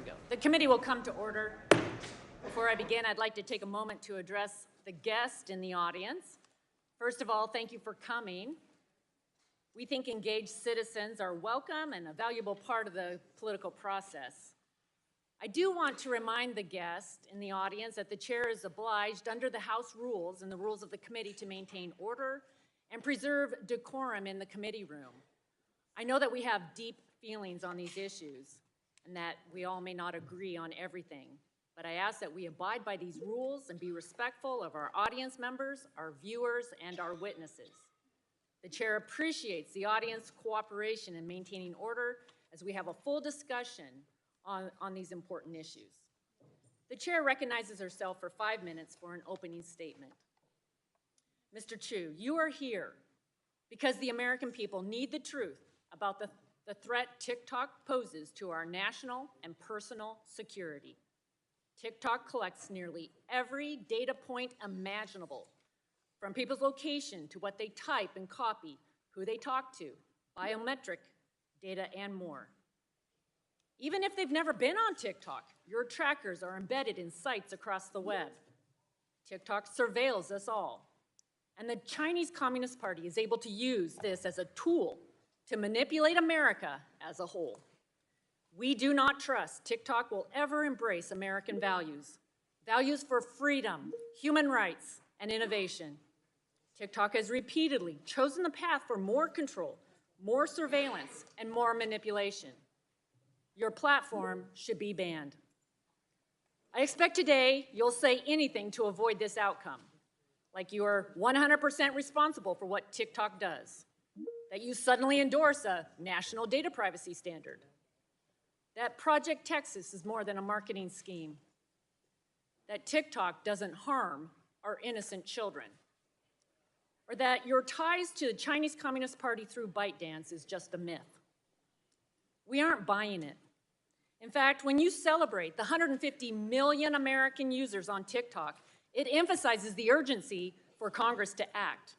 go. The committee will come to order. Before I begin, I'd like to take a moment to address the guests in the audience. First of all, thank you for coming. We think engaged citizens are welcome and a valuable part of the political process. I do want to remind the guests in the audience that the chair is obliged under the House rules and the rules of the committee to maintain order and preserve decorum in the committee room. I know that we have deep feelings on these issues and that we all may not agree on everything, but I ask that we abide by these rules and be respectful of our audience members, our viewers, and our witnesses. The chair appreciates the audience cooperation in maintaining order as we have a full discussion on these important issues. The chair recognizes herself for 5 minutes for an opening statement. Mr. Chew, you are here because the American people need the truth about the threat TikTok poses to our national and personal security. TikTok collects nearly every data point imaginable, from people's location to what they type and copy, who they talk to, biometric data, and more. Even if they've never been on TikTok, your trackers are embedded in sites across the web. TikTok surveils us all. And the Chinese Communist Party is able to use this as a tool to manipulate America as a whole. We do not trust TikTok will ever embrace American values, values for freedom, human rights, and innovation. TikTok has repeatedly chosen the path for more control, more surveillance, and more manipulation. Your platform should be banned. I expect today you'll say anything to avoid this outcome, like you are 100% responsible for what TikTok does, that you suddenly endorse a national data privacy standard, that Project Texas is more than a marketing scheme, that TikTok doesn't harm our innocent children, or that your ties to the Chinese Communist Party through ByteDance is just a myth. We aren't buying it. In fact, when you celebrate the 150 million American users on TikTok, it emphasizes the urgency for Congress to act.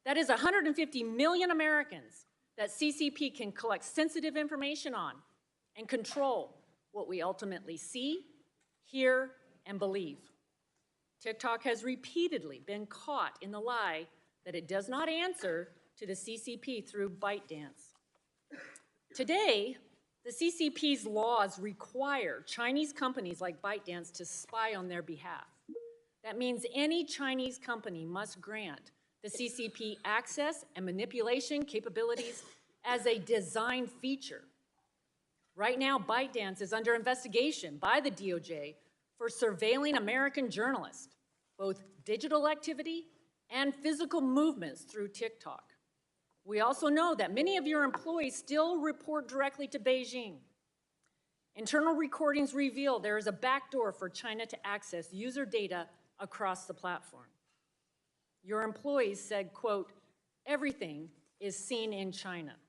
That is 150 million Americans that CCP can collect sensitive information on and control what we ultimately see, hear, and believe. TikTok has repeatedly been caught in the lie that it does not answer to the CCP through ByteDance. Today, the CCP's laws require Chinese companies like ByteDance to spy on their behalf. That means any Chinese company must grant the CCP access and manipulation capabilities as a design feature. Right now, ByteDance is under investigation by the DOJ for surveilling American journalists, both digital activity and physical movements through TikTok. We also know that many of your employees still report directly to Beijing. Internal recordings reveal there is a backdoor for China to access user data across the platform. Your employees said, quote, "Everything is seen in China."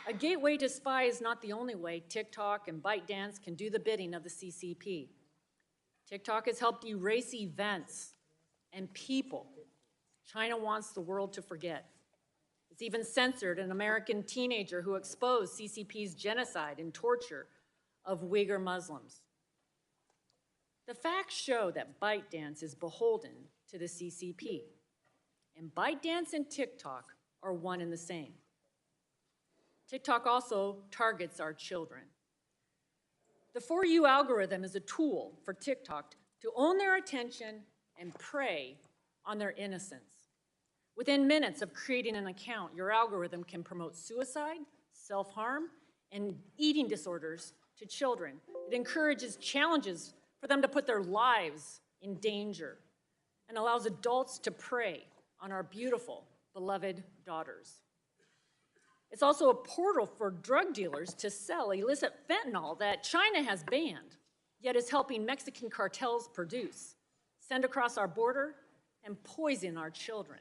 A gateway to spy is not the only way TikTok and ByteDance can do the bidding of the CCP. TikTok has helped erase events and people China wants the world to forget. It's even censored an American teenager who exposed CCP's genocide and torture of Uyghur Muslims. The facts show that ByteDance is beholden to the CCP, and ByteDance and TikTok are one and the same. TikTok also targets our children. The For You algorithm is a tool for TikTok to own their attention and prey on their innocence. Within minutes of creating an account, your algorithm can promote suicide, self-harm, and eating disorders to children. It encourages challenges for them to put their lives in danger and allows adults to prey on our beautiful, beloved daughters. It's also a portal for drug dealers to sell illicit fentanyl that China has banned, yet is helping Mexican cartels produce, send across our border, and poison our children.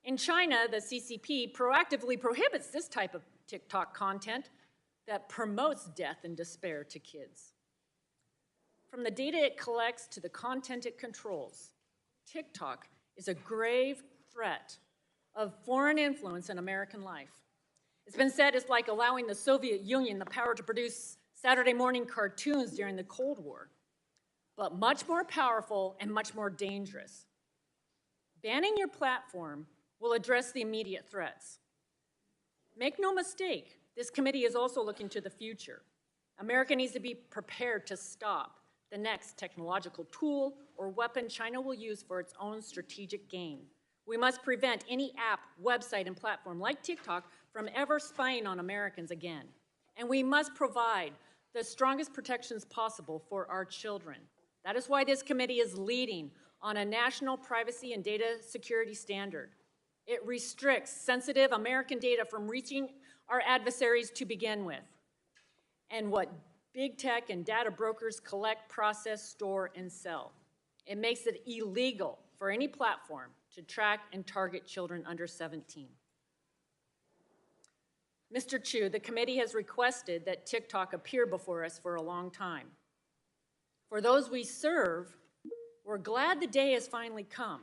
In China, the CCP proactively prohibits this type of TikTok content that promotes death and despair to kids. From the data it collects to the content it controls, TikTok is a grave threat of foreign influence in American life. It's been said it's like allowing the Soviet Union the power to produce Saturday morning cartoons during the Cold War, but much more powerful and much more dangerous. Banning your platform will address the immediate threats. Make no mistake, this committee is also looking to the future. America needs to be prepared to stop the next technological tool or weapon China will use for its own strategic gain. We must prevent any app, website, and platform like TikTok from ever spying on Americans again. And we must provide the strongest protections possible for our children. That is why this committee is leading on a national privacy and data security standard. It restricts sensitive American data from reaching our adversaries to begin with, and what big tech and data brokers collect, process, store, and sell. It makes it illegal for any platform to track and target children under 17. Mr. Chew, the committee has requested that TikTok appear before us for a long time. For those we serve, we're glad the day has finally come.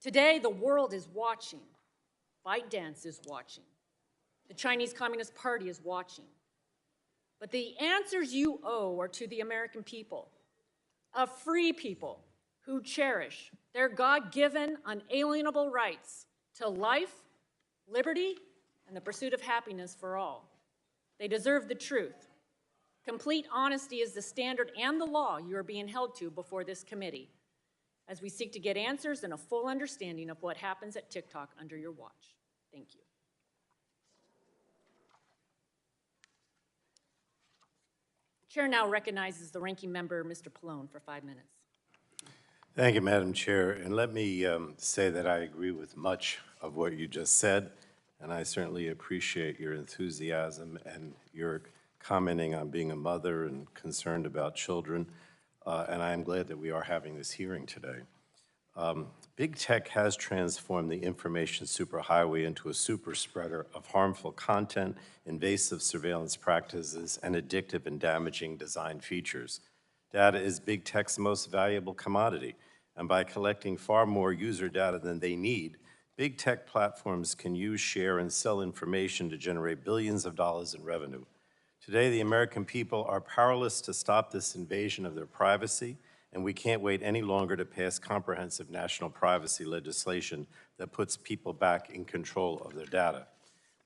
Today, the world is watching. ByteDance is watching. The Chinese Communist Party is watching. But the answers you owe are to the American people, a free people who cherish their God-given, unalienable rights to life, liberty, and the pursuit of happiness for all. They deserve the truth. Complete honesty is the standard and the law you are being held to before this committee, as we seek to get answers and a full understanding of what happens at TikTok under your watch. Thank you. Chair now recognizes the ranking member, Mr. Pallone, for 5 minutes. Thank you, Madam Chair. And let me say that I agree with much of what you just said, and I certainly appreciate your enthusiasm and your commenting on being a mother and concerned about children. And I am glad that we are having this hearing today. Big tech has transformed the information superhighway into a super spreader of harmful content, invasive surveillance practices, and addictive and damaging design features. Data is big tech's most valuable commodity, and by collecting far more user data than they need, big tech platforms can use, share, and sell information to generate billions of dollars in revenue. Today, the American people are powerless to stop this invasion of their privacy, and we can't wait any longer to pass comprehensive national privacy legislation that puts people back in control of their data.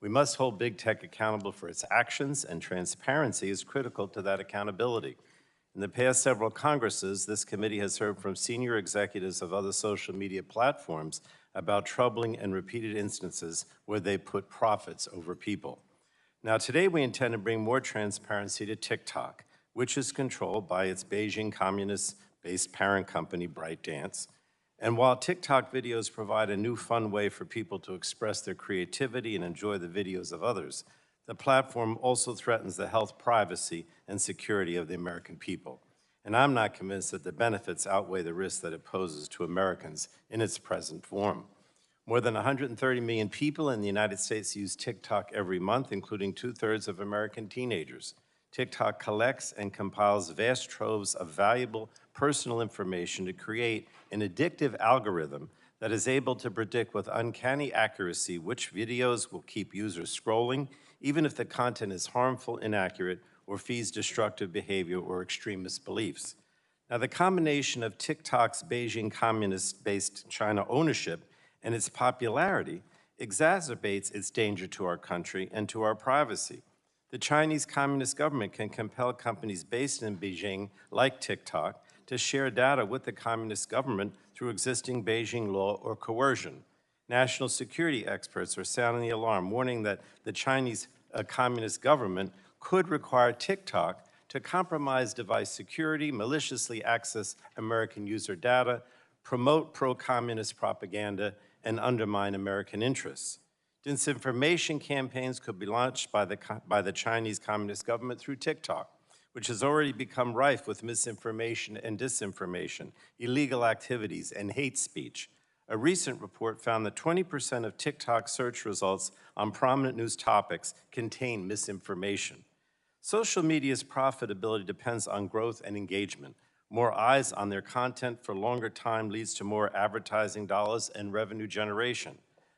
We must hold big tech accountable for its actions, and transparency is critical to that accountability. In the past several Congresses, this committee has heard from senior executives of other social media platforms about troubling and repeated instances where they put profits over people. Now, today we intend to bring more transparency to TikTok, which is controlled by its Beijing communist-based parent company, ByteDance. And while TikTok videos provide a new fun way for people to express their creativity and enjoy the videos of others, the platform also threatens the health, privacy, and security of the American people. And I'm not convinced that the benefits outweigh the risks that it poses to Americans in its present form. More than 130 million people in the United States use TikTok every month, including 2/3 of American teenagers. TikTok collects and compiles vast troves of valuable personal information to create an addictive algorithm that is able to predict with uncanny accuracy which videos will keep users scrolling, even if the content is harmful, inaccurate, or feeds destructive behavior or extremist beliefs. Now, the combination of TikTok's Beijing communist-based China ownership and its popularity exacerbates its danger to our country and to our privacy. The Chinese Communist government can compel companies based in Beijing, like TikTok, to share data with the Communist government through existing Beijing law or coercion. National security experts are sounding the alarm, warning that the Chinese Communist government could require TikTok to compromise device security, maliciously access American user data, promote pro-communist propaganda, and undermine American interests. Disinformation campaigns could be launched by the Chinese Communist government through TikTok, which has already become rife with misinformation and disinformation, illegal activities, and hate speech. A recent report found that 20% of TikTok search results on prominent news topics contain misinformation. Social media's profitability depends on growth and engagement. More eyes on their content for longer time leads to more advertising dollars and revenue generation.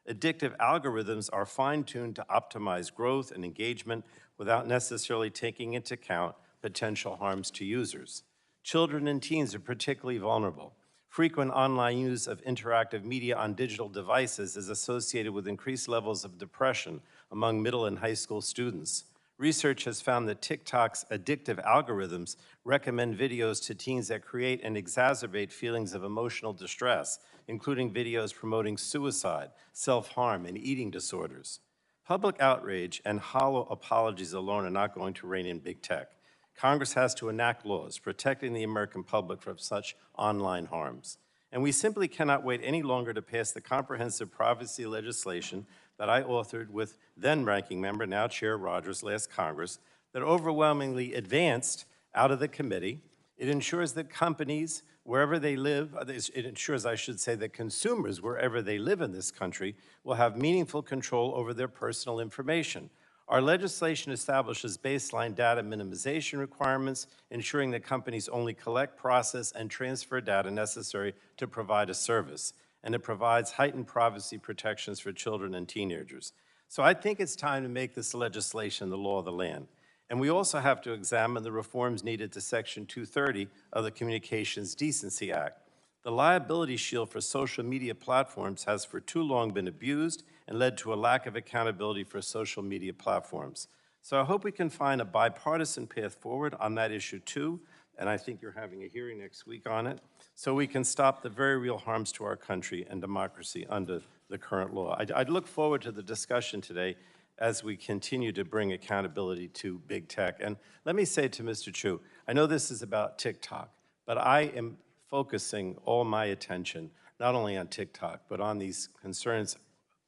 Addictive algorithms are fine-tuned to optimize growth and engagement without necessarily taking into account potential harms to users. Children and teens are particularly vulnerable. Frequent online use of interactive media on digital devices is associated with increased levels of depression among middle and high school students. Research has found that TikTok's addictive algorithms recommend videos to teens that create and exacerbate feelings of emotional distress, including videos promoting suicide, self-harm, and eating disorders. Public outrage and hollow apologies alone are not going to rein in big tech. Congress has to enact laws protecting the American public from such online harms. And we simply cannot wait any longer to pass the comprehensive privacy legislation that I authored with then-ranking member, now Chair Rogers, last Congress, that overwhelmingly advanced out of the committee. It ensures that companies, wherever they live, it ensures, I should say, that consumers, wherever they live in this country, will have meaningful control over their personal information. Our legislation establishes baseline data minimization requirements, ensuring that companies only collect, process, and transfer data necessary to provide a service. And it provides heightened privacy protections for children and teenagers. So I think it's time to make this legislation the law of the land. And we also have to examine the reforms needed to Section 230 of the Communications Decency Act. The liability shield for social media platforms has for too long been abused and led to a lack of accountability for social media platforms. So I hope we can find a bipartisan path forward on that issue too, and I think you're having a hearing next week on it, so we can stop the very real harms to our country and democracy under the current law. I'd look forward to the discussion today as we continue to bring accountability to big tech. And let me say to Mr. Chew, I know this is about TikTok, but I am focusing all my attention not only on TikTok, but on these concerns,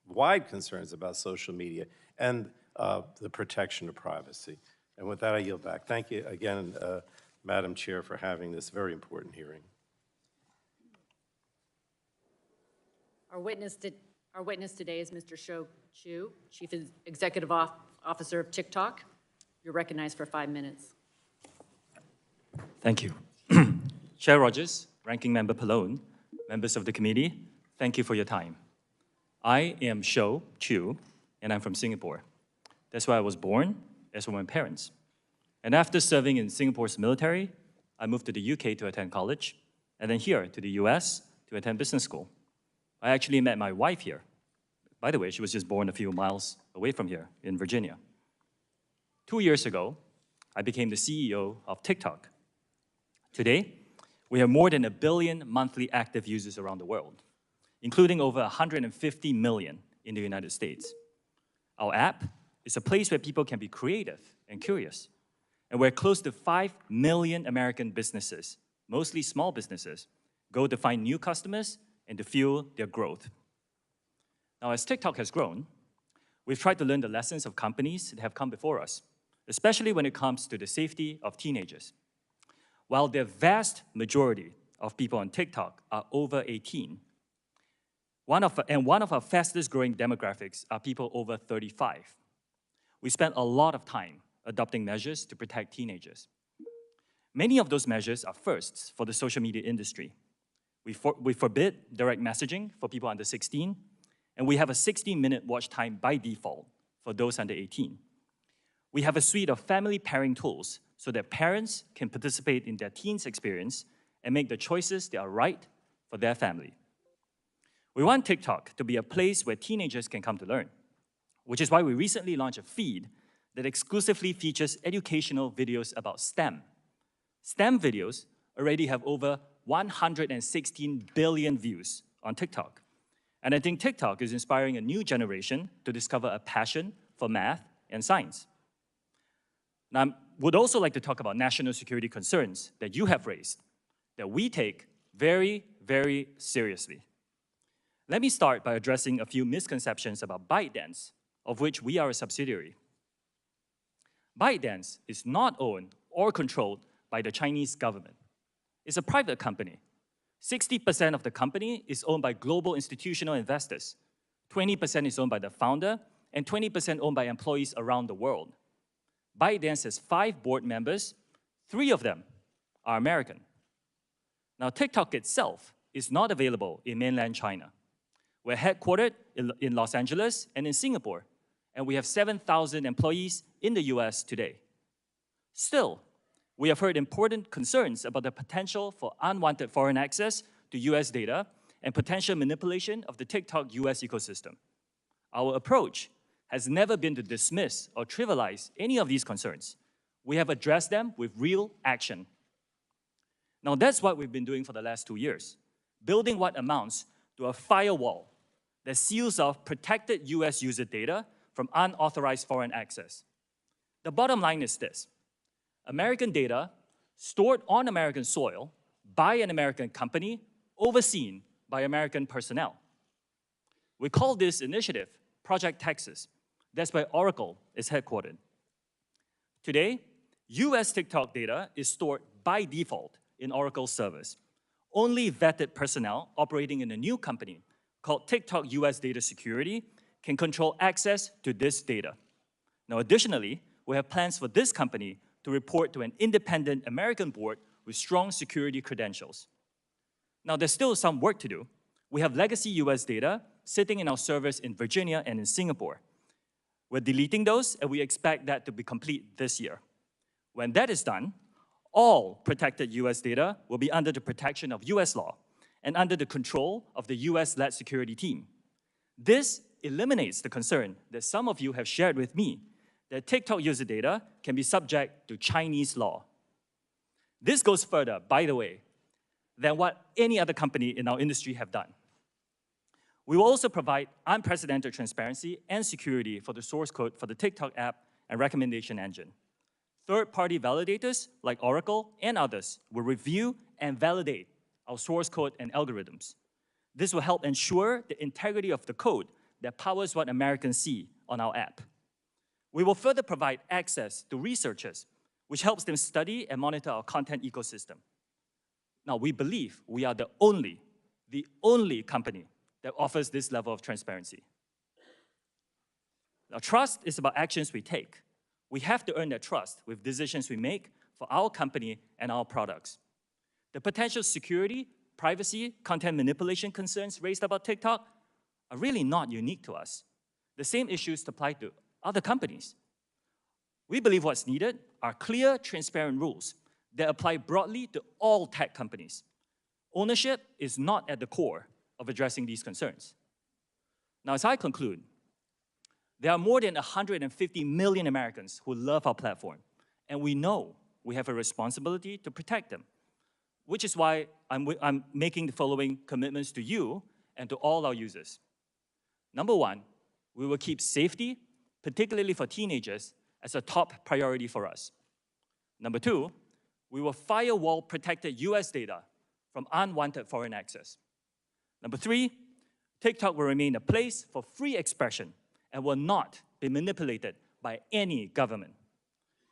wide concerns about social media and the protection of privacy. And with that, I yield back. Thank you again, Madam Chair, for having this very important hearing. Our witness today is Mr. Shou Chew, Chief Executive Officer of TikTok. You're recognized for 5 minutes. Thank you. Chair Rogers, Ranking Member Pallone, members of the committee, thank you for your time. I am Shou Chew, and I'm from Singapore. That's where I was born, as were my parents. And after serving in Singapore's military, I moved to the UK to attend college, and then here to the US to attend business school. I actually met my wife here. By the way, she was just born a few miles away from here in Virginia. 2 years ago, I became the CEO of TikTok. Today, we have more than 1 billion monthly active users around the world, including over 150 million in the United States. Our app is a place where people can be creative and curious, and where close to 5 million American businesses, mostly small businesses, go to find new customers and to fuel their growth. Now, as TikTok has grown, we've tried to learn the lessons of companies that have come before us, especially when it comes to the safety of teenagers. While the vast majority of people on TikTok are over 18, one of our fastest growing demographics are people over 35. We spent a lot of time adopting measures to protect teenagers. Many of those measures are firsts for the social media industry. We forbid direct messaging for people under 16, and we have a 60-minute watch time by default for those under 18. We have a suite of family pairing tools so that parents can participate in their teens' experience and make the choices that are right for their family. We want TikTok to be a place where teenagers can come to learn, which is why we recently launched a feed that exclusively features educational videos about STEM. STEM videos already have over 116 billion views on TikTok. And I think TikTok is inspiring a new generation to discover a passion for math and science. Now, I would also like to talk about national security concerns that you have raised, that we take very, very seriously. Let me start by addressing a few misconceptions about ByteDance, of which we are a subsidiary. ByteDance is not owned or controlled by the Chinese government. It's a private company. 60% of the company is owned by global institutional investors. 20% is owned by the founder, and 20% owned by employees around the world. ByteDance has 5 board members. 3 of them are American. Now, TikTok itself is not available in mainland China. We're headquartered in Los Angeles and in Singapore, and we have 7,000 employees in the US today. Still, we have heard important concerns about the potential for unwanted foreign access to US data and potential manipulation of the TikTok US ecosystem. Our approach has never been to dismiss or trivialize any of these concerns. We have addressed them with real action. Now that's what we've been doing for the last 2 years, building what amounts to a firewall that seals off protected US user data from unauthorized foreign access. The bottom line is this: American data stored on American soil by an American company, overseen by American personnel. We call this initiative Project Texas. That's where Oracle is headquartered. Today, US TikTok data is stored by default in Oracle servers. Only vetted personnel operating in a new company called TikTok US Data Security can control access to this data. Now, additionally, we have plans for this company to report to an independent American board with strong security credentials. Now, there's still some work to do. We have legacy US data sitting in our servers in Virginia and in Singapore. We're deleting those, and we expect that to be complete this year. When that is done, all protected US data will be under the protection of US law and under the control of the US-led security team. This eliminates the concern that some of you have shared with me that TikTok user data can be subject to Chinese law. This goes further, by the way, than what any other company in our industry have done. We will also provide unprecedented transparency and security for the source code for the TikTok app and recommendation engine. Third-party validators like Oracle and others will review and validate our source code and algorithms. This will help ensure the integrity of the code that powers what Americans see on our app. We will further provide access to researchers, which helps them study and monitor our content ecosystem. Now, we believe we are the only company that offers this level of transparency. Now, trust is about actions we take. We have to earn that trust with decisions we make for our company and our products. The potential security, privacy, content manipulation concerns raised about TikTok are really not unique to us. The same issues apply to other companies. We believe what's needed are clear, transparent rules that apply broadly to all tech companies. Ownership is not at the core of addressing these concerns. Now, as I conclude, there are more than 150 million Americans who love our platform, and we know we have a responsibility to protect them, which is why I'm making the following commitments to you and to all our users. Number one, we will keep safety, particularly for teenagers, as a top priority for us. Number two, we will firewall protected US data from unwanted foreign access. Number three, TikTok will remain a place for free expression and will not be manipulated by any government.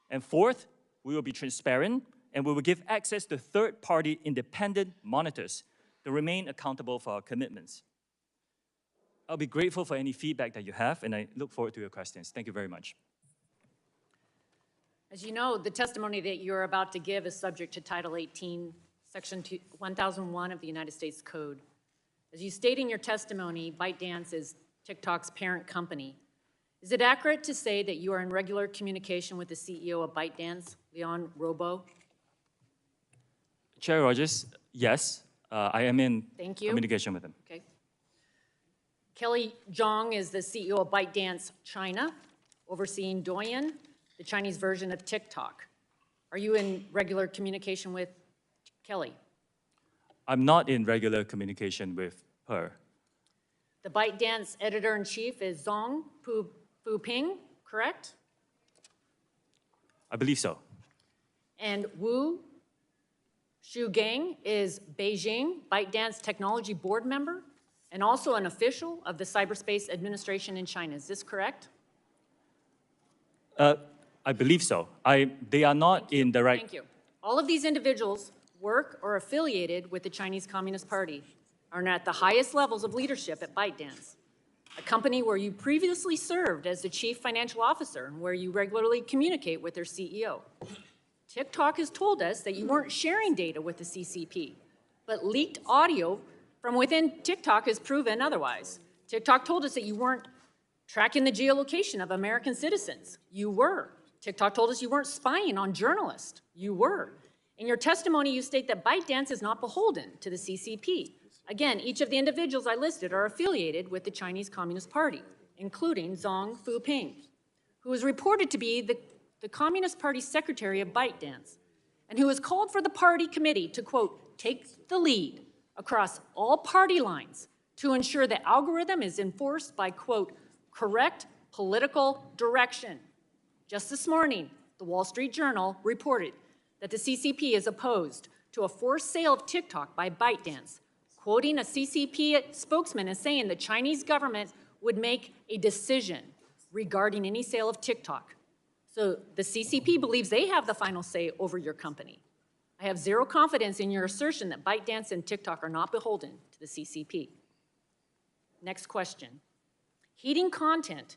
And fourth, we will be transparent and we will give access to third-party independent monitors to remain accountable for our commitments. I'll be grateful for any feedback that you have, and I look forward to your questions. Thank you very much. As you know, the testimony that you're about to give is subject to Title 18, Section 1001 of the United States Code. As you state in your testimony, ByteDance is TikTok's parent company. Is it accurate to say that you are in regular communication with the CEO of ByteDance, Leon Robo? Chair Rogers, yes, I am in communication with him. Okay. Kelly Zhang is the CEO of ByteDance China, overseeing Douyin, the Chinese version of TikTok. Are you in regular communication with Kelly? I'm not in regular communication with her. The ByteDance editor-in-chief is Zhong Fuping, correct? I believe so. And Wu Shugang is Beijing ByteDance technology board member and also an official of the Cyberspace Administration in China. Is this correct? I believe so. They are not in the right... Thank you. All of these individuals work or affiliated with the Chinese Communist Party, are at the highest levels of leadership at ByteDance, a company where you previously served as the chief financial officer and where you regularly communicate with their CEO. TikTok has told us that you weren't sharing data with the CCP, but leaked audio from within TikTok has proven otherwise. TikTok told us that you weren't tracking the geolocation of American citizens. You were. TikTok told us you weren't spying on journalists. You were. In your testimony, you state that ByteDance is not beholden to the CCP. Again, each of the individuals I listed are affiliated with the Chinese Communist Party, including Zhang Fuping, who is reported to be the Communist Party secretary of ByteDance, and who has called for the party committee to, quote, take the lead across all party lines to ensure the algorithm is enforced by, quote, correct political direction. Just this morning, the Wall Street Journal reported that the CCP is opposed to a forced sale of TikTok by ByteDance, quoting a CCP spokesman as saying the Chinese government would make a decision regarding any sale of TikTok. So the CCP believes they have the final say over your company. I have zero confidence in your assertion that ByteDance and TikTok are not beholden to the CCP. Next question. Heating content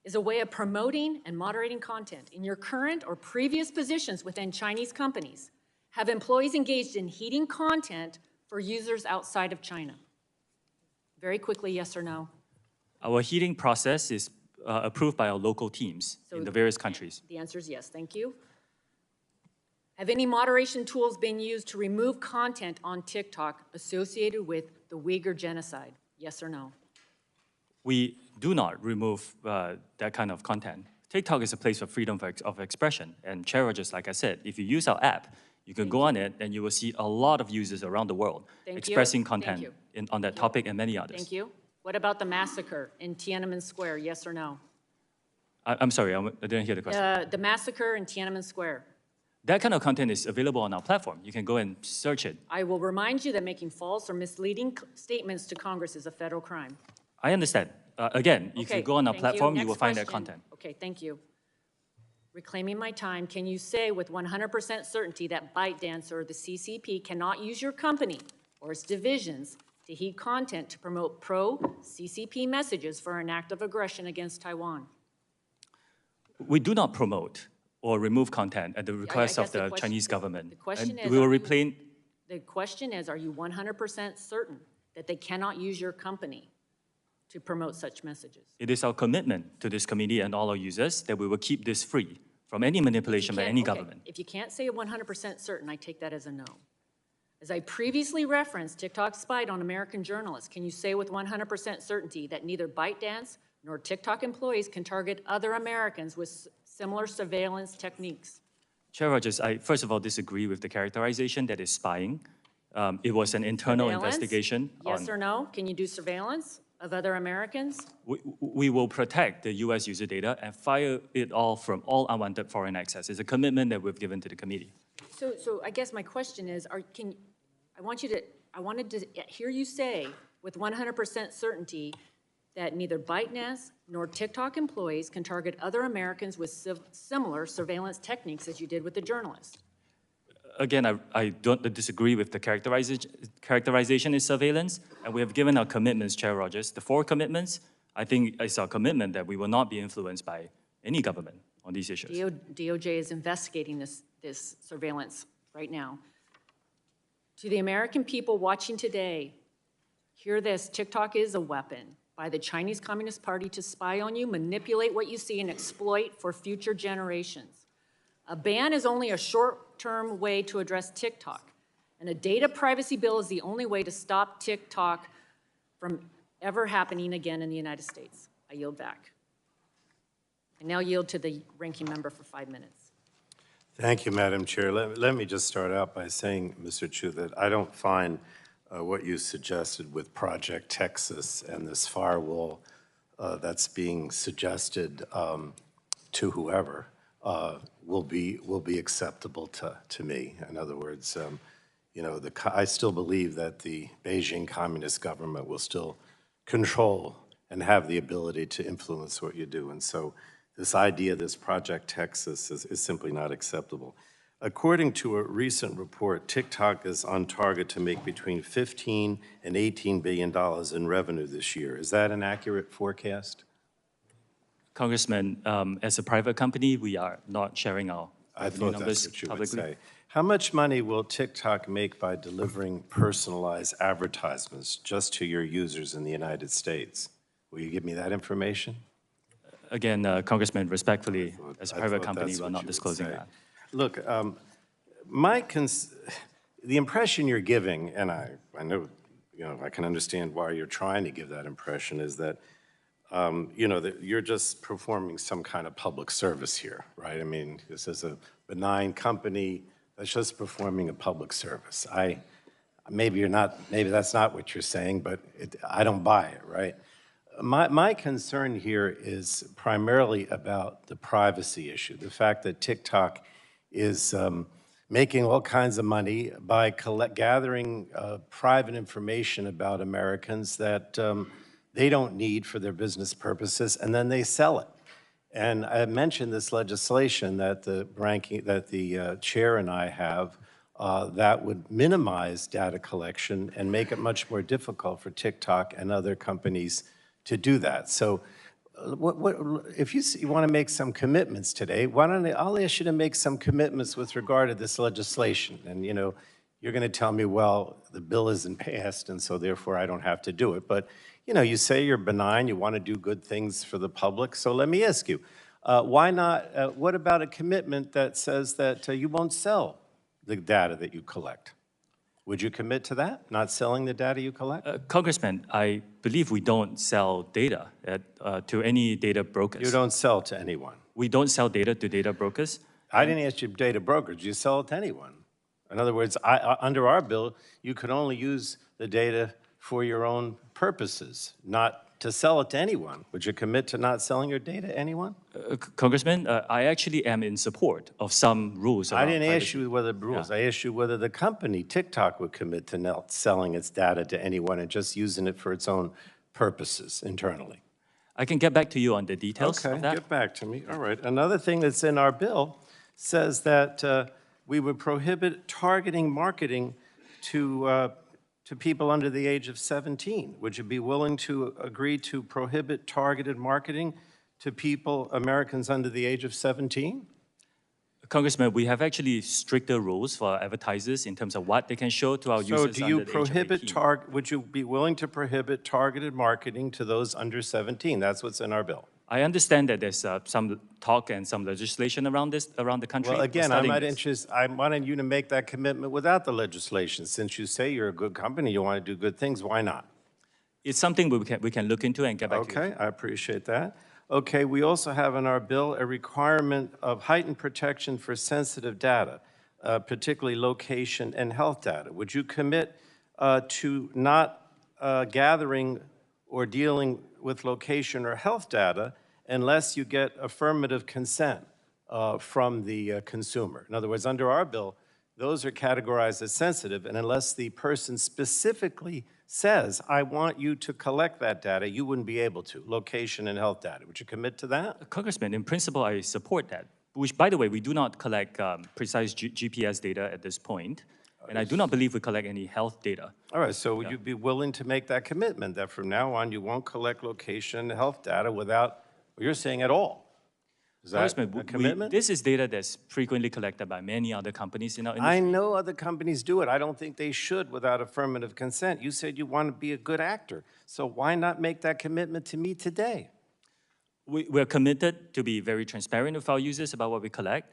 is a way of promoting and moderating content. In your current or previous positions within Chinese companies, have employees engaged in heating content for users outside of China? Very quickly, yes or no? Our heating process is approved by our local teams in the various countries. The answer is yes, thank you. Have any moderation tools been used to remove content on TikTok associated with the Uyghur genocide? Yes or no? We do not remove that kind of content. TikTok is a place of freedom of expression. And Chair Rogers, like I said, if you use our app, you can go on it and you will see a lot of users around the world expressing content on that topic and many others. Thank you. What about the massacre in Tiananmen Square? Yes or no? I'm sorry, I didn't hear the question. The massacre in Tiananmen Square. That kind of content is available on our platform. You can go and search it. I will remind you that making false or misleading statements to Congress is a federal crime. I understand. Again, if you go on our platform, you will find that content. Okay, thank you. Reclaiming my time, can you say with 100% certainty that ByteDance or the CCP cannot use your company or its divisions to heat content to promote pro-CCP messages for an act of aggression against Taiwan? We do not promote or remove content at the request of the Chinese government. The question is, we will replace. The question is, are you 100% certain that they cannot use your company to promote such messages? It is our commitment to this committee and all our users that we will keep this free from any manipulation by any government. If you can't say 100% certain, I take that as a no. As I previously referenced, TikTok spied on American journalists. Can you say with 100% certainty that neither ByteDance nor TikTok employees can target other Americans with similar surveillance techniques? Chair Rogers, I first of all disagree with the characterization that is spying. It was an internal investigation. Yes or no? Can you do surveillance of other Americans? We will protect the U.S. user data and fire it all from all unwanted foreign access. It's a commitment that we've given to the committee. So I guess my question is, I wanted to hear you say with 100% certainty that neither ByteDance nor TikTok employees can target other Americans with similar surveillance techniques as you did with the journalists. Again, I don't disagree with the characterization is surveillance, and we have given our commitments, Chair Rogers. The 4 commitments, I think it's our commitment that we will not be influenced by any government on these issues. DOJ is investigating this surveillance right now. To the American people watching today, hear this, TikTok is a weapon by the Chinese Communist Party to spy on you, manipulate what you see, and exploit for future generations. A ban is only a short-term way to address TikTok, and a data privacy bill is the only way to stop TikTok from ever happening again in the United States. I yield back. I now yield to the ranking member for 5 minutes. Thank you, Madam Chair. Let me just start out by saying, Mr. Chew, that I don't find what you suggested with Project Texas and this firewall that's being suggested to whoever will be acceptable to me. In other words, you know, I still believe that the Beijing Communist government will still control and have the ability to influence what you do. And so this idea, this Project Texas, is simply not acceptable. According to a recent report, TikTok is on target to make between $15 and $18 billion in revenue this year. Is that an accurate forecast? Congressman, as a private company, we are not sharing our I revenue thought numbers that's what you would publicly. say. How much money will TikTok make by delivering personalized advertisements just to your users in the United States? Will you give me that information? Again, Congressman, respectfully, as a I private thought company, that's we're what not you would disclosing say. that. Look, the impression you're giving, and I know, I can understand why you're trying to give that impression, is that, that you're just performing some kind of public service here, right? I mean, this is a benign company that's just performing a public service. Maybe that's not what you're saying, but I don't buy it, right? My concern here is primarily about the privacy issue, the fact that TikTok is making all kinds of money by gathering private information about Americans that they don't need for their business purposes, and then they sell it. And I mentioned this legislation that the chair and I have that would minimize data collection and make it much more difficult for TikTok and other companies to do that. So if you want to make some commitments today, I'll ask you to make some commitments with regard to this legislation. And, you're going to tell me, well, the bill isn't passed, and so therefore I don't have to do it. But, you say you're benign, you want to do good things for the public. So let me ask you, why not, what about a commitment that says that you won't sell the data that you collect? Would you commit to that, not selling the data you collect? Congressman, I believe we don't sell data to any data brokers. You don't sell to anyone. We don't sell data to data brokers. I didn't ask you data brokers. You sell it to anyone. In other words, under our bill, you could only use the data for your own purposes, not to sell it to anyone. Would you commit to not selling your data to anyone? Congressman, I actually am in support of some rules around I didn't privacy. ask you whether rules. I asked you whether the company, TikTok, would commit to not selling its data to anyone and just using it for its own purposes internally. I can get back to you on the details of that. Get back to me. All right. Another thing that's in our bill says that we would prohibit targeting marketing to people under the age of 17. Would you be willing to agree to prohibit targeted marketing to people, Americans under the age of 17? Congressman, we have actually stricter rules for advertisers in terms of what they can show to our So users do you under the age of 18. would you be willing to prohibit targeted marketing to those under 17? That's what's in our bill. I understand that there's some talk and some legislation around the country. Well, again, studying I'm this. wanting you to make that commitment without the legislation. Since you say you're a good company, you want to do good things, why not? It's something we can look into and get back to you. Okay, I appreciate that. Okay, we also have in our bill a requirement of heightened protection for sensitive data, particularly location and health data. Would you commit to not gathering or dealing with location or health data unless you get affirmative consent from the consumer? In other words, under our bill, those are categorized as sensitive, and unless the person specifically says, I want you to collect that data, you wouldn't be able to, location and health data. Would you commit to that? Congressman, in principle, I support that. Which, by the way, we do not collect precise GPS data at this point, and I do not believe we collect any health data. All right, so would you be willing to make that commitment that from now on you won't collect location and health data without, well, you're saying at all? Is that a commitment? This is data that's frequently collected by many other companies in our industry. I know other companies do it. I don't think they should without affirmative consent. You said you want to be a good actor, so why not make that commitment to me today? We're committed to be very transparent with our users about what we collect.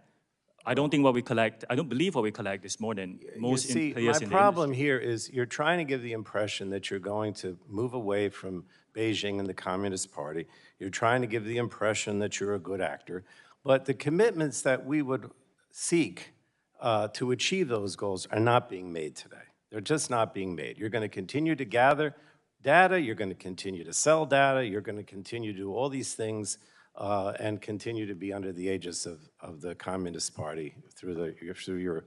I don't believe what we collect is more than most players in the industry. My problem here is you're trying to give the impression that you're going to move away from Beijing and the Communist Party. You're trying to give the impression that you're a good actor. But the commitments that we would seek to achieve those goals are not being made today. They're just not being made. You're going to continue to gather data. You're going to continue to sell data. You're going to continue to do all these things and continue to be under the aegis of the Communist Party through your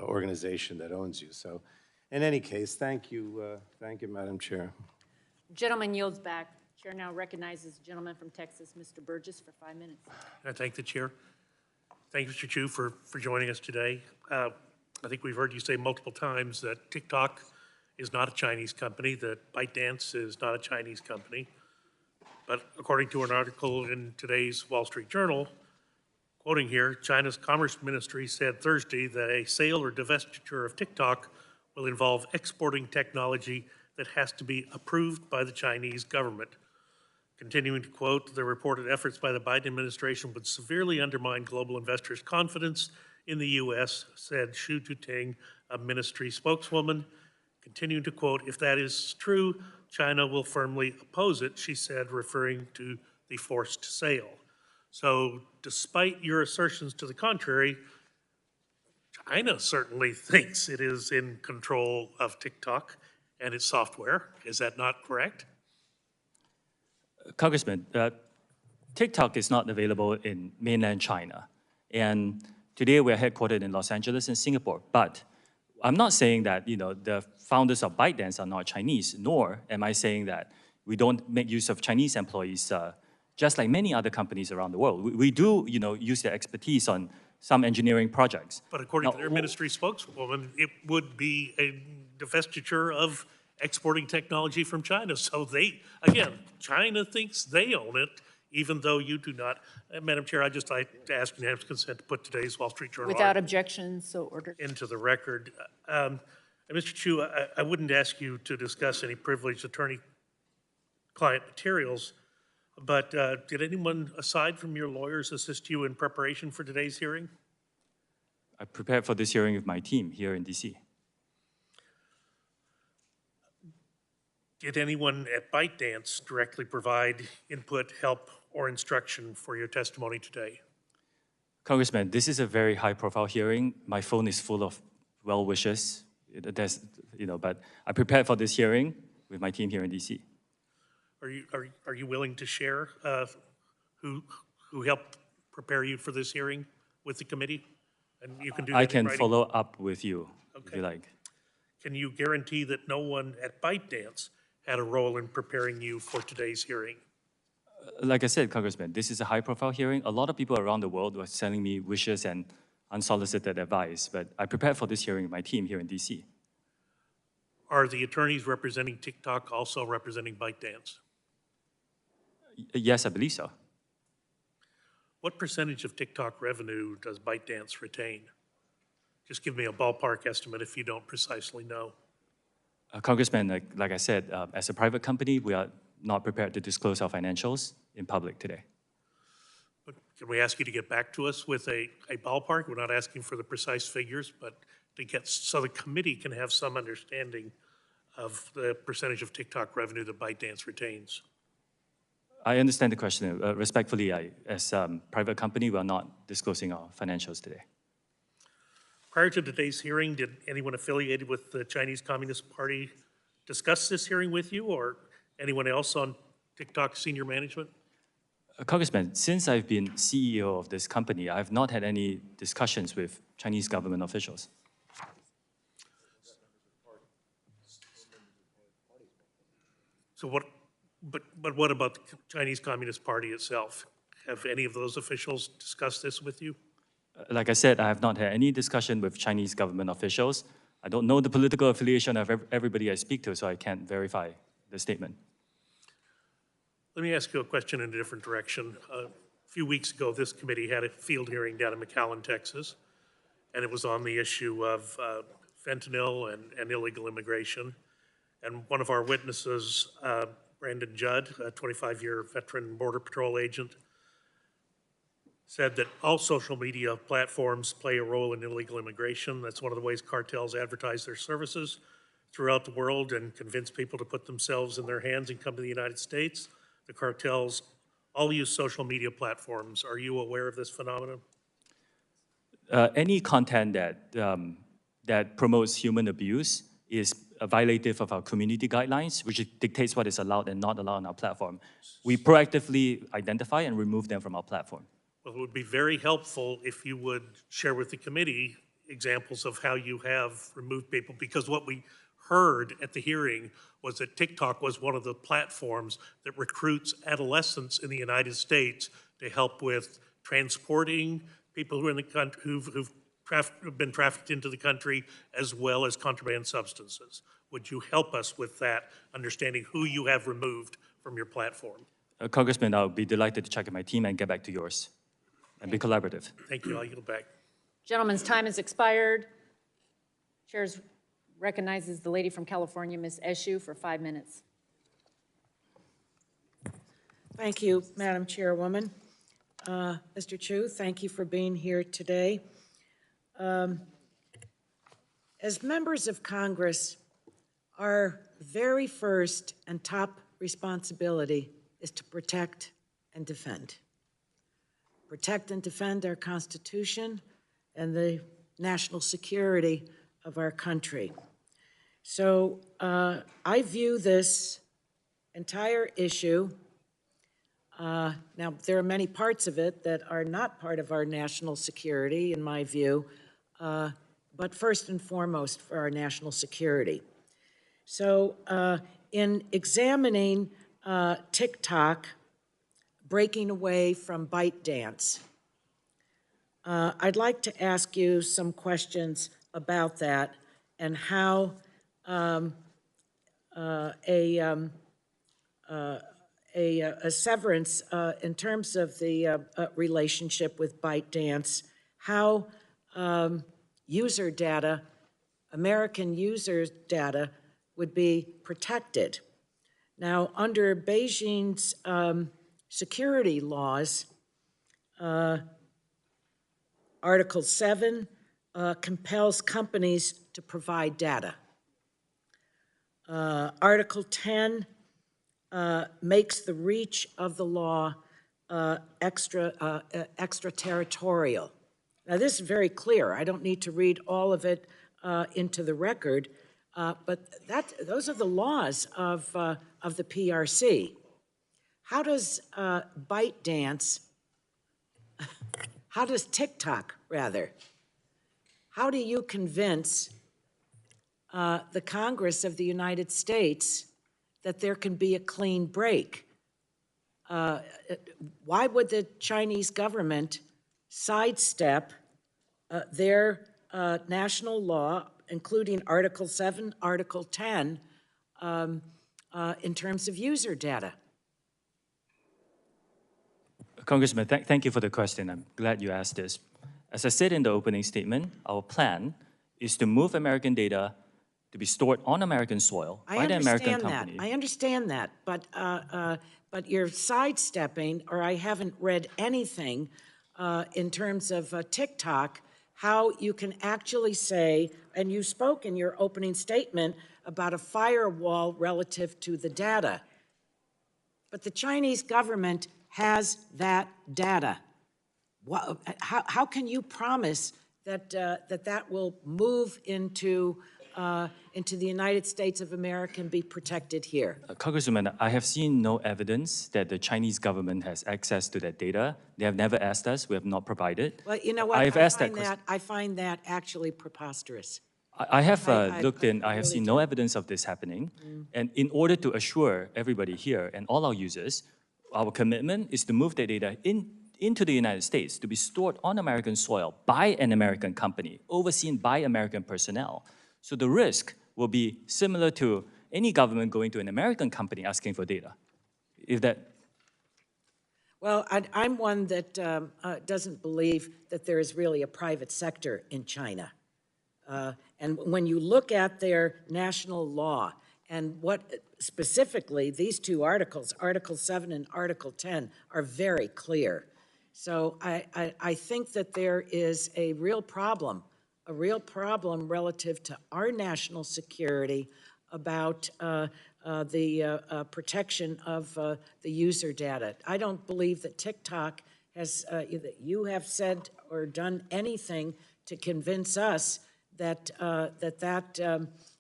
organization that owns you. So, in any case, thank you, Madam Chair. Gentleman yields back. Chair now recognizes the gentleman from Texas, Mr. Burgess, for 5 minutes. I thank the chair. Thank you, Mr. Chew, for joining us today. I think we've heard you say multiple times that TikTok is not a Chinese company, that ByteDance is not a Chinese company. But according to an article in today's Wall Street Journal, Quoting here, China's Commerce Ministry said Thursday that a sale or divestiture of TikTok will involve exporting technology that has to be approved by the Chinese government. Continuing to quote, the reported efforts by the Biden administration would severely undermine global investors' confidence in the U.S., said Shou Zi Chew, a ministry spokeswoman. Continuing to quote, if that is true, China will firmly oppose it, she said, referring to the forced sale. So despite your assertions to the contrary, China certainly thinks it is in control of TikTok and its software. Is that not correct? Congressman, TikTok is not available in mainland China. And today we're headquartered in Los Angeles and Singapore. But I'm not saying that the founders of ByteDance are not Chinese, nor am I saying that we don't make use of Chinese employees, just like many other companies around the world. We do use their expertise on some engineering projects. But according to their ministry spokeswoman, it would be a divestiture of exporting technology from China. So they, again, China thinks they own it, even though you do not. Madam Chair, I'd just like to ask unanimous consent to put today's Wall Street Journal Without objection, so ordered. into the record. And Mr. Chew, I wouldn't ask you to discuss any privileged attorney-client materials, but did anyone aside from your lawyers assist you in preparation for today's hearing? I prepared for this hearing with my team here in DC. Did anyone at ByteDance directly provide input, help, or instruction for your testimony today? Congressman, this is a very high-profile hearing. My phone is full of well wishes. But I prepared for this hearing with my team here in DC. Are you willing to share who helped prepare you for this hearing with the committee? And you can do that I in can writing. follow up with you if you like. Can you guarantee that no one at ByteDance had a role in preparing you for today's hearing? Like I said, Congressman, this is a high-profile hearing. A lot of people around the world were sending me wishes and unsolicited advice, but I prepared for this hearing with my team here in DC. Are the attorneys representing TikTok also representing ByteDance? Yes, I believe so. What percentage of TikTok revenue does ByteDance retain? Just give me a ballpark estimate if you don't precisely know. Congressman, like I said, as a private company, we are not prepared to disclose our financials in public today. But can we ask you to get back to us with a ballpark? We're not asking for the precise figures, but to get so the committee can have some understanding of the percentage of TikTok revenue that ByteDance retains. I understand the question. Respectfully, as a private company, we are not disclosing our financials today. Prior to today's hearing, did anyone affiliated with the Chinese Communist Party discuss this hearing with you, or anyone else on TikTok senior management? Congressman, since I've been CEO of this company, I have not had any discussions with Chinese government officials. So but what about the Chinese Communist Party itself? Have any of those officials discussed this with you? Like I said, I have not had any discussion with Chinese government officials. I don't know the political affiliation of everybody I speak to, so I can't verify the statement. Let me ask you a question in a different direction. A few weeks ago, this committee had a field hearing down in McAllen, Texas, and it was on the issue of fentanyl and illegal immigration. And one of our witnesses, Brandon Judd, a 25-year veteran Border Patrol agent, said that all social media platforms play a role in illegal immigration. That's one of the ways cartels advertise their services throughout the world and convince people to put themselves in their hands and come to the United States. The cartels all use social media platforms. Are you aware of this phenomenon? Any content that promotes human abuse is violative of our community guidelines, which dictates what is allowed and not allowed on our platform. We proactively identify and remove them from our platform. Well, it would be very helpful if you would share with the committee examples of how you have removed people, because what we heard at the hearing was that TikTok was one of the platforms that recruits adolescents in the United States to help with transporting people who are in the country who've been trafficked into the country, as well as contraband substances. Would you help us with that, understanding who you have removed from your platform? Congressman, I'll be delighted to check in my team and get back to yours. and be collaborative. Thank you. I'll yield back. Gentleman's time has expired. Chair recognizes the lady from California, Ms. Shou, for 5 minutes. Thank you, Madam Chairwoman. Mr. Chew, thank you for being here today. As members of Congress, our very first and top responsibility is to protect and defend. Protect and defend our Constitution and the national security of our country. So I view this entire issue, now there are many parts of it that are not part of our national security, in my view, but first and foremost for our national security. So in examining TikTok breaking away from ByteDance, I'd like to ask you some questions about that and how a severance in terms of the relationship with ByteDance, how user data, American users' data, would be protected. Now, under Beijing's security laws, Article 7 compels companies to provide data. Article 10 makes the reach of the law extraterritorial. Now, this is very clear. I don't need to read all of it into the record, but those are the laws of the PRC. How does ByteDance, how does TikTok, rather, how do you convince the Congress of the United States that there can be a clean break? Why would the Chinese government sidestep their national law, including Article 7, Article 10, in terms of user data? Congressman, thank you for the question. I'm glad you asked this. As I said in the opening statement, our plan is to move American data to be stored on American soil by the American company. I understand that, but you're sidestepping, or I haven't read anything in terms of TikTok, how you can actually say, and you spoke in your opening statement about a firewall relative to the data, but the Chinese government has that data. How can you promise that that will move into the United States of America and be protected here? Congresswoman, I have seen no evidence that the Chinese government has access to that data. They have never asked us. We have not provided. Well, you know what? I find that actually preposterous. I have looked in. I have seen no evidence of this happening. And in order to assure everybody here and all our users, our commitment is to move the data into the United States to be stored on American soil by an American company, overseen by American personnel. So the risk will be similar to any government going to an American company asking for data. If that. Well, I'm one that doesn't believe that there is really a private sector in China. And when you look at their national law and what specifically these two articles, Article 7 and Article 10, are very clear. So I think that there is a real problem relative to our national security about the protection of the user data. I don't believe that TikTok has, you have said or done anything to convince us that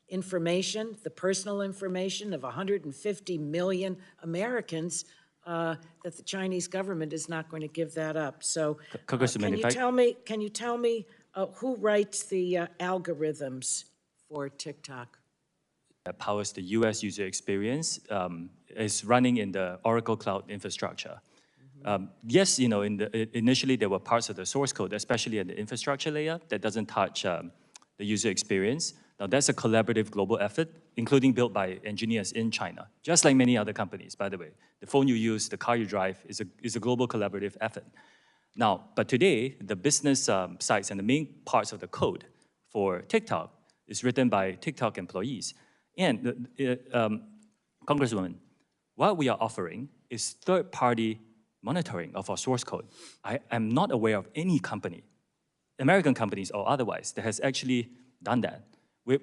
information, the personal information of 150 million Americans, that the Chinese government is not going to give that up. So can you tell me who writes the algorithms for TikTok? That powers the US user experience is running in the Oracle Cloud infrastructure. Yes, you know, initially there were parts of the source code, especially at the infrastructure layer, that doesn't touch the user experience. Now that's a collaborative global effort, including built by engineers in China, just like many other companies, by the way. The phone you use, the car you drive is a global collaborative effort. Now, but today, the business sites and the main parts of the code for TikTok is written by TikTok employees. And Congresswoman, what we are offering is third-party monitoring of our source code. I am not aware of any company, American companies or otherwise, that has actually done that.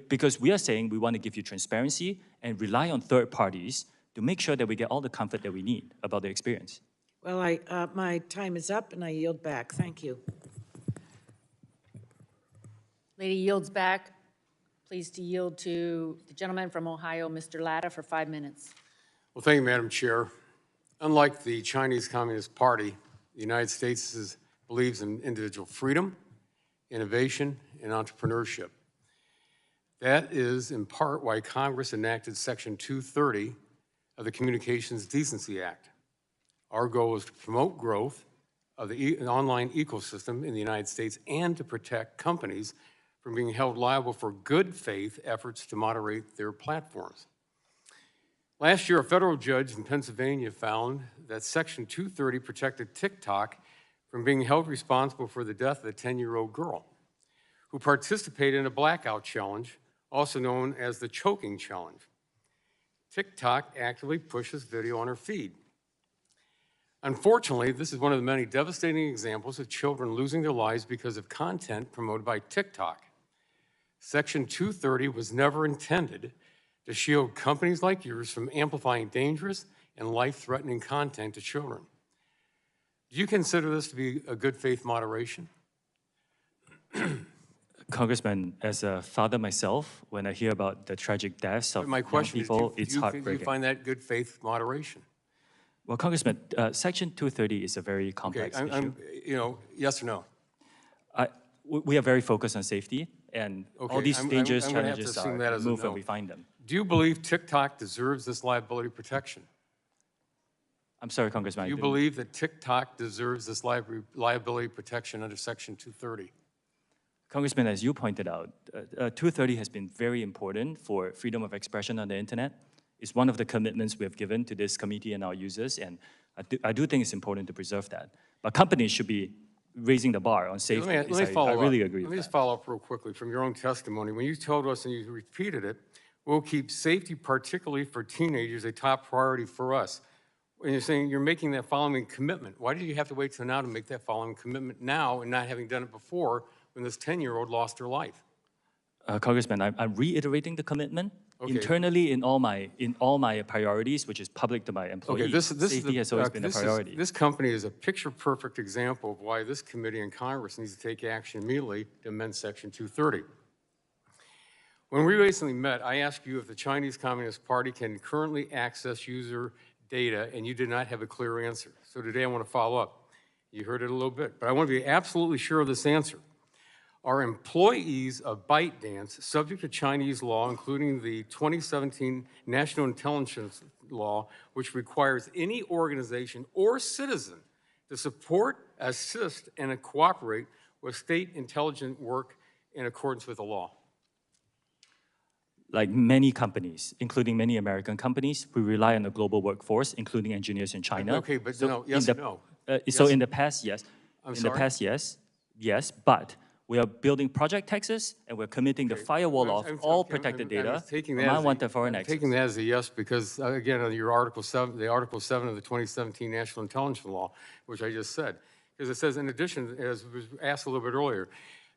Because we are saying we want to give you transparency and rely on third parties to make sure that we get all the comfort that we need about the experience. Well, my time is up, and I yield back. Thank you. Lady yields back. Pleased to yield to the gentleman from Ohio, Mr. Latta, for 5 minutes. Well, thank you, Madam Chair. Unlike the Chinese Communist Party, the United States believes in individual freedom, innovation, and entrepreneurship. That is, in part, why Congress enacted Section 230 of the Communications Decency Act. Our goal is to promote growth of the online ecosystem in the United States and to protect companies from being held liable for good faith efforts to moderate their platforms. Last year, a federal judge in Pennsylvania found that Section 230 protected TikTok from being held responsible for the death of a 10-year-old girl who participated in a blackout challenge, also known as the choking challenge. TikTok actively pushes video on her feed. Unfortunately, this is one of the many devastating examples of children losing their lives because of content promoted by TikTok. Section 230 was never intended to shield companies like yours from amplifying dangerous and life-threatening content to children. Do you consider this to be a good faith moderation? Congressman, as a father myself, when I hear about the tragic deaths of My young question people, is, it's do you heartbreaking. find that good faith moderation? Well, Congressman, Section 230 is a very Okay, complex issue. yes or no? We are very focused on safety, and all Okay, these dangerous I'm gonna have to challenges assume are that as a removed when no. we find them. Do you believe TikTok deserves this liability protection? I'm sorry, Congressman. Do you believe that TikTok deserves this liability protection under Section 230? Congressman, as you pointed out, 230 has been very important for freedom of expression on the internet. It's one of the commitments we have given to this committee and our users, and I do think it's important to preserve that. But companies should be raising the bar on safety. Let me follow I up. really agree Let with me that. just follow up real quickly from your own testimony. When you told us and you repeated it, we'll keep safety, particularly for teenagers, a top priority for us. When you're saying you're making that following commitment, why did you have to wait till now to make that following commitment now and not having done it before when this 10-year-old lost her life? Congressman, I'm reiterating the commitment. Okay. Internally, in all my priorities, which is public to my employees, safety has always been a priority. This company is a picture-perfect example of why this committee and Congress needs to take action immediately to amend Section 230. When we recently met, I asked you if the Chinese Communist Party can currently access user data, and you did not have a clear answer. So today I want to follow up. You heard it a little bit, but I want to be absolutely sure of this answer. Are employees of ByteDance subject to Chinese law, including the 2017 National Intelligence Law, which requires any organization or citizen to support, assist, and cooperate with state intelligence work in accordance with the law? Like many companies, including many American companies, we rely on a global workforce, including engineers in China. Okay, but So no, yes in or no? So Yes. in the past, yes. I'm in sorry? the past, yes, but we are building Project Texas, and we're committing the firewall of all protected data from unwanted foreign access. I'm taking that as a yes because, again, on your Article 7, the Article 7 of the 2017 National Intelligence Law, which I just said, because it says, in addition, as was asked a little bit earlier,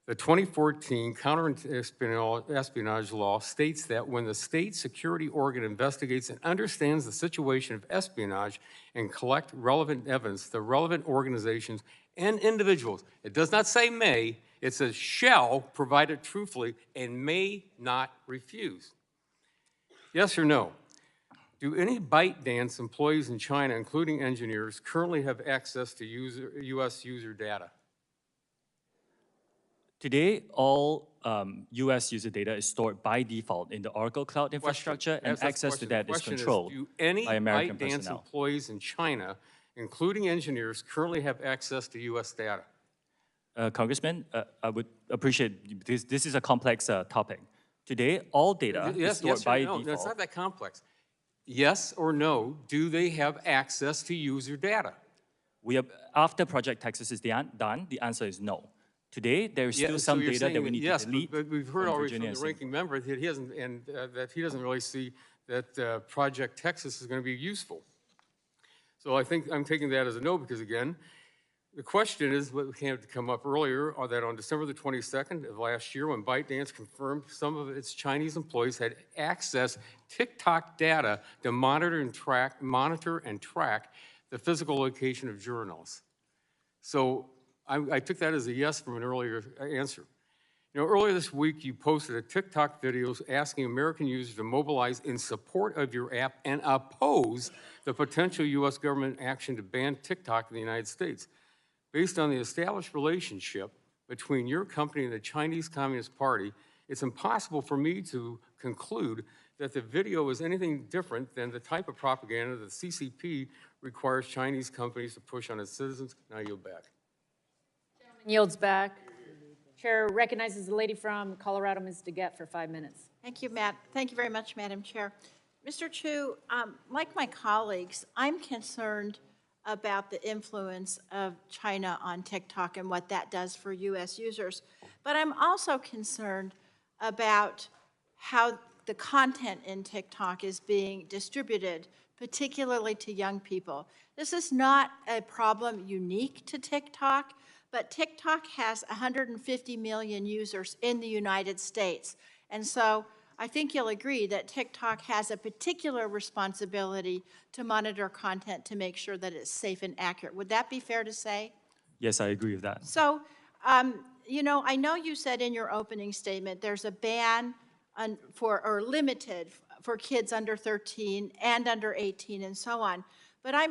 the 2014 counter-espionage law states that when the state security organ investigates and understands the situation of espionage and collect relevant evidence, the relevant organizations and individuals, it does not say may, it says shall provide it truthfully and may not refuse. Yes or no? Do any ByteDance employees in China, including engineers, currently have access to U.S. user data? Today, all U.S. user data is stored by default in the Oracle Cloud infrastructure, and That's the access to question. that The is question controlled do any by American ByteDance personnel. employees in China, including engineers, currently have access to U.S. data? Congressman, I would appreciate, because this is a complex topic. Today, all data is stored by no, default. it's not that complex. Yes or no, do they have access to user data? After Project Texas is done, the answer is no. Today, there is still So some you're data saying that we need yes, to delete. but we've heard from already Virginia from the and ranking member that he hasn't, and that he doesn't really see that Project Texas is going to be useful. So I think I'm taking that as a no because, again, the question is what had come up earlier, that on December the 22nd of last year, when ByteDance confirmed some of its Chinese employees had accessed TikTok data to monitor and track the physical location of journalists. So I took that as a yes from an earlier answer. You know, earlier this week, you posted a TikTok video asking American users to mobilize in support of your app and oppose the potential U.S. government action to ban TikTok in the United States. Based on the established relationship between your company and the Chinese Communist Party, it's impossible for me to conclude that the video is anything different than the type of propaganda that the CCP requires Chinese companies to push on its citizens. Now I yield back. Yields back. Chair recognizes the lady from Colorado, Ms. DeGette, for 5 minutes. Thank you, Matt. Thank you very much, Madam Chair. Mr. Chew, like my colleagues, I'm concerned about the influence of China on TikTok and what that does for U.S. users. But I'm also concerned about how the content in TikTok is being distributed, particularly to young people. This is not a problem unique to TikTok, but TikTok has 150 million users in the United States. And so I think you'll agree that TikTok has a particular responsibility to monitor content to make sure that it's safe and accurate. Would that be fair to say? Yes, I agree with that. So, you know, I know you said in your opening statement there's a ban or limited for kids under 13 and under 18 and so on. But I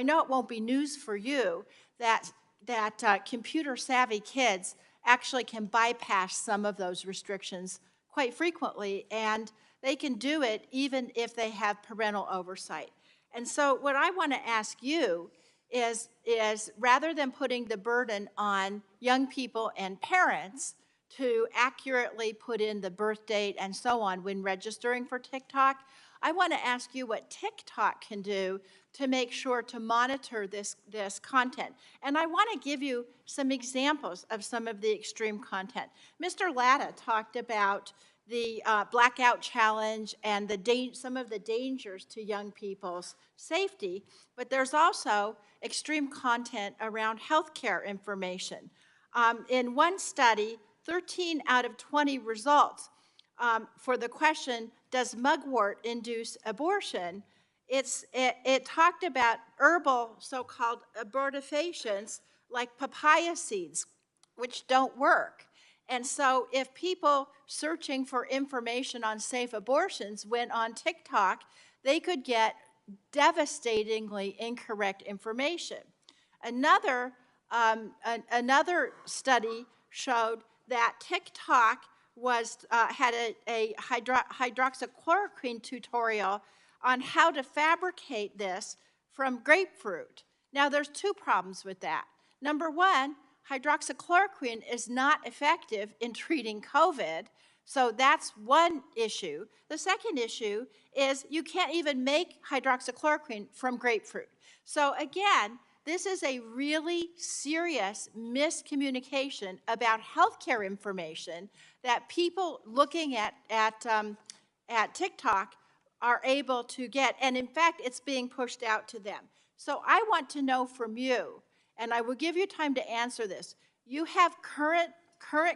know it won't be news for you that computer savvy kids actually can bypass some of those restrictions quite frequently, and they can do it even if they have parental oversight. And so what I want to ask you is rather than putting the burden on young people and parents to accurately put in the birth date and so on when registering for TikTok, I want to ask you what TikTok can do to make sure to monitor this content. And I want to give you some examples of some of the extreme content. Mr. Latta talked about the blackout challenge and some of the dangers to young people's safety, but there's also extreme content around healthcare information. In one study, 13 out of 20 results for the question, does mugwort induce abortion? It talked about herbal so-called abortifacients like papaya seeds, which don't work. And so if people searching for information on safe abortions went on TikTok, they could get devastatingly incorrect information. Another study showed that TikTok had a hydroxychloroquine tutorial on how to fabricate this from grapefruit. Now, there's two problems with that. Number one, hydroxychloroquine is not effective in treating COVID, so that's one issue. The second issue is you can't even make hydroxychloroquine from grapefruit. So again, this is a really serious miscommunication about healthcare information that people looking at TikTok are able to get, and in fact, it's being pushed out to them. So I want to know from you, and I will give you time to answer this. You have current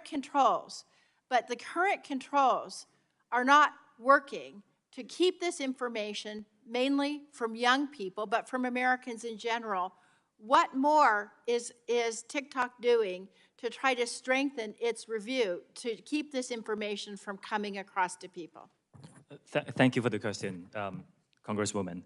controls, but the current controls are not working to keep this information mainly from young people, but from Americans in general. What more is TikTok doing to try to strengthen its review to keep this information from coming across to people? Thank you for the question, Congresswoman.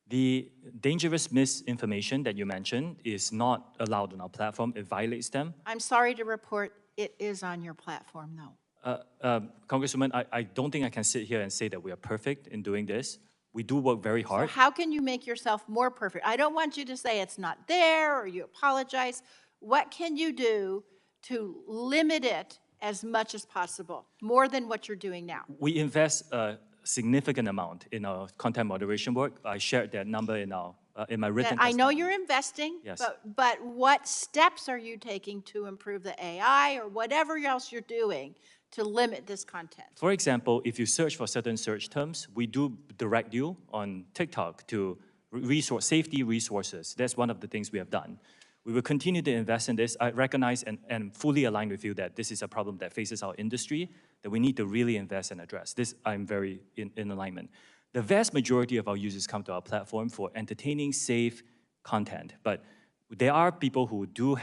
The dangerous misinformation that you mentioned is not allowed on our platform. It violates them. I'm sorry to report it is on your platform, though. Congresswoman, I don't think I can sit here and say that we are perfect in doing this. We do work very hard. So how can you make yourself more perfect? I don't want you to say it's not there or you apologize. What can you do to limit it as much as possible, more than what you're doing now? We invest a significant amount in our content moderation work. I shared that number in our in my written I know testimony. you're investing, Yes. but what steps are you taking to improve the AI or whatever else you're doing to limit this content? For example, if you search for certain search terms, we do direct you on TikTok to safety resources. That's one of the things we have done. We will continue to invest in this. I recognize and fully align with you that this is a problem that faces our industry, that we need to really invest and address. This, I'm very in alignment. The vast majority of our users come to our platform for entertaining, safe content, but there are people who do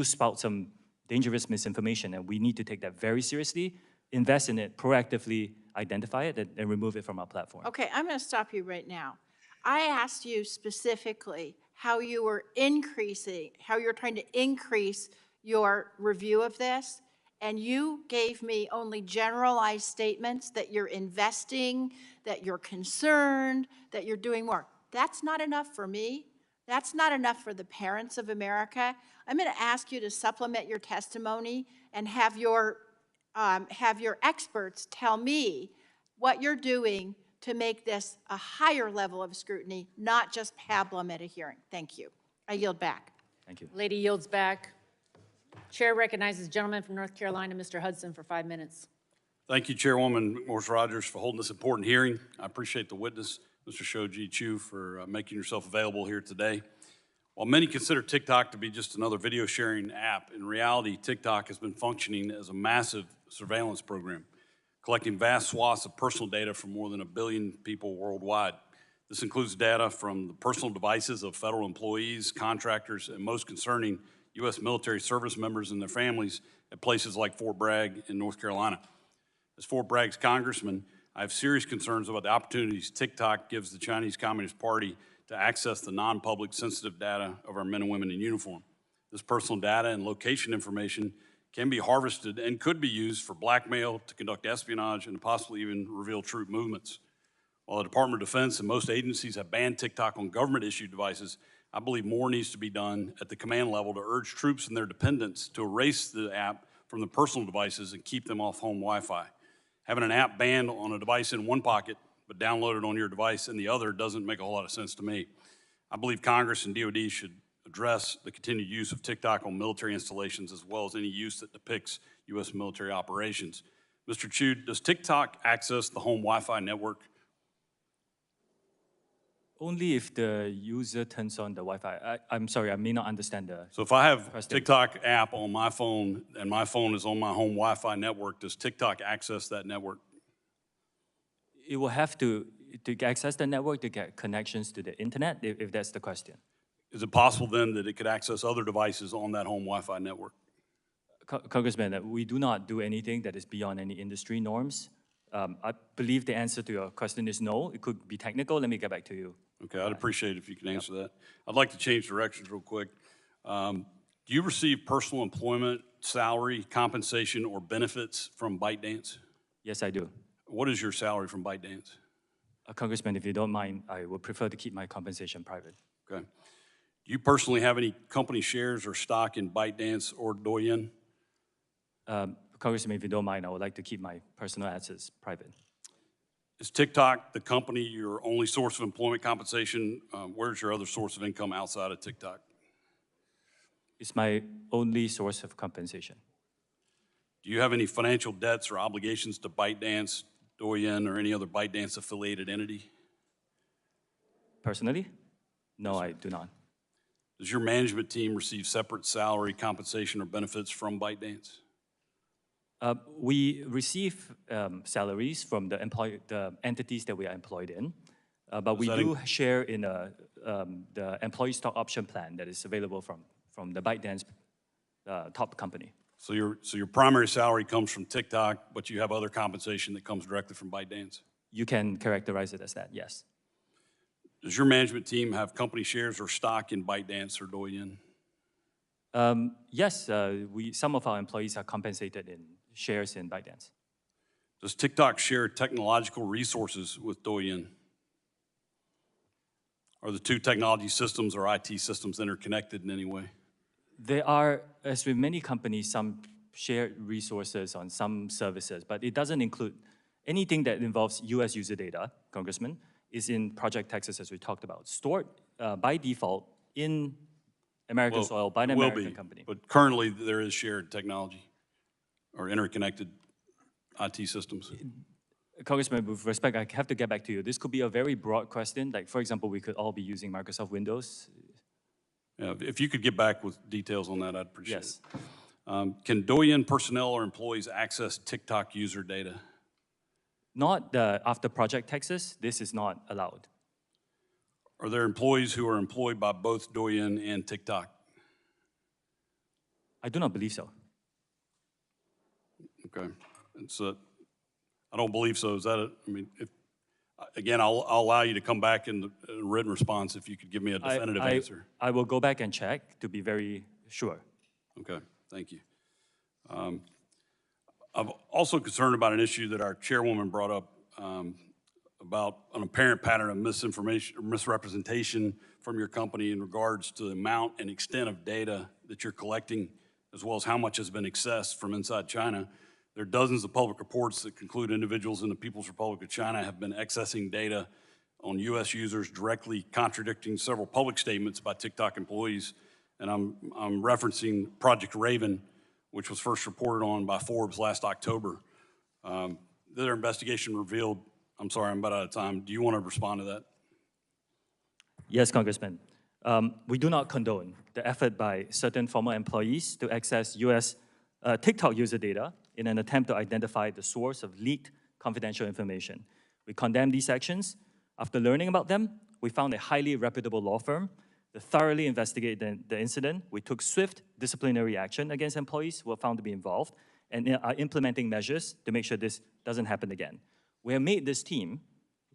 spout some dangerous misinformation, and we need to take that very seriously, invest in it, proactively identify it, and remove it from our platform. Okay, I'm going to stop you right now. I asked you specifically how you're trying to increase your review of this, and you gave me only generalized statements that you're investing, that you're concerned, that you're doing more. That's not enough for me. That's not enough for the parents of America. I'm going to ask you to supplement your testimony and have your experts tell me what you're doing to make this a higher level of scrutiny, not just pablum at a hearing. Thank you. I yield back. Thank you. Lady yields back. Chair recognizes gentleman from North Carolina, Mr. Hudson, for 5 minutes. Thank you, Chairwoman McMorris-Rodgers, for holding this important hearing. I appreciate the witness, Mr. Shou Zi Chew, for making yourself available here today. While many consider TikTok to be just another video sharing app, in reality, TikTok has been functioning as a massive surveillance program, collecting vast swaths of personal data from more than 1 billion people worldwide. This includes data from the personal devices of federal employees, contractors, and most concerning, U.S. military service members and their families at places like Fort Bragg in North Carolina. As Fort Bragg's congressman, I have serious concerns about the opportunities TikTok gives the Chinese Communist Party to access the non-public sensitive data of our men and women in uniform. This personal data and location information can be harvested and could be used for blackmail, to conduct espionage, and to possibly even reveal troop movements. While the Department of Defense and most agencies have banned TikTok on government-issued devices, I believe more needs to be done at the command level to urge troops and their dependents to erase the app from the personal devices and keep them off home Wi-Fi. Having an app banned on a device in one pocket but downloaded on your device in the other doesn't make a whole lot of sense to me. I believe Congress and DoD should address the continued use of TikTok on military installations as well as any use that depicts U.S. military operations. Mr. Chew, does TikTok access the home Wi-Fi network? Only if the user turns on the Wi-Fi. I'm sorry, I may not understand the So if I have question. TikTok app on my phone and my phone is on my home Wi-Fi network, does TikTok access that network? It will have to access the network to get connections to the internet, if that's the question. Is it possible then that it could access other devices on that home Wi-Fi network? Congressman, we do not do anything that is beyond any industry norms. I believe the answer to your question is no. It could be technical. Let me get back to you. Okay, I'd appreciate it if you can answer that. I'd like to change directions real quick. Do you receive personal employment, salary, compensation, or benefits from ByteDance? Yes, I do. What is your salary from ByteDance? Congressman, if you don't mind, I would prefer to keep my compensation private. Okay. Do you personally have any company shares or stock in ByteDance or Douyin? Congressman, if you don't mind, I would like to keep my personal assets private. Is TikTok the company your only source of employment compensation? Where's your other source of income outside of TikTok? It's my only source of compensation. Do you have any financial debts or obligations to ByteDance, Douyin, or any other ByteDance affiliated entity? Personally? No, I do not. Does your management team receive separate salary, compensation, or benefits from ByteDance? We receive salaries from the entities that we are employed in, but we do share in the employee stock option plan that is available from the ByteDance top company. So your primary salary comes from TikTok, but you have other compensation that comes directly from ByteDance? You can characterize it as that, yes. Does your management team have company shares or stock in ByteDance or Douyin? Yes, some of our employees are compensated in shares in ByteDance. Does TikTok share technological resources with Douyin? Are the two technology systems or IT systems interconnected in any way? There are, as with many companies, some shared resources on some services, but it doesn't include anything that involves US user data, Congressman. is in Project Texas, as we talked about, stored by default in American Well, soil by an it will American be, company. but currently there is shared technology or interconnected IT systems. Congressman, with respect, I have to get back to you. This could be a very broad question. Like, for example, we could all be using Microsoft Windows. Yeah, if you could get back with details on that, I'd appreciate Yes. it. Can Douyin personnel or employees access TikTok user data? Not after Project Texas, this is not allowed. Are there employees who are employed by both Douyin and TikTok? I do not believe so. Okay, it's I don't believe so. Is that I mean, if, again, I'll allow you to come back in the written response if you could give me a definitive answer. I will go back and check to be very sure. Okay, thank you. I'm also concerned about an issue that our chairwoman brought up about an apparent pattern of misinformation or misrepresentation from your company in regards to the amount and extent of data that you're collecting, as well as how much has been accessed from inside China. There are dozens of public reports that conclude individuals in the People's Republic of China have been accessing data on U.S. users, directly contradicting several public statements by TikTok employees. And I'm referencing Project Raven, which was first reported on by Forbes last October. Their investigation revealed, I'm sorry, I'm about out of time. Do you want to respond to that? Yes, Congressman. We do not condone the effort by certain former employees to access U.S. TikTok user data in an attempt to identify the source of leaked confidential information. We condemn these actions. After learning about them, we found a highly reputable law firm to thoroughly investigate the incident. We took swift disciplinary action against employees who were found to be involved and are implementing measures to make sure this doesn't happen again. We have made this team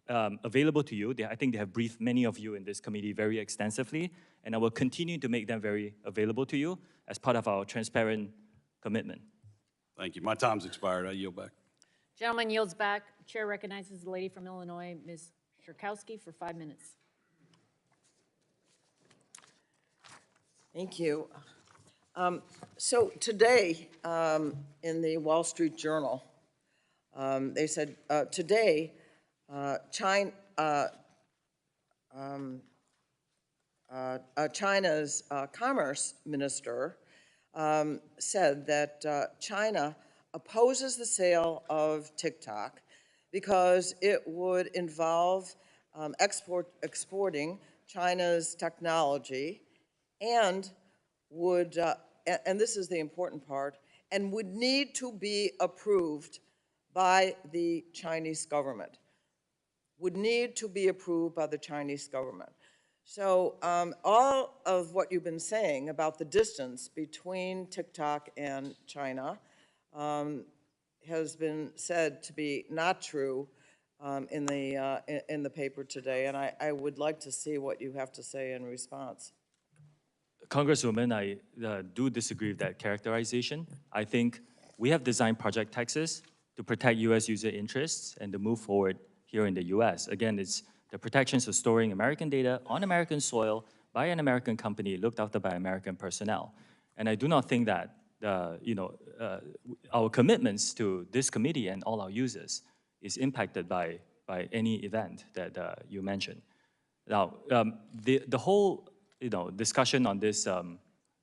available to you. I think they have briefed many of you in this committee very extensively, and I will continue to make them very available to you as part of our transparent commitment. Thank you. My time's expired. I yield back. Gentleman yields back. Chair recognizes the lady from Illinois, Ms. Shurkowski, for 5 minutes. Thank you. So today, in the Wall Street Journal, they said, today, China's commerce minister said that China opposes the sale of TikTok because it would involve exporting China's technology and would, and this is the important part, and would need to be approved by the Chinese government. Would need to be approved by the Chinese government. So all of what you've been saying about the distance between TikTok and China has been said to be not true in the paper today, and I would like to see what you have to say in response. Congresswoman, I do disagree with that characterization. I think we have designed Project Texas to protect U.S. user interests and to move forward here in the U.S. Again, it's the protections of storing American data on American soil by an American company looked after by American personnel. And I do not think that our commitments to this committee and all our users is impacted by any event that you mentioned. Now, the whole discussion on this, the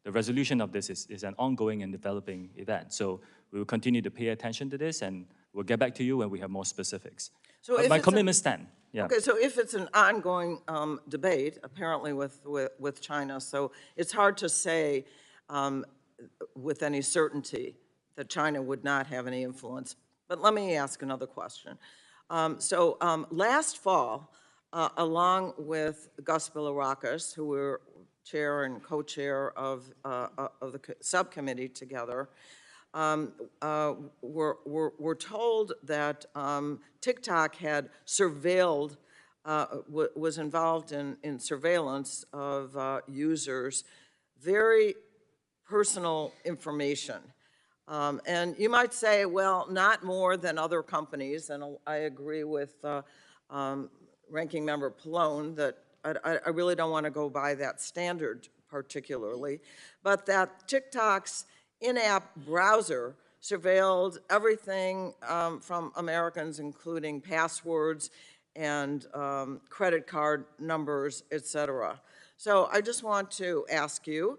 resolution of this is an ongoing and developing event. So we will continue to pay attention to this, and we'll get back to you when we have more specifics. So But my commitments stand. Yeah. Okay, so if it's an ongoing debate, apparently with China, so it's hard to say with any certainty that China would not have any influence. But let me ask another question. Last fall, along with Gus Bilirakis, who were chair and co-chair of the subcommittee together, were told that TikTok had surveilled, was involved in surveillance of users, very personal information. And you might say, well, not more than other companies, and I agree with Ranking Member Pallone that I really don't want to go by that standard particularly, but that TikTok's in-app browser surveilled everything from Americans, including passwords and credit card numbers, et cetera. So I just want to ask you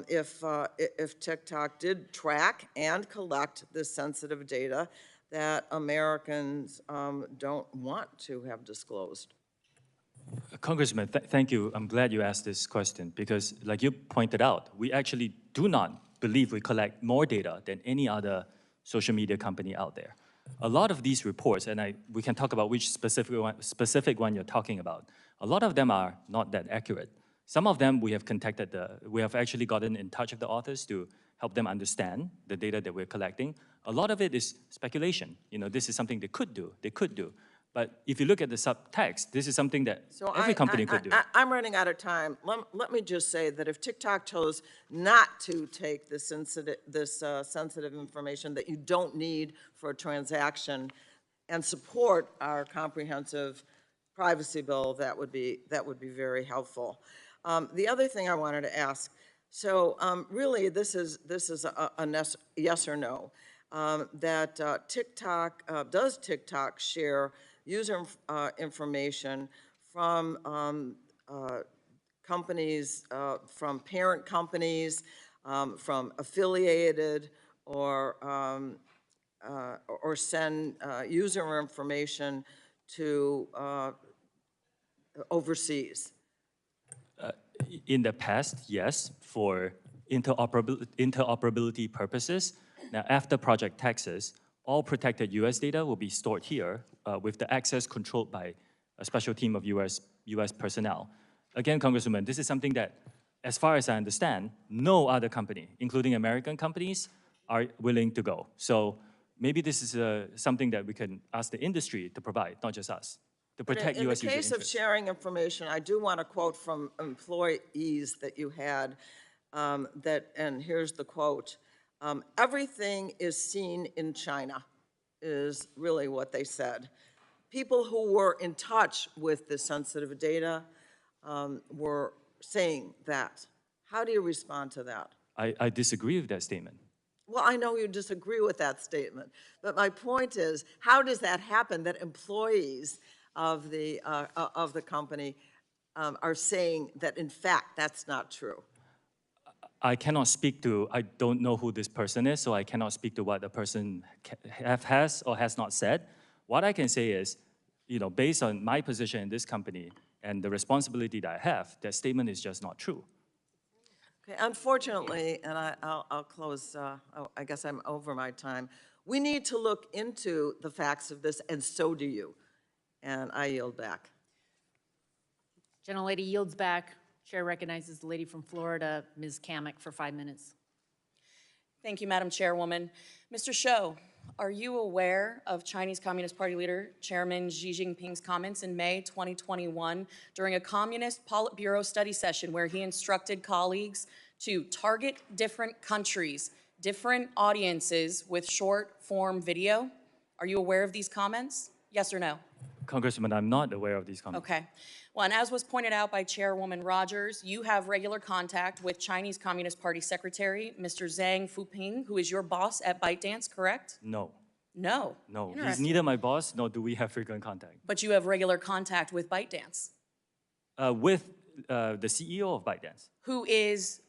if TikTok did track and collect this sensitive data that Americans don't want to have disclosed. Congressman, thank you. I'm glad you asked this question because, like you pointed out, we actually do not believe we collect more data than any other social media company out there. A lot of these reports, and we can talk about which specific one you're talking about, a lot of them are not that accurate. Some of them we have actually gotten in touch with the authors to help them understand the data that we're collecting. A lot of it is speculation. This is something they could do. But if you look at the subtext, this is something that every company could do. I'm running out of time. Let me just say that if TikTok chose not to take this sensitive information that you don't need for a transaction and support our comprehensive privacy bill, that would be very helpful. The other thing I wanted to ask, so really this is a yes or no, that does TikTok share user information from companies, from parent companies, from affiliated, or send user information to overseas? In the past, yes, for interoperability purposes. Now, after Project Texas, all protected U.S. data will be stored here with the access controlled by a special team of U.S. personnel. Again, Congresswoman, this is something that, as far as I understand, no other company, including American companies, are willing to go. So maybe this is something that we can ask the industry to provide, not just us, to protect U.S. user interests. In the case of sharing information, I do want to quote from employees that you had, and here's the quote. Everything is seen in China, is really what they said. People who were in touch with this sensitive data were saying that. How do you respond to that? I disagree with that statement. Well, I know you disagree with that statement, but my point is, how does that happen that employees of the company are saying that, in fact, that's not true? I cannot speak to, I don't know who this person is, so I cannot speak to what the person has or has not said. What I can say is, based on my position in this company and the responsibility that I have, that statement is just not true. Okay, unfortunately, and I'll close, I guess I'm over my time, we need to look into the facts of this, and so do you. And I yield back. Gentlelady yields back. Chair recognizes the lady from Florida, Ms. Kamek, for 5 minutes. Thank you, Madam Chairwoman. Mr. Shou, are you aware of Chinese Communist Party leader Chairman Xi Jinping's comments in May 2021 during a Communist Politburo study session where he instructed colleagues to target different countries, different audiences with short-form video? Are you aware of these comments? Yes or no? Congressman, I'm not aware of these comments. Okay. Well, and as was pointed out by Chairwoman Rogers, you have regular contact with Chinese Communist Party Secretary, Mr. Zhang Fuping, who is your boss at ByteDance, correct? No. No. No, he's neither my boss, nor do we have frequent contact. But you have regular contact with ByteDance. With the CEO of ByteDance. Who is,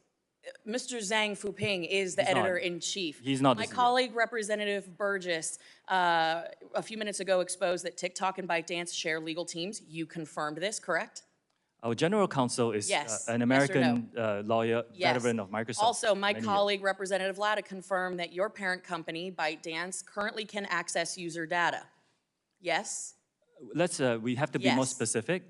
Mr. Zhang Fuping is the editor-in-chief. He's not the My CEO. colleague, Representative Burgess, a few minutes ago exposed that TikTok and ByteDance share legal teams. You confirmed this, correct? Our general counsel is Yes. an Yes or American no? lawyer, Yes. veteran of Microsoft. Also, my many colleague, Representative Latta, confirmed that your parent company, ByteDance, currently can access user data. Yes? We have to be more Yes. specific.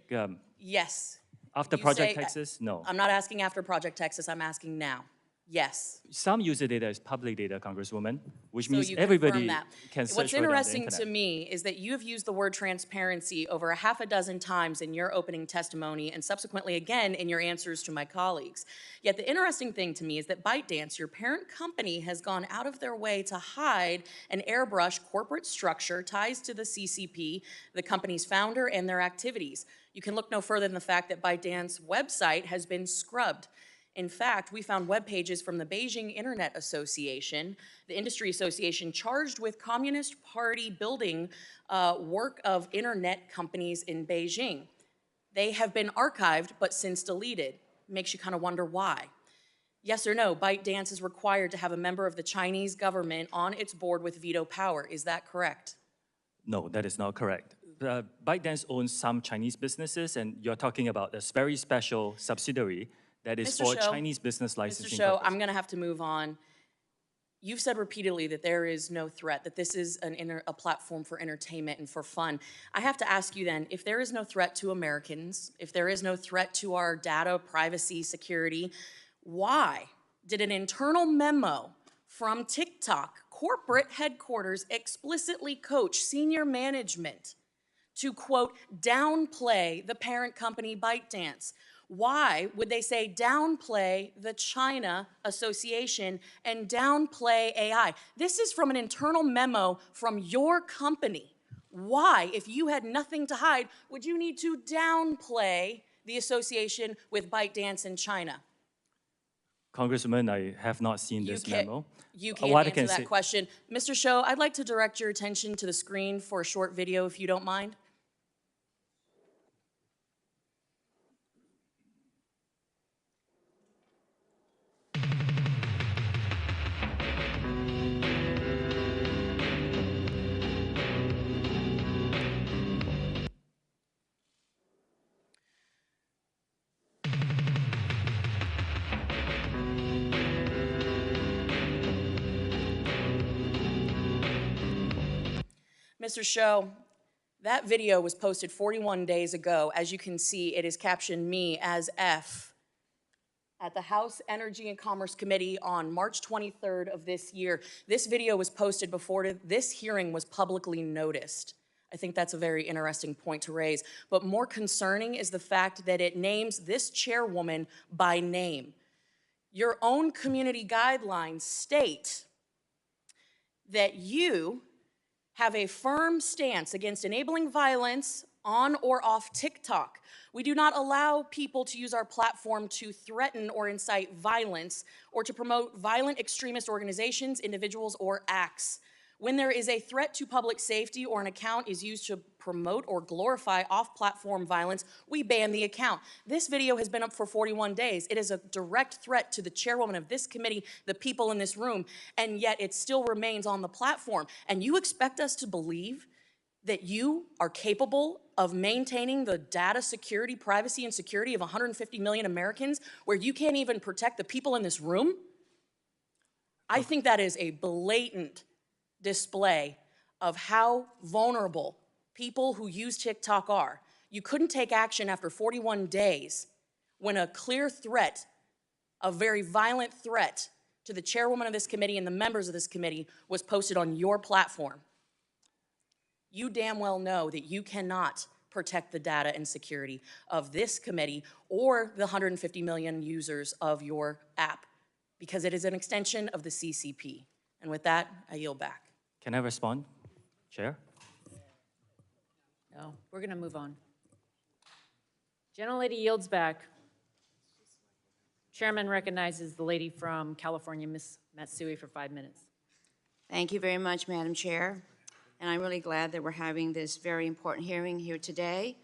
Yes. After You Project say- Texas, no. I'm not asking after Project Texas, I'm asking now. Yes. Some user data is public data, Congresswoman, which So means you everybody confirm that. can search What's for it on the interesting to internet. me is that you have used the word transparency over a half a dozen times in your opening testimony and subsequently again in your answers to my colleagues. Yet the interesting thing to me is that ByteDance, your parent company, has gone out of their way to hide and airbrush corporate structure, ties to the CCP, the company's founder, and their activities. You can look no further than the fact that ByteDance's website has been scrubbed. In fact, we found web pages from the Beijing Internet Association, the industry association charged with Communist Party building work of internet companies in Beijing. They have been archived, but since deleted. Makes you kind of wonder why. Yes or no, ByteDance is required to have a member of the Chinese government on its board with veto power. Is that correct? No, that is not correct. ByteDance owns some Chinese businesses, and you're talking about a very special subsidiary that is Mr. for Shou, Chinese business Mr. licensing Shou, purposes. I'm going to have to move on. You've said repeatedly that there is no threat, that this is a platform for entertainment and for fun. I have to ask you then, if there is no threat to Americans, if there is no threat to our data, privacy, security, why did an internal memo from TikTok corporate headquarters explicitly coach senior management to, quote, downplay the parent company ByteDance? Why would they say downplay the China Association and downplay AI? This is from an internal memo from your company. Why, if you had nothing to hide, would you need to downplay the association with ByteDance in China? Congresswoman, I have not seen this memo. You can't What I answer can that say- question. Mr. Shou, I'd like to direct your attention to the screen for a short video, if you don't mind. Mr. Shou, that video was posted 41 days ago. As you can see, it is captioned me as F at the House Energy and Commerce Committee on March 23rd of this year. This video was posted before this hearing was publicly noticed. I think that's a very interesting point to raise. But more concerning is the fact that it names this chairwoman by name. Your own community guidelines state that you have a firm stance against enabling violence on or off TikTok. We do not allow people to use our platform to threaten or incite violence or to promote violent extremist organizations, individuals, or acts. When there is a threat to public safety or an account is used to promote or glorify off-platform violence, we ban the account. This video has been up for 41 days. It is a direct threat to the chairwoman of this committee, the people in this room, and yet it still remains on the platform. And you expect us to believe that you are capable of maintaining the data security, privacy, and security of 150 million Americans where you can't even protect the people in this room? I think that is a blatant display of how vulnerable people who use TikTok are. You couldn't take action after 41 days when a clear threat, a very violent threat to the chairwoman of this committee and the members of this committee was posted on your platform. You damn well know that you cannot protect the data and security of this committee or the 150 million users of your app because it is an extension of the CCP. And with that, I yield back. Can I respond, Chair? No, we're going to move on. Gentlelady yields back. Chairman recognizes the lady from California, Ms. Matsui, for 5 minutes. Thank you very much, Madam Chair. And I'm really glad that we're having this very important hearing here today.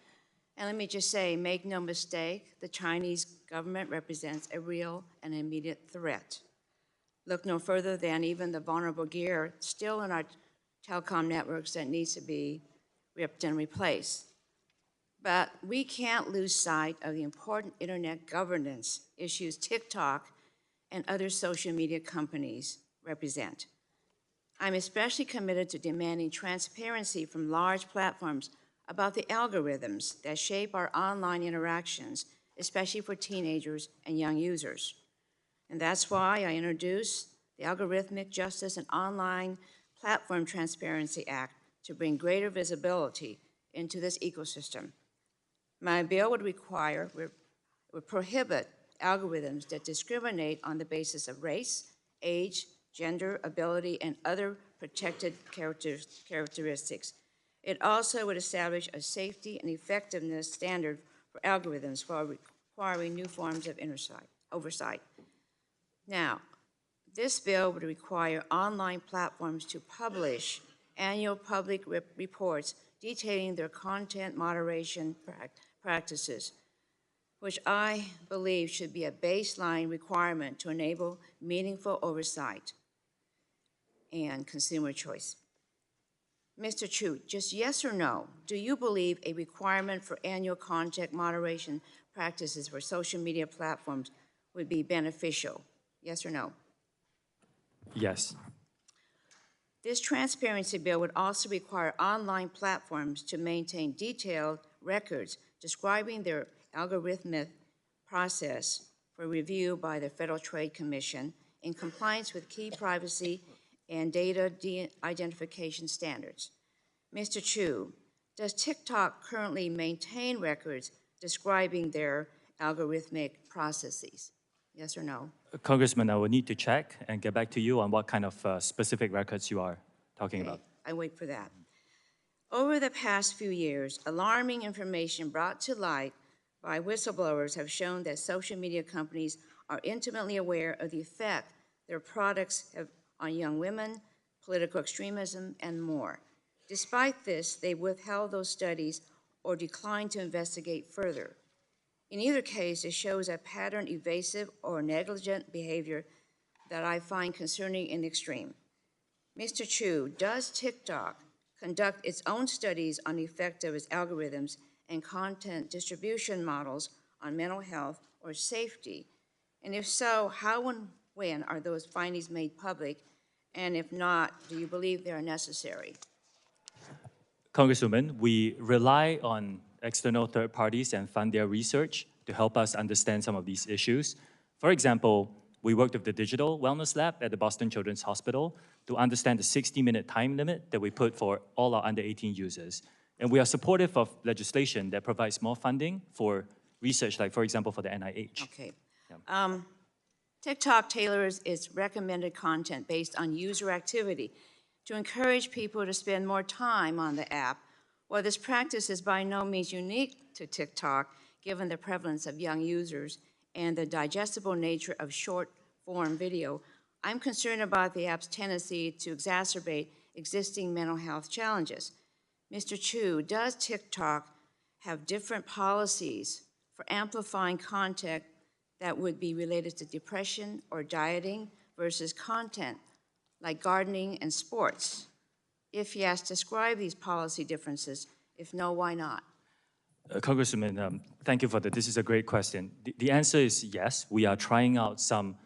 And let me just say, make no mistake, the Chinese government represents a real and immediate threat. Look no further than even the vulnerable gear still in our telecom networks that needs to be ripped and replaced. But we can't lose sight of the important internet governance issues TikTok and other social media companies represent. I'm especially committed to demanding transparency from large platforms about the algorithms that shape our online interactions, especially for teenagers and young users. And that's why I introduced the Algorithmic Justice and Online Platform Transparency Act to bring greater visibility into this ecosystem. My bill would prohibit algorithms that discriminate on the basis of race, age, gender, ability, and other protected characteristics. It also would establish a safety and effectiveness standard for algorithms while requiring new forms of oversight. Now, this bill would require online platforms to publish annual public reports detailing their content moderation practices, which I believe should be a baseline requirement to enable meaningful oversight and consumer choice. Mr. Chew, just yes or no, do you believe a requirement for annual content moderation practices for social media platforms would be beneficial? Yes or no? Yes. This transparency bill would also require online platforms to maintain detailed records describing their algorithmic process for review by the Federal Trade Commission in compliance with key privacy and data identification standards. Mr. Chew, does TikTok currently maintain records describing their algorithmic processes? Yes or no? Congressman, I will need to check and get back to you on what kind of specific records you are talking about. I wait for that. Over the past few years, alarming information brought to light by whistleblowers have shown that social media companies are intimately aware of the effect their products have on young women, political extremism, and more. Despite this, they withheld those studies or declined to investigate further. In either case, it shows a pattern evasive or negligent behavior that I find concerning in the extreme. Mr. Chew, does TikTok conduct its own studies on the effect of its algorithms and content distribution models on mental health or safety? And if so, how and when are those findings made public? And if not, do you believe they are necessary? Congresswoman, we rely on external third parties and fund their research to help us understand some of these issues. For example, we worked with the Digital Wellness Lab at the Boston Children's Hospital to understand the 60-minute time limit that we put for all our under 18 users. And we are supportive of legislation that provides more funding for research, like, for example, for the NIH. Okay. TikTok tailors its recommended content based on user activity to encourage people to spend more time on the app. While this practice is by no means unique to TikTok, given the prevalence of young users and the digestible nature of short-form video, I'm concerned about the app's tendency to exacerbate existing mental health challenges. Mr. Chew, does TikTok have different policies for amplifying content that would be related to depression or dieting versus content like gardening and sports? If yes, describe these policy differences. If no, why not? Congresswoman, thank you for that. This is a great question. The answer is yes. We are trying out some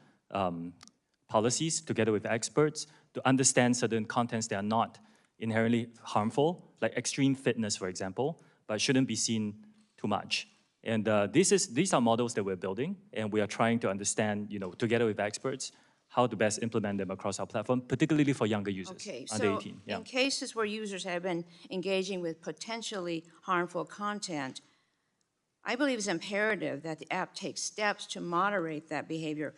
policies together with experts to understand certain contents that are not inherently harmful, like extreme fitness, for example, but shouldn't be seen too much. And these are models that we're building, and we are trying to understand, together with experts, how to best implement them across our platform, particularly for younger users, Okay, under so 18. Yeah. in cases where users have been engaging with potentially harmful content, I believe it's imperative that the app takes steps to moderate that behavior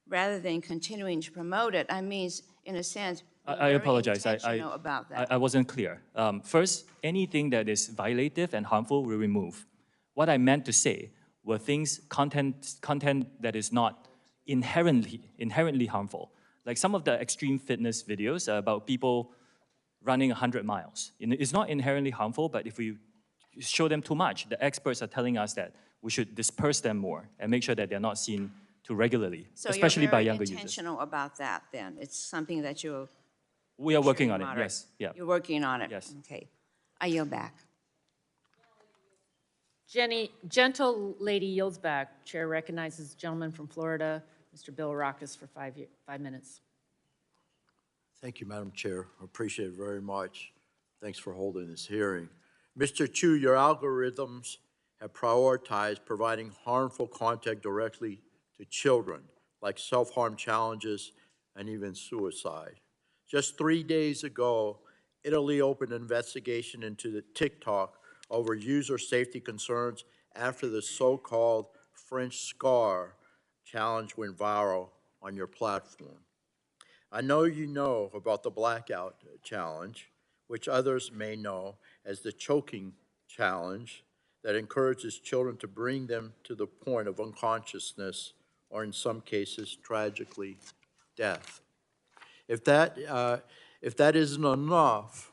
rather than continuing to promote it. I mean, in a sense, I apologize. intentional about that. I wasn't clear. First, anything that is violative and harmful, we remove. What I meant to say were content that is not inherently harmful. Like some of the extreme fitness videos about people running 100 miles. It's not inherently harmful, but if we show them too much, the experts are telling us that we should disperse them more and make sure that they're not seen too regularly, So especially by younger you're very users. intentional about that, then? It's something that you'll... We are working on it, moderate. yes. Yeah. You're working on it? Yes. Okay. I yield back. Gentle lady yields back. Chair recognizes the gentleman from Florida, Mr. Bill Rockus, for 5 minutes. Thank you, Madam Chair. I appreciate it very much. Thanks for holding this hearing. Mr. Chew, your algorithms have prioritized providing harmful content directly to children, like self-harm challenges and even suicide. Just 3 days ago, Italy opened an investigation into the TikTok over user safety concerns after the so-called French scar challenge went viral on your platform. I know you know about the blackout challenge, which others may know as the choking challenge that encourages children to bring them to the point of unconsciousness or in some cases, tragically, death. If that isn't enough,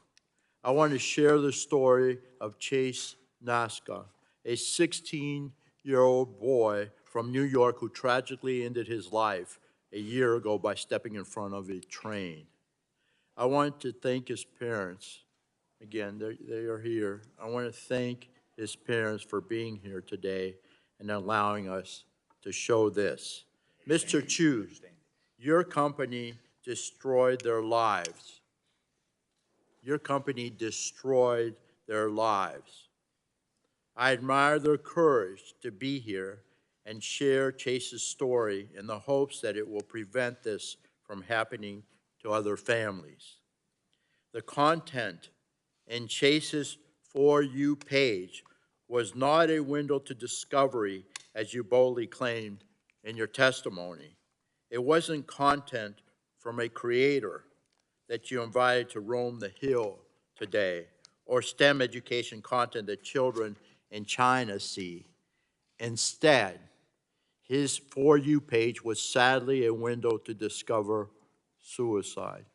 I want to share the story of Chase Nasca, a 16-year-old boy from New York who tragically ended his life a year ago by stepping in front of a train. I want to thank his parents. Again, they are here. I want to thank his parents for being here today and allowing us to show this. Mr. Chew, your company destroyed their lives. Your company destroyed their lives. I admire their courage to be here and share Chase's story in the hopes that it will prevent this from happening to other families. The content in Chase's For You page was not a window to discovery, as you boldly claimed in your testimony. It wasn't content from a creator that you invited to roam the hill today, or STEM education content that children in China see. Instead, his For You page was sadly a window to discover suicide.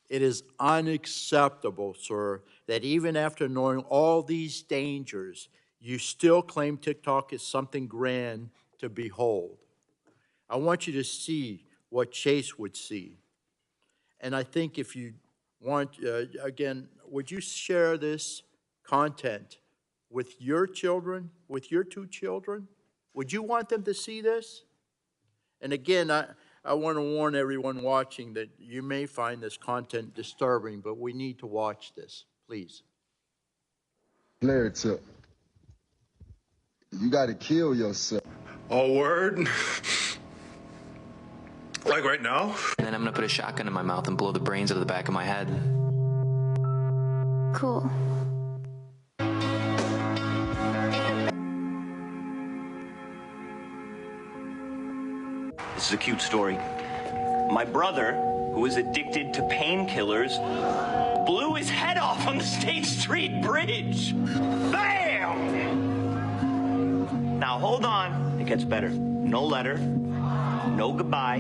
It is unacceptable, sir, that even after knowing all these dangers, you still claim TikTok is something grand to behold. I want you to see what Chase would see. And I think if you want, again, would you share this content with your children, with your two children? Would you want them to see this? And again, I want to warn everyone watching that you may find this content disturbing, but we need to watch this, please. Blair took. You got to kill yourself. Oh, word? Like right now? And then I'm gonna put a shotgun in my mouth and blow the brains out of the back of my head. Cool. This is a cute story. My brother, who is addicted to painkillers, blew his head off on the State Street Bridge. Bam! Now hold on, it gets better. No letter, no goodbye,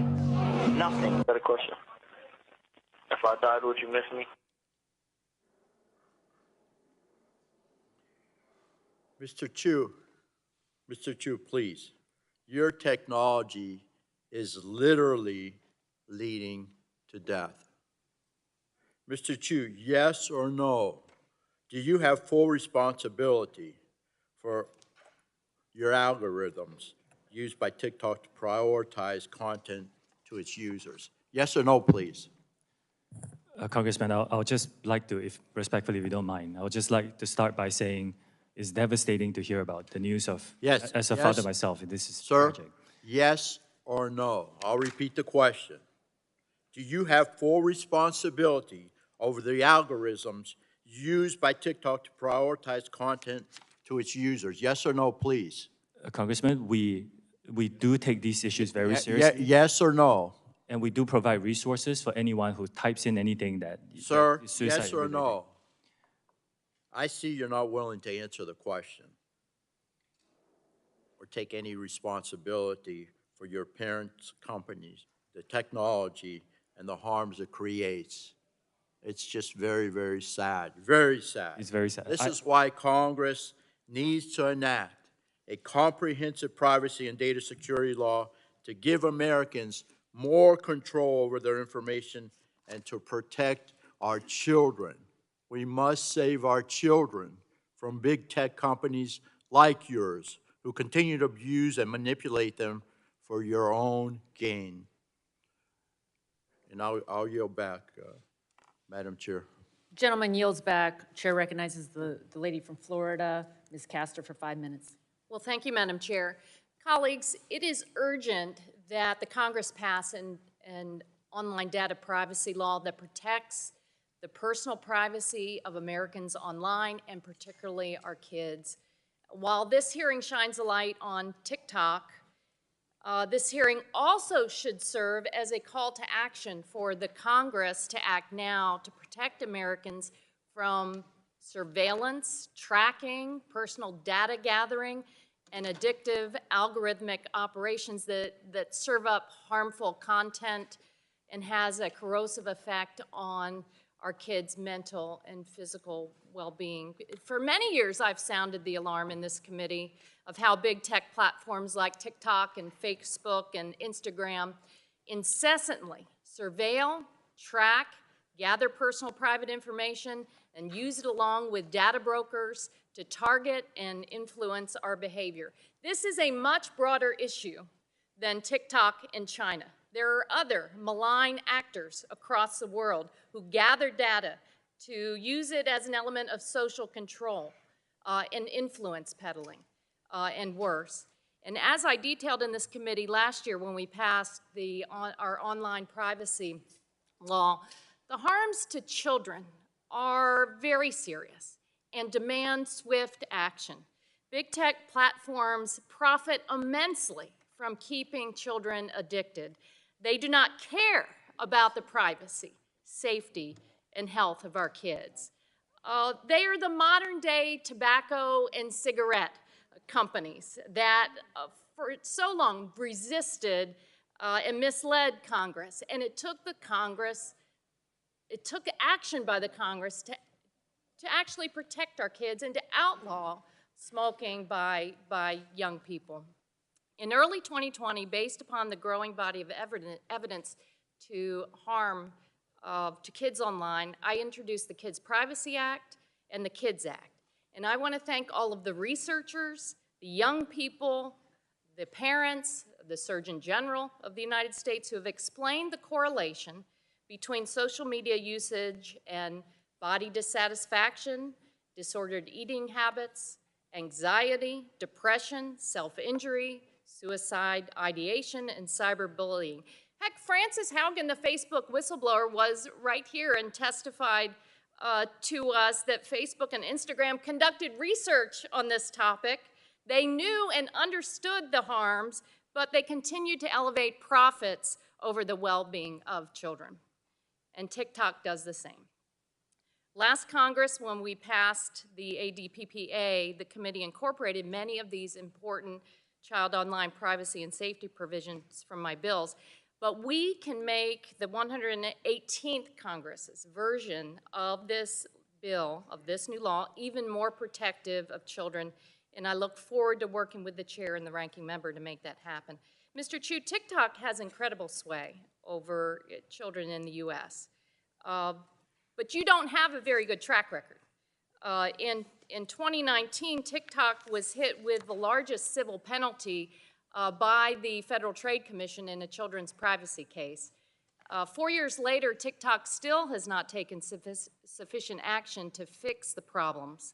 nothing. Got a question. If I died, would you miss me? Mr. Chew, please. Your technology is literally leading to death. Mr. Chew, yes or no? Do you have full responsibility for your algorithms used by TikTok to prioritize content to its users? Yes or no, please? Congressman, I'll just like to, if respectfully, if you don't mind, I would just like to start by saying it's devastating to hear about the news of, yes, as a father myself, this is sir, tragic. Yes or no? I'll repeat the question. Do you have full responsibility over the algorithms used by TikTok to prioritize content to its users? Yes or no, please? Congressman, we do take these issues very seriously. Yes or no? And we do provide resources for anyone who types in anything that Sir, that is suicide yes or related. no? I see you're not willing to answer the question or take any responsibility for your parents' companies, the technology, and the harms it creates. It's just very, very sad. Very sad. It's very sad. This is why Congress needs to enact a comprehensive privacy and data security law to give Americans more control over their information and to protect our children. We must save our children from big tech companies like yours who continue to abuse and manipulate them for your own gain. And I'll yield back, Madam Chair. Gentleman yields back. Chair recognizes the lady from Florida, Ms. Castor, for 5 minutes. Well, thank you, Madam Chair. Colleagues, it is urgent that the Congress pass an online data privacy law that protects the personal privacy of Americans online, and particularly our kids. While this hearing shines a light on TikTok, this hearing also should serve as a call to action for the Congress to act now to protect Americans from surveillance, tracking, personal data gathering, and addictive algorithmic operations that serve up harmful content and has a corrosive effect on our kids' mental and physical well-being. For many years, I've sounded the alarm in this committee of how big tech platforms like TikTok and Facebook and Instagram incessantly surveil, track, gather personal private information, and use it along with data brokers to target and influence our behavior. This is a much broader issue than TikTok in China. There are other malign actors across the world who gather data to use it as an element of social control and influence peddling and worse. And as I detailed in this committee last year when we passed our online privacy law, the harms to children are very serious and demand swift action. Big tech platforms profit immensely from keeping children addicted. They do not care about the privacy, safety, and health of our kids. They are the modern-day tobacco and cigarette companies that for so long resisted and misled Congress. And it took action by the Congress to actually protect our kids and to outlaw smoking by young people. In early 2020, based upon the growing body of evidence to harm to kids online, I introduced the Kids Privacy Act and the Kids Act. And I want to thank all of the researchers, the young people, the parents, the Surgeon General of the United States who have explained the correlation between social media usage and body dissatisfaction, disordered eating habits, anxiety, depression, self-injury, suicide ideation, and cyberbullying. Heck, Frances Haugen, the Facebook whistleblower, was right here and testified to us that Facebook and Instagram conducted research on this topic. They knew and understood the harms, but they continued to elevate profits over the well-being of children. And TikTok does the same. Last Congress, when we passed the ADPPA, the committee incorporated many of these important child online privacy and safety provisions from my bills. But we can make the 118th Congress's version of this bill, of this new law, even more protective of children. And I look forward to working with the chair and the ranking member to make that happen. Mr. Chew, TikTok has incredible sway over children in the U.S. But you don't have a very good track record. In 2019, TikTok was hit with the largest civil penalty by the Federal Trade Commission in a children's privacy case. 4 years later, TikTok still has not taken sufficient action to fix the problems.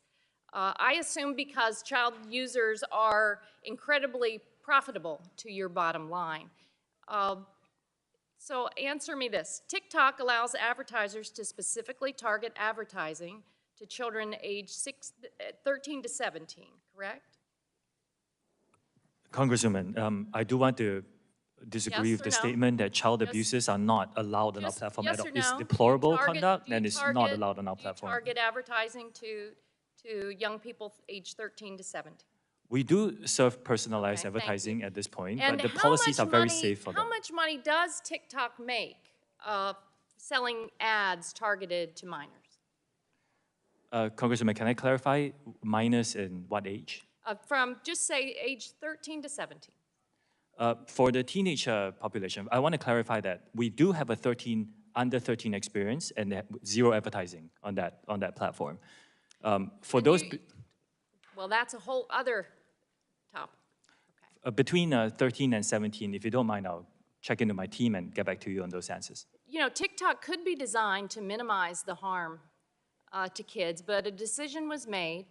I assume because child users are incredibly profitable to your bottom line. So answer me this. TikTok allows advertisers to specifically target advertising to children aged 13 to 17, correct? Congresswoman, I do want to disagree with the statement that child abuses are not allowed on our platform at all. It's deplorable conduct and it's not allowed on our platform. Target advertising to young people aged 13 to 17. We do serve personalized advertising at this point, but the policies are very safe for them. How much money does TikTok make selling ads targeted to minors? Congresswoman, can I clarify minors in what age? From just say age 13 to 17. For the teenager population, I want to clarify that we do have a under 13 experience and zero advertising on that platform. For those, well, that's a whole other topic. Okay. Between 13 and 17, if you don't mind, I'll check into my team and get back to you on those answers. You know, TikTok could be designed to minimize the harm to kids, but a decision was made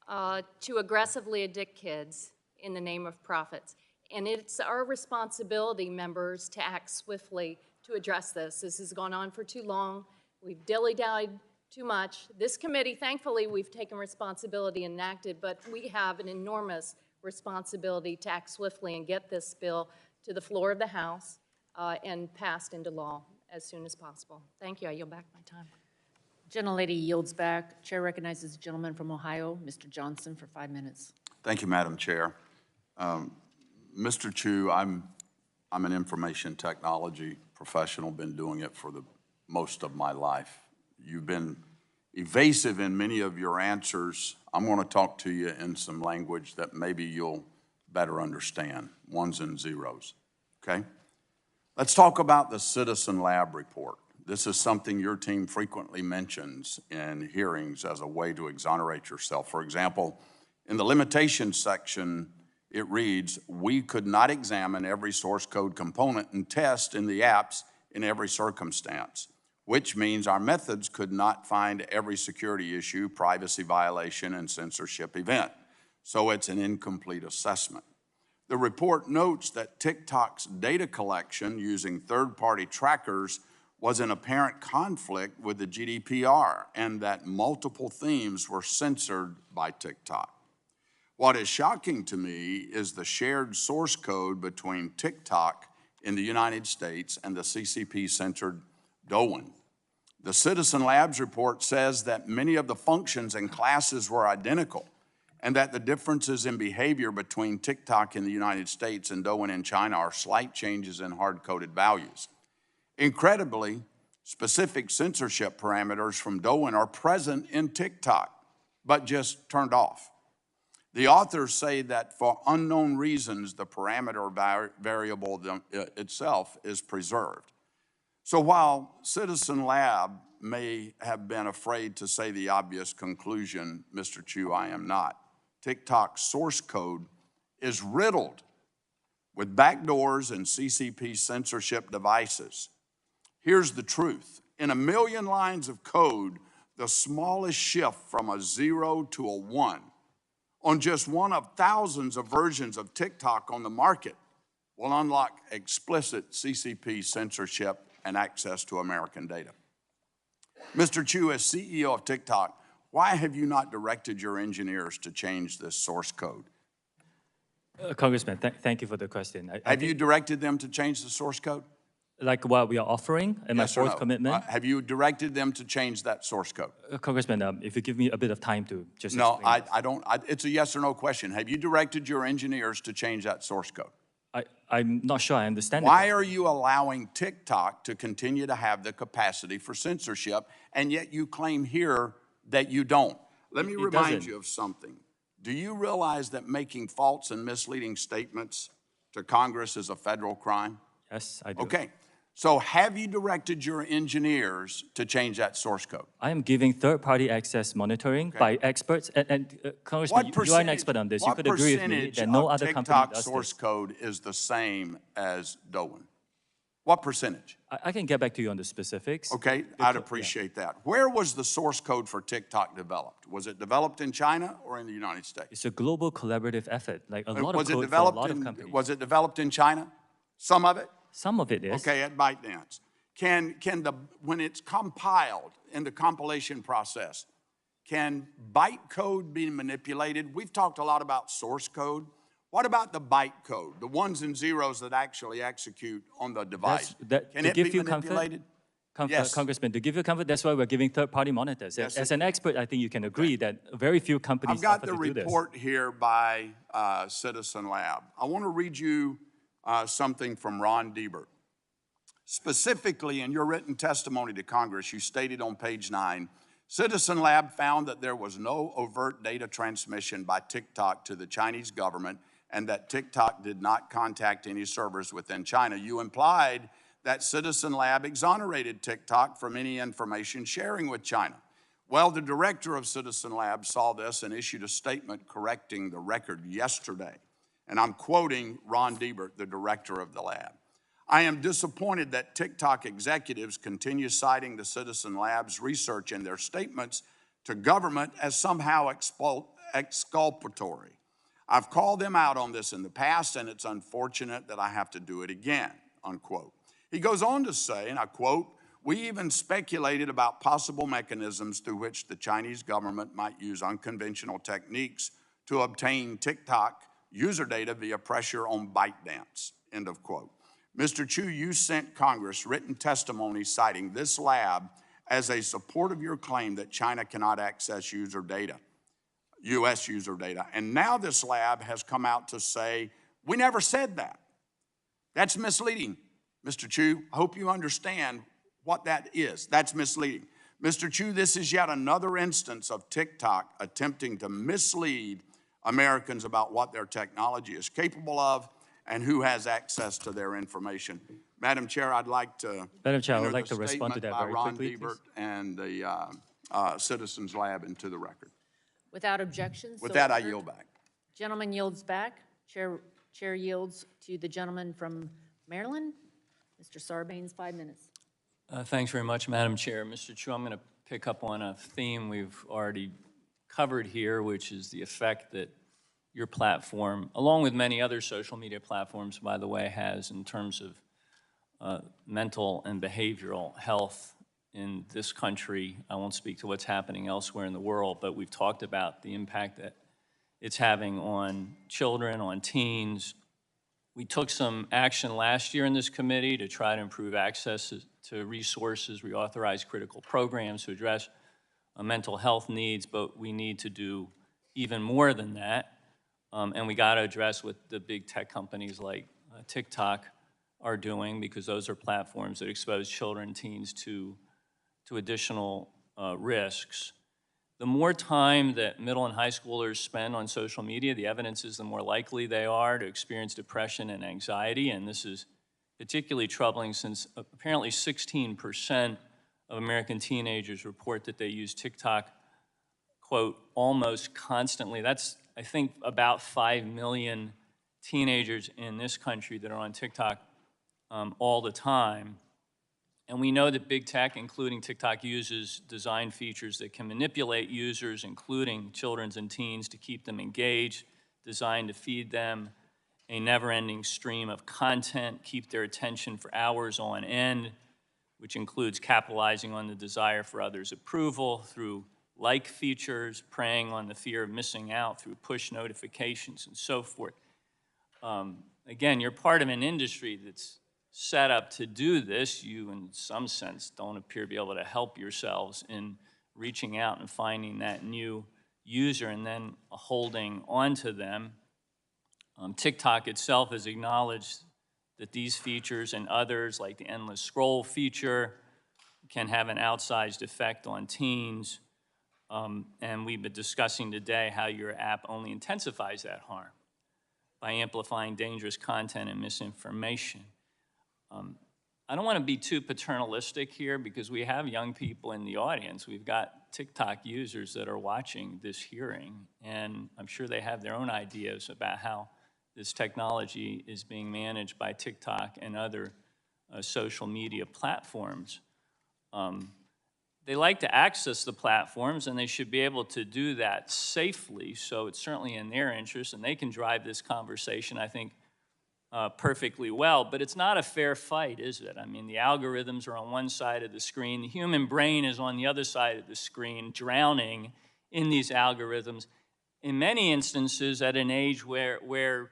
to aggressively addict kids in the name of profits. And it's our responsibility, members, to act swiftly to address this. This has gone on for too long. We've dilly-dallied too much. This committee, thankfully, we've taken responsibility and acted, but we have an enormous responsibility to act swiftly and get this bill to the floor of the House and passed into law as soon as possible. Thank you. I yield back my time. Gentlelady yields back. Chair recognizes the gentleman from Ohio, Mr. Johnson, for 5 minutes. Thank you, Madam Chair. Mr. Chew, I'm an information technology professional, been doing it for the most of my life. You've been evasive in many of your answers. I'm going to talk to you in some language that maybe you'll better understand, ones and zeros, okay? Let's talk about the Citizen Lab report. This is something your team frequently mentions in hearings as a way to exonerate yourself. For example, in the limitations section, it reads, we could not examine every source code component and test in the apps in every circumstance, which means our methods could not find every security issue, privacy violation, and censorship event. So it's an incomplete assessment. The report notes that TikTok's data collection using third-party trackers was in apparent conflict with the GDPR and that multiple themes were censored by TikTok. What is shocking to me is the shared source code between TikTok in the United States and the CCP-censored Douyin. The Citizen Labs report says that many of the functions and classes were identical and that the differences in behavior between TikTok in the United States and Douyin in China are slight changes in hard-coded values. Incredibly, specific censorship parameters from Douyin are present in TikTok, but just turned off. The authors say that for unknown reasons, the parameter variable itself is preserved. So while Citizen Lab may have been afraid to say the obvious conclusion, Mr. Chew, I am not. TikTok's source code is riddled with backdoors and CCP censorship devices. Here's the truth. In 1 million lines of code, the smallest shift from a 0 to a 1 on just one of thousands of versions of TikTok on the market will unlock explicit CCP censorship and access to American data. Mr. Chew, as CEO of TikTok, why have you not directed your engineers to change this source code? Congressman, thank you for the question. Have you directed them to change the source code? Like what we are offering and Yes my or fourth no? commitment? Have you directed them to change that source code? Congressman, if you give me a bit of time to just No, explain this. I don't. It's a yes or no question. Have you directed your engineers to change that source code? I'm not sure I understand it. Why are you allowing TikTok to continue to have the capacity for censorship, and yet you claim here that you don't? Let me remind doesn't. you of something. Do you realize that making false and misleading statements to Congress is a federal crime? Yes, I do. Okay. So have you directed your engineers to change that source code? I am giving third-party access monitoring by experts. And Congressman, you are an expert on this. You could agree with me that no other company TikTok does source this. code is the same as Douyin? What percentage? I can get back to you on the specifics. Okay, I'd appreciate that. Where was the source code for TikTok developed? Was it developed in China or in the United States? It's a global collaborative effort, like a lot of Was it code for a developed lot of in, companies. was it developed in China? Some of it? Some of it is. Okay, at ByteDance. When it's compiled in the compilation process, can bytecode be manipulated? We've talked a lot about source code. What about the bytecode, the ones and zeros that actually execute on the device? Can it be manipulated? Yes. Congressman, to give you comfort, that's why we're giving third-party monitors. Yes, As an expert, I think you can agree that very few companies I've got offer the to do this. report here by Citizen Lab. I want to read you something from Ron Diebert. Specifically, in your written testimony to Congress, you stated on page 9, Citizen Lab found that there was no overt data transmission by TikTok to the Chinese government and that TikTok did not contact any servers within China. You implied that Citizen Lab exonerated TikTok from any information sharing with China. Well, the director of Citizen Lab saw this and issued a statement correcting the record yesterday. And I'm quoting Ron Diebert, the director of the lab. I am disappointed that TikTok executives continue citing the Citizen Lab's research in their statements to government as somehow exculpatory. I've called them out on this in the past, and it's unfortunate that I have to do it again, unquote. He goes on to say, and I quote, we even speculated about possible mechanisms through which the Chinese government might use unconventional techniques to obtain TikTok user data via pressure on ByteDance, end of quote. Mr. Chew, you sent Congress written testimony citing this lab as a support of your claim that China cannot access user data. US user data. And now this lab has come out to say, we never said that. That's misleading, Mr. Chew. I hope you understand what that is. That's misleading. Mr. Chew, this is yet another instance of TikTok attempting to mislead Americans about what their technology is capable of and who has access to their information. Madam Chair, I'd like to Madam Chair, I enter would like the to respond to statement that by very Ron quickly, Ebert please. and the Citizens Lab into the record. Without objection, so With that, I ordered. yield back. Gentleman yields back. Chair yields to the gentleman from Maryland. Mr. Sarbanes, 5 minutes. Thanks very much, Madam Chair. Mr. Chew, I'm going to pick up on a theme we've already covered here, which is the effect that your platform, along with many other social media platforms, by the way, has in terms of mental and behavioral health in this country. I won't speak to what's happening elsewhere in the world, but we've talked about the impact that it's having on children, on teens. We took some action last year in this committee to try to improve access to resources. We authorized critical programs to address mental health needs, but we need to do even more than that. And we got to address what the big tech companies like TikTok are doing, because those are platforms that expose children, teens to additional risks. The more time that middle and high schoolers spend on social media, the evidence is the more likely they are to experience depression and anxiety. And this is particularly troubling since apparently 16% of American teenagers report that they use TikTok, quote, almost constantly. That's, I think, about 5 million teenagers in this country that are on TikTok all the time. And we know that big tech, including TikTok, uses design features that can manipulate users, including children and teens, to keep them engaged, designed to feed them a never-ending stream of content, keep their attention for hours on end, which includes capitalizing on the desire for others' approval through like features, preying on the fear of missing out through push notifications and so forth. Again, you're part of an industry that's set up to do this. You, in some sense, don't appear to be able to help yourselves in reaching out and finding that new user and then holding on to them. TikTok itself has acknowledged that these features and others, like the endless scroll feature, can have an outsized effect on teens. And we've been discussing today how your app only intensifies that harm by amplifying dangerous content and misinformation. I don't want to be too paternalistic here because we have young people in the audience. We've got TikTok users that are watching this hearing, and I'm sure they have their own ideas about how this technology is being managed by TikTok and other social media platforms. They like to access the platforms, and they should be able to do that safely, so it's certainly in their interest, and they can drive this conversation, I think, perfectly well, but it's not a fair fight, is it? I mean, the algorithms are on one side of the screen, the human brain is on the other side of the screen, drowning in these algorithms, in many instances at an age where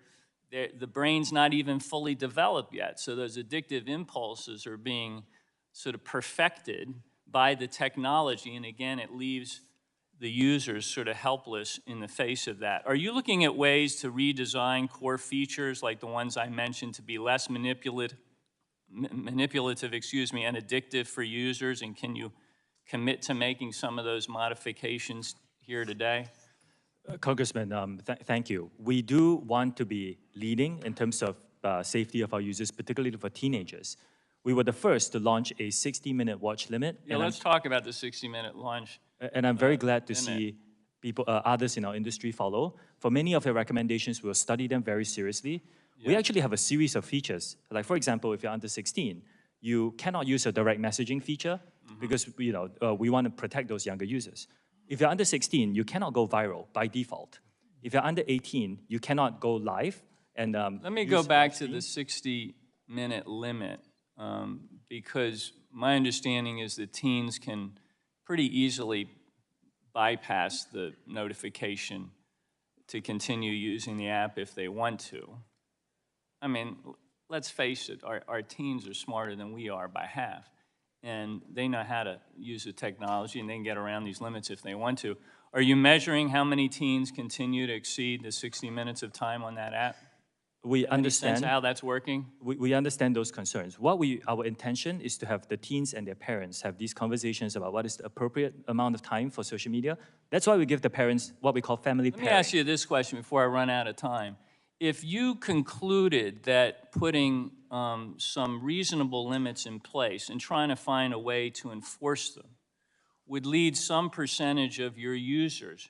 the brain's not even fully developed yet, so those addictive impulses are being sort of perfected by the technology, and again, it leaves the users sort of helpless in the face of that. Are you looking at ways to redesign core features like the ones I mentioned to be less manipulative, and addictive for users? And can you commit to making some of those modifications here today? Congressman, thank you. We do want to be leading in terms of safety of our users, particularly for teenagers. We were the first to launch a 60-minute watch limit. Yeah, let's talk about the 60-minute launch. And I'm very glad to see people, others in our industry follow. For many of your recommendations, we'll study them very seriously. Yeah. We actually have a series of features. Like, for example, if you're under 16, you cannot use a direct messaging feature because we want to protect those younger users. If you're under 16, you cannot go viral by default. If you're under 18, you cannot go live. And let me go back to the 60-minute limit because my understanding is that teens can pretty easily bypass the notification to continue using the app if they want to. I mean, let's face it, our teens are smarter than we are by half. and they know how to use the technology, and they can get around these limits if they want to. Are you measuring how many teens continue to exceed the 60 minutes of time on that app? We Have any understand. sense how that's working? We understand those concerns. Our intention is to have the teens and their parents have these conversations about what is the appropriate amount of time for social media. That's why we give the parents what we call family Let me pairing. ask you this question before I run out of time. If you concluded that putting some reasonable limits in place and trying to find a way to enforce them would lead some percentage of your users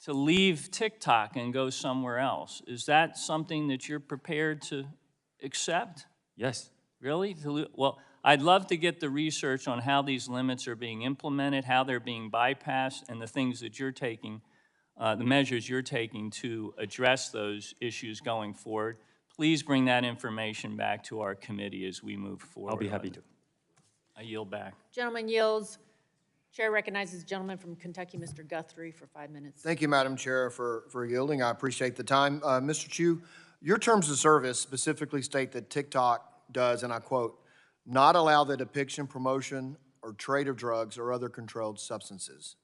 to leave TikTok and go somewhere else, is that something that you're prepared to accept? Yes. Really? Well, I'd love to get the research on how these limits are being implemented, how they're being bypassed, and the things that you're taking, the measures you're taking to address those issues going forward. Please bring that information back to our committee as we move forward. I'll be happy to. I yield back. Gentleman yields. Chair recognizes the gentleman from Kentucky, Mr. Guthrie, for 5 minutes. Thank you, Madam Chair, for yielding. I appreciate the time. Mr. Chew, your terms of service specifically state that TikTok does, and I quote, not allow the depiction, promotion, or trade of drugs or other controlled substances.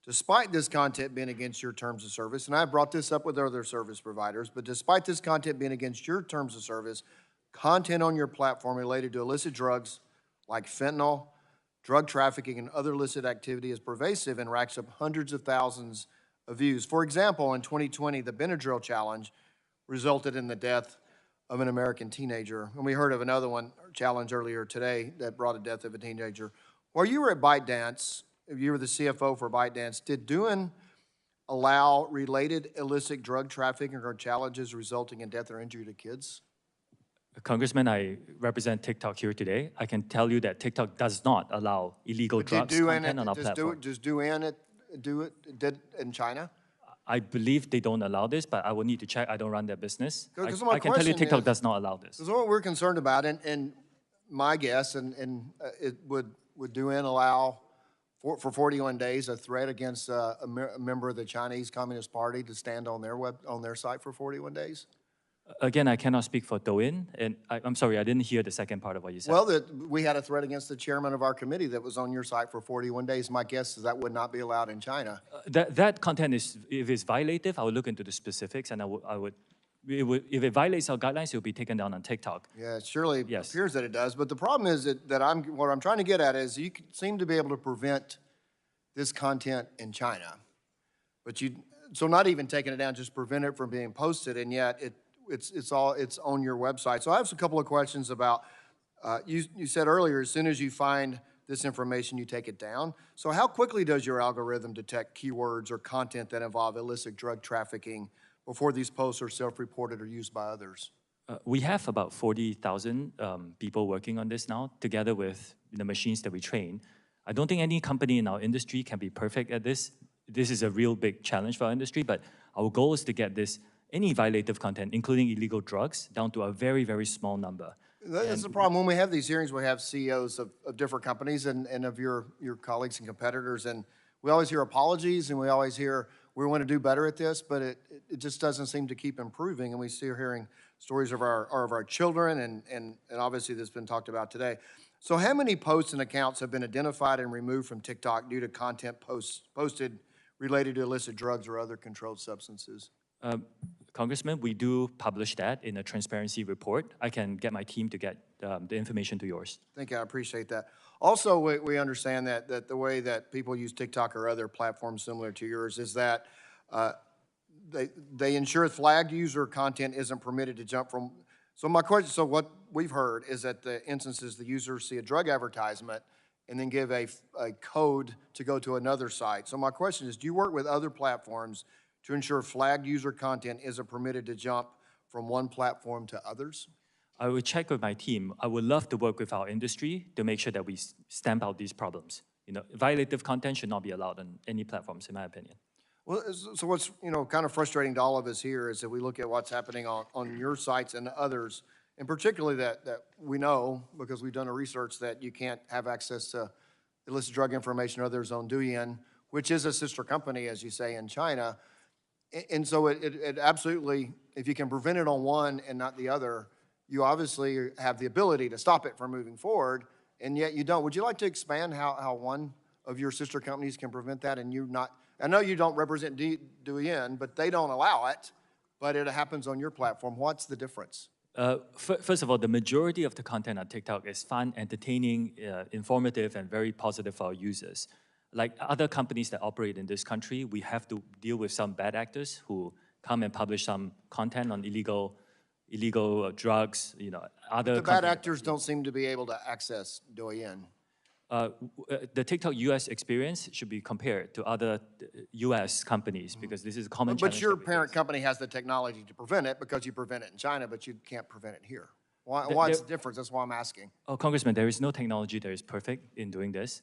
Despite this content being against your terms of service, and I've brought this up with other service providers, but despite this content being against your terms of service, content on your platform related to illicit drugs like fentanyl, drug trafficking, and other illicit activity is pervasive and racks up hundreds of thousands of views. For example, in 2020, the Benadryl challenge resulted in the death of an American teenager. And we heard of another challenge earlier today that brought a death of a teenager. While you were at ByteDance, if you were the CFO for ByteDance, did Doohan allow related illicit drug trafficking or challenges resulting in death or injury to kids? Congressman, I represent TikTok here today. I can tell you that TikTok does not allow illegal drugs content on our platform. Does Doohan do it in China? I believe they don't allow this, but I will need to check. I don't run their business. My I can tell you question TikTok does not allow this. Because what we're concerned about, and my guess, it would Doohan allow for 41 days a threat against a member of the Chinese Communist Party to stand on their site for 41 days? Again, I cannot speak for Douyin, and I'm sorry, I didn't hear the second part of what you said. Well, we had a threat against the chairman of our committee that was on your site for 41 days. My guess is that would not be allowed in China. That content is, if it's violative, I would look into the specifics, and if it violates our guidelines, it will be taken down on TikTok. Yeah, it surely appears that it does. But the problem is what I'm trying to get at is you seem to be able to prevent this content in China, but so not even taking it down, just prevent it from being posted, and yet it's on your website. So I have a couple of questions about, you said earlier, as soon as you find this information, you take it down. So how quickly does your algorithm detect keywords or content that involve illicit drug trafficking before these posts are self-reported or used by others? We have about 40,000 people working on this now, together with the machines that we train. I don't think any company in our industry can be perfect at this. This is a real big challenge for our industry, but our goal is to get any violative content, including illegal drugs, down to a very, very small number. That's the problem. When we have these hearings, we have CEOs of different companies and of your colleagues and competitors, and we always hear apologies, and we always hear, we want to do better at this, but it just doesn't seem to keep improving, and we see hearing stories of our children, and obviously this has been talked about today. So how many posts and accounts have been identified and removed from TikTok due to content posted related to illicit drugs or other controlled substances? Congressman, we do publish that in a transparency report. I can get my team to get the information to yours. Thank you, I appreciate that. Also, we understand that the way that people use TikTok or other platforms similar to yours is that they ensure flagged user content isn't permitted to jump from. So my question, so what we've heard is that the instances the users see a drug advertisement and then give a code to go to another site. So my question is, do you work with other platforms to ensure flagged user content isn't permitted to jump from one platform to others? I will check with my team. I would love to work with our industry to make sure that we stamp out these problems. Violative content should not be allowed on any platforms, in my opinion. Well, so what's kind of frustrating to all of us here is that we look at what's happening on your sites and others, and particularly that we know, because we've done a research, that you can't have access to illicit drug information or others on Douyin, which is a sister company, as you say, in China. And so it absolutely, if you can prevent it on one and not the other, you obviously have the ability to stop it from moving forward. and yet you don't. Would you like to expand how one of your sister companies can prevent that and you not? I know you don't represent Douyin, but they don't allow it, but it happens on your platform. What's the difference? First of all, the majority of the content on TikTok is fun, entertaining, informative, and very positive for our users. Like other companies that operate in this country, we have to deal with some bad actors who come and publish some content on illegal drugs, other. The bad actors don't seem to be able to access Douyin. The TikTok US experience should be compared to other US companies because this is a common challenge. But your parent company has the technology to prevent it because you prevent it in China, but you can't prevent it here. What's the difference? That's why I'm asking. Oh, Congressman, there is no technology that is perfect in doing this.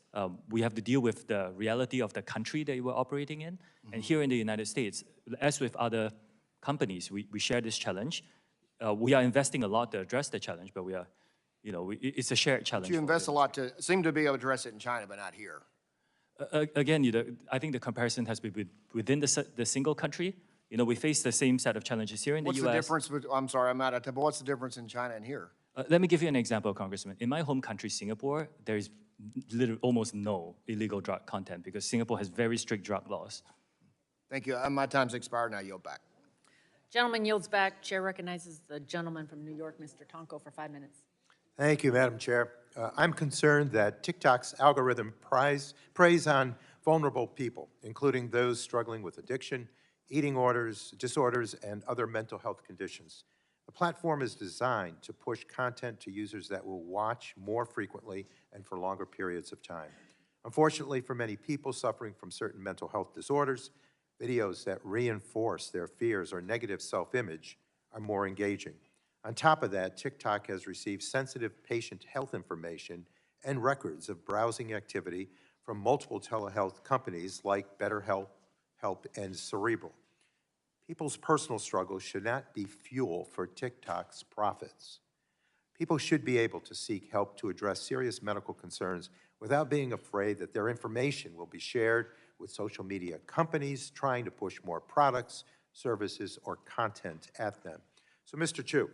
We have to deal with the reality of the country that we're operating in. And here in the United States, as with other companies, we share this challenge. We are investing a lot to address the challenge, but we are, it's a shared challenge. But you invest a lot to seem to be able to address it in China, but not here. Again, I think the comparison has to be within the single country. We face the same set of challenges here in the US. What's the difference? I'm sorry, I'm out of time, but what's the difference in China and here? Let me give you an example, Congressman. In my home country, Singapore, there is almost no illegal drug content because Singapore has very strict drug laws. Thank you. My time's expired now. Yield back. Gentleman yields back. Chair recognizes the gentleman from New York, Mr. Tonko, for 5 minutes. Thank you, Madam Chair. I'm concerned that TikTok's algorithm preys on vulnerable people, including those struggling with addiction, eating disorders, and other mental health conditions. The platform is designed to push content to users that will watch more frequently and for longer periods of time. Unfortunately, for many people suffering from certain mental health disorders, videos that reinforce their fears or negative self-image are more engaging. On top of that, TikTok has received sensitive patient health information and records of browsing activity from multiple telehealth companies like BetterHelp, and Cerebral. People's personal struggles should not be fuel for TikTok's profits. People should be able to seek help to address serious medical concerns without being afraid that their information will be shared with social media companies trying to push more products, services, or content at them. So, Mr. Chew,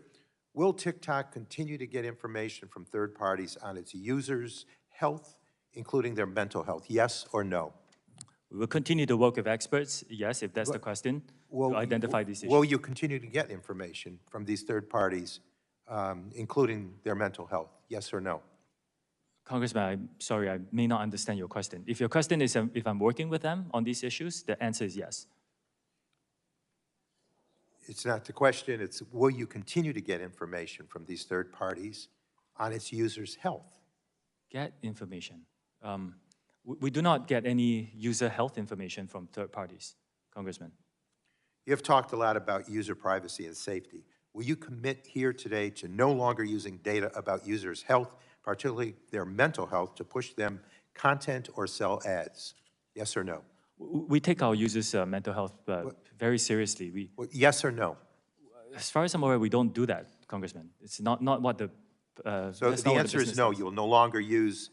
will TikTok continue to get information from third parties on its users' health, including their mental health? Yes or no? We will continue to work with experts, yes, if that's the question, to identify these issues. Will you continue to get information from these third parties, including their mental health? Yes or no? Congressman, I'm sorry, I may not understand your question. If your question is if I'm working with them on these issues, the answer is yes. It's not the question, it's will you continue to get information from these third parties on its users' health? Get information. We do not get any user health information from third parties, Congressman. You've talked a lot about user privacy and safety. Will you commit here today to no longer using data about users' health, particularly their mental health, to push them content or sell ads? Yes or no? We take our users' mental health very seriously. Yes or no? As far as I'm aware, we don't do that, Congressman. It's not what the... So the answer is no, you will no longer use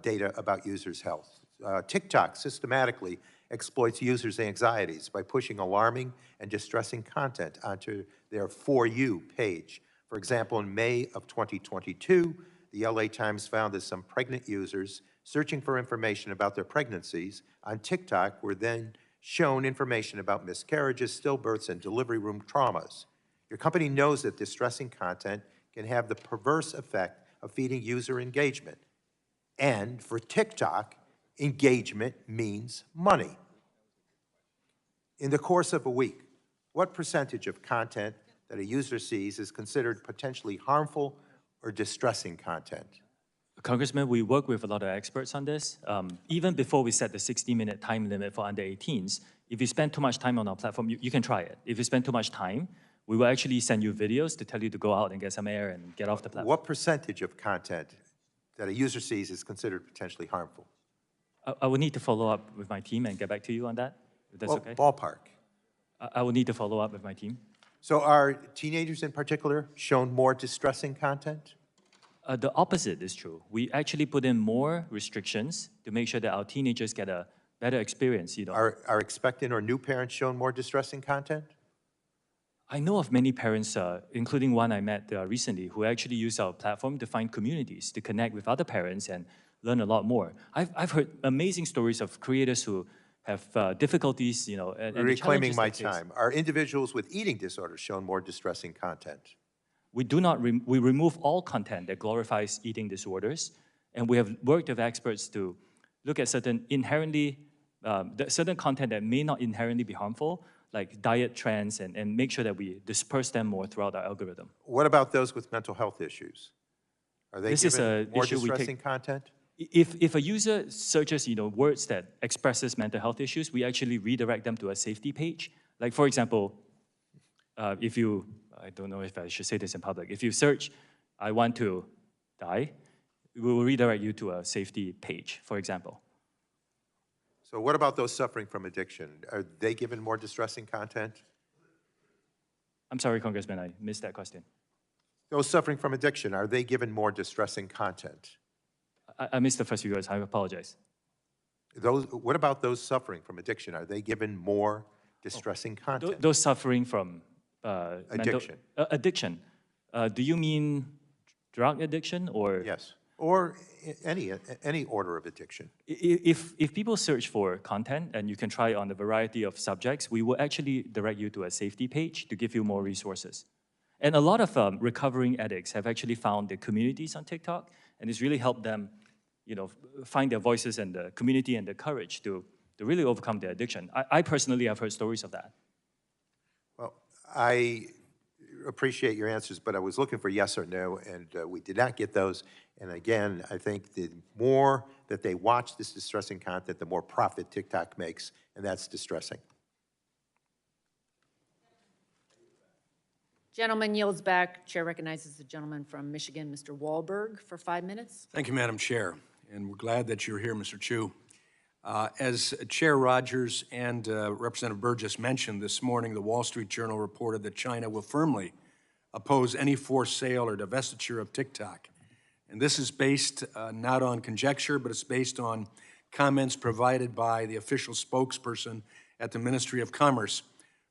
data about users' health. TikTok systematically exploits users' anxieties by pushing alarming and distressing content onto their For You page. For example, in May of 2022, the LA Times found that some pregnant users searching for information about their pregnancies on TikTok were then shown information about miscarriages, stillbirths, and delivery room traumas. Your company knows that distressing content can have the perverse effect of feeding user engagement. And for TikTok, engagement means money. In the course of a week, what percentage of content that a user sees is considered potentially harmful or distressing content? Congressman, we work with a lot of experts on this. Even before we set the 60-minute time limit for under 18s, if you spend too much time on our platform, you can try it. If you spend too much time, we will actually send you videos to tell you to go out and get some air and get off the platform. What percentage of content that a user sees is considered potentially harmful? I will need to follow up with my team and get back to you on that, if that's okay. Ballpark. I will need to follow up with my team. So are teenagers in particular shown more distressing content? The opposite is true. We actually put in more restrictions to make sure that our teenagers get a better experience. Are expectant or new parents shown more distressing content? I know of many parents, including one I met recently, who actually use our platform to find communities, to connect with other parents and learn a lot more. I've heard amazing stories of creators who have difficulties, and the Reclaiming challenges my they face. time. Are individuals with eating disorders shown more distressing content? We do not, we remove all content that glorifies eating disorders, and we have worked with experts to look at certain certain content that may not inherently be harmful, like diet trends, and make sure that we disperse them more throughout our algorithm. What about those with mental health issues? Are they This is given an more issue we distressing take. content? If a user searches, words that expresses mental health issues, we actually redirect them to a safety page. Like, for example, if you, I don't know if I should say this in public, if you search, "I want to die," we will redirect you to a safety page, for example. So what about those suffering from addiction? Are they given more distressing content? I'm sorry, Congressman, I missed that question. Those suffering from addiction, are they given more distressing content? I missed the first few words, I apologize. What about those suffering from addiction? Are they given more distressing content? Those suffering from Addiction. addiction. Do you mean drug addiction or? Yes, or any order of addiction. If people search for content, and you can try on a variety of subjects, we will actually direct you to a safety page to give you more resources. And a lot of recovering addicts have actually found their communities on TikTok, and it's really helped them, find their voices and the community and the courage to really overcome their addiction. I personally have heard stories of that. Well, I appreciate your answers, but I was looking for yes or no, and we did not get those. And again, I think the more that they watch this distressing content, the more profit TikTok makes, and that's distressing. Gentleman yields back. Chair recognizes the gentleman from Michigan, Mr. Wahlberg, for 5 minutes. Thank you, Madam Chair, and we're glad that you're here, Mr. Chew. As Chair Rogers and Representative Burgess mentioned this morning, the Wall Street Journal reported that China will firmly oppose any forced sale or divestiture of TikTok. And this is based not on conjecture, but it's based on comments provided by the official spokesperson at the Ministry of Commerce,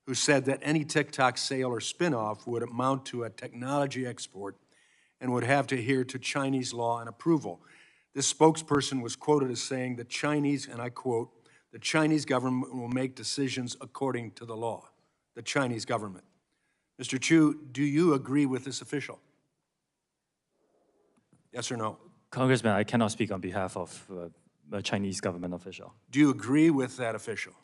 who said that any TikTok sale or spinoff would amount to a technology export and would have to adhere to Chinese law and approval. This spokesperson was quoted as saying the Chinese, and I quote, "The Chinese government will make decisions according to the law." The Chinese government. Mr. Chew, do you agree with this official? Yes or no? Congressman, I cannot speak on behalf of a Chinese government official. Do you agree with that official?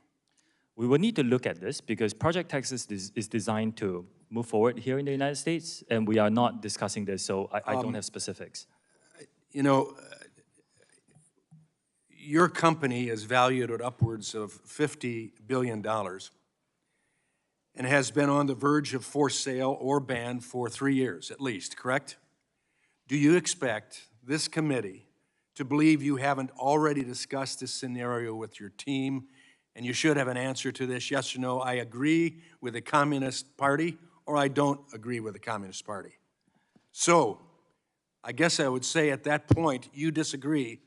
We will need to look at this because Project Texas is designed to move forward here in the United States, and we are not discussing this, so I don't have specifics. Your company is valued at upwards of $50 billion and has been on the verge of forced sale or ban for 3 years at least, correct? Do you expect this committee to believe you haven't already discussed this scenario with your team? And you should have an answer to this, yes or no, I agree with the Communist Party, or I don't agree with the Communist Party. So, I guess I would say at that point, you disagree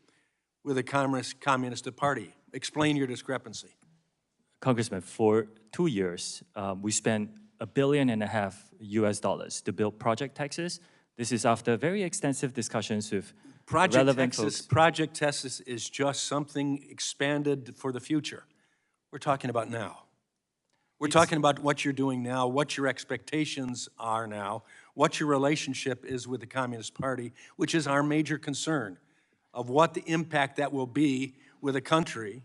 with the Communist Party. Explain your discrepancy. Congressman, for 2 years, we spent $1.5 billion US to build Project Texas. This is after very extensive discussions with relevant folks. Project Texas is just something expanded for the future. We're talking about now. We're talking about what you're doing now, what your expectations are now, what your relationship is with the Communist Party, which is our major concern of what the impact that will be with a country.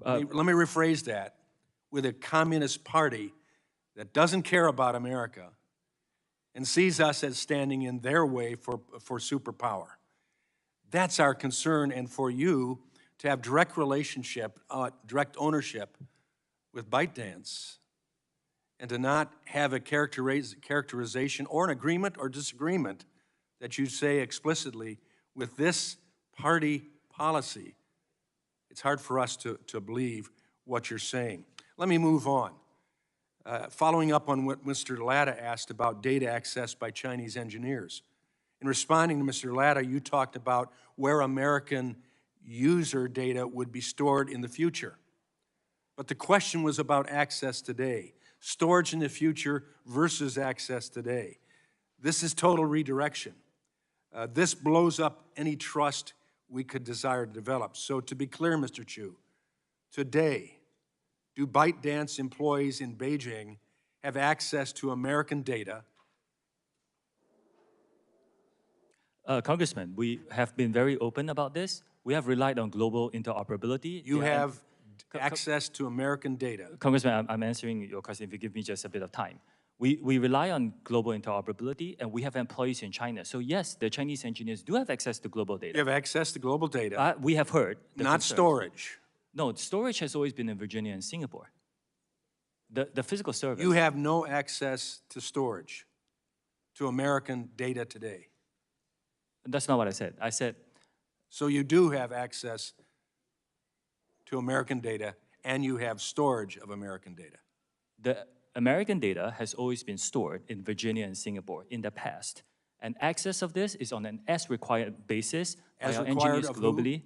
Let me rephrase that. With a Communist Party that doesn't care about America and sees us as standing in their way for superpower. That's our concern, and for you to have direct relationship, direct ownership with ByteDance, and to not have a characterization or an agreement or disagreement that you say explicitly with this party policy, it's hard for us to believe what you're saying. Let me move on. Following up on what Mr. Latta asked about data access by Chinese engineers. In responding to Mr. Latta, you talked about where American user data would be stored in the future. But the question was about access today. storage in the future versus access today. This is total redirection. This blows up any trust we could desire to develop. So to be clear, Mr. Chew, today, do ByteDance employees in Beijing have access to American data? Congressman, we have been very open about this. We have relied on global interoperability. You have access to American data. Congressman, I'm answering your question if you give me just a bit of time. We rely on global interoperability, and we have employees in China. So yes, the Chinese engineers do have access to global data. You have access to global data. We have heard. Not concerns. storage. No, storage has always been in Virginia and Singapore. The physical service. You have no access to storage, to American data today. That's not what I said. I said. So you do have access to American data, and you have storage of American data. The American data has always been stored in Virginia and Singapore in the past. And access of this is on an as-required basis by our engineers globally.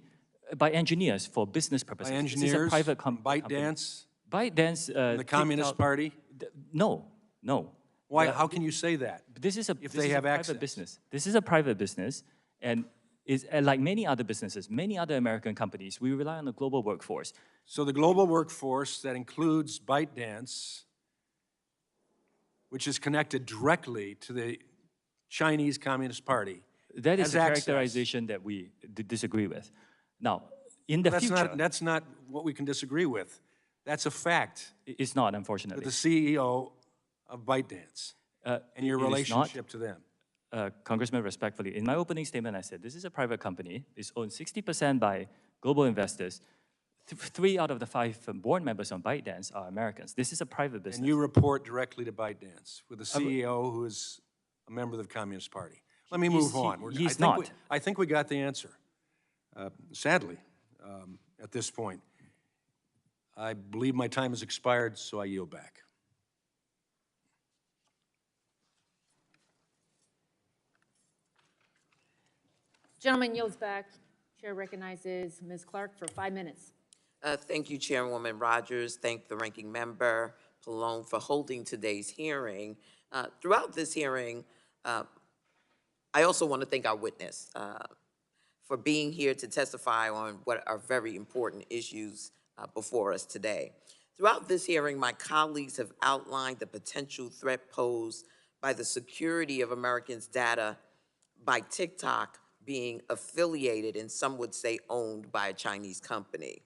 By engineers for business purposes. By engineers, this is a private company. ByteDance? ByteDance. The Communist Party? No. Why? How can you say that? This is a if they have access. Private business. This is a private business, and is like many other businesses, many other American companies. We rely on the global workforce. So the global workforce that includes ByteDance, which is connected directly to the Chinese Communist Party, that is a access. characterization that we disagree with. Now, in the future, that's not what we can disagree with. That's a fact. It's not, unfortunately. The CEO of ByteDance and your relationship to them. Congressman, respectfully, in my opening statement, I said this is a private company. It's owned 60% by global investors. 3 out of the 5 board members on ByteDance are Americans. This is a private business. And you report directly to ByteDance with the CEO who is a member of the Communist Party. Let me move on. He's not. I think we got the answer. Sadly, at this point. I believe my time has expired, so I yield back. Gentleman yields back. Chair recognizes Ms. Clark for 5 minutes. Thank you, Chairwoman Rogers. Thank the ranking member, Pallone, for holding today's hearing. Throughout this hearing, I also want to thank our witness for being here to testify on what are very important issues before us today. Throughout this hearing, my colleagues have outlined the potential threat posed by the security of Americans' data by TikTok being affiliated and some would say owned by a Chinese company.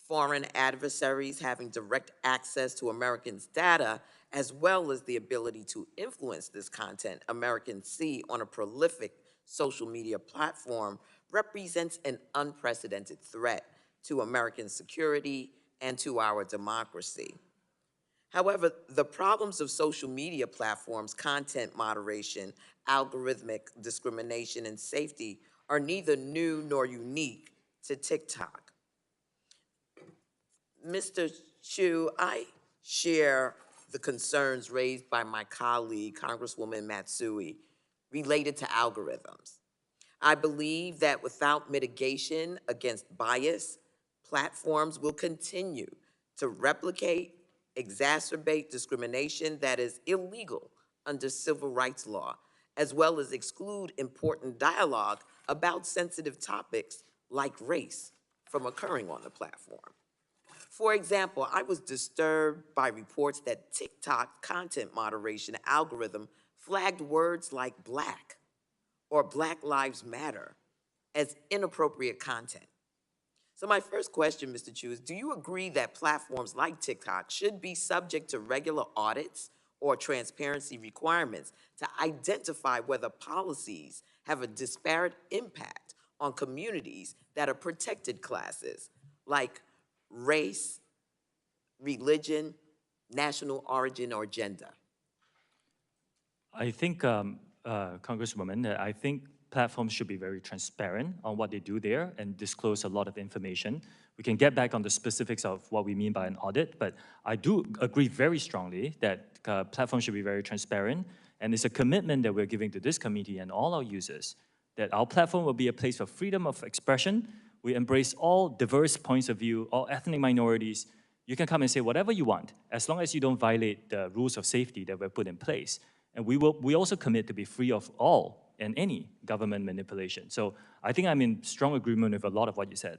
Foreign adversaries having direct access to Americans' data, as well as the ability to influence this content Americans see on a prolific social media platform, represents an unprecedented threat to American security and to our democracy. However, the problems of social media platforms, content moderation, algorithmic discrimination, and safety are neither new nor unique to TikTok. Mr. Chew, I share the concerns raised by my colleague, Congresswoman Matsui, related to algorithms. I believe that without mitigation against bias, platforms will continue to replicate, exacerbate discrimination that is illegal under civil rights law, as well as exclude important dialogue about sensitive topics like race from occurring on the platform. For example, I was disturbed by reports that TikTok content moderation algorithm flagged words like Black or Black Lives Matter as inappropriate content. So my first question, Mr. Chew, is do you agree that platforms like TikTok should be subject to regular audits or transparency requirements to identify whether policies have a disparate impact on communities that are protected classes like race, religion, national origin, or gender? I think, Congresswoman, I think platforms should be very transparent on what they do there and disclose a lot of information. We can get back on the specifics of what we mean by an audit, but I do agree very strongly that platforms should be very transparent, and it's a commitment that we're giving to this committee and all our users that our platform will be a place of freedom of expression. We embrace all diverse points of view, all ethnic minorities, You can come and say whatever you want, as long as you don't violate the rules of safety that were put in place. And we also commit to be free of all and any government manipulation. So I think I'm in strong agreement with a lot of what you said.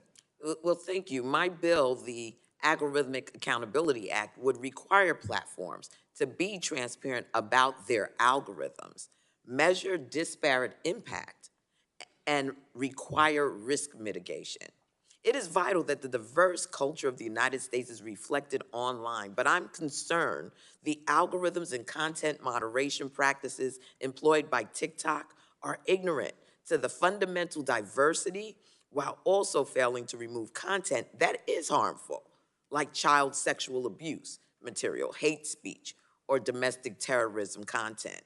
Well, thank you. My bill, the Algorithmic Accountability Act, would require platforms to be transparent about their algorithms, measure disparate impact, and require risk mitigation. It is vital that the diverse culture of the United States is reflected online, but I'm concerned the algorithms and content moderation practices employed by TikTok are ignorant to the fundamental diversity while also failing to remove content that is harmful, like child sexual abuse material, hate speech, or domestic terrorism content.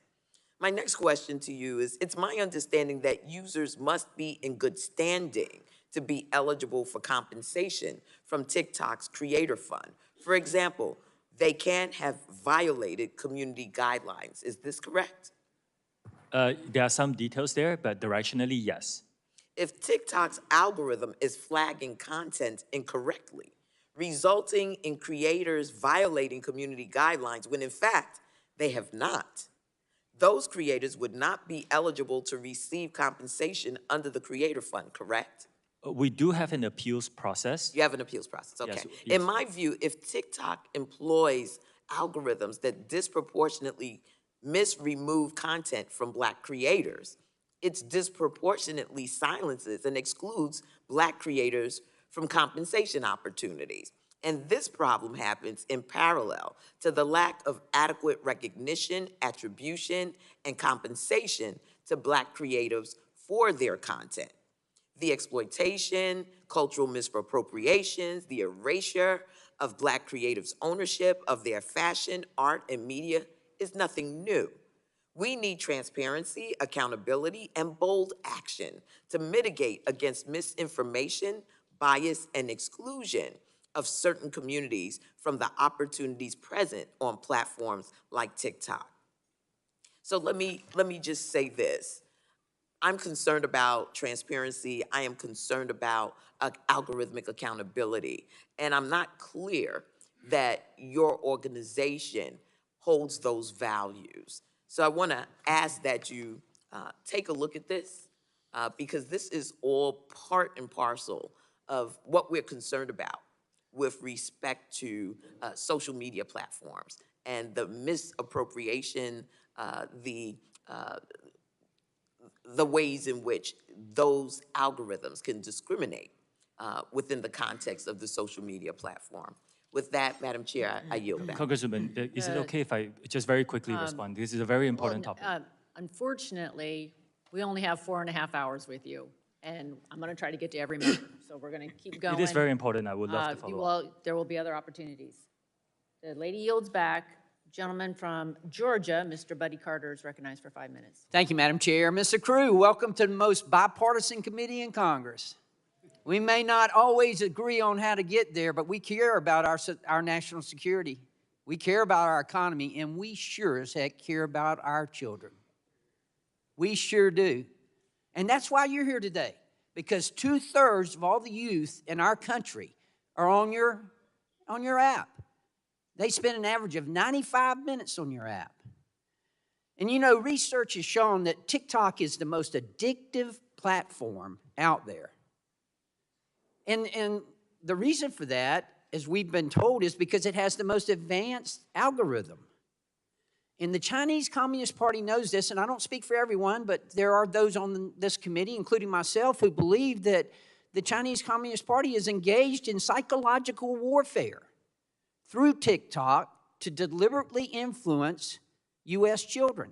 My next question to you is, it's my understanding that users must be in good standing to be eligible for compensation from TikTok's Creator Fund. For example, they can't have violated community guidelines. Is this correct? There are some details there, but directionally, yes. If TikTok's algorithm is flagging content incorrectly, resulting in creators violating community guidelines when in fact they have not, those creators would not be eligible to receive compensation under the Creator Fund, correct? We do have an appeals process. You have an appeals process, okay. Yes, In my view, if TikTok employs algorithms that disproportionately remove content from Black creators, it disproportionately silences and excludes Black creators from compensation opportunities. And this problem happens in parallel to the lack of adequate recognition, attribution, and compensation to Black creatives for their content. The exploitation, cultural misappropriations, the erasure of Black creatives' ownership of their fashion, art, and media is nothing new. We need transparency, accountability, and bold action to mitigate against misinformation, bias, and exclusion of certain communities from the opportunities present on platforms like TikTok. So let me just say this. I'm concerned about transparency. I am concerned about algorithmic accountability. And I'm not clear that your organization holds those values. So I want to ask that you take a look at this because this is all part and parcel of what we're concerned about with respect to social media platforms and the misappropriation, the ways in which those algorithms can discriminate within the context of the social media platform. With that, Madam Chair, I yield back. Congresswoman, is it okay if I just very quickly respond? This is a very important topic. Unfortunately, we only have 4.5 hours with you, and I'm going to try to get to every member, so we're going to keep going. It is very important. I would love to follow up. There will be other opportunities. The lady yields back. Gentleman from Georgia, Mr. Buddy Carter, is recognized for 5 minutes. Thank you, Madam Chair. Mr. Crew, welcome to the most bipartisan committee in Congress. We may not always agree on how to get there, but we care about our national security. We care about our economy, and we sure as heck care about our children. We sure do. And that's why you're here today, because 2/3 of all the youth in our country are on your app. They spend an average of 95 minutes on your app. And you know, research has shown that TikTok is the most addictive platform out there. And the reason for that, as we've been told, is because it has the most advanced algorithm. And the Chinese Communist Party knows this, and I don't speak for everyone, but there are those on this committee, including myself, who believe that the Chinese Communist Party is engaged in psychological warfare through TikTok to deliberately influence U.S. children.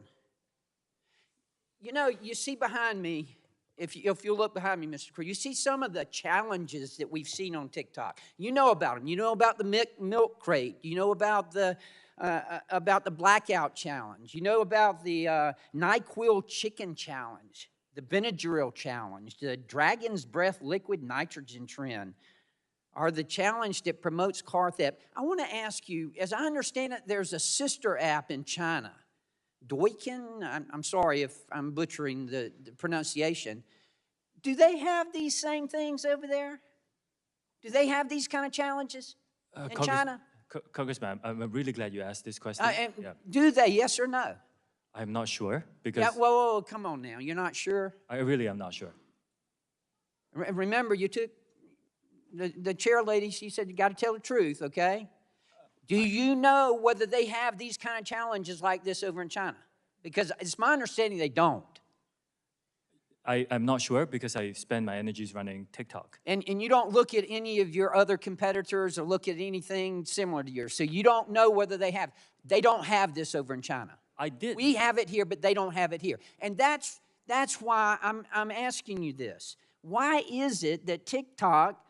You know, you see behind me, if you look behind me, Mr. Crew, you see some of the challenges that we've seen on TikTok. You know about them. You know about the milk crate. You know about the blackout challenge. You know about the NyQuil chicken challenge, the Benadryl challenge, the Dragon's Breath liquid nitrogen trend, or the challenge that promotes car theft. I want to ask you, as I understand it, there's a sister app in China, Douyin. I'm sorry if I'm butchering the pronunciation. Do they have these same things over there? Do they have these kind of challenges? in China? Congressman, I'm really glad you asked this question. And do they, yes or no? I'm not sure because Yeah, whoa, come on now. You're not sure? I really am not sure. Remember, you took the chair lady, she said you got to tell the truth, okay? Do you know whether they have these kind of challenges like this over in China? Because it's my understanding they don't. I'm not sure because I spend my energies running TikTok. And you don't look at any of your other competitors or look at anything similar to yours. So you don't know whether they don't have this over in China. I did. We have it here, but they don't have it here. And that's why I'm asking you this. Why is it that TikTok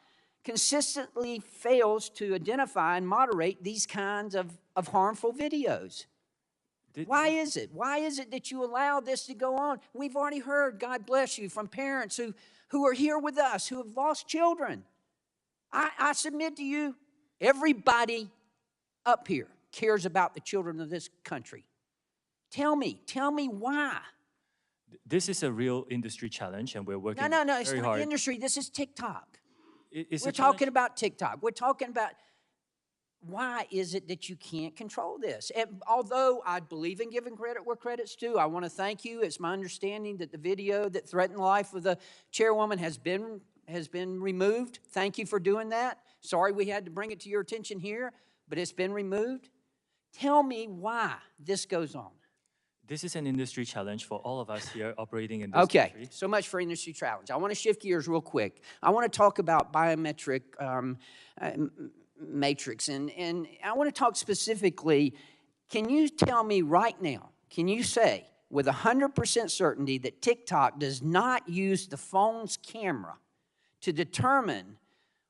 consistently fails to identify and moderate these kinds of harmful videos? Why is it? Why is it that you allow this to go on? We've already heard, God bless you, from parents who are here with us, who have lost children. I submit to you, everybody up here cares about the children of this country. Tell me why. This is a real industry challenge, and we're working No, very it's not hard. industry. This is TikTok. We're talking about TikTok. We're talking about why is it that you can't control this? And although I believe in giving credit where credit's due, I want to thank you. It's my understanding that the video that threatened the life of the chairwoman has been removed. Thank you for doing that. Sorry we had to bring it to your attention here, but it's been removed. Tell me why this goes on. This is an industry challenge for all of us here operating in this Okay, country. so much for industry challenge. I want to shift gears real quick. I want to talk about biometric matrix, and I want to talk specifically, can you tell me right now, can you say with 100% certainty that TikTok does not use the phone's camera to determine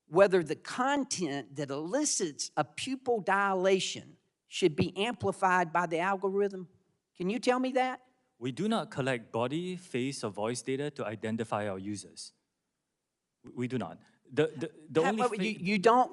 whether the content that elicits a pupil dilation should be amplified by the algorithm? Can you tell me that? We do not collect body, face, or voice data to identify our users. We do not. You don't?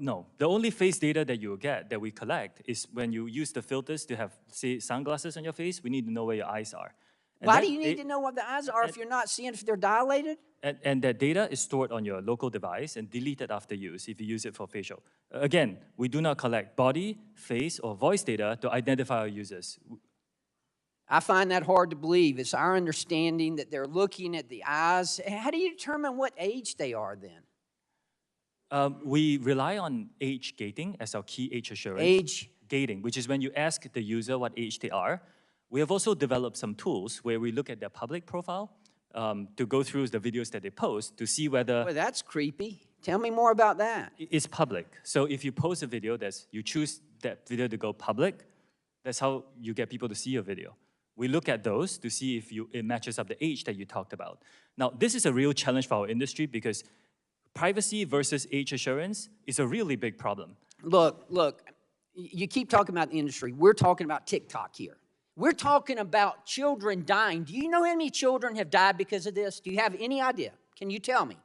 No. The only face data that you will get, that we collect, is when you use the filters to have, say, sunglasses on your face. We need to know where your eyes are. And Why do you need to know what the eyes are if you're not seeing if they're dilated? And that data is stored on your local device and deleted after use if you use it for facial. Again, we do not collect body, face, or voice data to identify our users. I find that hard to believe. It's our understanding that they're looking at the eyes. How do you determine what age they are then? We rely on age gating as our key age assurance. Age gating, which is when you ask the user what age they are. We have also developed some tools where we look at their public profile to go through the videos that they post to see whether... Well, that's creepy. Tell me more about that. It's public. So if you post a video, you choose that video to go public, that's how you get people to see your video. We look at those to see if it matches up the age that you talked about. Now, this is a real challenge for our industry because privacy versus age assurance is a really big problem. Look, you keep talking about the industry. We're talking about TikTok here. We're talking about children dying. Do you know how many children have died because of this? Do you have any idea? Can you tell me?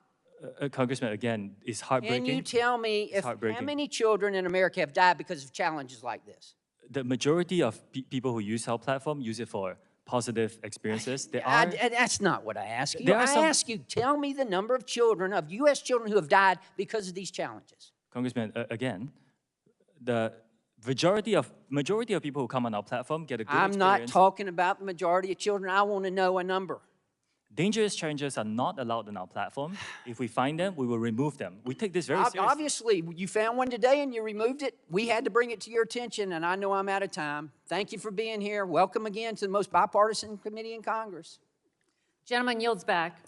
Congressman, again, it's heartbreaking. Can you tell me how many children in America have died because of challenges like this? The majority of people who use our platform use it for positive experiences. That's not what I ask you. I ask you, tell me the number of children, of U.S. children who have died because of these challenges. Congressman, again, the majority of people who come on our platform get a good experience. I'm not talking about the majority of children. I want to know a number. Dangerous challenges are not allowed on our platform. If we find them, we will remove them. We take this very seriously. Obviously, you found one today and you removed it. We had to bring it to your attention, and I know I'm out of time. Thank you for being here. Welcome again to the most bipartisan committee in Congress. Gentleman yields back.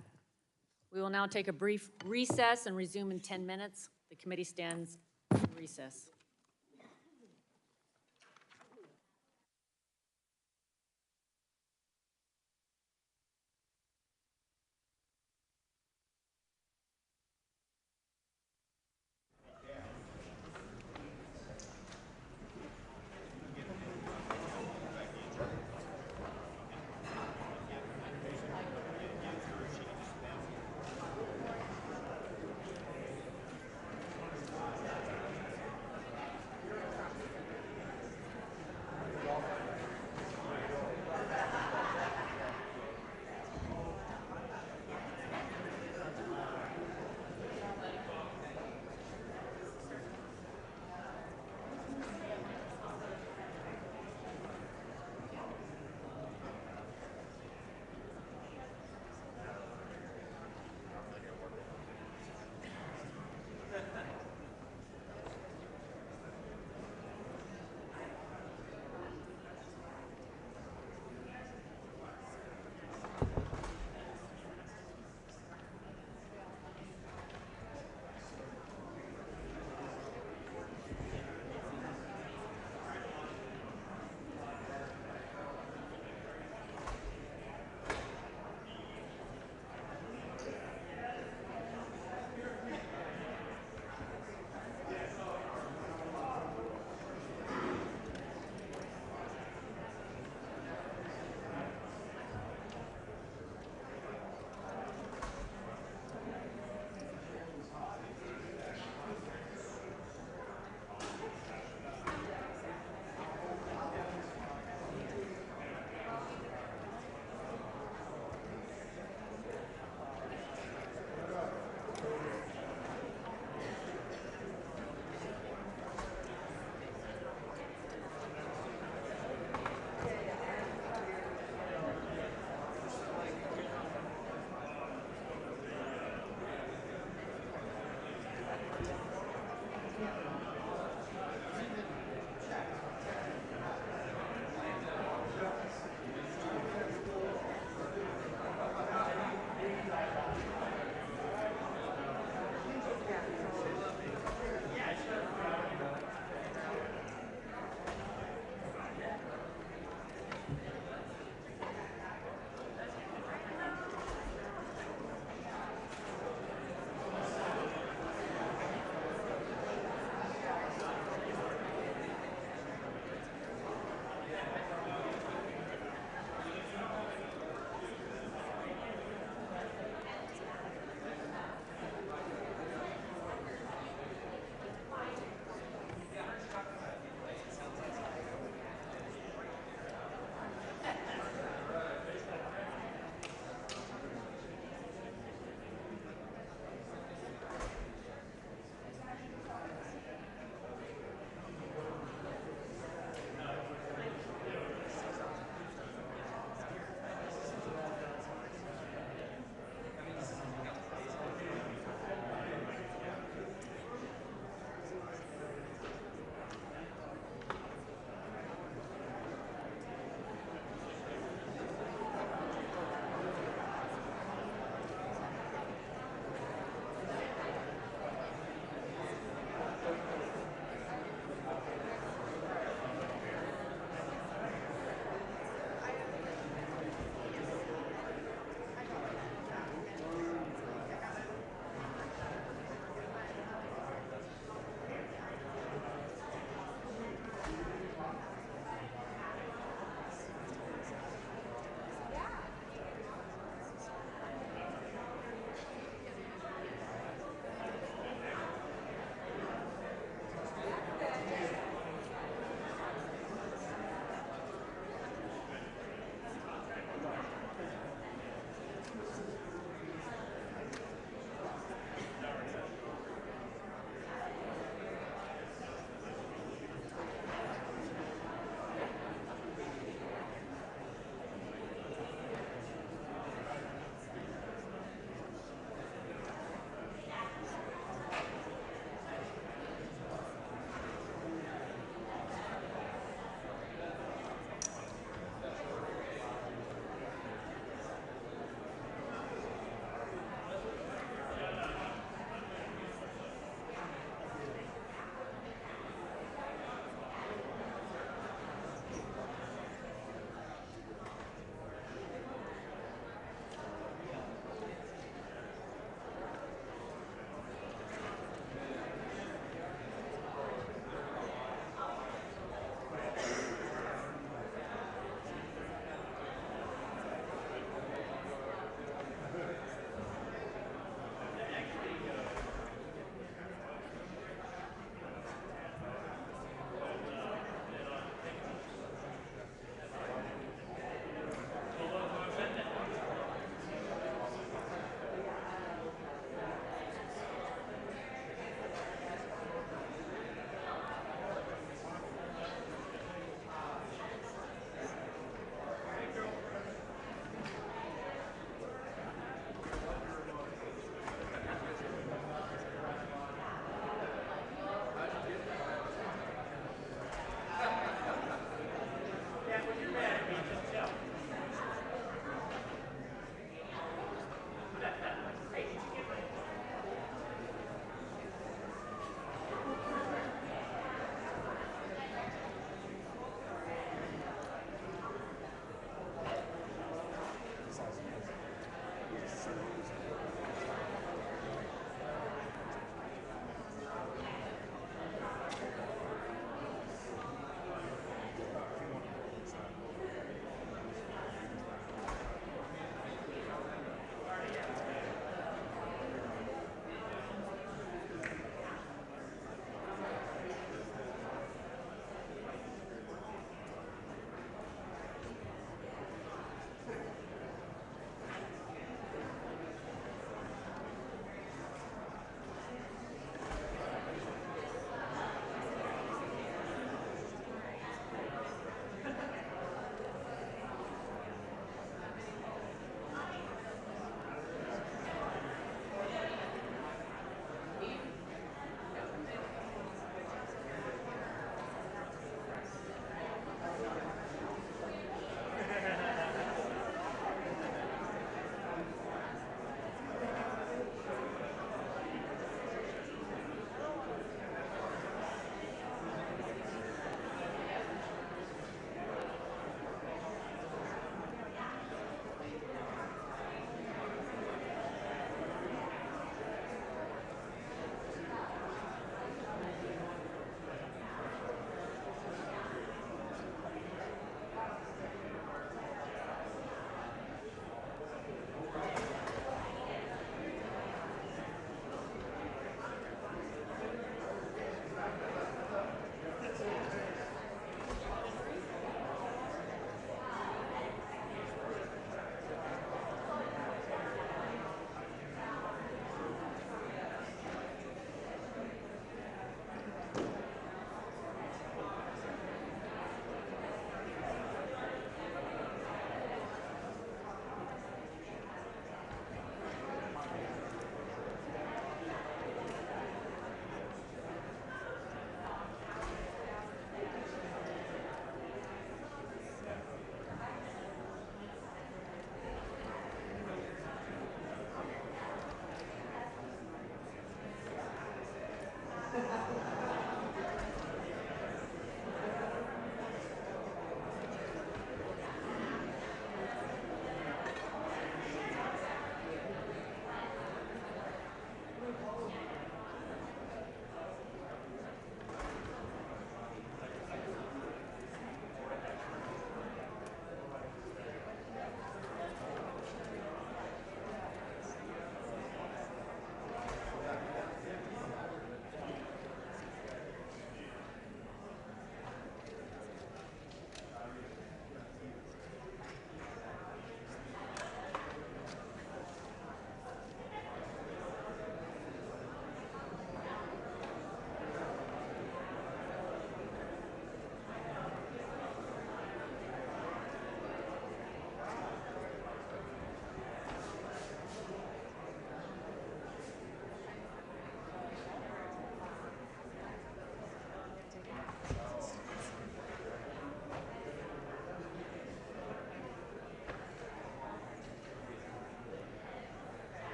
We will now take a brief recess and resume in 10 minutes. The committee stands in recess.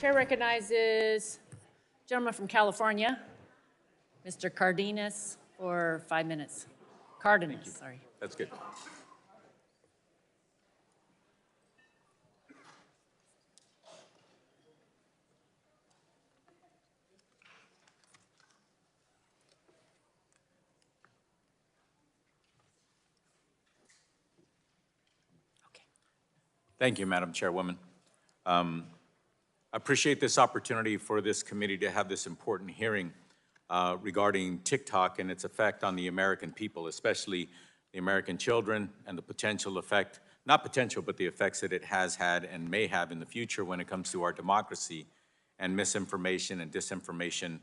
Chair recognizes gentleman from California, Mr. Cardenas, for 5 minutes. Cardenas, sorry. That's good. Thank you, Madam Chairwoman. I appreciate this opportunity for this committee to have this important hearing regarding TikTok and its effect on the American people, especially the American children, and the potential effect, not potential, but the effects that it has had and may have in the future when it comes to our democracy and misinformation and disinformation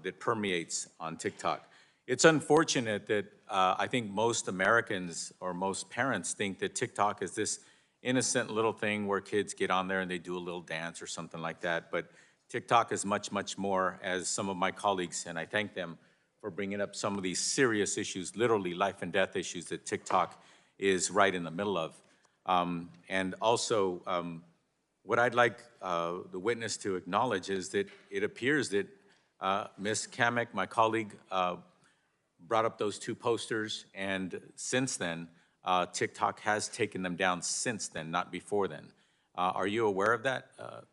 that permeates on TikTok. It's unfortunate that I think most Americans or most parents think that TikTok is this innocent little thing where kids get on there and they do a little dance or something like that. But TikTok is much, much more, as some of my colleagues, and I thank them for bringing up some of these serious issues, literally life and death issues that TikTok is right in the middle of. And also, what I'd like the witness to acknowledge is that it appears that Ms. Kamek, my colleague, brought up those two posters, and since then, TikTok has taken them down since then, not before then. Are you aware of that,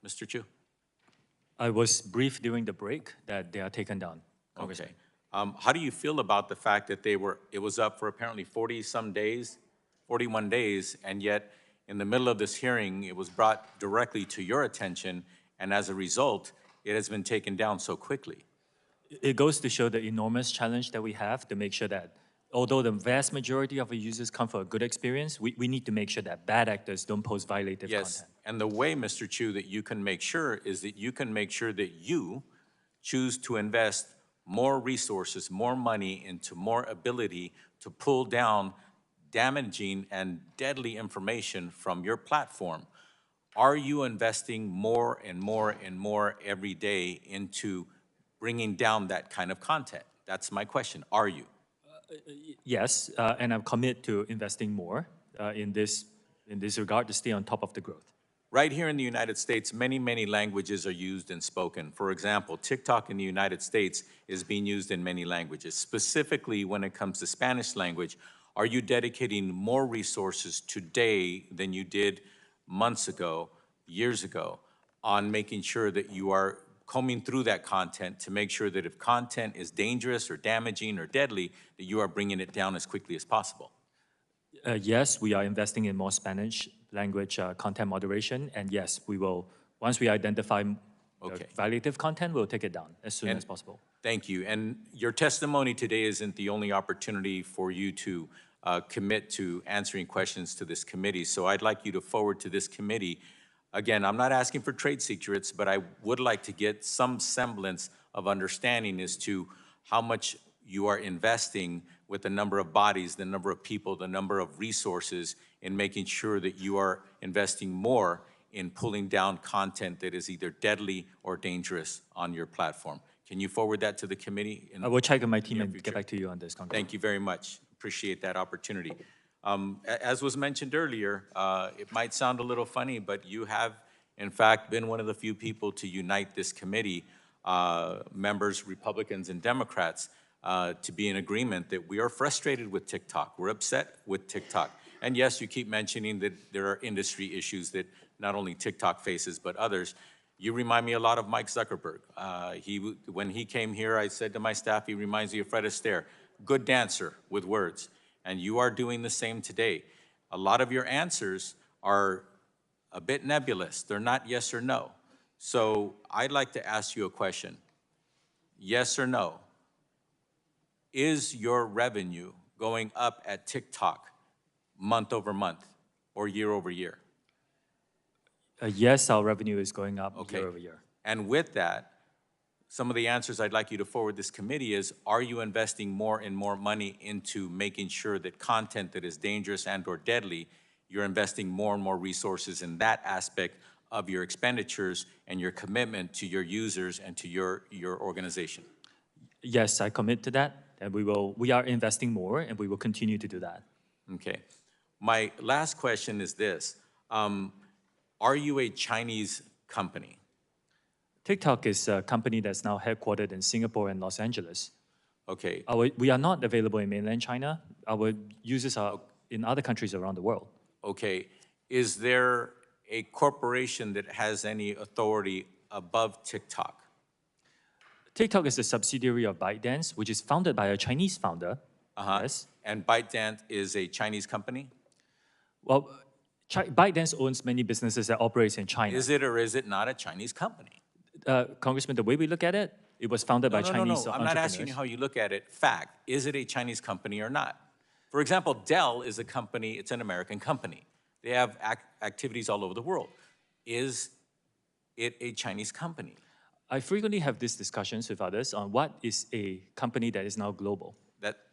Mr. Chew? I was briefed during the break that they are taken down. Okay. How do you feel about the fact that it was up for apparently 40-some days, 41 days, and yet in the middle of this hearing, it was brought directly to your attention, and as a result, it has been taken down so quickly? It goes to show the enormous challenge that we have to make sure that although the vast majority of our users come for a good experience, we need to make sure that bad actors don't post violative Yes, content. and the way, Mr. Chew, that you can make sure is that you can make sure that you choose to invest more resources, more money into more ability to pull down damaging and deadly information from your platform. Are you investing more and more and more every day into bringing down that kind of content? That's my question. Are you? Yes, and I'm committed to investing more in this regard to stay on top of the growth. Right here in the United States, many, many languages are used and spoken. For example, TikTok in the United States is being used in many languages. Specifically, when it comes to Spanish language, are you dedicating more resources today than you did months ago, years ago, on making sure that you are combing through that content to make sure that if content is dangerous or damaging or deadly, that you are bringing it down as quickly as possible? Yes, we are investing in more Spanish language content moderation, and yes, we will, once we identify violative content, we'll take it down as soon as possible. Thank you. And your testimony today isn't the only opportunity for you to commit to answering questions to this committee. So I'd like you to forward to this committee. Again, I'm not asking for trade secrets, but I would like to get some semblance of understanding as to how much you are investing with the number of bodies, the number of people, the number of resources in making sure that you are investing more in pulling down content that is either deadly or dangerous on your platform. Can you forward that to the committee? I will check with my team and get back to you on this, Congressman. Thank you very much. Appreciate that opportunity. As was mentioned earlier, it might sound a little funny, but you have, in fact, been one of the few people to unite this committee, members, Republicans and Democrats, to be in agreement that we are frustrated with TikTok. We're upset with TikTok. And yes, you keep mentioning that there are industry issues that not only TikTok faces, but others. You remind me a lot of Mike Zuckerberg. When he came here, I said to my staff, he reminds me of Fred Astaire, good dancer with words. And you are doing the same today. A lot of your answers are a bit nebulous. They're not yes or no. So I'd like to ask you a question. Yes or no? Is your revenue going up at TikTok month over month or year over year? Yes, our revenue is going up year over year. And with that, some of the answers I'd like you to forward this committee is, are you investing more and more money into making sure that content that is dangerous and or deadly, you're investing more and more resources in that aspect of your expenditures and your commitment to your users and to your organization? Yes, I commit to that, and we are investing more, and we will continue to do that. Okay. My last question is this. Are you a Chinese company? TikTok is a company that's now headquartered in Singapore and Los Angeles. Okay. We are not available in mainland China. Our users are in other countries around the world. Okay. Is there a corporation that has any authority above TikTok? TikTok is a subsidiary of ByteDance, which is founded by a Chinese founder. Yes. And ByteDance is a Chinese company? Well, ByteDance owns many businesses that operate in China. Is it or is it not a Chinese company? Congressman, the way we look at it, it was founded by Chinese I'm not asking you how you look at it. Fact, is it a Chinese company or not? For example, Dell is a company, it's an American company. They have activities all over the world. Is it a Chinese company? I frequently have these discussions with others on what is a company that is now global.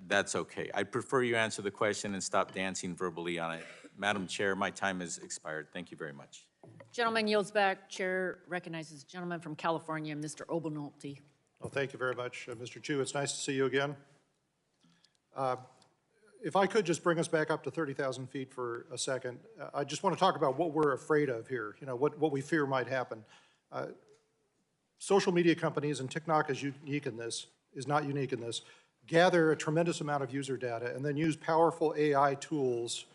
That's okay. I'd prefer you answer the question and stop dancing verbally on it. Madam Chair, my time has expired. Thank you very much. Gentleman yields back. Chair recognizes the gentleman from California, Mr. Obernolte. Well, thank you very much, Mr. Chew. It's nice to see you again. If I could just bring us back up to 30,000 feet for a second, I just want to talk about what we're afraid of here, you know, what we fear might happen. Social media companies, and TikTok is not unique in this, gather a tremendous amount of user data and then use powerful AI tools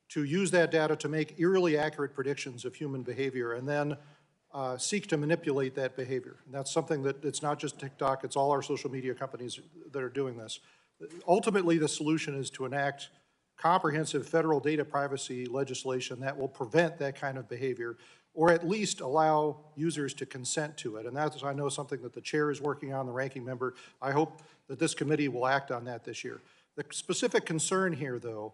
to use that data to make eerily accurate predictions of human behavior and then seek to manipulate that behavior. And that's something that it's not just TikTok, it's all our social media companies that are doing this. Ultimately, the solution is to enact comprehensive federal data privacy legislation that will prevent that kind of behavior, or at least allow users to consent to it. And that's, I know, something that the chair is working on, the ranking member. I hope that this committee will act on that this year. The specific concern here, though,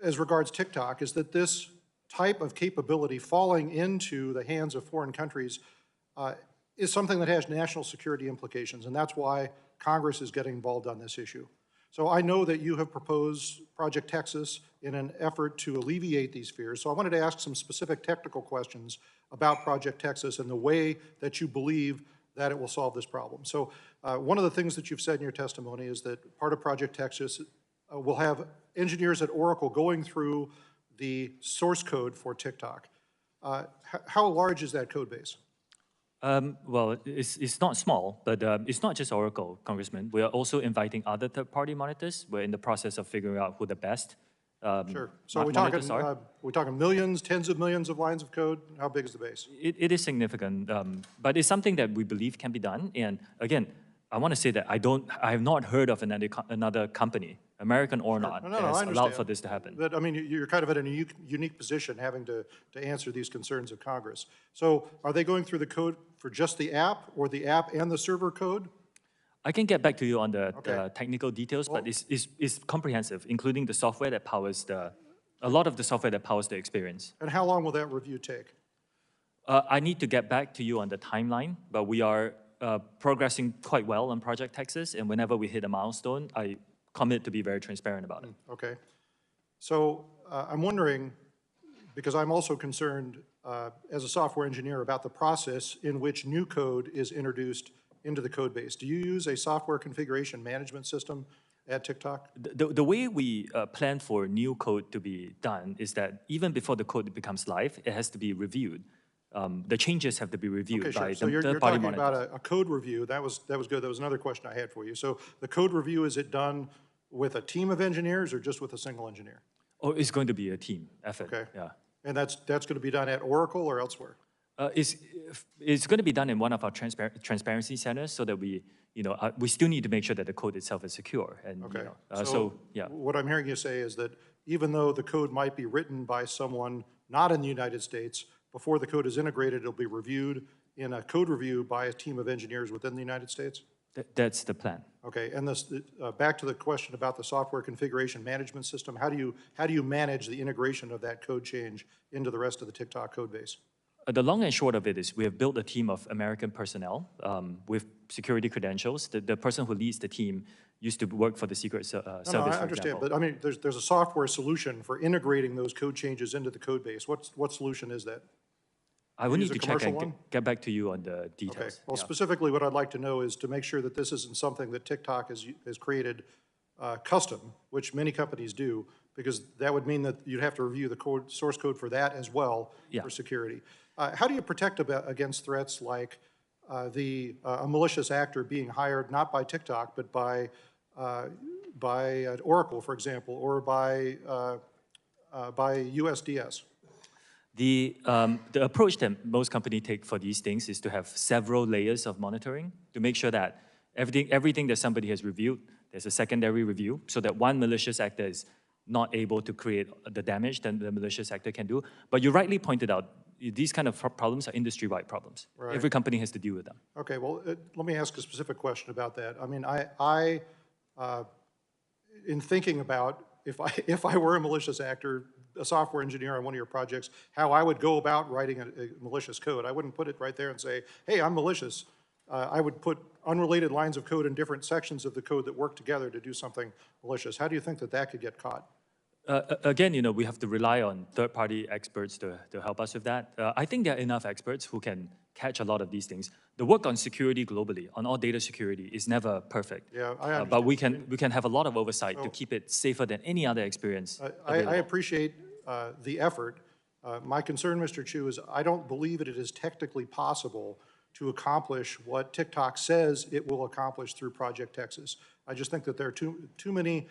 as regards TikTok, is that this type of capability falling into the hands of foreign countries is something that has national security implications, and that's why Congress is getting involved on this issue. So I know that you have proposed Project Texas in an effort to alleviate these fears. So I wanted to ask some specific technical questions about Project Texas and the way that you believe that it will solve this problem. So one of the things that you've said in your testimony is that part of Project Texas will have engineers at Oracle going through the source code for TikTok. How large is that code base? Well, it's not small, but it's not just Oracle, Congressman. We are also inviting other third-party monitors. We're in the process of figuring out who the best Sure. So we're talking millions, tens of millions of lines of code? How big is the base? It is significant, but it's something that we believe can be done. And again, I want to say that I have not heard of another company, American or not, that has allowed for this to happen. But I mean, you're kind of in a unique position having to answer these concerns of Congress. So are they going through the code for just the app or the app and the server code? I can get back to you on the technical details, but it's comprehensive, including the software that powers a lot of the software that powers the experience. And how long will that review take? I need to get back to you on the timeline, but we are progressing quite well on Project Texas, and whenever we hit a milestone, I commit to be very transparent about it. Okay. So I'm wondering, because I'm also concerned as a software engineer about the process in which new code is introduced into the code base. Do you use a software configuration management system at TikTok? The way we plan for new code to be done is that even before the code becomes live, it has to be reviewed. The changes have to be reviewed by so the you're third-party talking monitors. about a code review. That was good. That was another question I had for you. So the code review, is it done with a team of engineers or just with a single engineer? Oh, it's going to be a team effort. Okay. Yeah. And that's going to be done at Oracle or elsewhere? It's going to be done in one of our transparency centers, so that we still need to make sure that the code itself is secure. And Okay. so yeah. What I'm hearing you say is that even though the code might be written by someone not in the United States, before the code is integrated, it'll be reviewed in a code review by a team of engineers within the United States? That's the plan. Okay, and this, back to the question about the software configuration management system, how do you manage the integration of that code change into the rest of the TikTok code base? The long and short of it is we have built a team of American personnel with security credentials. The person who leads the team used to work for the Secret Service, No, I for understand, example. but I mean, there's a software solution for integrating those code changes into the code base. What solution is that? I will use need a to check commercial and one? get back to you on the details. Okay, well, Yeah. specifically what I'd like to know is to make sure that this isn't something that TikTok has created custom, which many companies do, because that would mean that you'd have to review the source code for that as well for security. How do you protect against threats like a malicious actor being hired not by TikTok, but by Oracle, for example, or by USDS? The approach that most companies take for these things is to have several layers of monitoring to make sure that everything that somebody has reviewed, there's a secondary review, so that one malicious actor is not able to create the damage that the malicious actor can do. But you rightly pointed out, these kind of problems are industry-wide problems. Right. Every company has to deal with them. Okay, well, let me ask a specific question about that. I mean, in thinking about if I were a malicious actor, a software engineer on one of your projects, how I would go about writing a malicious code. I wouldn't put it right there and say, hey, I'm malicious. I would put unrelated lines of code in different sections of the code that work together to do something malicious. How do you think that that could get caught? Again, we have to rely on third-party experts to help us with that. I think there are enough experts who can catch a lot of these things. The work on security globally, on all data security, is never perfect. Yeah, I understand. But we can have a lot of oversight to keep it safer than any other experience. I appreciate the effort. My concern, Mr. Chew, is I don't believe that it is technically possible to accomplish what TikTok says it will accomplish through Project Texas. I just think that there are too many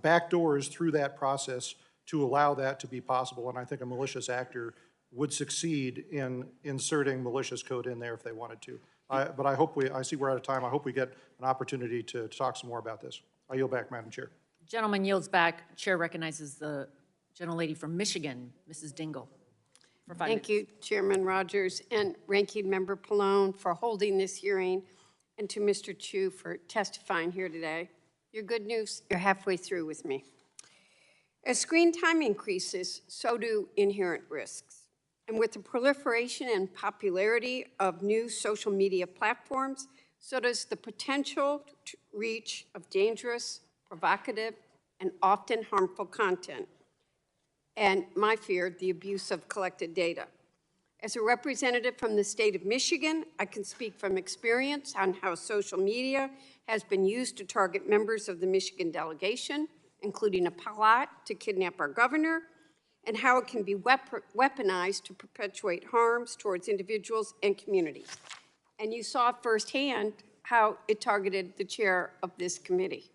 back doors through that process to allow that to be possible, and I think a malicious actor would succeed in inserting malicious code in there if they wanted to. But I see we're out of time. I hope we get an opportunity to talk some more about this. I yield back, Madam Chair. Gentleman yields back. Chair recognizes the gentlelady from Michigan, Mrs. Dingle, for 5 minutes. Thank you, Chairman Rogers and Ranking Member Pallone for holding this hearing, and to Mr. Chew for testifying here today. Your good news, you're halfway through with me. As screen time increases, so do inherent risks. And with the proliferation and popularity of new social media platforms, so does the potential reach of dangerous, provocative, and often harmful content. And my fear, the abuse of collected data. As a representative from the state of Michigan, I can speak from experience on how social media has been used to target members of the Michigan delegation, including a plot to kidnap our governor, and how it can be weaponized to perpetuate harms towards individuals and communities. And you saw firsthand how it targeted the chair of this committee.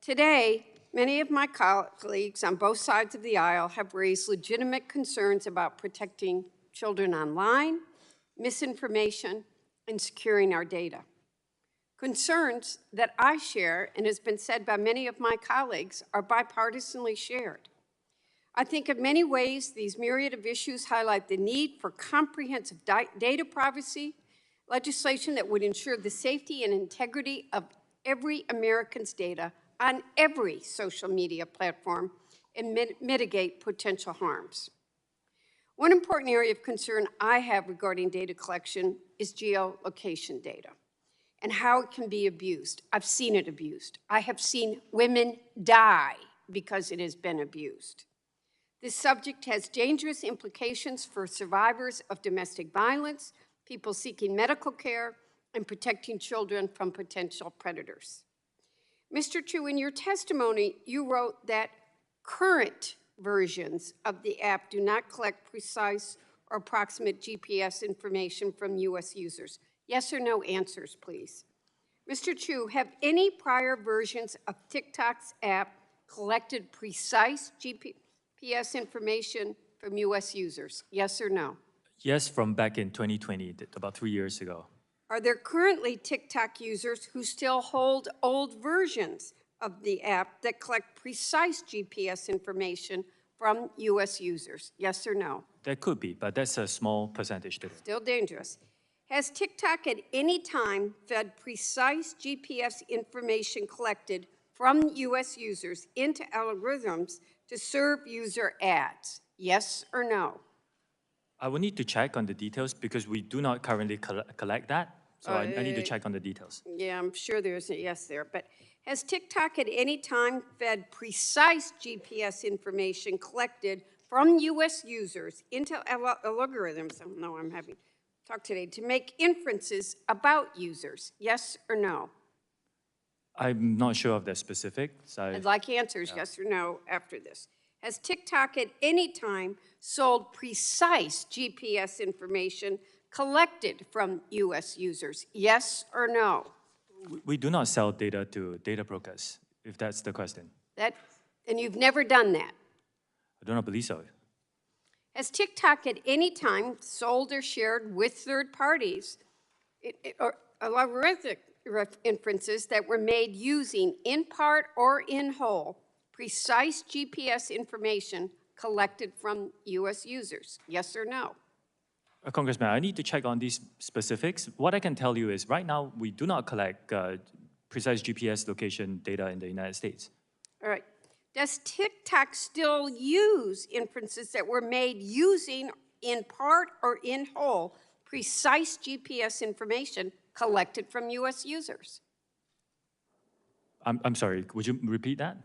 Today, many of my colleagues on both sides of the aisle have raised legitimate concerns about protecting children online, misinformation, and securing our data. Concerns that I share, and has been said by many of my colleagues, are bipartisanly shared. I think in many ways, these myriad of issues highlight the need for comprehensive data privacy, legislation that would ensure the safety and integrity of every American's data on every social media platform and mitigate potential harms. One important area of concern I have regarding data collection is geolocation data and how it can be abused. I've seen it abused. I have seen women die because it has been abused. This subject has dangerous implications for survivors of domestic violence, people seeking medical care, and protecting children from potential predators. Mr. Chew, in your testimony, you wrote that current versions of the app do not collect precise or approximate GPS information from U.S. users. Yes or no answers, please. Mr. Chew, have any prior versions of TikTok's app collected precise GPS information from U.S. users? Yes or no? Yes, from back in 2020, about 3 years ago. Are there currently TikTok users who still hold old versions of the app that collect precise GPS information from U.S. users? Yes or no? There could be, but that's a small percentage today. Still dangerous. Has TikTok at any time fed precise GPS information collected from U.S. users into algorithms to serve user ads? Yes or no? I will need to check on the details because we do not currently collect that. So I need to check on the details. Yeah, I'm sure there's a yes there. But has TikTok at any time fed precise GPS information collected from U.S. users into algorithms? Oh, no, I'm having talk today to make inferences about users. Yes or no? I'm not sure of the specifics. I'd like answers, yes or no, after this. Has TikTok at any time sold precise GPS information collected from U.S. users? Yes or no? We do not sell data to data brokers, if that's the question. And you've never done that? I do not believe so. Has TikTok at any time sold or shared with third parties or algorithmic inferences that were made using, in part or in whole, precise GPS information collected from U.S. users? Yes or no? Congressman, I need to check on these specifics. What I can tell you is right now we do not collect precise GPS location data in the United States. All right. Does TikTok still use inferences that were made using, in part or in whole, precise GPS information collected from U.S. users? I'm sorry, would you repeat that?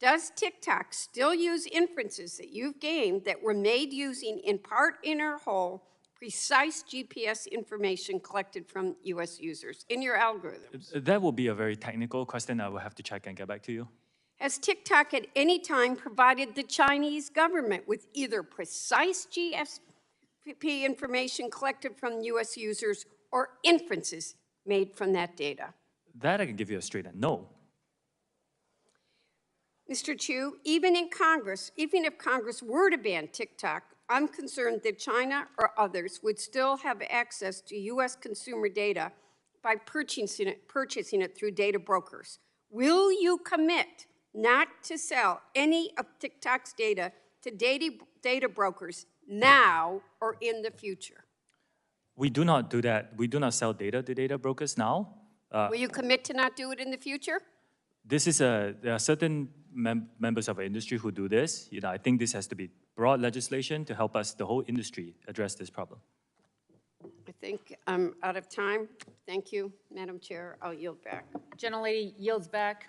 Does TikTok still use inferences that you've gained that were made using, in part or whole, precise GPS information collected from U.S. users in your algorithms? That will be a very technical question. I will have to check and get back to you. Has TikTok at any time provided the Chinese government with either precise GSP information collected from U.S. users or inferences made from that data? That I can give you a straight no. Mr. Chew, even if Congress were to ban TikTok, I'm concerned that China or others would still have access to U.S. consumer data by purchasing it through data brokers. Will you commit not to sell any of TikTok's data to data brokers now or in the future? We do not do that. We do not sell data to data brokers now. Will you commit to not do it in the future? There are certain members of our industry who do this. I think this has to be broad legislation to help us, the whole industry, address this problem. I think I'm out of time. Thank you, Madam Chair. I'll yield back. Gentlelady yields back.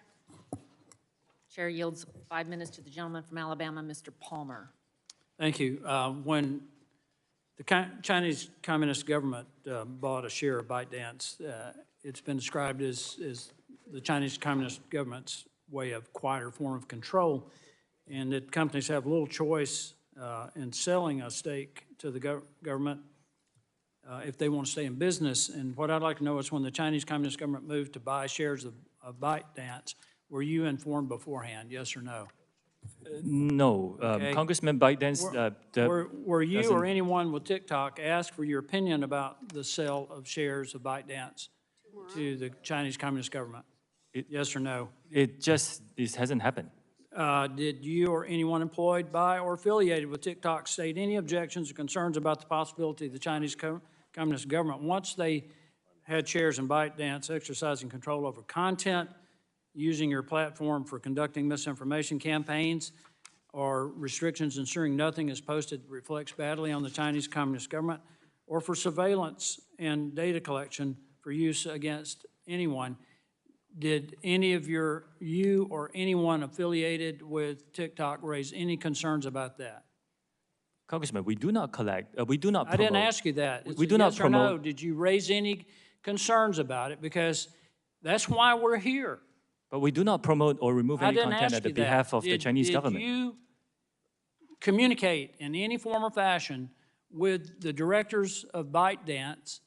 Chair yields 5 minutes to the gentleman from Alabama, Mr. Palmer. Thank you. When the Chinese Communist government bought a share of ByteDance, it's been described as the Chinese Communist government's way of quieter form of control, and that companies have little choice in selling a stake to the government if they want to stay in business. And what I'd like to know is when the Chinese Communist government moved to buy shares of ByteDance, were you informed beforehand, yes or no? No. Okay. Congressman ByteDance... Were you or anyone with TikTok asked for your opinion about the sale of shares of ByteDance to the Chinese Communist government? Yes or no? This hasn't happened. Did you or anyone employed by or affiliated with TikTok state any objections or concerns about the possibility of the Chinese Communist government, once they had shares in ByteDance, exercising control over content, using your platform for conducting misinformation campaigns, or restrictions ensuring nothing is posted that reflects badly on the Chinese Communist government, or for surveillance and data collection for use against anyone? Did any of you or anyone affiliated with TikTok raise any concerns about that? Congressman, we do not collect, we do not promote. I didn't ask you that. We do not yes or no. promote. Did you raise any concerns about it? Because that's why we're here. But we do not promote or remove any content at the behalf of the Chinese government. Did you communicate in any form or fashion with the directors of ByteDance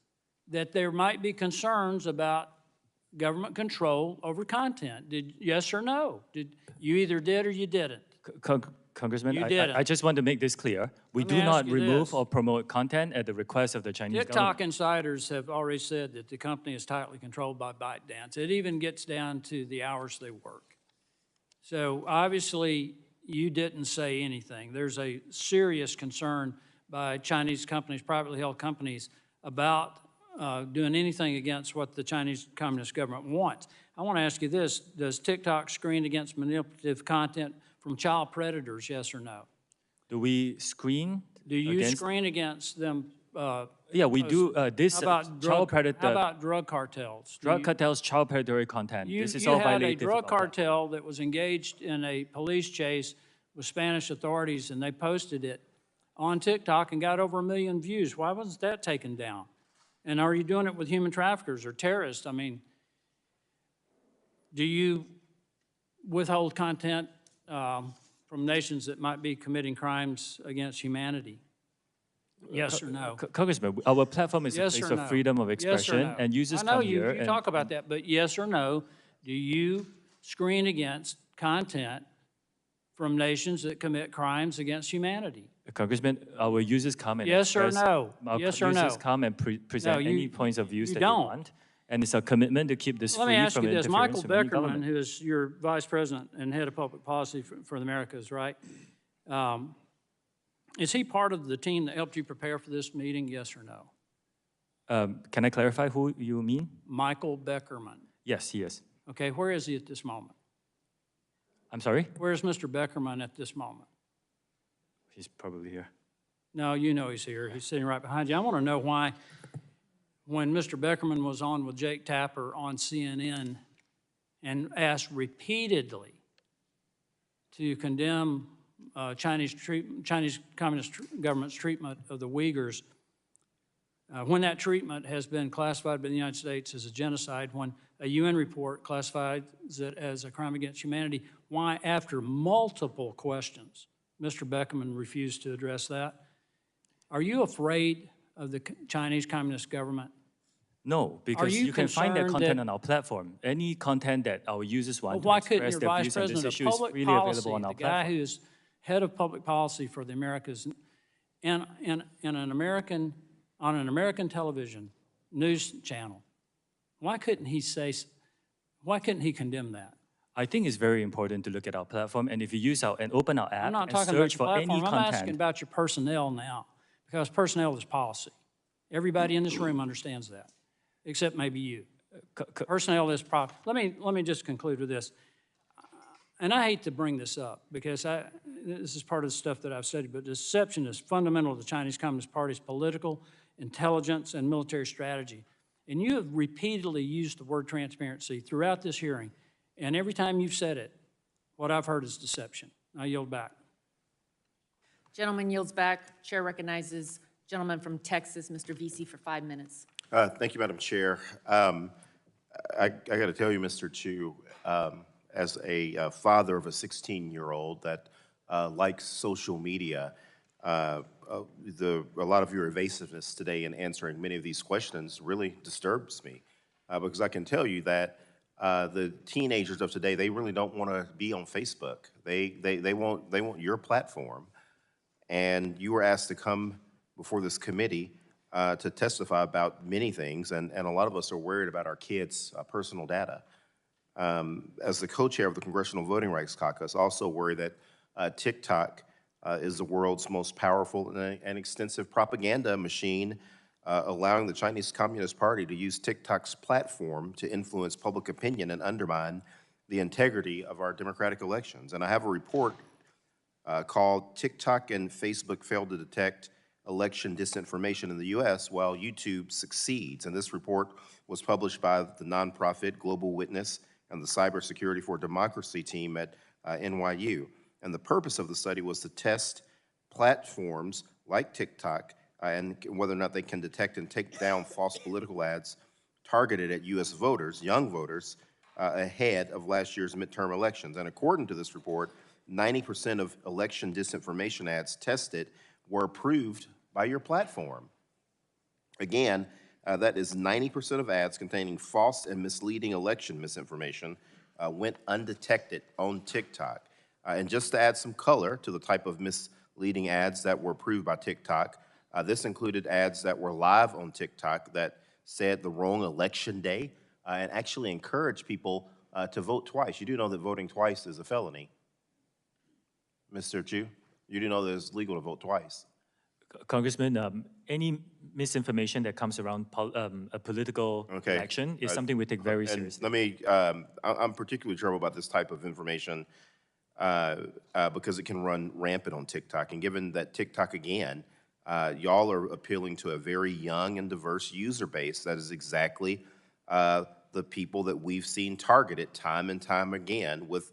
that there might be concerns about government control over content? Yes or no? You either did or you didn't? Congressman, I just want to make this clear. We do not remove or promote content at the request of the Chinese government. TikTok insiders have already said that the company is tightly controlled by ByteDance. It even gets down to the hours they work. So obviously, you didn't say anything. There's a serious concern by Chinese companies, privately held companies, about doing anything against what the Chinese Communist government wants. I want to ask you this. Does TikTok screen against manipulative content from child predators, yes or no? Do we screen? Do you screen against them? Yeah, we do. This child predator. How about drug cartels? Drug cartels, child predatory content. This is all You had violative. a drug cartel that was engaged in a police chase with Spanish authorities, and they posted it on TikTok and got over 1 million views. Why wasn't that taken down? And are you doing it with human traffickers or terrorists? I mean, do you withhold content from nations that might be committing crimes against humanity? Yes or no? Congressman, our platform is a Yes place or of no? freedom of Yes or expression, no? and users I know come here you and talk about that, but yes or no, do you screen against content from nations that commit crimes against humanity? Congressman, our users come and Yes or express. no? Our Yes or users no? come and present No, any points of views you that don't. they want, and it's a commitment to keep this Let me free ask from you this. interference Michael from any Beckerman, government. who is your vice president and head of public policy for the Americas, right? Is he part of the team that helped you prepare for this meeting, yes or no? Can I clarify who you mean? Michael Beckerman. Yes, he is. Okay, where is he at this moment? I'm sorry? Where is Mr. Beckerman at this moment? He's probably here. No, you know he's here. He's sitting right behind you. I want to know why, when Mr. Beckerman was on with Jake Tapper on CNN and asked repeatedly to condemn Chinese Communist government's treatment of the Uyghurs, when that treatment has been classified by the United States as a genocide, when a UN report classifies it as a crime against humanity, why, after multiple questions, Mr. Beckerman refused to address that? Are you afraid of the Chinese Communist government? No, because you can find that concerned content that- on our platform. Any content that our users want Well, why to couldn't express your their vice views on this president of issue is public freely policy, available on the our guy platform. who's head of public policy for the Americas, and an American, on an American television news channel, why couldn't he condemn that? I think it's very important to look at our platform, and if you use and open our I'm app not and talking about search your for any platform. I'm asking content, about your personnel now, because personnel is policy. Everybody in this room understands that, except maybe you. Personnel is let me just conclude with this. And I hate to bring this up because this is part of the stuff that I've studied, but deception is fundamental to the Chinese Communist Party's political, intelligence, and military strategy. And you have repeatedly used the word transparency throughout this hearing, and every time you've said it, what I've heard is deception. I yield back. Gentleman yields back. Chair recognizes gentleman from Texas, Mr. Vesey, for 5 minutes. Thank you, Madam Chair. I got to tell you, Mr. Chew, as a father of a 16-year-old that likes social media, a lot of your evasiveness today in answering many of these questions really disturbs me, because I can tell you that the teenagers of today, they really don't want to be on Facebook. They want your platform, and you were asked to come before this committee to testify about many things, and a lot of us are worried about our kids' personal data. As the co-chair of the Congressional Voting Rights Caucus, I also worry that TikTok is the world's most powerful and extensive propaganda machine, allowing the Chinese Communist Party to use TikTok's platform to influence public opinion and undermine the integrity of our democratic elections. And I have a report called "TikTok and Facebook Failed to Detect Election Disinformation in the U.S. While YouTube Succeeds." And this report was published by the nonprofit Global Witness and the Cybersecurity for Democracy team at NYU. And the purpose of the study was to test platforms like TikTok and whether or not they can detect and take down false political ads targeted at U.S. voters, young voters, ahead of last year's midterm elections. And according to this report, 90% of election disinformation ads tested were approved by your platform. Again, that is 90% of ads containing false and misleading election misinformation went undetected on TikTok. And just to add some color to the type of misleading ads that were approved by TikTok, this included ads that were live on TikTok that said the wrong election day and actually encouraged people to vote twice. You do know that voting twice is a felony, Mr. Chew? You do know that it's legal to vote twice. Congressman, any misinformation that comes around a political election is something we take very seriously. Let me, I'm particularly troubled about this type of information because it can run rampant on TikTok. And given that TikTok, again, y'all are appealing to a very young and diverse user base, that is exactly the people that we've seen targeted time and time again with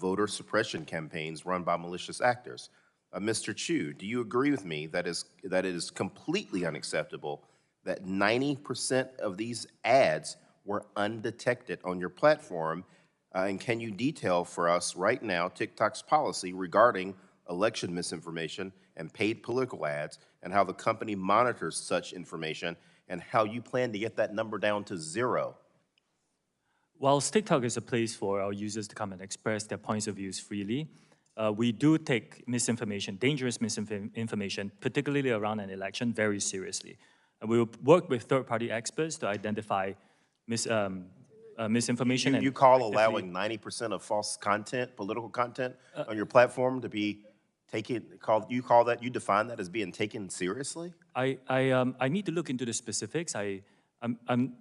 voter suppression campaigns run by malicious actors. Mr. Chew, do you agree with me that it is completely unacceptable that 90% of these ads were undetected on your platform, And can you detail for us right now TikTok's policy regarding election misinformation and paid political ads, and how the company monitors such information, and how you plan to get that number down to 0? Whilst TikTok is a place for our users to come and express their points of views freely, we do take misinformation, dangerous misinformation, particularly around an election, very seriously. And we will work with third-party experts to identify misinformation. You call allowing 90% of false content, political content, on your platform to be taken, you define that as being taken seriously? I need to look into the specifics. I'm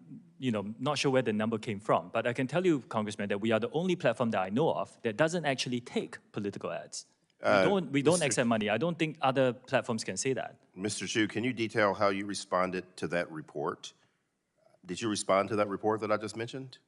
not sure where the number came from, but I can tell you, Congressman, that we are the only platform that I know of that doesn't actually take political ads. We don't accept money. I don't think other platforms can say that. Mr. Chew, can you detail how you responded to that report? Did you respond to that report that I just mentioned?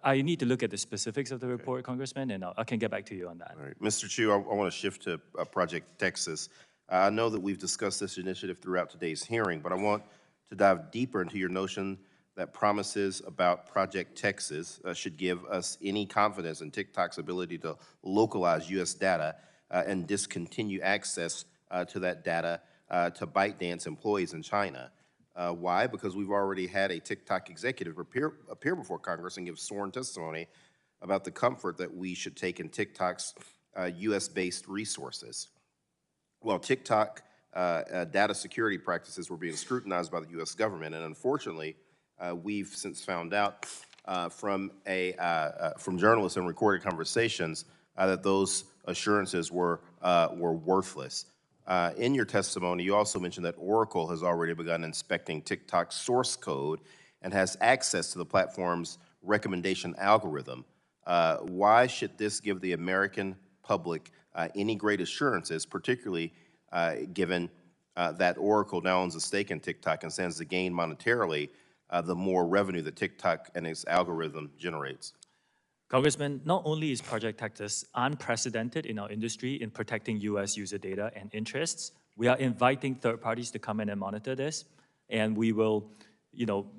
I need to look at the specifics of the report, Congressman, and I can get back to you on that. All right. Mr. Chew, I want to shift to Project Texas. I know that we've discussed this initiative throughout today's hearing, but I want to dive deeper into your notion that promises about Project Texas should give us any confidence in TikTok's ability to localize U.S. data and discontinue access to that data to ByteDance employees in China. Why? Because we've already had a TikTok executive appear before Congress and give sworn testimony about the comfort that we should take in TikTok's U.S.-based resources. Well, TikTok data security practices were being scrutinized by the U.S. government, and unfortunately, we've since found out from journalists and recorded conversations that those assurances were worthless. In your testimony, you also mentioned that Oracle has already begun inspecting TikTok's source code and has access to the platform's recommendation algorithm. Why should this give the American public any great assurances, particularly given that Oracle now owns a stake in TikTok and stands to gain monetarily the more revenue that TikTok and its algorithm generates? Congressman, not only is Project Texas unprecedented in our industry in protecting U.S. user data and interests, we are inviting third parties to come in and monitor this, and we will,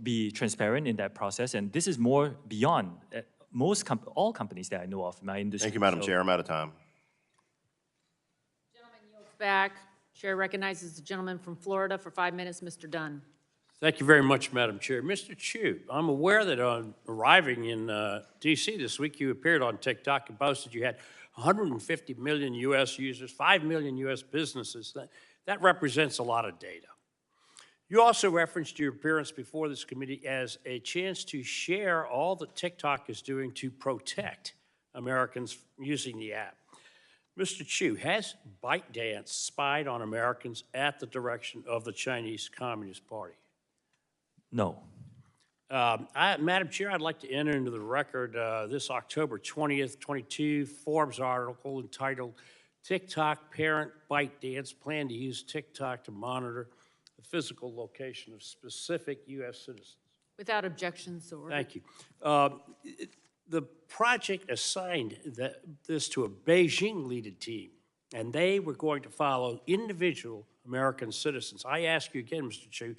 be transparent in that process. And this is more beyond all companies that I know of in my industry. Thank you, Madam Chair. I'm out of time. Gentleman yields back. Chair recognizes the gentleman from Florida for 5 minutes, Mr. Dunn. Thank you very much, Madam Chair. Mr. Chew, I'm aware that on arriving in D.C. this week, you appeared on TikTok and boasted you had 150 million U.S. users, 5 million U.S. businesses. That represents a lot of data. You also referenced your appearance before this committee as a chance to share all that TikTok is doing to protect Americans using the app. Mr. Chew, has ByteDance spied on Americans at the direction of the Chinese Communist Party? No. Madam Chair, I'd like to enter into the record this October 20th, 22 Forbes article entitled TikTok Parent ByteDance Plan to Use TikTok to Monitor the Physical Location of Specific U.S. Citizens. Without objection, so ordered. Thank you. The project assigned this to a Beijing-led team, and they were going to follow individual American citizens. I ask you again, Mr. Chew,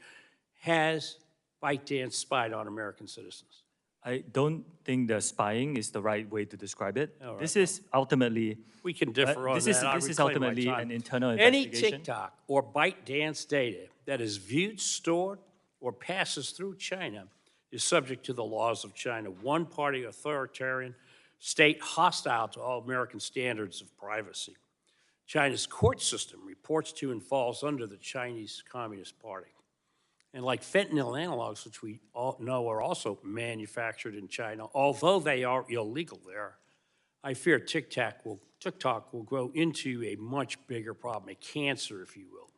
has ByteDance spied on American citizens? I don't think the spying is the right way to describe it. All right, this is ultimately... We can differ on that. This is ultimately an internal Any investigation. TikTok or ByteDance data that is viewed, stored, or passes through China is subject to the laws of China, one-party authoritarian state hostile to all American standards of privacy. China's court system reports to and falls under the Chinese Communist Party. And like fentanyl analogs, which we all know are also manufactured in China, although they are illegal there, I fear TikTok will grow into a much bigger problem, a cancer, if you will.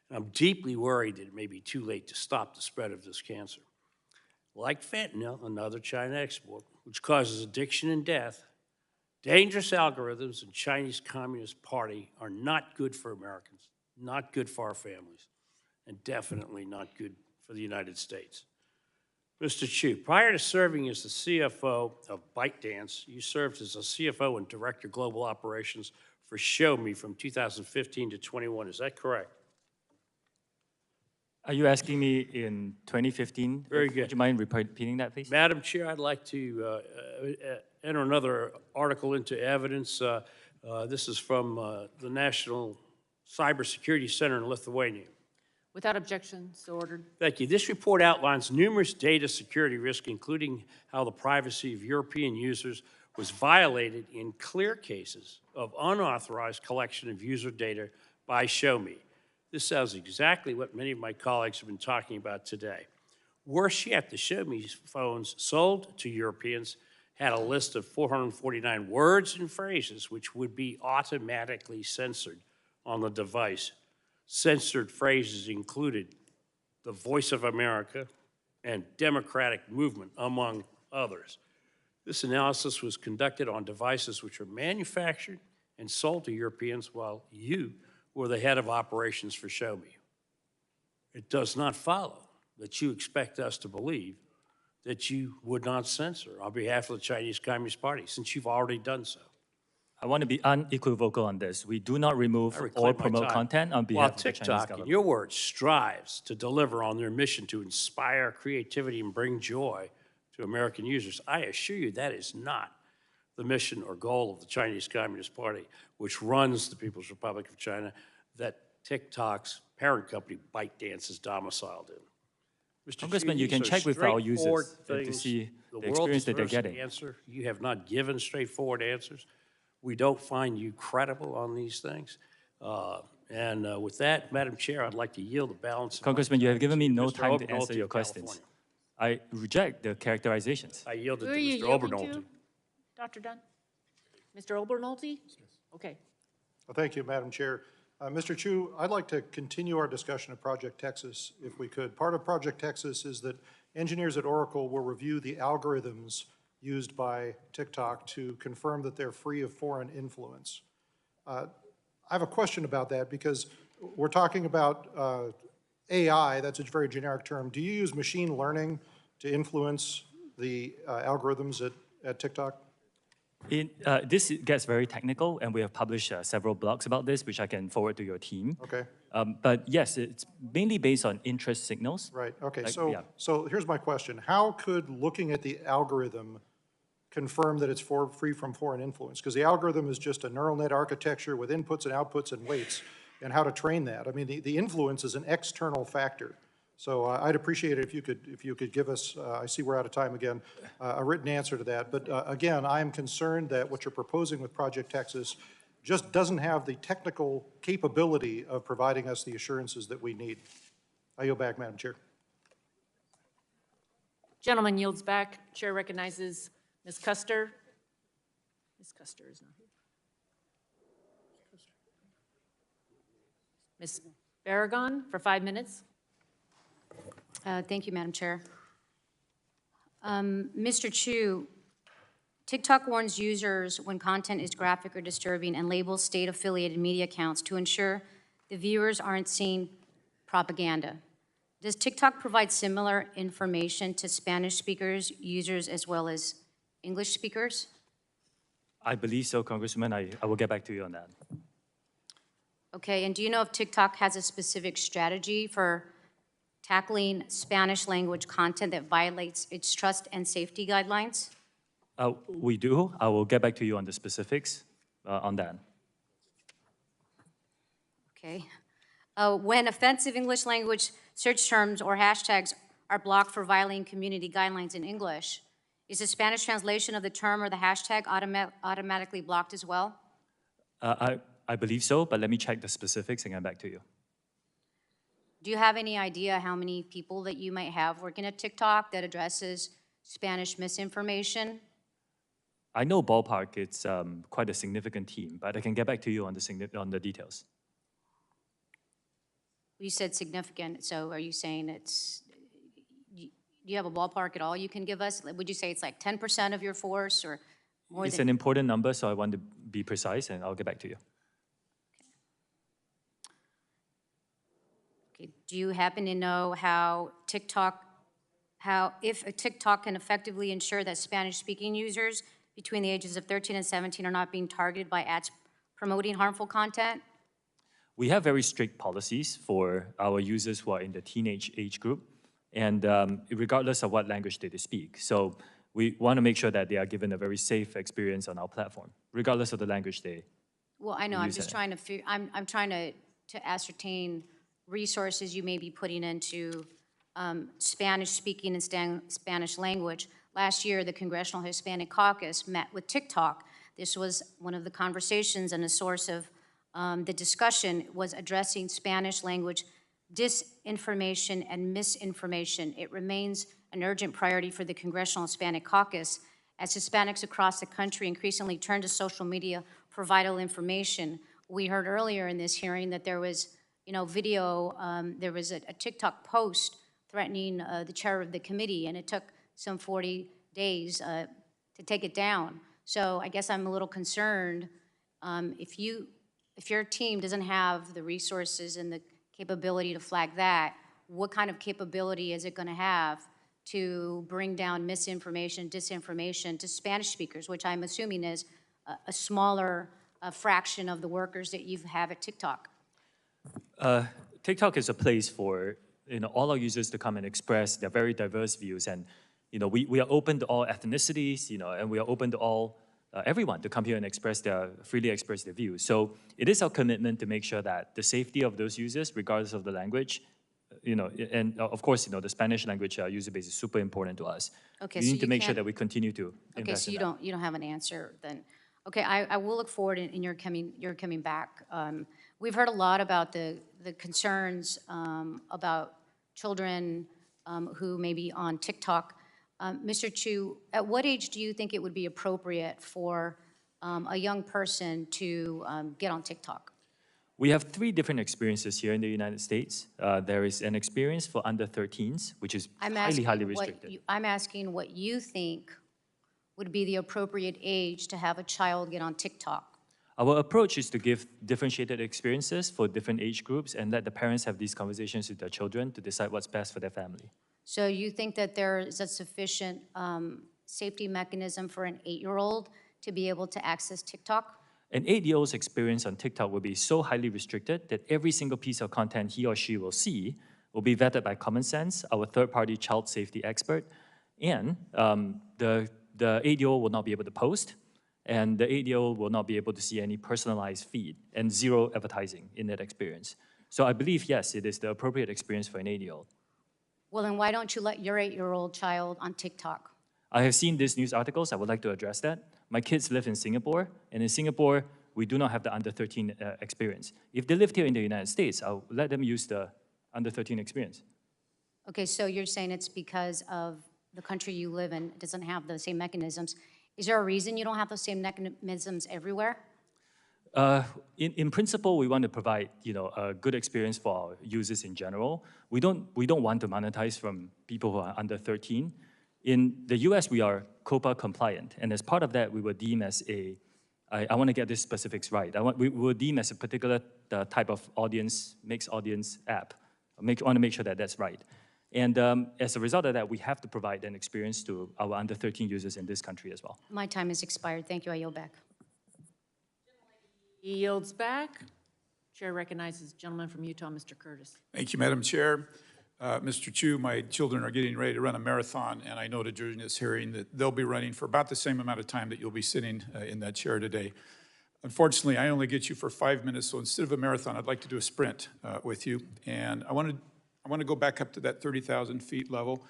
And I'm deeply worried that it may be too late to stop the spread of this cancer. Like fentanyl, another China export, which causes addiction and death, dangerous algorithms in Chinese Communist Party are not good for Americans, not good for our families, and definitely not good for the United States. Mr. Chew, prior to serving as the CFO of ByteDance, you served as a CFO and Director of Global Operations for Show Me from 2015 to 21. Is that correct? Are you asking me in 2015? Very good. Would you mind repeating that, please? Madam Chair, I'd like to enter another article into evidence. This is from the National Cybersecurity Center in Lithuania. Without objection, so ordered. Thank you. This report outlines numerous data security risks, including how the privacy of European users was violated in clear cases of unauthorized collection of user data by Shou Zi. This sounds exactly what many of my colleagues have been talking about today. Worse yet, the Shou Zi phones sold to Europeans had a list of 449 words and phrases which would be automatically censored on the device. Censored phrases included the Voice of America and Democratic Movement, among others. This analysis was conducted on devices which were manufactured and sold to Europeans while you were the head of operations for Shou Zi. It does not follow that you expect us to believe that you would not censor on behalf of the Chinese Communist Party, since you've already done so. I want to be unequivocal on this. We do not remove or promote content on behalf of the Chinese TikTok, government. in your words, strives to deliver on their mission to inspire creativity and bring joy to American users, I assure you that is not the mission or goal of the Chinese Communist Party, which runs the People's Republic of China, that TikTok's parent company, ByteDance, is domiciled in. Mr. Congressman, Chu, you can these are check with our straightforward users to things. see the world experience that they're deserves an getting. answer. You have not given straightforward answers. We don't find you credible on these things. With that, Madam Chair, I'd like to yield the balance. Congressman, you have given me no Mr. time to Obernolte answer your of questions. California. I reject the characterizations. I yield it Who to are you Mr. yielding Obernolte. to, Dr. Dunn? Mr. Obernolte? Okay. Well, thank you, Madam Chair. Mr. Chu, I'd like to continue our discussion of Project Texas, if we could. Part of Project Texas is that engineers at Oracle will review the algorithms used by TikTok to confirm that they're free of foreign influence. I have a question about that because we're talking about AI, that's a very generic term. Do you use machine learning to influence the algorithms at TikTok? This gets very technical, and we have published several blogs about this, which I can forward to your team. Okay. But yes, it's mainly based on interest signals. Right, okay, Like, so here's my question. How could looking at the algorithm confirm that it's free from foreign influence? Because the algorithm is just a neural net architecture with inputs and outputs and weights, and how to train that. I mean, the influence is an external factor. So I'd appreciate it if you could give us, I see we're out of time again, a written answer to that. But again, I am concerned that what you're proposing with Project Texas just doesn't have the technical capability of providing us the assurances that we need. I yield back, Madam Chair. Gentleman yields back. Chair recognizes Ms. Custer. Ms. Custer is not here. Ms. Barragon for 5 minutes. Thank you, Madam Chair. Mr. Chu, TikTok warns users when content is graphic or disturbing and labels state-affiliated media accounts to ensure the viewers aren't seeing propaganda. Does TikTok provide similar information to Spanish speakers, users, as well as English speakers? I believe so, Congressman. I will get back to you on that. Okay, and do you know if TikTok has a specific strategy for tackling Spanish language content that violates its trust and safety guidelines? We do. I will get back to you on the specifics on that. Okay. When offensive English language search terms or hashtags are blocked for violating community guidelines in English, is the Spanish translation of the term or the hashtag automatically blocked as well? I believe so, but let me check the specifics and get back to you. Do you have any idea how many people that you might have working at TikTok that addresses Spanish misinformation? I know ballpark, it's quite a significant team, but I can get back to you on the details. You said significant, so are you saying it's, do you have a ballpark at all you can give us? Would you say it's like 10% of your force or more It's than? an important number, so I want to be precise, and I'll get back to you. Okay. Do you happen to know how if a TikTok can effectively ensure that Spanish-speaking users between the ages of 13 and 17 are not being targeted by ads promoting harmful content? We have very strict policies for our users who are in the teenage age group, and regardless of what language they speak. So we want to make sure that they are given a very safe experience on our platform, regardless of the language they Well, I know, I'm use just it. trying to I'm trying to ascertain resources you may be putting into Spanish speaking and Spanish language. Last year, the Congressional Hispanic Caucus met with TikTok. This was one of the conversations, and a source of the discussion was addressing Spanish language disinformation and misinformation. It remains an urgent priority for the Congressional Hispanic Caucus as Hispanics across the country increasingly turn to social media for vital information. We heard earlier in this hearing that there was, video, there was a TikTok post threatening the chair of the committee, and it took some 40 days to take it down. So I guess I'm a little concerned if your team doesn't have the resources and the capability to flag that, what kind of capability is it going to have to bring down misinformation, disinformation to Spanish speakers, which I'm assuming is a smaller fraction of the workers that you have at TikTok? TikTok is a place for all our users to come and express their very diverse views, and we are open to all ethnicities, and we are open to all everyone to come here and freely express their views. So it is our commitment to make sure that the safety of those users, regardless of the language, and of course, the Spanish language user base is super important to us. Okay, We so need to you make sure can't- that we continue to Okay, invest so in you that. don't have an answer then. Okay, I will look forward in your coming back. We've heard a lot about the concerns about children who may be on TikTok. Mr. Chew, at what age do you think it would be appropriate for a young person to get on TikTok? We have 3 different experiences here in the United States. There is an experience for under 13s, which is highly restricted. I'm asking what you think would be the appropriate age to have a child get on TikTok. Our approach is to give differentiated experiences for different age groups and let the parents have these conversations with their children to decide what's best for their family. So you think that there is a sufficient safety mechanism for an 8-year-old to be able to access TikTok? An 8-year-old's experience on TikTok will be so highly restricted that every single piece of content he or she will see will be vetted by Common Sense, our third-party child safety expert, and the 8-year-old will not be able to post, and the 8-year-old will not be able to see any personalized feed and 0 advertising in that experience. So I believe, yes, it is the appropriate experience for an 8-year-old. Well, then why don't you let your 8-year-old child on TikTok? I have seen these news articles. I would like to address that. My kids live in Singapore, and in Singapore, we do not have the under 13 experience. If they lived here in the United States, I'll let them use the under 13 experience. Okay, so you're saying it's because of the country you live in doesn't have the same mechanisms. Is there a reason you don't have the same mechanisms everywhere? In principle, we want to provide a good experience for our users in general. We don't want to monetize from people who are under 13. In the US, we are COPPA compliant, and as part of that, we were deemed as I want to get these specifics right. We were deemed as a particular type of audience, mixed audience app. I want to make sure that that's right. And as a result of that, we have to provide an experience to our under 13 users in this country as well. My time has expired. Thank you. I yield back. He yields back. Chair recognizes the gentleman from Utah, Mr. Curtis. Thank you, Madam Chair. Mr. Chew, my children are getting ready to run a marathon, and I noted during this hearing that they'll be running for about the same amount of time that you'll be sitting in that chair today. Unfortunately, I only get you for 5 minutes, so instead of a marathon, I'd like to do a sprint with you. And I want to go back up to that 30,000 feet level.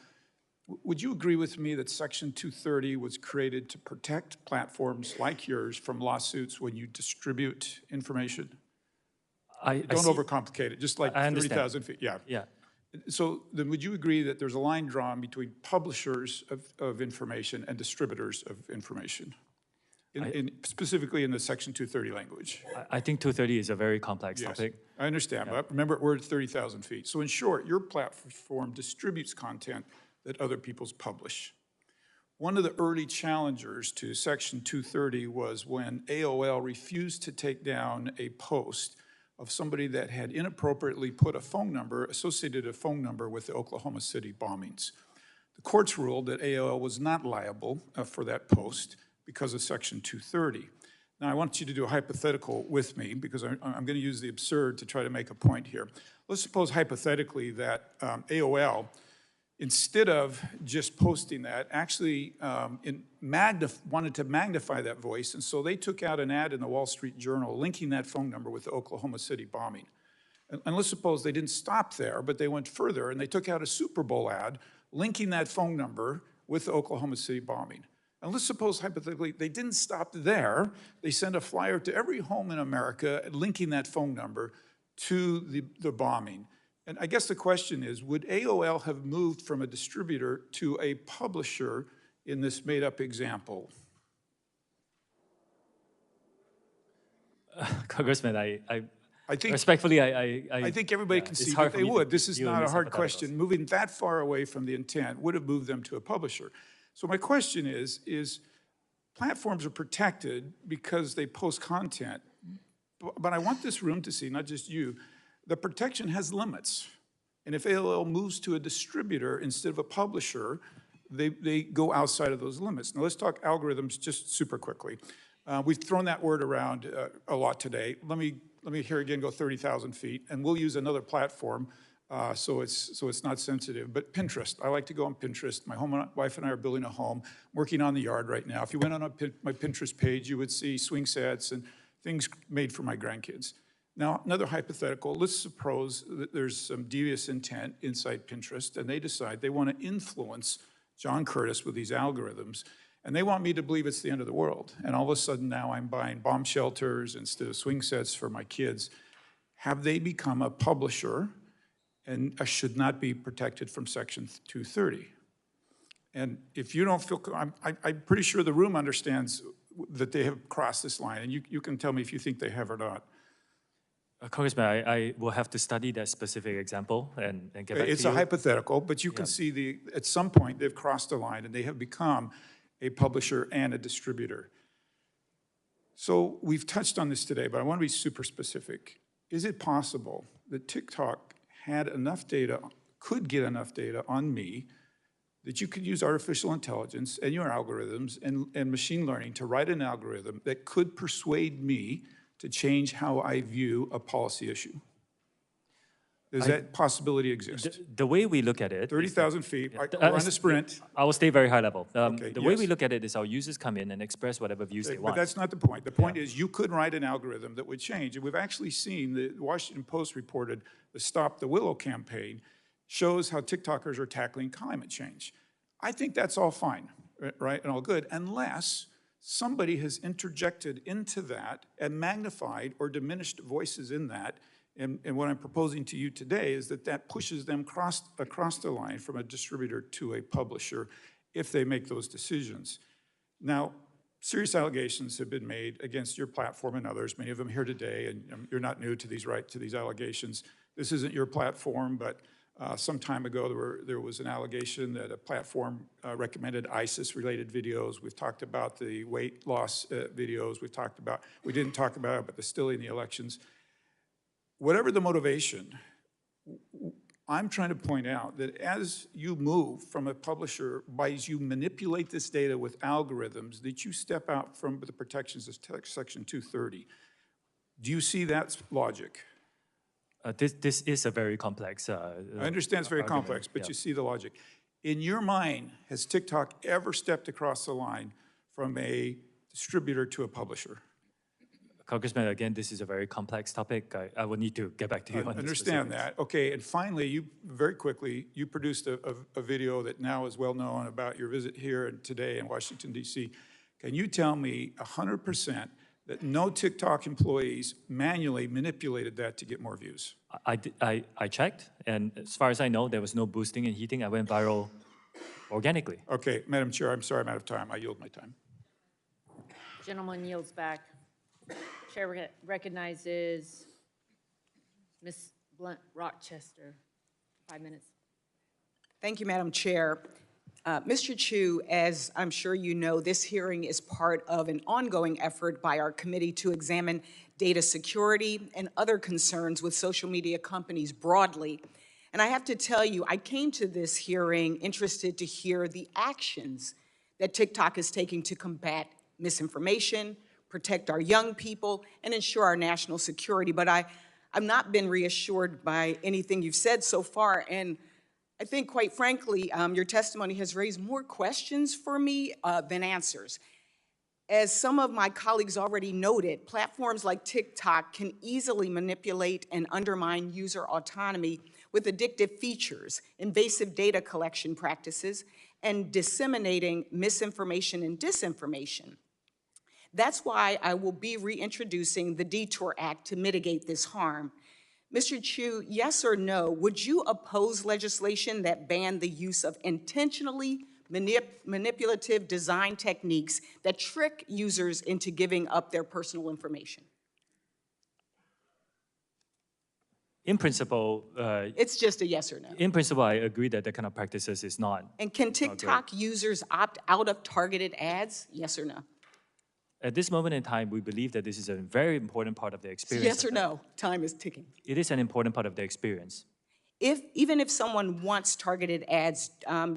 Would you agree with me that Section 230 was created to protect platforms like yours from lawsuits when you distribute information? Don't overcomplicate it, just like 30,000 feet. Yeah. So then would you agree that there's a line drawn between publishers of information and distributors of information, specifically in the Section 230 language? I think 230 is a very complex topic. I understand, but remember, we're at 30,000 feet. So in short, your platform distributes content that other people's publish. One of the early challengers to Section 230 was when AOL refused to take down a post of somebody that had inappropriately put associated a phone number with the Oklahoma City bombings. The courts ruled that AOL was not liable for that post because of Section 230. Now, I want you to do a hypothetical with me because I'm going to use the absurd to try to make a point here. Let's suppose hypothetically that AOL, instead of just posting that, actually wanted to magnify that voice, and so they took out an ad in the Wall Street Journal linking that phone number with the Oklahoma City bombing. And let's suppose they didn't stop there, but they went further, and they took out a Super Bowl ad linking that phone number with the Oklahoma City bombing. And let's suppose, hypothetically, they didn't stop there. They sent a flyer to every home in America linking that phone number to the bombing. And I guess the question is, would AOL have moved from a distributor to a publisher in this made-up example? Congressman, I think, respectfully, I think everybody can see that they would. This is not a hard question. Moving that far away from the intent would have moved them to a publisher. So my question is platforms are protected because they post content, but I want this room to see, not just you, the protection has limits. And if AOL moves to a distributor instead of a publisher, they go outside of those limits. Now let's talk algorithms just super quickly. We've thrown that word around a lot today. Let me here again go 30,000 feet, and we'll use another platform so it's not sensitive. But Pinterest, I like to go on Pinterest. My wife and I are building a home, working on the yard right now. If you went on my Pinterest page, you would see swing sets and things made for my grandkids. Now, another hypothetical, let's suppose that there's some devious intent inside Pinterest, and they decide they want to influence John Curtis with these algorithms, and they want me to believe it's the end of the world. And all of a sudden now I'm buying bomb shelters instead of swing sets for my kids. Have they become a publisher and should not be protected from Section 230? And if you don't feel, I'm pretty sure the room understands that they have crossed this line, and you can tell me if you think they have or not. Congressman, I will have to study that specific example and get back to you. It's a hypothetical, but you can see at some point they've crossed a line and they have become a publisher and a distributor. So we've touched on this today, but I want to be super specific. Is it possible that TikTok had enough data, could get enough data on me, that you could use artificial intelligence and your algorithms and machine learning to write an algorithm that could persuade me to change how I view a policy issue? Does that possibility exist? The way we look at it— 30,000 feet, we're on a sprint. I will stay very high level. Okay, the way we look at it is our users come in and express whatever views they want. But that's not the point. The point is you could write an algorithm that would change. And we've actually seen, the Washington Post reported the Stop the Willow campaign shows how TikTokers are tackling climate change. I think that's all fine, right, and all good, unless somebody has interjected into that and magnified or diminished voices in that. And what I'm proposing to you today is that pushes them across the line from a distributor to a publisher if they make those decisions. Now, serious allegations have been made against your platform and others, many of them here today, and you're not new to these allegations. This isn't your platform, but some time ago there was an allegation that a platform recommended ISIS-related videos. We've talked about the weight loss videos. We didn't talk about it, but the still in the elections. Whatever the motivation, I'm trying to point out that as you move from a publisher, as you manipulate this data with algorithms, that you step out from the protections of Section 230. Do you see that logic? This is a very complex I understand it's very complex, but you see the logic. In your mind, has TikTok ever stepped across the line from a distributor to a publisher? Congressman, again, this is a very complex topic. I will need to get back to you on this. I understand that. Okay, and finally, very quickly, you produced a video that now is well known about your visit here and today in Washington, D.C. Can you tell me 100% that no TikTok employees manually manipulated that to get more views? I checked, and as far as I know, there was no boosting and heating. I went viral organically. Okay, Madam Chair, I'm sorry I'm out of time. I yield my time. Gentleman yields back. Chair recognizes Ms. Blunt Rochester. 5 minutes. Thank you, Madam Chair. Mr. Chew, as I'm sure you know, this hearing is part of an ongoing effort by our committee to examine data security and other concerns with social media companies broadly. And I have to tell you, I came to this hearing interested to hear the actions that TikTok is taking to combat misinformation, protect our young people, and ensure our national security. But I've not been reassured by anything you've said so far, and I think, quite frankly, your testimony has raised more questions for me than answers. As some of my colleagues already noted, platforms like TikTok can easily manipulate and undermine user autonomy with addictive features, invasive data collection practices, and disseminating misinformation and disinformation. That's why I will be reintroducing the Detour Act to mitigate this harm. Mr. Chew, yes or no, would you oppose legislation that banned the use of intentionally manipulative design techniques that trick users into giving up their personal information? In principle, it's just a yes or no. In principle, I agree that that kind of practices is not. And can TikTok users opt out of targeted ads? Yes or no? At this moment in time, we believe that this is a very important part of the experience. Yes or no? Time is ticking. It is an important part of the experience. Even if someone wants targeted ads,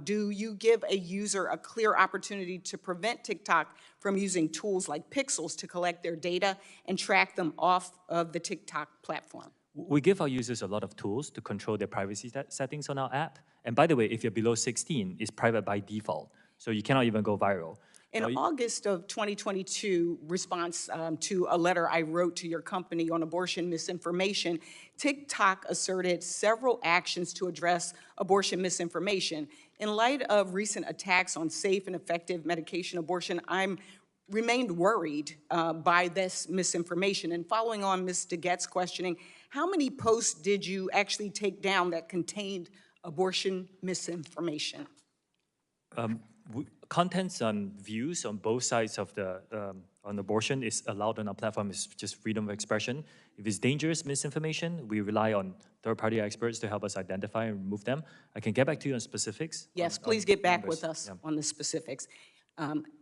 do you give a user a clear opportunity to prevent TikTok from using tools like pixels to collect their data and track them off of the TikTok platform? We give our users a lot of tools to control their privacy settings on our app. And by the way, if you're below 16, it's private by default. So you cannot even go viral. In August of 2022, response to a letter I wrote to your company on abortion misinformation, TikTok asserted several actions to address abortion misinformation. In light of recent attacks on safe and effective medication abortion, I'm remained worried by this misinformation. And following on Ms. DeGette's questioning, how many posts did you actually take down that contained abortion misinformation? Contents and views on both sides of the on abortion is allowed on our platform. It's just freedom of expression. If it's dangerous misinformation, we rely on third-party experts to help us identify and remove them. I can get back to you on specifics. Yes, please get back with us on the specifics.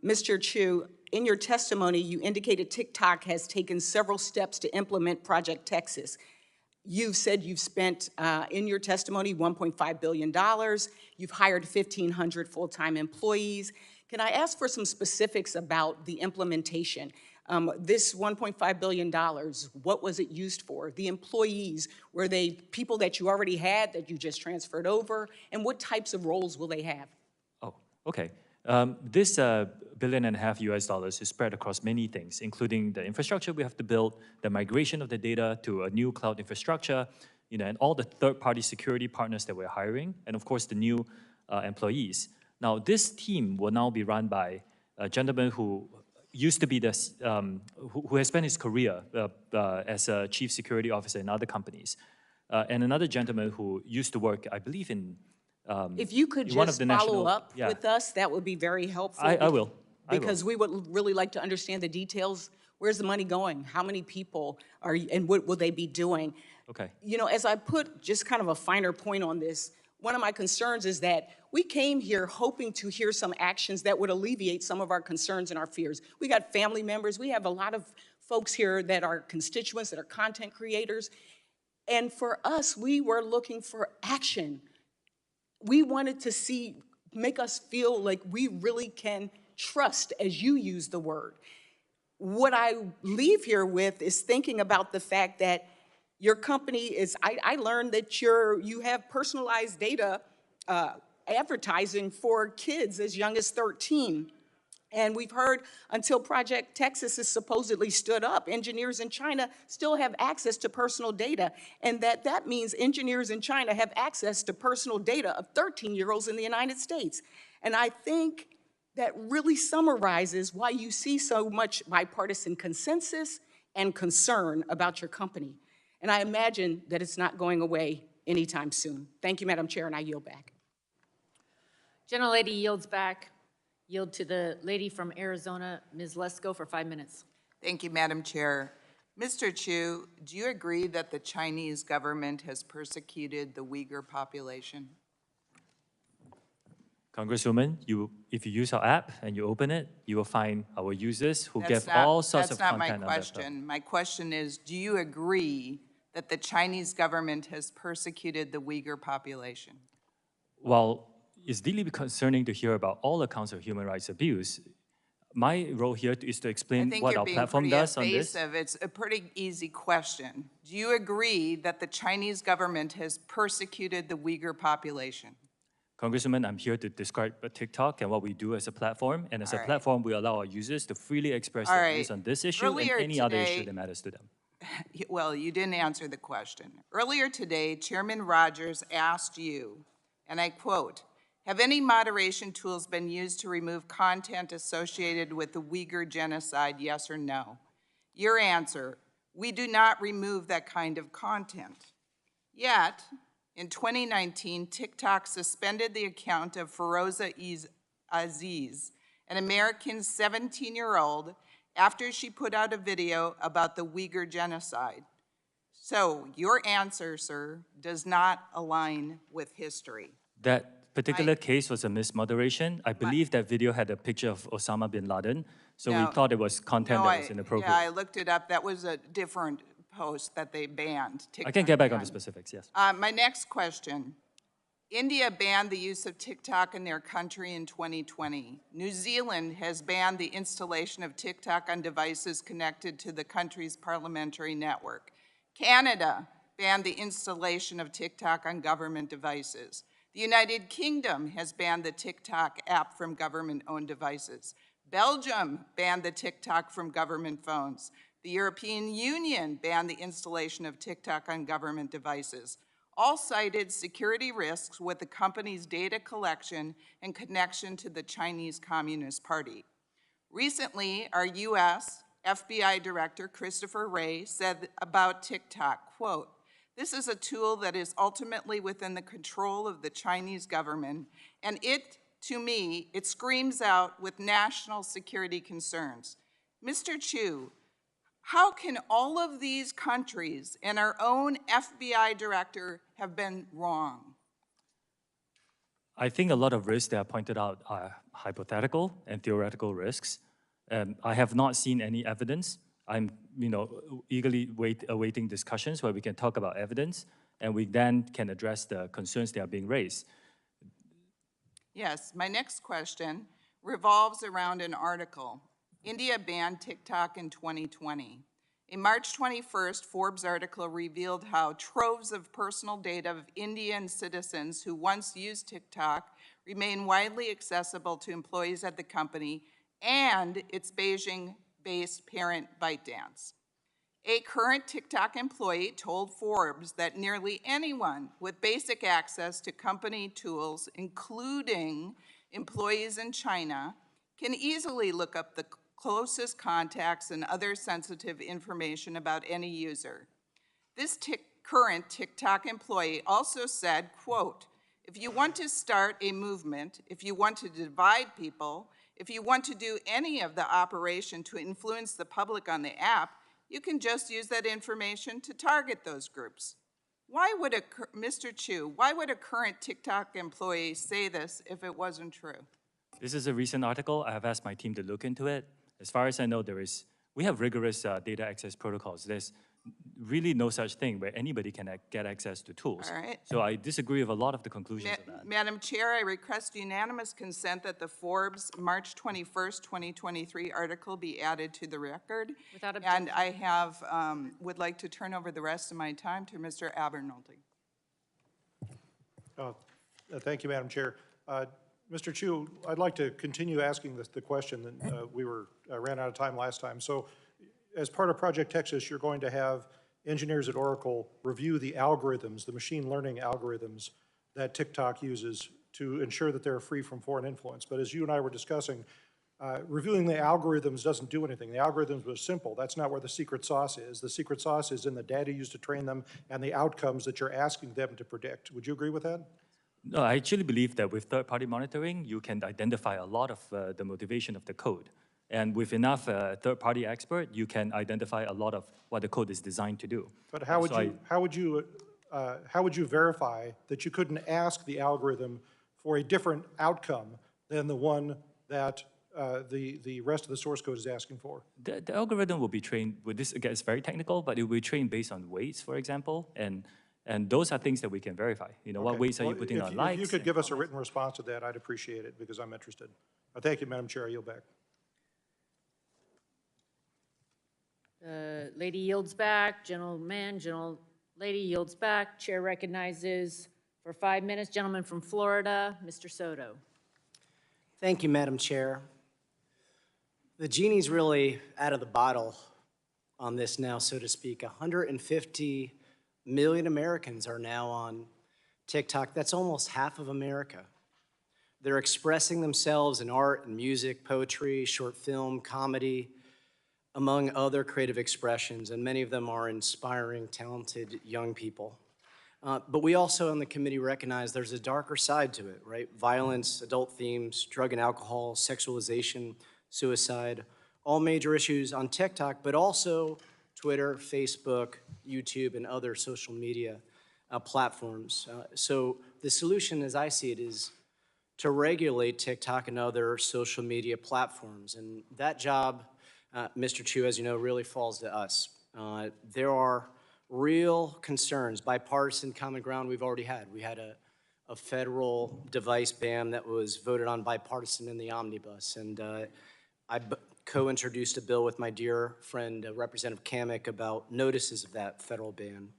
Mr. Chew, in your testimony, you indicated TikTok has taken several steps to implement Project Texas. You've said you've spent, in your testimony, $1.5 billion. You've hired 1,500 full-time employees. Can I ask for some specifics about the implementation? This $1.5 billion, what was it used for? The employees, were they people that you already had that you just transferred over? And what types of roles will they have? Oh, okay. This $1.5 billion US is spread across many things, including the infrastructure we have to build, the migration of the data to a new cloud infrastructure, and all the third-party security partners that we're hiring, and of course the new employees. Now, this team will now be run by a gentleman who used to be who has spent his career as a chief security officer in other companies, and another gentleman who used to work, I believe, in if you could just follow up with us, that would be very helpful. I will. Because we would really like to understand the details. Where's the money going? How many people are you, and what will they be doing? Okay. As I put just kind of a finer point on this, one of my concerns is that we came here hoping to hear some actions that would alleviate some of our concerns and our fears. We got family members. We have a lot of folks here that are constituents, that are content creators. And for us, we were looking for action. We wanted to make us feel like we really can trust, as you use the word. What I leave here with is thinking about the fact that your company is, I learned that you have personalized data advertising for kids as young as 13. And we've heard until Project Texas is supposedly stood up, engineers in China still have access to personal data. And that means engineers in China have access to personal data of 13-year-olds in the United States. And I think that really summarizes why you see so much bipartisan consensus and concern about your company. And I imagine that it's not going away anytime soon. Thank you, Madam Chair, and I yield back. Gentlelady yields back. Yield to the lady from Arizona, Ms. Lesko, for 5 minutes. Thank you, Madam Chair. Mr. Chew, do you agree that the Chinese government has persecuted the Uyghur population? Congresswoman, if you use our app and you open it, you will find our users who give all sorts of content. That's not my question. My question is, do you agree that the Chinese government has persecuted the Uyghur population? Well, it's deeply concerning to hear about all accounts of human rights abuse. My role here is to I explain think what you're our being platform pretty does on this. evasive. It's a pretty easy question. Do you agree that the Chinese government has persecuted the Uyghur population? Congresswoman, I'm here to describe TikTok and what we do as a platform. And as a platform, we allow our users to freely express their views on this issue and any other issue that matters to them. Well, you didn't answer the question. Earlier today, Chairman Rogers asked you, and I quote, "Have any moderation tools been used to remove content associated with the Uyghur genocide, yes or no?" Your answer, "We do not remove that kind of content." Yet, in 2019, TikTok suspended the account of Feroza Aziz, an American 17-year-old, after she put out a video about the Uyghur genocide. So your answer, sir, does not align with history. That particular case was a mismoderation. I believe that video had a picture of Osama bin Laden, so we thought it was content that was inappropriate. Yeah, I looked it up. That was a different post that they banned. I can get back on the specifics, yes. My next question. India banned the use of TikTok in their country in 2020. New Zealand has banned the installation of TikTok on devices connected to the country's parliamentary network. Canada banned the installation of TikTok on government devices. The United Kingdom has banned the TikTok app from government-owned devices. Belgium banned the TikTok from government phones. The European Union banned the installation of TikTok on government devices. All cited security risks with the company's data collection and connection to the Chinese Communist Party. Recently, our U.S. FBI Director Christopher Wray said about TikTok, quote, "This is a tool that is ultimately within the control of the Chinese government, and to me, it screams out with national security concerns." Mr. Chew, how can all of these countries and our own FBI director have been wrong? I think a lot of risks that are pointed out are hypothetical and theoretical risks. I have not seen any evidence. I'm, eagerly awaiting discussions where we can talk about evidence, and we then can address the concerns that are being raised. Yes, my next question revolves around an article. India banned TikTok in 2020. A March 21st Forbes article revealed how troves of personal data of Indian citizens who once used TikTok remain widely accessible to employees at the company and its Beijing-based parent ByteDance. A current TikTok employee told Forbes that nearly anyone with basic access to company tools, including employees in China, can easily look up the closest contacts and other sensitive information about any user. This current TikTok employee also said, quote, "If you want to start a movement, if you want to divide people, if you want to do any of the operation to influence the public on the app, you can just use that information to target those groups." Why would Mr. Chew, why would a current TikTok employee say this if it wasn't true? This is a recent article. I have asked my team to look into it. As far as I know, we have rigorous data access protocols. There's really no such thing where anybody can get access to tools. All right. So I disagree with a lot of the conclusions of that. Madam Chair, I request unanimous consent that the Forbes March 21st, 2023 article be added to the record. Without objection. And I would like to turn over the rest of my time to Mr. Abernoldi. Thank you, Madam Chair. Mr. Chew, I'd like to continue asking the question that we ran out of time last time. So as part of Project Texas, you're going to have engineers at Oracle review the algorithms, the machine learning algorithms that TikTok uses to ensure that they're free from foreign influence. But as you and I were discussing, reviewing the algorithms doesn't do anything. The algorithms were simple. That's not where the secret sauce is. The secret sauce is in the data used to train them and the outcomes that you're asking them to predict. Would you agree with that? No, I actually believe that with third-party monitoring, you can identify a lot of the motivation of the code. And with enough third-party expert, you can identify a lot of what the code is designed to do. But how would you verify that you couldn't ask the algorithm for a different outcome than the one that the rest of the source code is asking for? The algorithm will be trained with this. Again, it's very technical, but it will be trained based on weights, for example, and those are things that we can verify. What weights are you putting on likes? If you could give us a written response to that, I'd appreciate it because I'm interested. Thank you, Madam Chair. I yield back. Lady yields back, gentleman, lady yields back. Chair recognizes for 5 minutes, gentleman from Florida, Mr. Soto. Thank you, Madam Chair. The genie's really out of the bottle on this now, so to speak. 150 million Americans are now on TikTok. That's almost half of America. They're expressing themselves in art and music, poetry, short film, comedy, among other creative expressions, and many of them are inspiring, talented young people. But we also on the committee recognize there's a darker side to it, right? Violence, adult themes, drug and alcohol, sexualization, suicide, all major issues on TikTok, but also Twitter, Facebook, YouTube, and other social media platforms. So the solution, as I see it, is to regulate TikTok and other social media platforms. And that job, Mr. Chew, as you know, really falls to us. There are real concerns, bipartisan common ground we've already had. We had a federal device ban that was voted on bipartisan in the omnibus. And I co-introduced a bill with my dear friend, Representative Kamek, about notices of that federal ban.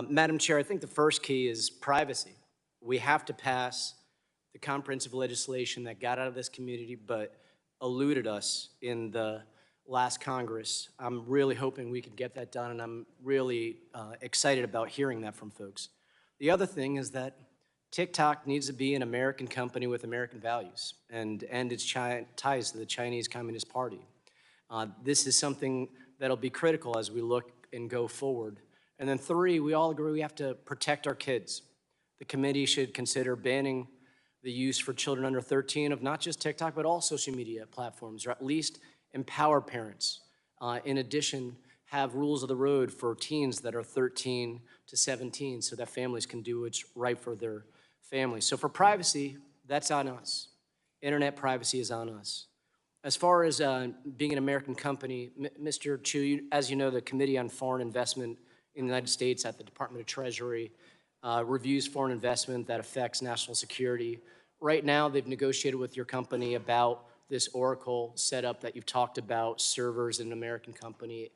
Madam Chair, I think the first key is privacy. We have to pass the comprehensive legislation that got out of this community but eluded us in the last Congress. I'm really hoping we can get that done, and I'm really excited about hearing that from folks. The other thing is that TikTok needs to be an American company with American values and end its ties to the Chinese Communist Party. This is something that'll be critical as we look and go forward. And then 3, we all agree we have to protect our kids. The committee should consider banning the use for children under 13 of not just TikTok, but all social media platforms, or at least empower parents. In addition, have rules of the road for teens that are 13 to 17 so that families can do what's right for their families. So for privacy, that's on us. Internet privacy is on us. As far as being an American company, Mr. Chew, as you know, the Committee on Foreign Investment in the United States at the Department of Treasury reviews foreign investment that affects national security. Right now, they've negotiated with your company about this Oracle setup that you've talked about, servers in an American company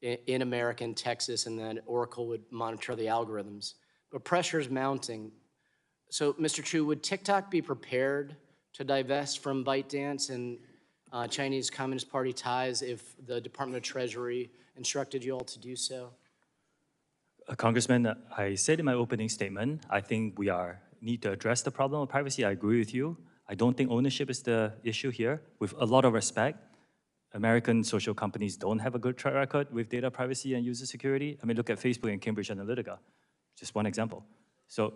in America and Texas, and then Oracle would monitor the algorithms. But pressure is mounting. So, Mr. Chew, would TikTok be prepared to divest from ByteDance and Chinese Communist Party ties if the Department of Treasury instructed you all to do so? Congressman, I said in my opening statement, I think we need to address the problem of privacy. I agree with you. I don't think ownership is the issue here. With a lot of respect, American social companies don't have a good track record with data privacy and user security. I mean, look at Facebook and Cambridge Analytica, just one example. So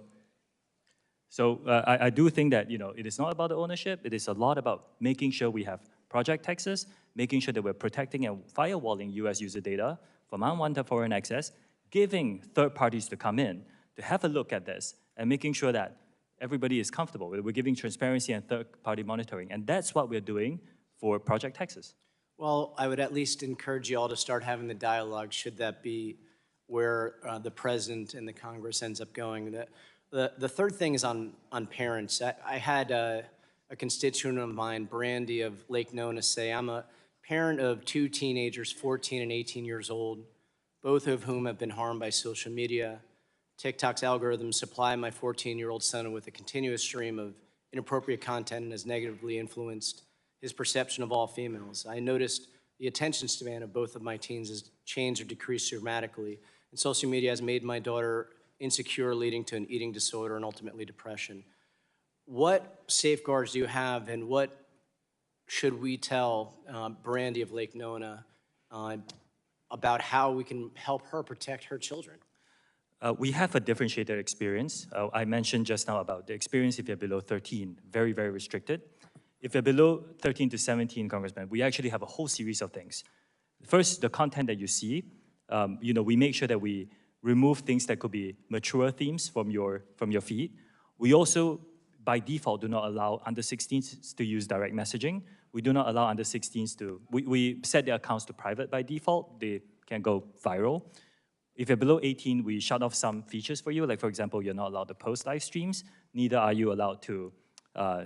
I do think that it is not about the ownership. It is a lot about making sure we have Project Texas, making sure that we're protecting and firewalling US user data from unwanted foreign access, giving third parties to come in to have a look at this, and making sure that everybody is comfortable. We're giving transparency and third-party monitoring, and that's what we're doing for Project Texas. Well, I would at least encourage you all to start having the dialogue, should that be where the president and the Congress ends up going. The third thing is on parents. I had a constituent of mine, Brandy of Lake Nona, say, I'm a parent of 2 teenagers, 14 and 18 years old, both of whom have been harmed by social media. TikTok's algorithms supply my 14-year-old son with a continuous stream of inappropriate content and has negatively influenced his perception of all females. I noticed the attention span of both of my teens has changed or decreased dramatically, and social media has made my daughter insecure, leading to an eating disorder and ultimately depression. What safeguards do you have, and what should we tell Brandy of Lake Nona about how we can help her protect her children? We have a differentiated experience. I mentioned just now about the experience if you're below 13, very, very restricted. If you're below 13 to 17, Congressman, we actually have a whole series of things. First, the content that you see, we make sure that we remove things that could be mature themes from your feed. We also, by default, do not allow under 16s to use direct messaging. We do not allow under 16s to, we set their accounts to private by default. They can go viral. If you're below 18, we shut off some features for you. Like, for example, you're not allowed to post live streams. Neither are you allowed to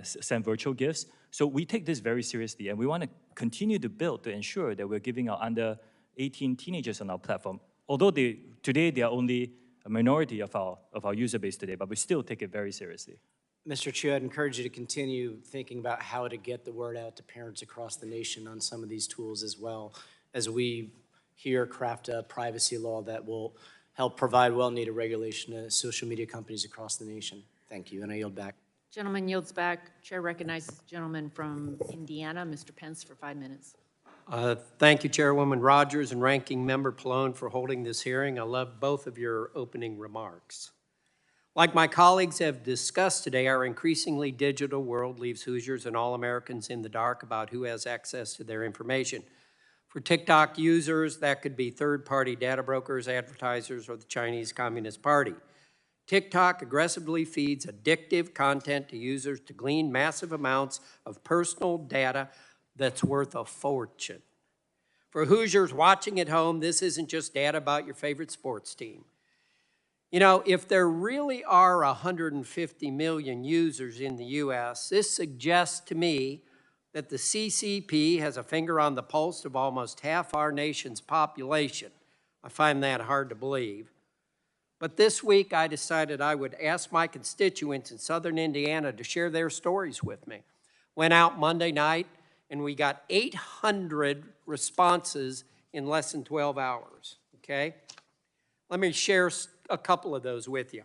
send virtual gifts. So we take this very seriously, and we want to continue to build to ensure that we're giving our under 18 teenagers on our platform. Although today they are only a minority of our user base today, but we still take it very seriously. Mr. Chew, I'd encourage you to continue thinking about how to get the word out to parents across the nation on some of these tools as well, as we here craft a privacy law that will help provide well-needed regulation to social media companies across the nation. Thank you, and I yield back. Gentleman yields back. Chair recognizes the gentleman from Indiana, Mr. Pence, for 5 minutes. Thank you, Chairwoman Rogers and Ranking Member Pallone, for holding this hearing. I love both of your opening remarks. Like my colleagues have discussed today, our increasingly digital world leaves Hoosiers and all Americans in the dark about who has access to their information. For TikTok users, that could be third-party data brokers, advertisers, or the Chinese Communist Party. TikTok aggressively feeds addictive content to users to glean massive amounts of personal data that's worth a fortune. For Hoosiers watching at home, this isn't just data about your favorite sports team. You know, if there really are 150 million users in the U.S., this suggests to me that the CCP has a finger on the pulse of almost half our nation's population. I find that hard to believe. But this week, I decided I would ask my constituents in southern Indiana to share their stories with me. Went out Monday night, and we got 800 responses in less than 12 hours, okay? Let me share a couple of those with you.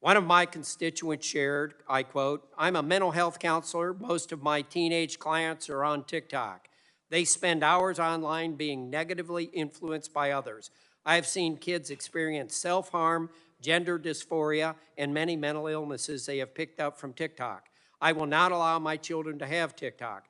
One of my constituents shared, I quote, "I'm a mental health counselor. Most of my teenage clients are on TikTok. They spend hours online being negatively influenced by others. I have seen kids experience self-harm, gender dysphoria, and many mental illnesses they have picked up from TikTok. I will not allow my children to have TikTok.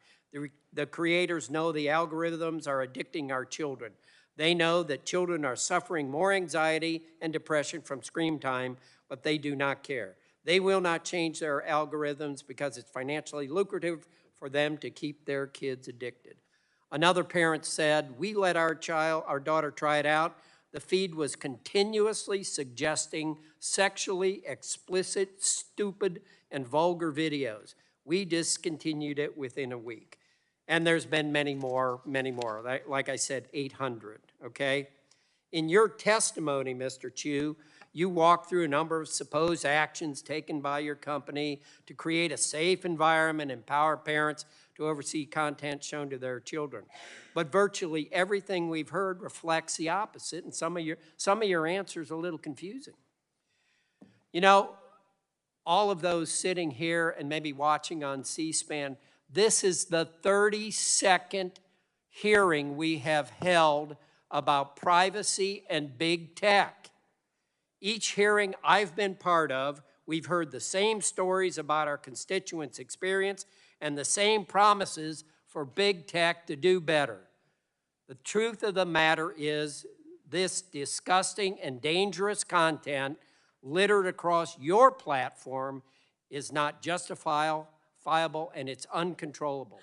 The creators know the algorithms are addicting our children. They know that children are suffering more anxiety and depression from screen time, but they do not care. They will not change their algorithms because it's financially lucrative for them to keep their kids addicted." Another parent said, "We let our daughter try it out. The feed was continuously suggesting sexually explicit, stupid, and vulgar videos. We discontinued it within a week." And there's been many more. Like I said, 800, okay? In your testimony, Mr. Chew, you walked through a number of supposed actions taken by your company to create a safe environment and empower parents to oversee content shown to their children. But virtually everything we've heard reflects the opposite, and some of your answers are a little confusing. You know, all of those sitting here and maybe watching on C-SPAN, this is the 32nd hearing we have held about privacy and big tech. Each hearing I've been part of, we've heard the same stories about our constituents' experience and the same promises for big tech to do better. The truth of the matter is this disgusting and dangerous content littered across your platform is not justifiable, and it's uncontrollable.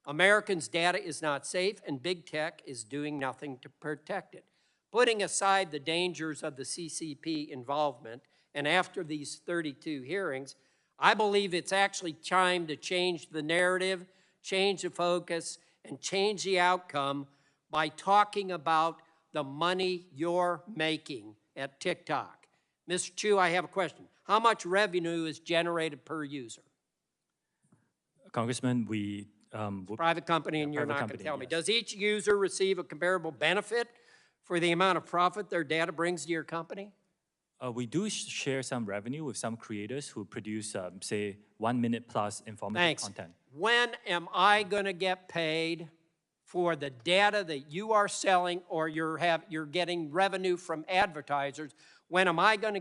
Americans' data is not safe, and big tech is doing nothing to protect it. Putting aside the dangers of the CCP involvement, and after these 32 hearings, I believe it's actually time to change the narrative, change the focus, and change the outcome by talking about the money you're making at TikTok. Mr. Chew, I have a question. How much revenue is generated per user? Congressman, we... private company, and you're not going to tell me. Does each user receive a comparable benefit for the amount of profit their data brings to your company? We do share some revenue with some creators who produce, say, 1 minute plus informative content. When am I going to get paid for the data that you are selling, or you're getting revenue from advertisers? When am I going to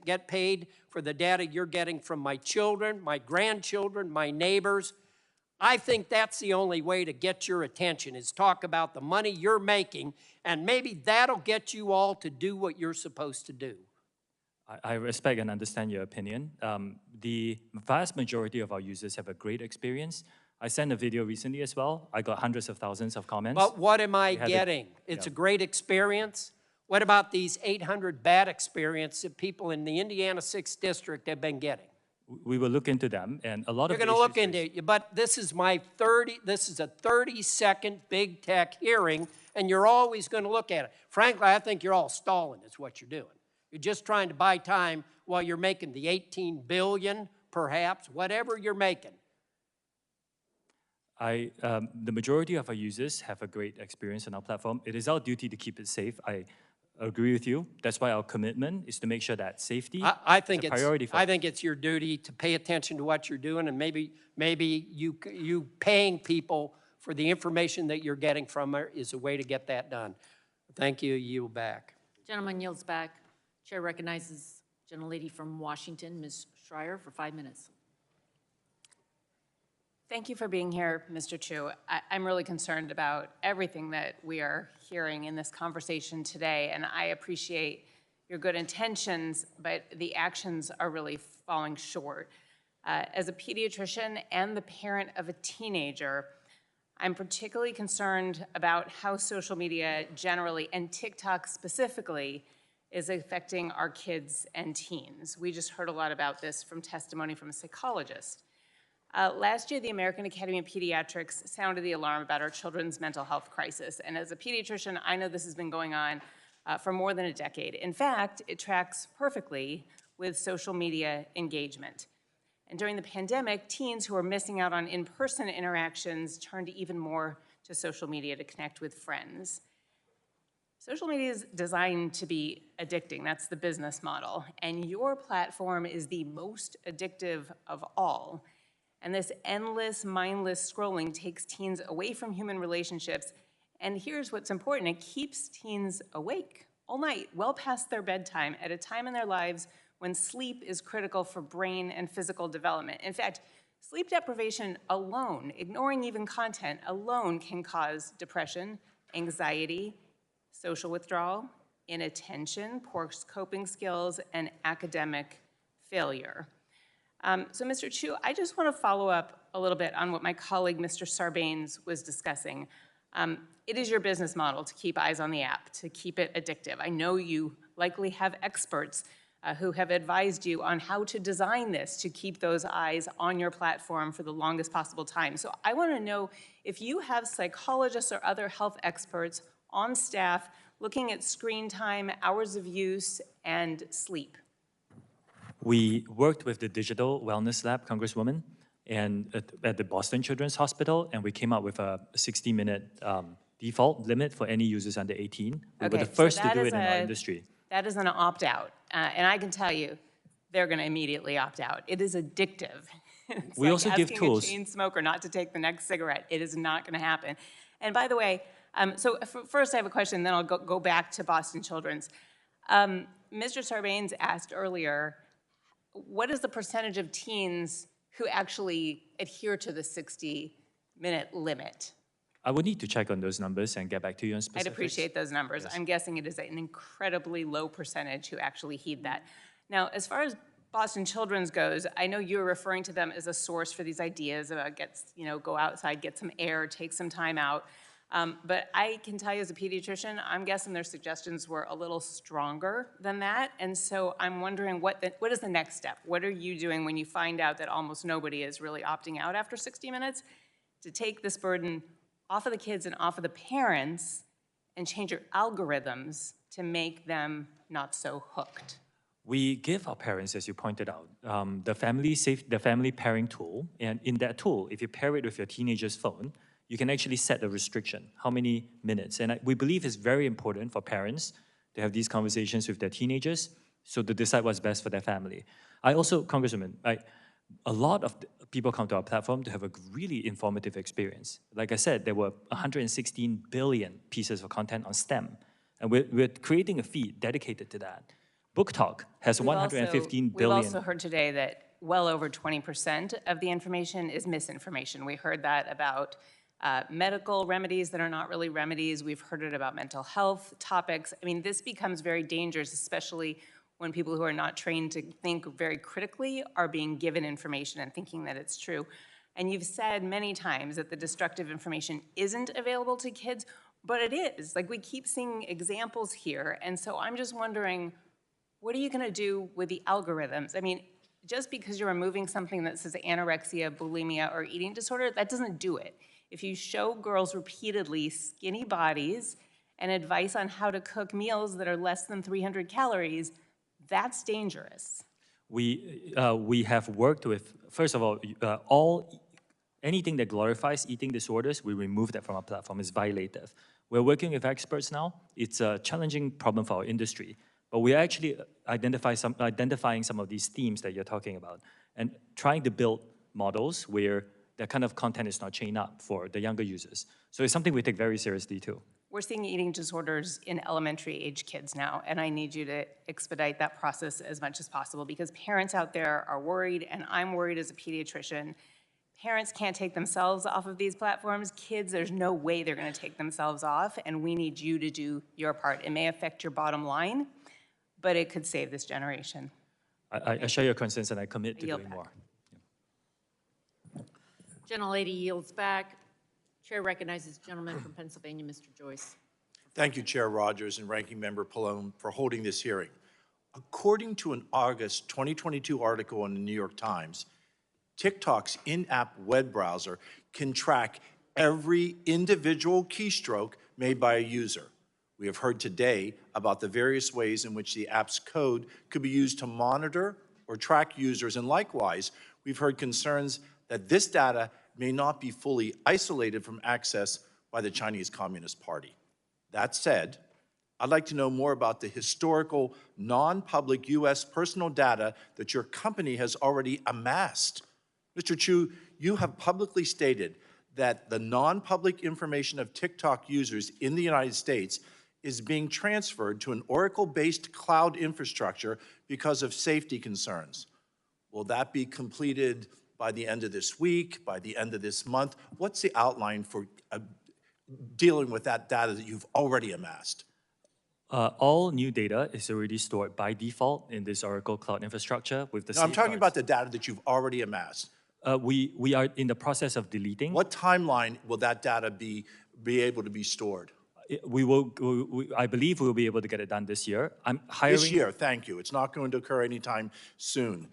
get paid for the data you're getting from my children, my grandchildren, my neighbors? I think that's the only way to get your attention, is talk about the money you're making, and maybe that'll get you all to do what you're supposed to do. I respect and understand your opinion. The vast majority of our users have a great experience. I sent a video recently as well. I got hundreds of thousands of comments. But what am I getting? It's a great experience. What about these 800 bad experiences that people in the Indiana 6th District have been getting? We will look into them, and a lot You're of the going to look issues into it, but this is this is a 30-second big tech hearing, and you're always going to look at it. Frankly, I think you're all stalling is what you're doing. You're just trying to buy time while you're making the 18 billion, perhaps, whatever you're making. The majority of our users have a great experience on our platform. It is our duty to keep it safe. I agree with you. That's why our commitment is to make sure that safety I think is a priority for us. I think it's your duty to pay attention to what you're doing, and maybe you paying people for the information that you're getting from her is a way to get that done. Thank you. Yield back. Gentleman yields back. Chair recognizes gentlelady from Washington, Ms. Schreier, for 5 minutes. Thank you for being here, Mr. Chew. I'm really concerned about everything that we are hearing in this conversation today, and I appreciate your good intentions, but the actions are really falling short. As a pediatrician and the parent of a teenager, I'm particularly concerned about how social media generally, and TikTok specifically, is affecting our kids and teens. We just heard a lot about this from testimony from a psychologist. Last year, the American Academy of Pediatrics sounded the alarm about our children's mental health crisis. And as a pediatrician, I know this has been going on for more than a decade. In fact, it tracks perfectly with social media engagement. And during the pandemic, teens who are missing out on in-person interactions turned even more to social media to connect with friends. Social media is designed to be addicting. That's the business model. And your platform is the most addictive of all. And this endless, mindless scrolling takes teens away from human relationships. And here's what's important. It keeps teens awake all night, well past their bedtime, at a time in their lives when sleep is critical for brain and physical development. In fact, sleep deprivation alone, ignoring even content alone, can cause depression, anxiety, social withdrawal, inattention, poor coping skills, and academic failure. So, Mr. Chew, I just want to follow up a little bit on what my colleague, Mr. Sarbanes, was discussing. It is your business model to keep eyes on the app, to keep it addictive. I know you likely have experts who have advised you on how to design this to keep those eyes on your platform for the longest possible time. So I want to know if you have psychologists or other health experts on staff looking at screen time, hours of use, and sleep. We worked with the Digital Wellness Lab, Congresswoman, and at the Boston Children's Hospital, and we came up with a 60-minute default limit for any users under 18. We were the first to do it in our industry. That is an opt-out, and I can tell you, they're going to immediately opt out. It is addictive. It's We like also give tools. asking a chain smoker not to take the next cigarette. It is not going to happen. And by the way, first I have a question, then I'll go back to Boston Children's. Mr. Sarbanes asked earlier, what is the percentage of teens who actually adhere to the 60-minute limit? I would need to check on those numbers and get back to you on specifics. I'd appreciate those numbers. Yes. I'm guessing it is an incredibly low percentage who actually heed that. Now, as far as Boston Children's goes, I know you're referring to them as a source for these ideas about go outside, get some air, take some time out. But I can tell you as a pediatrician, I'm guessing their suggestions were a little stronger than that. And so I'm wondering what is the next step? What are you doing when you find out that almost nobody is really opting out after 60 minutes to take this burden off of the kids and off of the parents and change your algorithms to make them not so hooked? We give our parents, as you pointed out, the family pairing tool. And in that tool, if you pair it with your teenager's phone, you can actually set a restriction, how many minutes. And we believe it's very important for parents to have these conversations with their teenagers so to decide what's best for their family. I also, Congresswoman, a lot of people come to our platform to have a really informative experience. Like I said, there were 116 billion pieces of content on STEM. And we're creating a feed dedicated to that. Book Talk has 115 billion. We've also heard today that well over 20% of the information is misinformation. We heard that about medical remedies that are not really remedies. We've heard it about mental health topics. I mean, this becomes very dangerous, especially when people who are not trained to think very critically are being given information and thinking that it's true. And you've said many times that the destructive information isn't available to kids, but it is. Like, we keep seeing examples here. And so I'm just wondering, what are you going to do with the algorithms? I mean, just because you're removing something that says anorexia, bulimia, or eating disorder, that doesn't do it. If you show girls repeatedly skinny bodies and advice on how to cook meals that are less than 300 calories, that's dangerous. We have worked with, first of all, anything that glorifies eating disorders, we remove that from our platform. It's violative. We're working with experts now. It's a challenging problem for our industry, but we're actually identifying some of these themes that you're talking about and trying to build models where that kind of content is not chained up for the younger users. So it's something we take very seriously too. We're seeing eating disorders in elementary age kids now, and I need you to expedite that process as much as possible because parents out there are worried, and I'm worried as a pediatrician. Parents can't take themselves off of these platforms. Kids, there's no way they're gonna take themselves off, and we need you to do your part. It may affect your bottom line, but it could save this generation. I share your concerns and I commit to Yield doing back. more. Gentlelady yields back. Chair recognizes the gentleman from Pennsylvania, Mr. Joyce. Thank you, Chair Rogers and Ranking Member Pallone, for holding this hearing. According to an August 2022 article in the New York Times, TikTok's in-app web browser can track every individual keystroke made by a user. We have heard today about the various ways in which the app's code could be used to monitor or track users, and likewise, we've heard concerns that this data may not be fully isolated from access by the Chinese Communist Party. That said, I'd like to know more about the historical, non-public U.S. personal data that your company has already amassed. Mr. Chew, you have publicly stated that the non-public information of TikTok users in the United States is being transferred to an Oracle-based cloud infrastructure because of safety concerns. Will that be completed by the end of this week, by the end of this month? What's the outline for dealing with that data that you've already amassed? All new data is already stored by default in this Oracle Cloud infrastructure with the No, I'm talking safeguards. about the data that you've already amassed. We are in the process of deleting. What timeline will that data be able to be stored? I believe we'll be able to get it done this year. I'm hiring. This year, thank you. It's not going to occur anytime soon.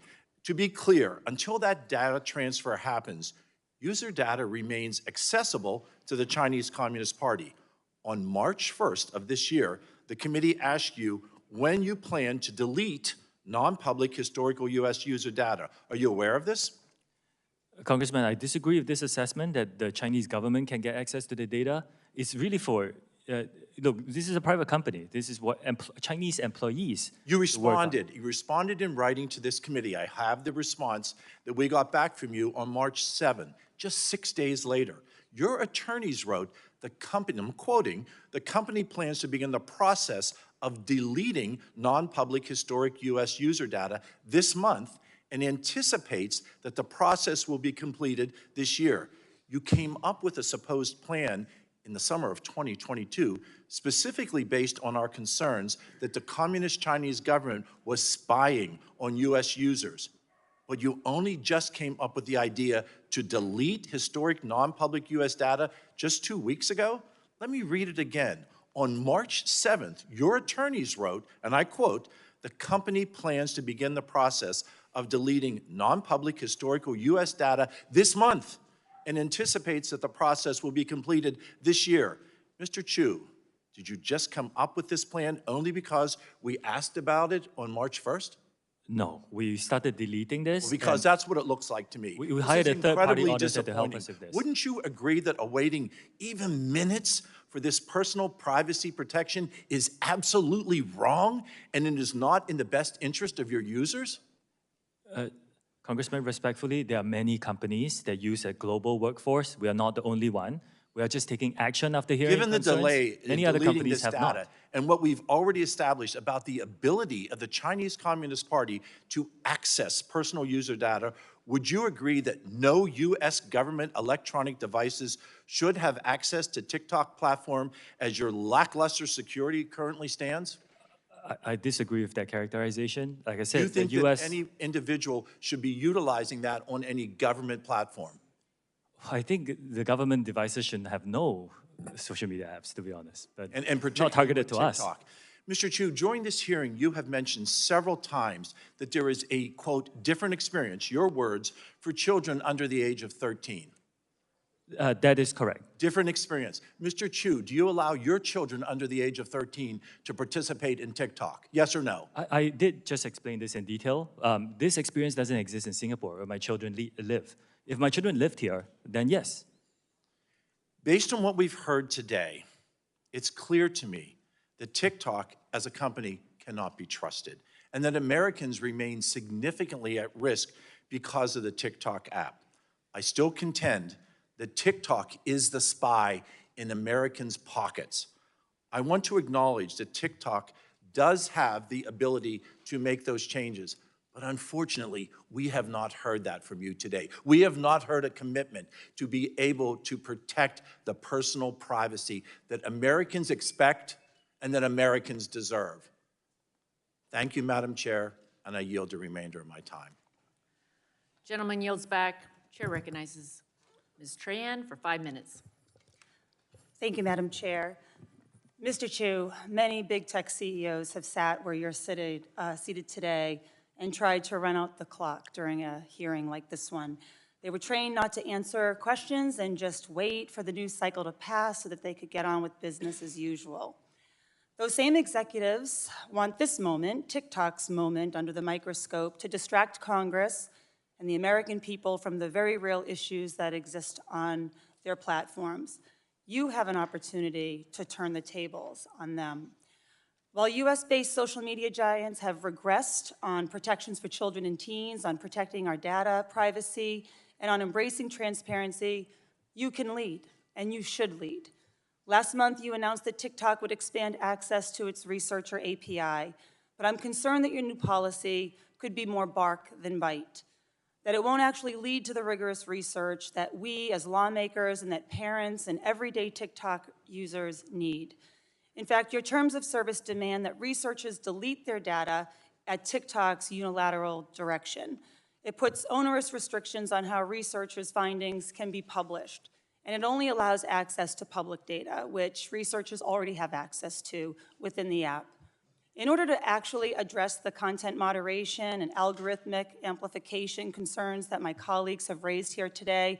To be clear, until that data transfer happens, user data remains accessible to the Chinese Communist Party. On March 1st of this year, the committee asked you when you plan to delete non-public historical U.S. user data. Are you aware of this? Congressman, I disagree with this assessment that the Chinese government can get access to the data. It's really for, look, this is a private company. This is what Chinese employees You work on. responded. You responded in writing to this committee. I have the response that we got back from you on March 7, just 6 days later. Your attorneys wrote, the company, I'm quoting, the company plans to begin the process of deleting non-public historic U.S. user data this month and anticipates that the process will be completed this year. You came up with a supposed plan in the summer of 2022, specifically based on our concerns that the Communist Chinese government was spying on U.S. users. But you only just came up with the idea to delete historic non-public U.S. data just 2 weeks ago? Let me read it again. On March 7th, your attorneys wrote, and I quote, the company plans to begin the process of deleting non-public historical U.S. data this month and anticipates that the process will be completed this year. Mr. Chew, did you just come up with this plan only because we asked about it on March 1st? No, we started deleting this. Well, because that's what it looks like to me. We hired a third-party auditor to help us with this. Wouldn't you agree that awaiting even minutes for this personal privacy protection is absolutely wrong and it is not in the best interest of your users? Congressman, respectfully, there are many companies that use a global workforce. We are not the only one. We are just taking action after hearing Given the concerns. delay in Many other deleting companies this have data not. and what we've already established about the ability of the Chinese Communist Party to access personal user data, would you agree that no U.S. government electronic devices should have access to TikTok platform as your lackluster security currently stands? I disagree with that characterization. Like I Do said, you think the U.S. that any individual should be utilizing that on any government platform? I think the government devices shouldn't have no social media apps, to be honest. But And not particularly targeted with to us. TikTok. Mr. Chew, during this hearing, you have mentioned several times that there is a, quote, different experience, your words, for children under the age of 13. That is correct. Different experience. Mr. Chew, do you allow your children under the age of 13 to participate in TikTok? Yes or no? I did just explain this in detail. This experience doesn't exist in Singapore where my children live. If my children lived here, then yes. Based on what we've heard today, it's clear to me that TikTok as a company cannot be trusted and that Americans remain significantly at risk because of the TikTok app. I still contend that TikTok is the spy in Americans' pockets. I want to acknowledge that TikTok does have the ability to make those changes, but unfortunately, we have not heard that from you today. We have not heard a commitment to be able to protect the personal privacy that Americans expect and that Americans deserve. Thank you, Madam Chair, and I yield the remainder of my time. Gentleman yields back. Chair recognizes Ms. Tran for 5 minutes. Thank you, Madam Chair. Mr. Chew, many big tech CEOs have sat where you're seated today and tried to run out the clock during a hearing like this one. They were trained not to answer questions and just wait for the news cycle to pass so that they could get on with business as usual. Those same executives want this moment, TikTok's moment under the microscope, to distract Congress and the American people from the very real issues that exist on their platforms. You have an opportunity to turn the tables on them. While US-based social media giants have regressed on protections for children and teens, on protecting our data privacy, and on embracing transparency, you can lead, and you should lead. Last month, you announced that TikTok would expand access to its researcher API, but I'm concerned that your new policy could be more bark than bite, that it won't actually lead to the rigorous research that we as lawmakers and that parents and everyday TikTok users need. In fact, your terms of service demand that researchers delete their data at TikTok's unilateral direction. It puts onerous restrictions on how researchers' findings can be published, and it only allows access to public data, which researchers already have access to within the app. In order to actually address the content moderation and algorithmic amplification concerns that my colleagues have raised here today,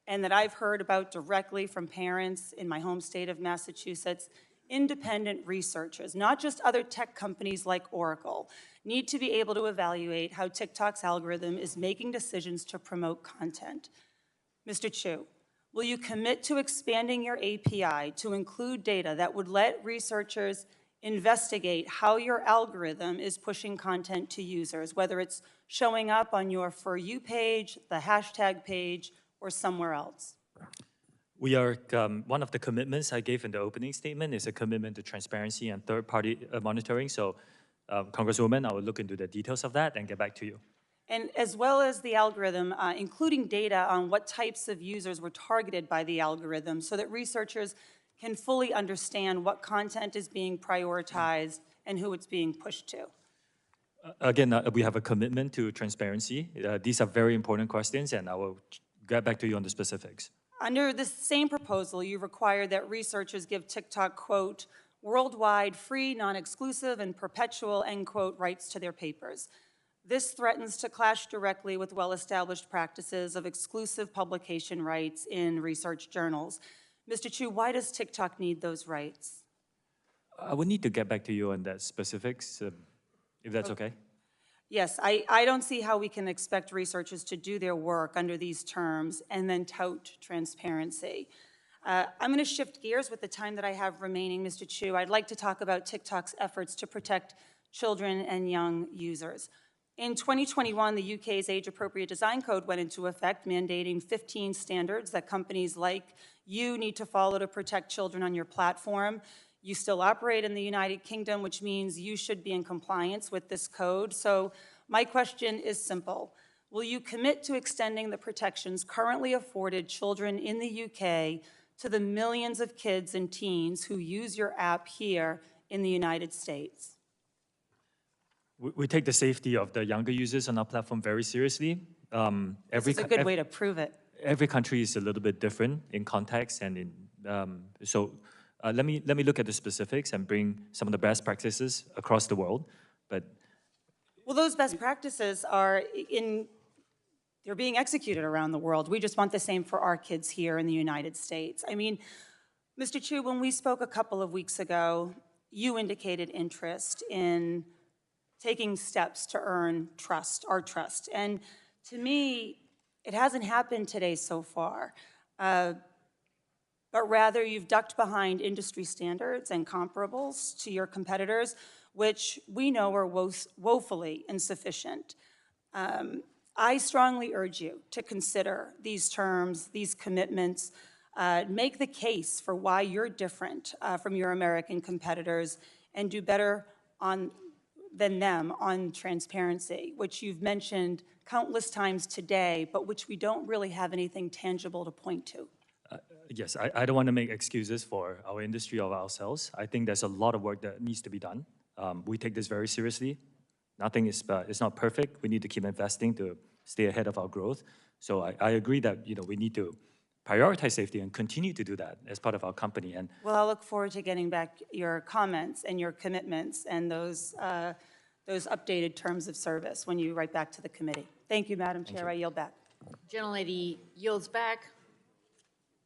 and that I've heard about directly from parents in my home state of Massachusetts, independent researchers, not just other tech companies like Oracle, need to be able to evaluate how TikTok's algorithm is making decisions to promote content. Mr. Chew, will you commit to expanding your API to include data that would let researchers investigate how your algorithm is pushing content to users, whether it's showing up on your For You page, the hashtag page, or somewhere else? We are, one of the commitments I gave in the opening statement is a commitment to transparency and third-party monitoring. So, Congresswoman, I will look into the details of that and get back to you. And as well as the algorithm, including data on what types of users were targeted by the algorithm so that researchers can fully understand what content is being prioritized and who it's being pushed to. Again, we have a commitment to transparency. These are very important questions, and I will get back to you on the specifics. Under this same proposal, you require that researchers give TikTok, quote, worldwide, free, non-exclusive, and perpetual, end quote, rights to their papers. This threatens to clash directly with well-established practices of exclusive publication rights in research journals. Mr. Chew, why does TikTok need those rights? I would need to get back to you on that specifics, if that's okay. Yes, I don't see how we can expect researchers to do their work under these terms and then tout transparency. I'm going to shift gears with the time that I have remaining, Mr. Chew. I'd like to talk about TikTok's efforts to protect children and young users. In 2021, the UK's Age-Appropriate Design Code went into effect, mandating 15 standards that companies like you need to follow to protect children on your platform. You still operate in the United Kingdom, which means you should be in compliance with this code. So my question is simple. Will you commit to extending the protections currently afforded children in the UK to the millions of kids and teens who use your app here in the United States? We take the safety of the younger users on our platform very seriously. This is a good way to prove it. Every country is a little bit different in context, and so Let me look at the specifics and bring some of the best practices across the world. But Well, those best practices are they're being executed around the world. We just want the same for our kids here in the United States. I mean, Mr. Chew, when we spoke a couple of weeks ago, you indicated interest in taking steps to earn trust, our trust. And to me, it hasn't happened today so far. But rather you've ducked behind industry standards and comparables to your competitors, which we know are woefully insufficient. I strongly urge you to consider these terms, these commitments, make the case for why you're different from your American competitors and do better than them on transparency, which you've mentioned countless times today, but which we don't really have anything tangible to point to. yes, I don't want to make excuses for our industry or ourselves. I think there's a lot of work that needs to be done. We take this very seriously. Nothing is it's not perfect. We need to keep investing to stay ahead of our growth. So I agree that we need to prioritize safety and continue to do that as part of our company. And well, I'll look forward to getting back your comments and your commitments and those updated terms of service when you write back to the committee. Thank you, Madam Chair. I yield back. Gentlelady yields back.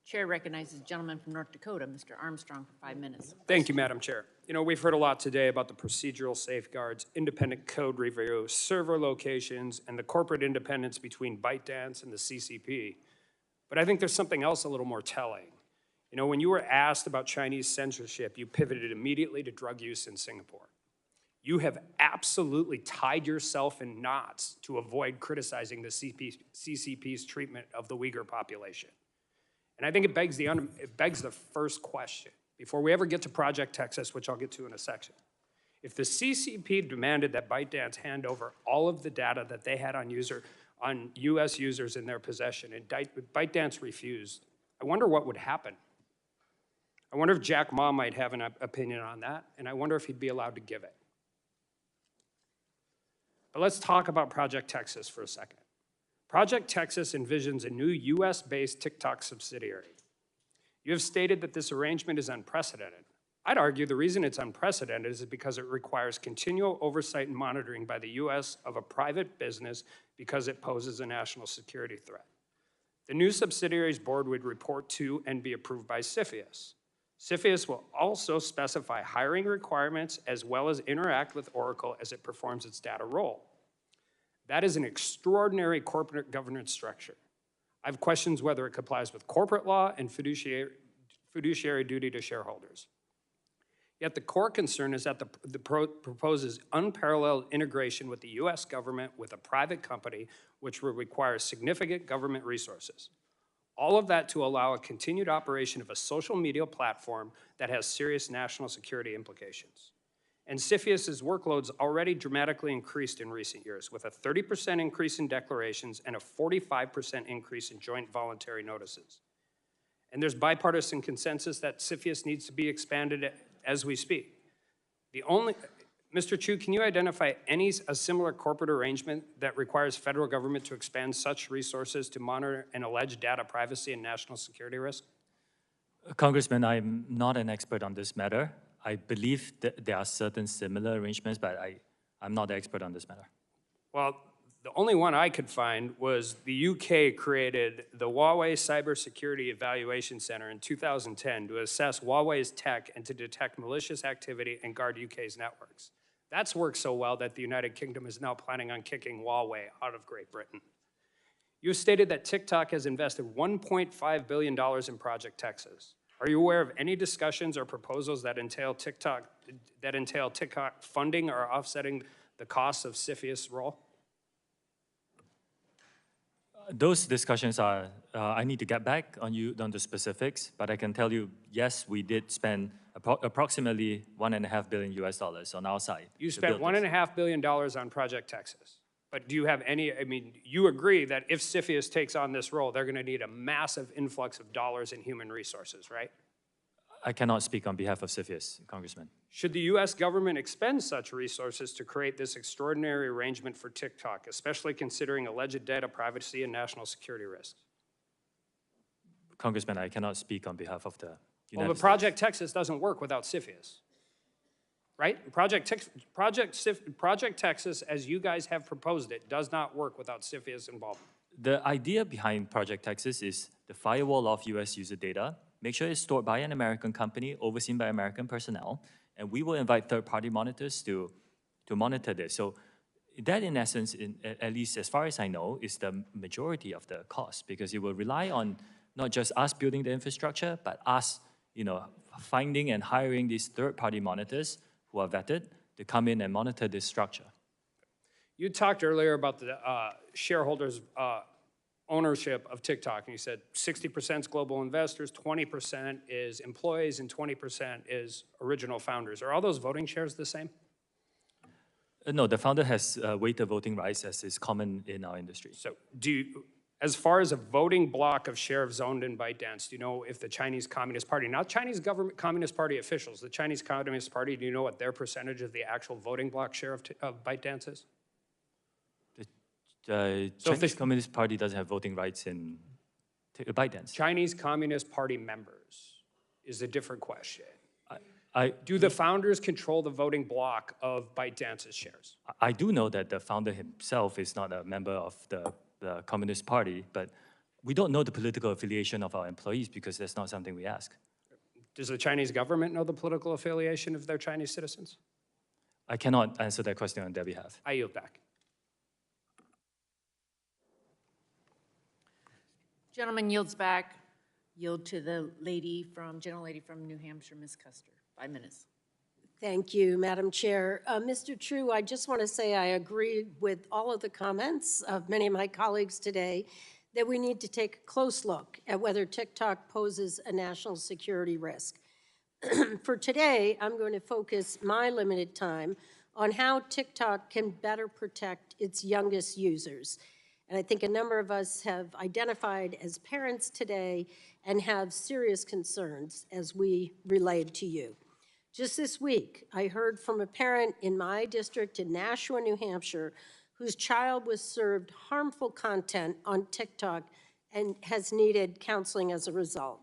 Chair recognizes the gentleman from North Dakota, Mr. Armstrong, for 5 minutes. Thank you, Madam Chair. We've heard a lot today about the procedural safeguards, independent code review, server locations, and the corporate independence between ByteDance and the CCP. But I think there's something else a little more telling. When you were asked about Chinese censorship, you pivoted immediately to drug use in Singapore. You have absolutely tied yourself in knots to avoid criticizing the CCP's treatment of the Uyghur population. And I think it begs the first question, before we ever get to Project Texas, which I'll get to in a section. If the CCP demanded that ByteDance hand over all of the data that they had on US users in their possession, and ByteDance refused, I wonder what would happen. I wonder if Jack Ma might have an opinion on that, and I wonder if he'd be allowed to give it. But let's talk about Project Texas for a second. Project Texas envisions a new US-based TikTok subsidiary. You have stated that this arrangement is unprecedented. I'd argue the reason it's unprecedented is because it requires continual oversight and monitoring by the US of a private business because it poses a national security threat. The new subsidiary's board would report to and be approved by CFIUS. CFIUS will also specify hiring requirements as well as interact with Oracle as it performs its data role. That is an extraordinary corporate governance structure. I have questions whether it complies with corporate law and fiduciary duty to shareholders. Yet the core concern is that the proposes unparalleled integration with the US government with a private company, which will require significant government resources. All of that to allow a continued operation of a social media platform that has serious national security implications. And CFIUS's workloads already dramatically increased in recent years, with a 30% increase in declarations and a 45% increase in joint voluntary notices. And there's bipartisan consensus that CFIUS needs to be expanded as we speak. Mr. Chew, can you identify a similar corporate arrangement that requires federal government to expand such resources to monitor an alleged data privacy and national security risk? Congressman, I'm not an expert on this matter. I believe that there are certain similar arrangements, but I'm not the expert on this matter. Well, the only one I could find was the UK created the Huawei Cybersecurity Evaluation Center in 2010 to assess Huawei's tech and to detect malicious activity and guard UK's networks. That's worked so well that the United Kingdom is now planning on kicking Huawei out of Great Britain. You stated that TikTok has invested $1.5 billion in Project Texas. Are you aware of any discussions or proposals that entail TikTok funding or offsetting the costs of CFIUS' role? Those discussions are, I need to get back on the specifics, but I can tell you, yes, we did spend approximately $1.5 billion US on our side. You spent $1.5 billion on Project Texas. But do you have you agree that if CFIUS takes on this role, they're going to need a massive influx of dollars and human resources, right? I cannot speak on behalf of CFIUS, Congressman. Should the US government expend such resources to create this extraordinary arrangement for TikTok, especially considering alleged data privacy and national security risks? Congressman, I cannot speak on behalf of the Well, United but Project Texas doesn't work without CFIUS, right? Project Texas, as you guys have proposed it, does not work without CFIUS involvement. The idea behind Project Texas is the firewall of US user data, make sure it's stored by an American company, overseen by American personnel, and we will invite third-party monitors to monitor this. So that, in essence, at least as far as I know, is the majority of the cost, because it will rely on not just us building the infrastructure, but us, finding and hiring these third-party monitors who are vetted to come in and monitor this structure. You talked earlier about the shareholders' ownership of TikTok, and you said 60% is global investors, 20% is employees, and 20% is original founders. Are all those voting shares the same? No, the founder has weighted voting rights, as is common in our industry. So as far as a voting block of shares owned in ByteDance, do you know if the Chinese Communist Party, not Chinese government Communist Party officials, the Chinese Communist Party, do you know what their percentage of the actual voting block share of ByteDance is? The Chinese Communist Party doesn't have voting rights in ByteDance. Chinese Communist Party members is a different question. Do the founders control the voting block of ByteDance's shares? I do know that the founder himself is not a member of the Communist Party, but we don't know the political affiliation of our employees because that's not something we ask. Does the Chinese government know the political affiliation of their Chinese citizens? I cannot answer that question on their behalf. I yield back. Gentleman yields back. Yield to the gentle lady from New Hampshire, Ms. Custer. 5 minutes. Thank you, Madam Chair. Mr. Chew, I just want to say I agree with all of the comments of many of my colleagues today that we need to take a close look at whether TikTok poses a national security risk. For today, I'm going to focus my limited time on how TikTok can better protect its youngest users. And I think a number of us have identified as parents today and have serious concerns as we relayed to you. Just this week, I heard from a parent in my district in Nashua, New Hampshire, whose child was served harmful content on TikTok and has needed counseling as a result.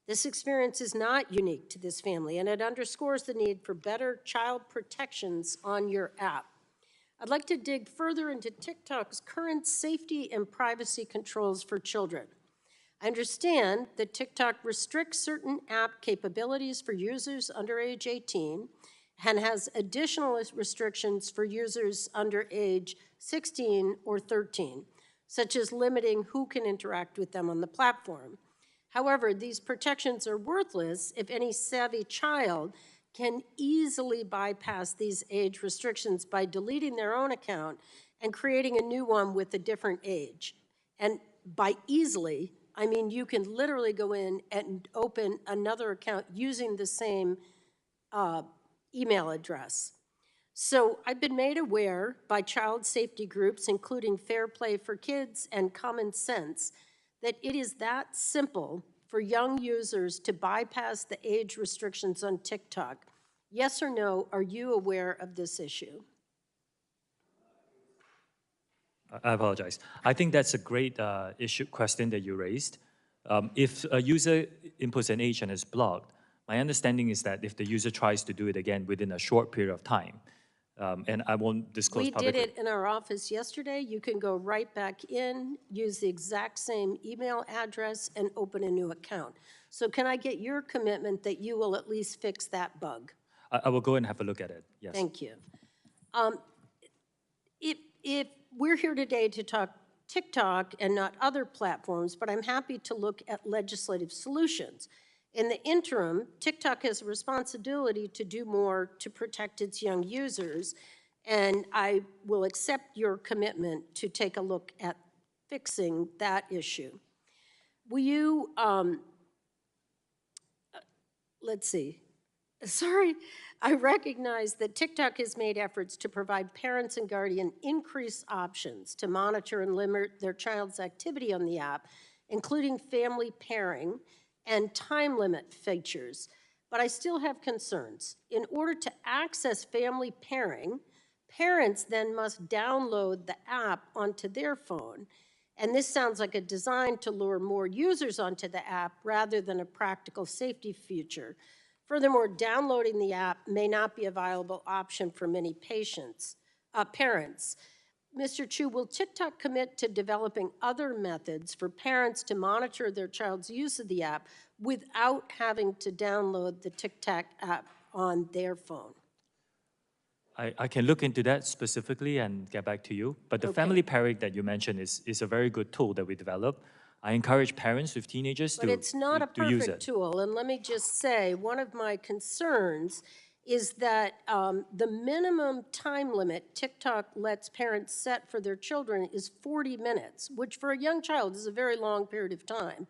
This experience is not unique to this family, and it underscores the need for better child protections on your app. I'd like to dig further into TikTok's current safety and privacy controls for children. I understand that TikTok restricts certain app capabilities for users under age 18 and has additional restrictions for users under age 16 or 13, such as limiting who can interact with them on the platform. However, these protections are worthless if any savvy child can easily bypass these age restrictions by deleting their own account and creating a new one with a different age. And by easily, I mean you can literally go in and open another account using the same email address. So I've been made aware by child safety groups, including Fair Play for Kids and Common Sense, that it is that simple for young users to bypass the age restrictions on TikTok. Yes or no, are you aware of this issue? I apologize. I think that's a great question that you raised. If a user inputs an age and is blocked, my understanding is that if the user tries to do it again within a short period of time, and I won't disclose publicly. We did it in our office yesterday. You can go right back in, use the exact same email address, and open a new account. So can I get your commitment that you will at least fix that bug? I will go and have a look at it, yes. Thank you. If we're here today to talk TikTok and not other platforms, but I'm happy to look at legislative solutions. In the interim, TikTok has a responsibility to do more to protect its young users, and I will accept your commitment to take a look at fixing that issue. Will you, let's see. Sorry, I recognize that TikTok has made efforts to provide parents and guardians increased options to monitor and limit their child's activity on the app, including family pairing and time limit features. But I still have concerns. In order to access family pairing, parents then must download the app onto their phone. And this sounds like a design to lure more users onto the app rather than a practical safety feature. Furthermore, downloading the app may not be a viable option for many parents. Mr. Chew, will TikTok commit to developing other methods for parents to monitor their child's use of the app without having to download the TikTok app on their phone? I can look into that specifically and get back to you. But the Okay. family pairing that you mentioned is a very good tool that we develop. I encourage parents with teenagers But it's not a to use perfect it. tool, and let me just say, one of my concerns is that the minimum time limit TikTok lets parents set for their children is 40 minutes, which for a young child is a very long period of time.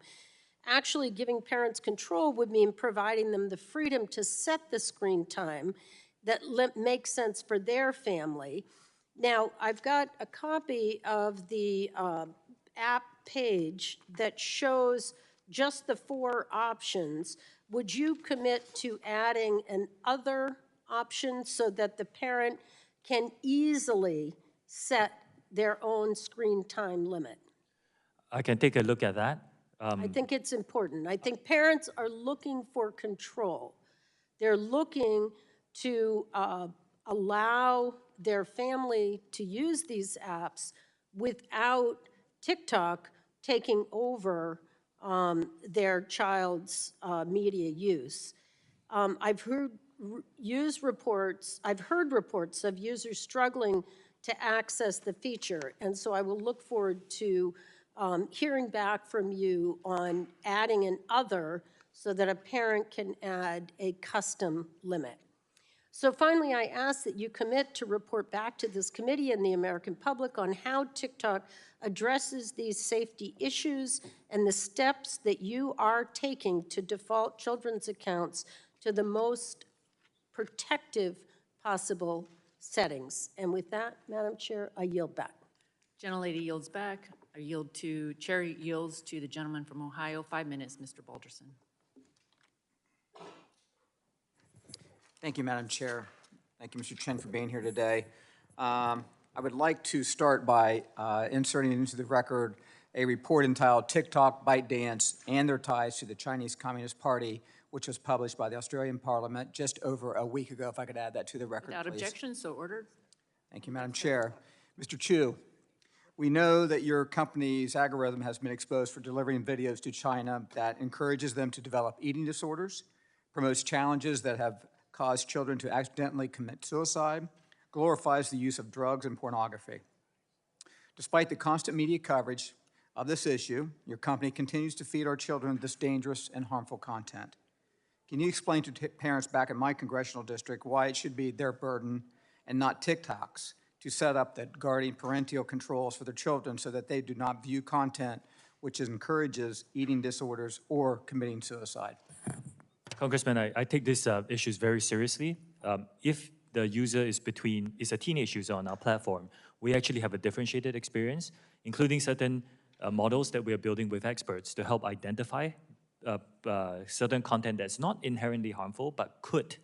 Actually, giving parents control would mean providing them the freedom to set the screen time that makes sense for their family. Now, I've got a copy of the app page that shows just the 4 options. Would you commit to adding an other option so that the parent can easily set their own screen time limit? I can take a look at that. I think it's important. I think parents are looking for control. They're looking to allow their family to use these apps without TikTok taking over their child's media use. I've heard reports of users struggling to access the feature, and so I will look forward to hearing back from you on adding an other so that a parent can add a custom limit. So finally, I ask that you commit to report back to this committee and the American public on how TikTok addresses these safety issues and the steps that you are taking to default children's accounts to the most protective possible settings. And with that, Madam Chair, I yield back. Gentlelady yields back. Chair yields to the gentleman from Ohio. 5 minutes, Mr. Balderson. Thank you, Madam Chair. Thank you, Mr. Chen, for being here today. I would like to start by inserting into the record a report entitled TikTok, ByteDance, and Their Ties to the Chinese Communist Party, which was published by the Australian Parliament just over a week ago. If I could add that to the record, Without please. objection, so ordered. Thank you, Madam Chair. Mr. Chew, we know that your company's algorithm has been exposed for delivering videos to China that encourages them to develop eating disorders, promotes challenges that have caused children to accidentally commit suicide, glorifies the use of drugs and pornography. Despite the constant media coverage of this issue, your company continues to feed our children this dangerous and harmful content. Can you explain to parents back in my congressional district why it should be their burden and not TikTok's to set up the guardian parental controls for their children so that they do not view content which encourages eating disorders or committing suicide? Congressman, I take these issues very seriously. If the user is a teenage user on our platform, we actually have a differentiated experience, including certain models that we are building with experts to help identify certain content that's not inherently harmful, but could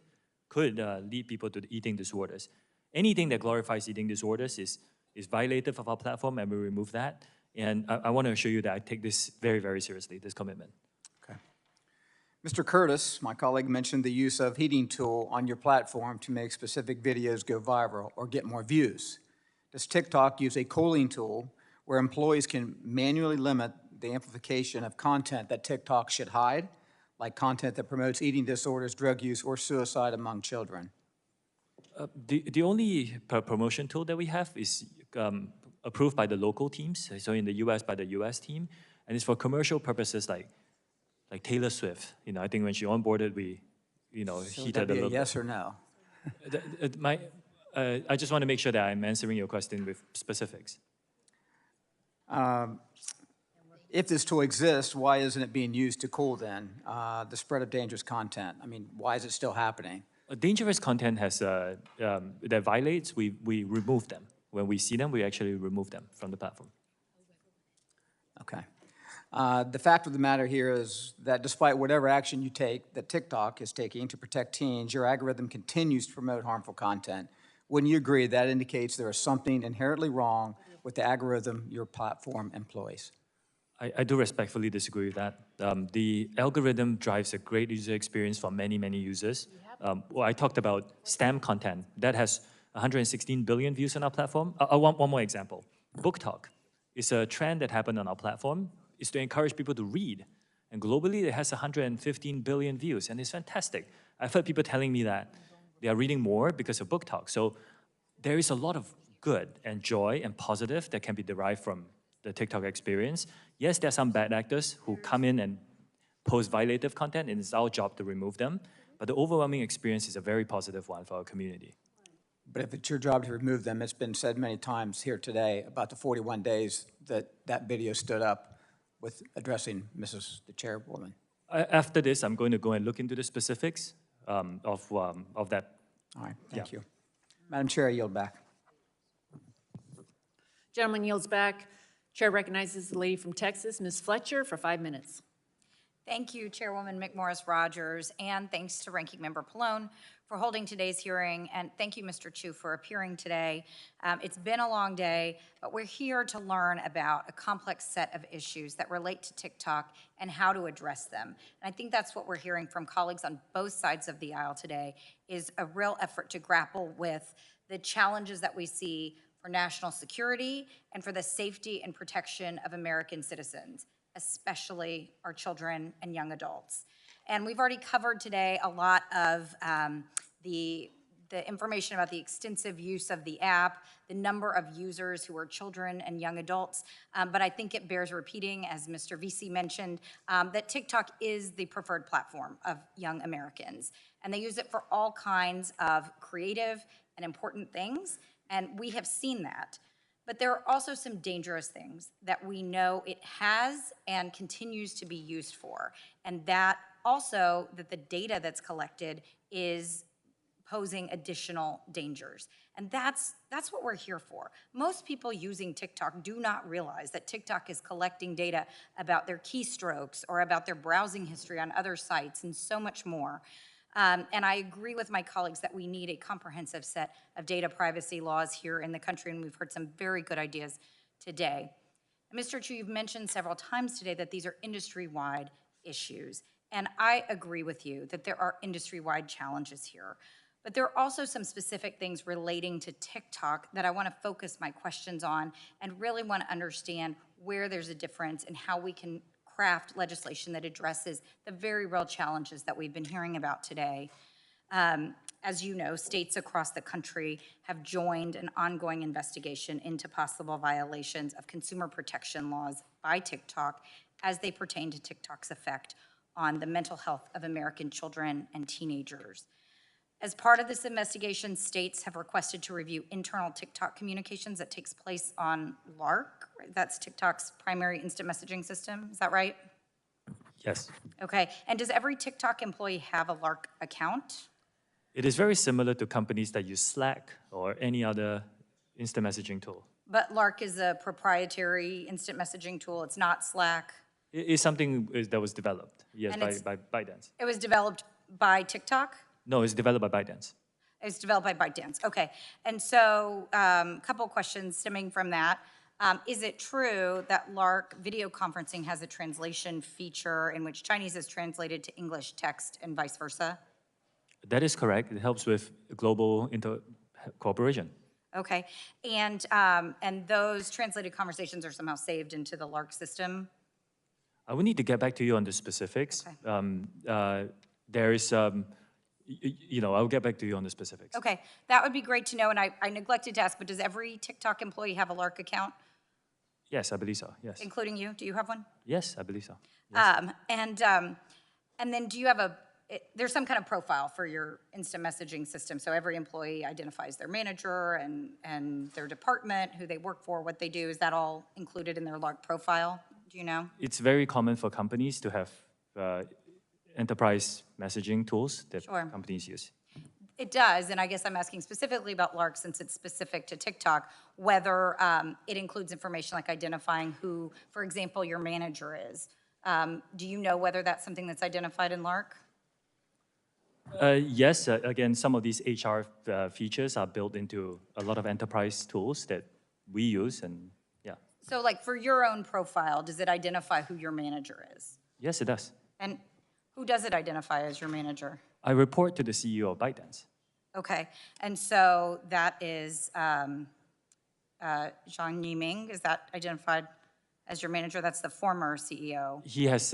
lead people to eating disorders. Anything that glorifies eating disorders is violative of our platform, and we remove that. And I want to assure you that I take this very, very seriously, this commitment. Mr. Curtis, my colleague, mentioned the use of heating tool on your platform to make specific videos go viral or get more views. Does TikTok use a cooling tool where employees can manually limit the amplification of content that TikTok should hide, like content that promotes eating disorders, drug use, or suicide among children? The only promotion tool that we have is approved by the local teams, so in the US by the US team, and it's for commercial purposes like Taylor Swift. I think when she onboarded, we, So heated that'd be a little. yes or no? I just want to make sure that I'm answering your question with specifics. If this tool exists, why isn't it being used to cool then the spread of dangerous content? I mean, why is it still happening? Dangerous content that violates, we remove them. When we see them, we actually remove them from the platform. Okay. The fact of the matter here is that despite whatever action you take, that TikTok is taking to protect teens, your algorithm continues to promote harmful content, Wouldn't you agree that indicates there is something inherently wrong with the algorithm your platform employs? I do respectfully disagree with that. The algorithm drives a great user experience for many, many users. Well, I talked about STEM content. That has 116 billion views on our platform. One more example. Book Talk is a trend that happened on our platform. It's to encourage people to read. And globally, it has 115 billion views, and it's fantastic. I've heard people telling me that they are reading more because of Book Talk. So there is a lot of good and joy and positive that can be derived from the TikTok experience. Yes, there are some bad actors who come in and post violative content, and it's our job to remove them. But the overwhelming experience is a very positive one for our community. But if it's your job to remove them, it's been said many times here today about the 41 days that that video stood up with addressing Mrs. the Chairwoman. After this, I'm going to go and look into the specifics of that. All right, thank you. Madam Chair, I yield back. Gentleman yields back. Chair recognizes the lady from Texas, Ms. Fletcher, for 5 minutes. Thank you, Chairwoman McMorris-Rodgers, and thanks to Ranking Member Pallone for holding today's hearing, and thank you, Mr. Chew, for appearing today. It's been a long day, but we're here to learn about a complex set of issues that relate to TikTok and how to address them. And I think that's what we're hearing from colleagues on both sides of the aisle today, is a real effort to grapple with the challenges that we see for national security and for the safety and protection of American citizens, especially our children and young adults. And we've already covered today a lot of the information about the extensive use of the app, the number of users who are children and young adults, but I think it bears repeating, as Mr. Vesey mentioned, that TikTok is the preferred platform of young Americans. And they use it for all kinds of creative and important things, and we have seen that. But there are also some dangerous things that we know it has and continues to be used for. And that also, that the data that's collected is posing additional dangers. And that's what we're here for. Most people using TikTok do not realize that TikTok is collecting data about their keystrokes or about their browsing history on other sites and so much more. And I agree with my colleagues that we need a comprehensive set of data privacy laws here in the country, and we've heard some very good ideas today. Mr. Chew, you've mentioned several times today that these are industry-wide issues, and I agree with you that there are industry-wide challenges here. But there are also some specific things relating to TikTok that I want to focus my questions on and really want to understand where there's a difference and how we can craft legislation that addresses the very real challenges that we've been hearing about today. As you know, states across the country have joined an ongoing investigation into possible violations of consumer protection laws by TikTok as they pertain to TikTok's effect on the mental health of American children and teenagers. As part of this investigation, states have requested to review internal TikTok communications that takes place on LARC. That's TikTok's primary instant messaging system. Is that right? Yes. Okay. And does every TikTok employee have a LARC account? It is very similar to companies that use Slack or any other instant messaging tool. But LARC is a proprietary instant messaging tool. It's not Slack. It is something that was developed, yes, And by ByteDance. It was developed by TikTok? No, it's developed by ByteDance. It's developed by ByteDance. Okay. And so a couple of questions stemming from that. Is it true that LARC video conferencing has a translation feature in which Chinese is translated to English text and vice versa? That is correct. It helps with global cooperation. Okay. And those translated conversations are somehow saved into the LARC system? I will need to get back to you on the specifics. Okay. There is, I'll get back to you on the specifics. Okay. That would be great to know. And I neglected to ask, but does every TikTok employee have a LARC account? Yes, I believe so, yes. Including you? Do you have one? Yes, I believe so. Yes. And then do you have there's some kind of profile for your instant messaging system, so every employee identifies their manager and their department, who they work for, what they do. Is that all included in their LARC profile? Do you know? It's very common for companies to have enterprise messaging tools that companies use. It does, and I guess I'm asking specifically about LARC since it's specific to TikTok, whether it includes information like identifying who, for example, your manager is. Do you know whether that's something that's identified in LARC? Yes, again, some of these HR features are built into a lot of enterprise tools that we use, and yeah. So like for your own profile, does it identify who your manager is? Yes, it does. And who does it identify as your manager? I report to the CEO of ByteDance. Okay, and so that is Zhang Yiming, is that identified as your manager? That's the former CEO. He has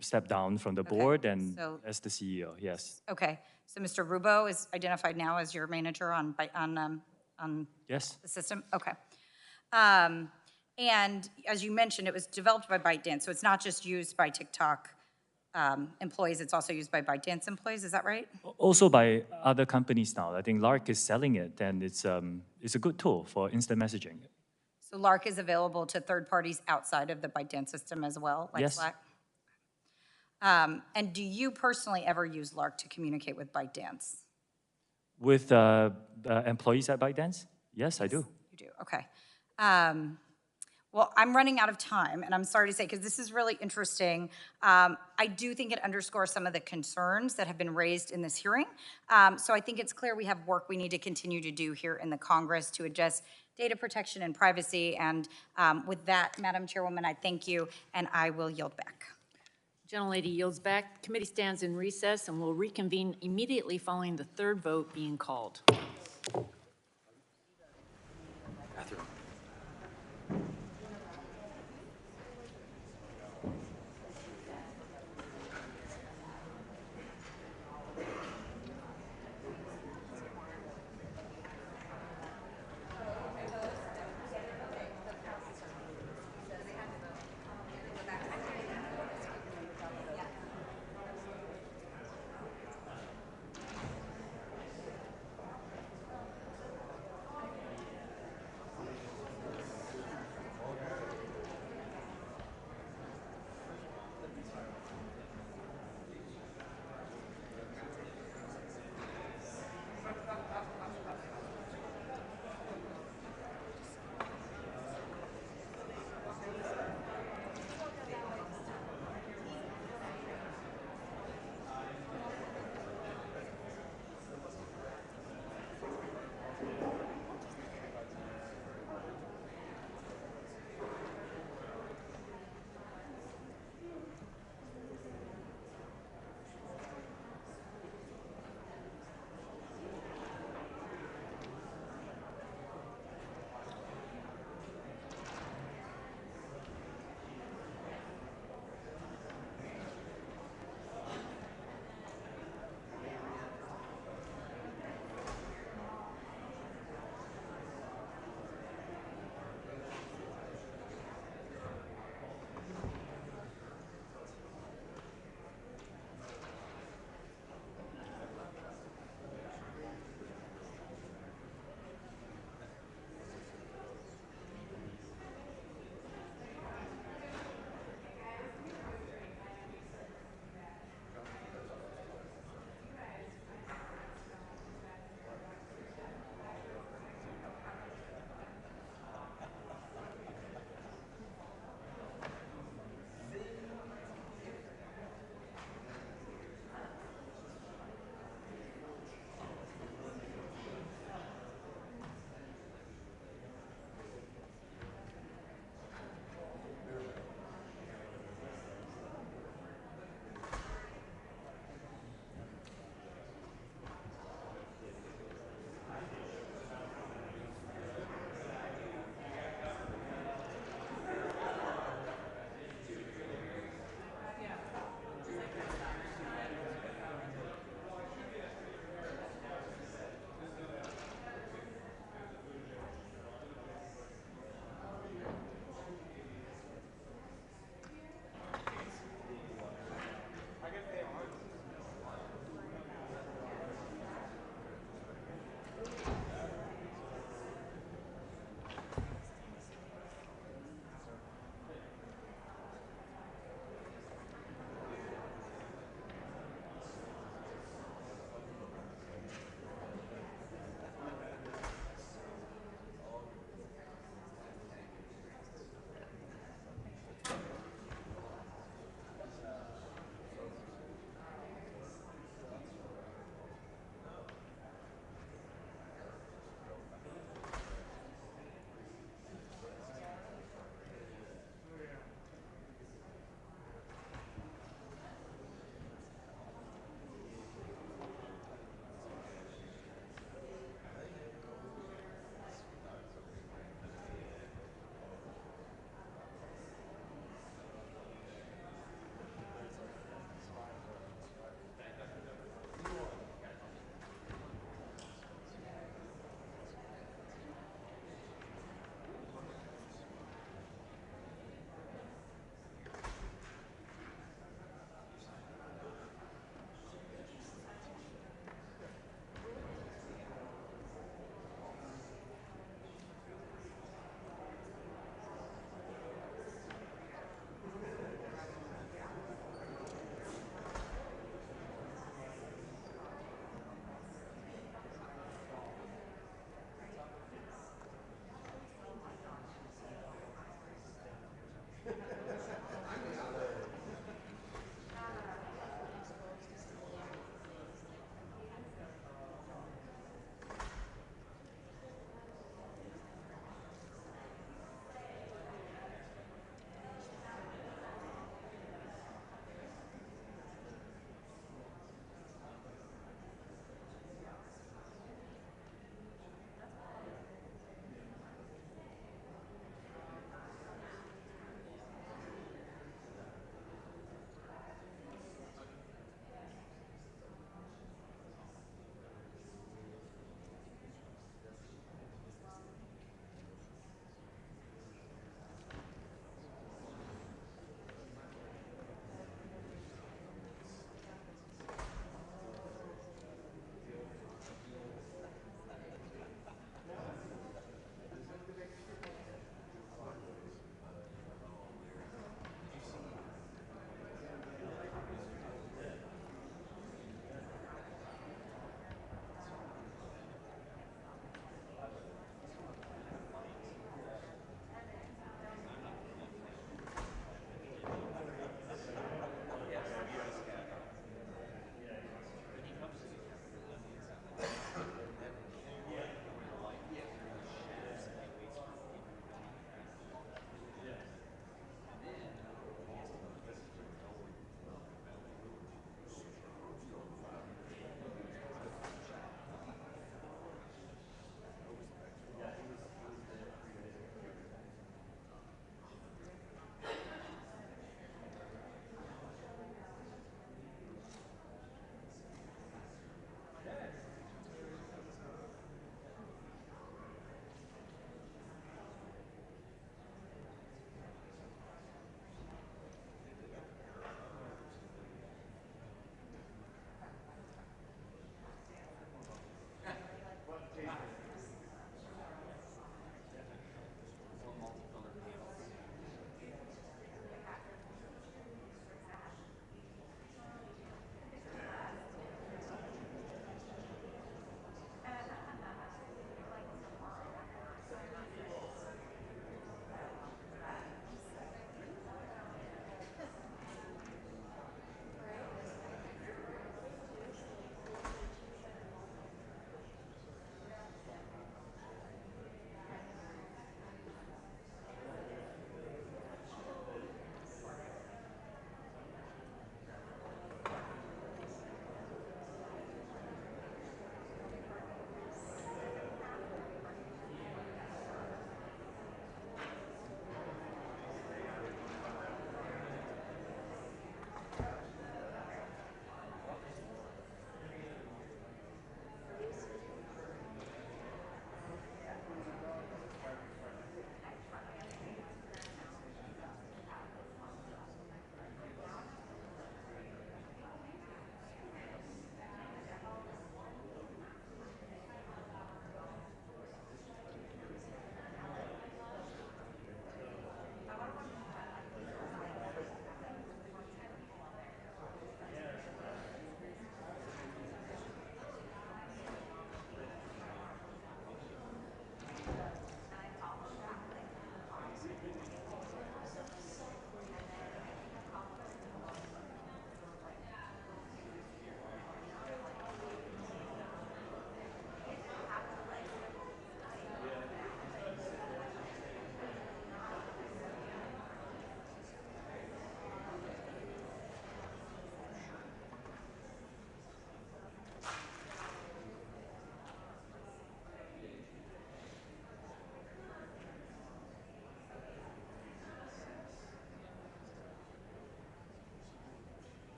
stepped down from the board and so- as the CEO, yes. Okay, so Mr. Rubo is identified now as your manager on Yes. the system? Okay. And as you mentioned, it was developed by ByteDance, so it's not just used by TikTok employees, it's also used by ByteDance employees, is that right? Also by other companies now. I think Lark is selling it, and it's a good tool for instant messaging. So Lark is available to third parties outside of the ByteDance system as well, like Yes. Slack? And do you personally ever use Lark to communicate with ByteDance? With employees at ByteDance? Yes, I do. You do, okay. Well, I'm running out of time, and I'm sorry to say, because this is really interesting. I do think it underscores some of the concerns that have been raised in this hearing. So I think it's clear we have work we need to continue to do here in the Congress to address data protection and privacy. And with that, Madam Chairwoman, I thank you, and I will yield back. Gentlelady yields back. Committee stands in recess and will reconvene immediately following the third vote being called.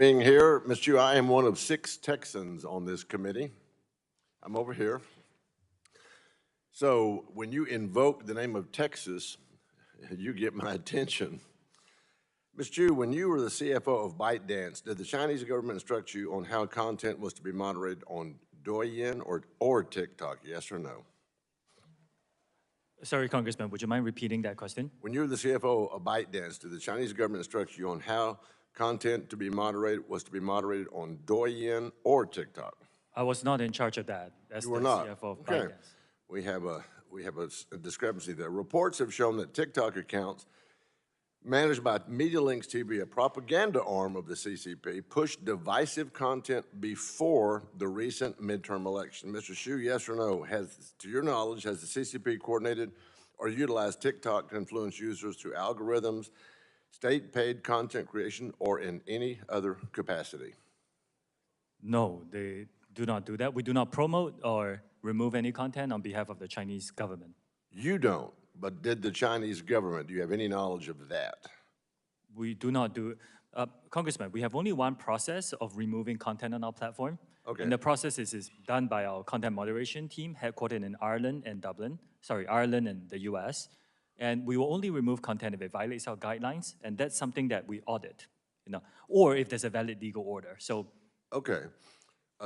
Being here, Ms. Chew, I am one of 6 Texans on this committee. I'm over here. So when you invoke the name of Texas, you get my attention. Ms. Chew, when you were the CFO of ByteDance, did the Chinese government instruct you on how content was to be moderated on Douyin or TikTok, yes or no? Sorry, Congressman, would you mind repeating that question? When you were the CFO of ByteDance, did the Chinese government instruct you on how content was to be moderated on Douyin or TikTok? I was not in charge of that. That's You were the not. CFO of Okay. ByteDance. We have a discrepancy there. Reports have shown that TikTok accounts managed by MediaLinks TV, a propaganda arm of the CCP, pushed divisive content before the recent midterm election. Mr. Shou, yes or no, to your knowledge, has the CCP coordinated or utilized TikTok to influence users through algorithms, state-paid content creation, or in any other capacity? No, they do not do that. We do not promote or remove any content on behalf of the Chinese government. You don't, but did the Chinese government, do you have any knowledge of that? We do not do, Congressman, we have only one process of removing content on our platform. Okay. And the process is done by our content moderation team headquartered in Ireland and Ireland and the US. And we will only remove content if it violates our guidelines, and that's something that we audit, or if there's a valid legal order. So, okay.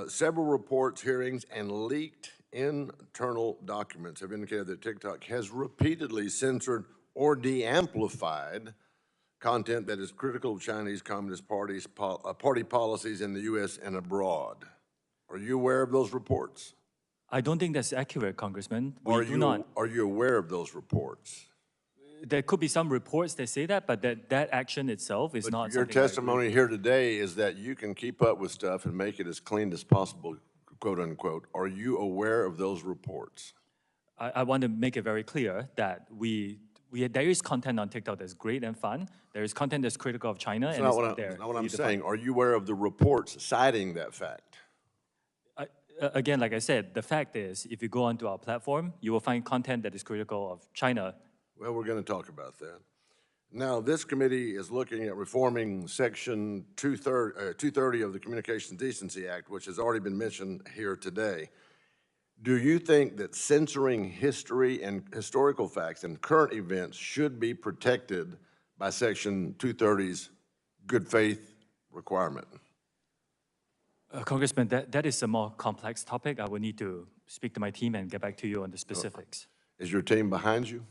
Several reports, hearings, and leaked internal documents have indicated that TikTok has repeatedly censored or de-amplified content that is critical of Chinese Communist Party policies in the U.S. and abroad. Are you aware of those reports? I don't think that's accurate, Congressman. Are you aware of those reports? There could be some reports that say that, but that action itself is not Your something I testimony here today is that you can keep up with stuff and make it as clean as possible, quote unquote. Are you aware of those reports? I want to make it very clear that there is content on TikTok that's great and fun. There is content that's critical of China, That's and not it's what not there. That's not what I'm You define saying. it. Are you aware of the reports citing that fact? Again, like I said, the fact is, if you go onto our platform, you will find content that is critical of China. Well, we're going to talk about that. Now, this committee is looking at reforming Section 230 of the Communications Decency Act, which has already been mentioned here today. Do you think that censoring history and historical facts and current events should be protected by Section 230's good faith requirement? Congressman, that is a more complex topic. I will need to speak to my team and get back to you on the specifics. Is your team behind you?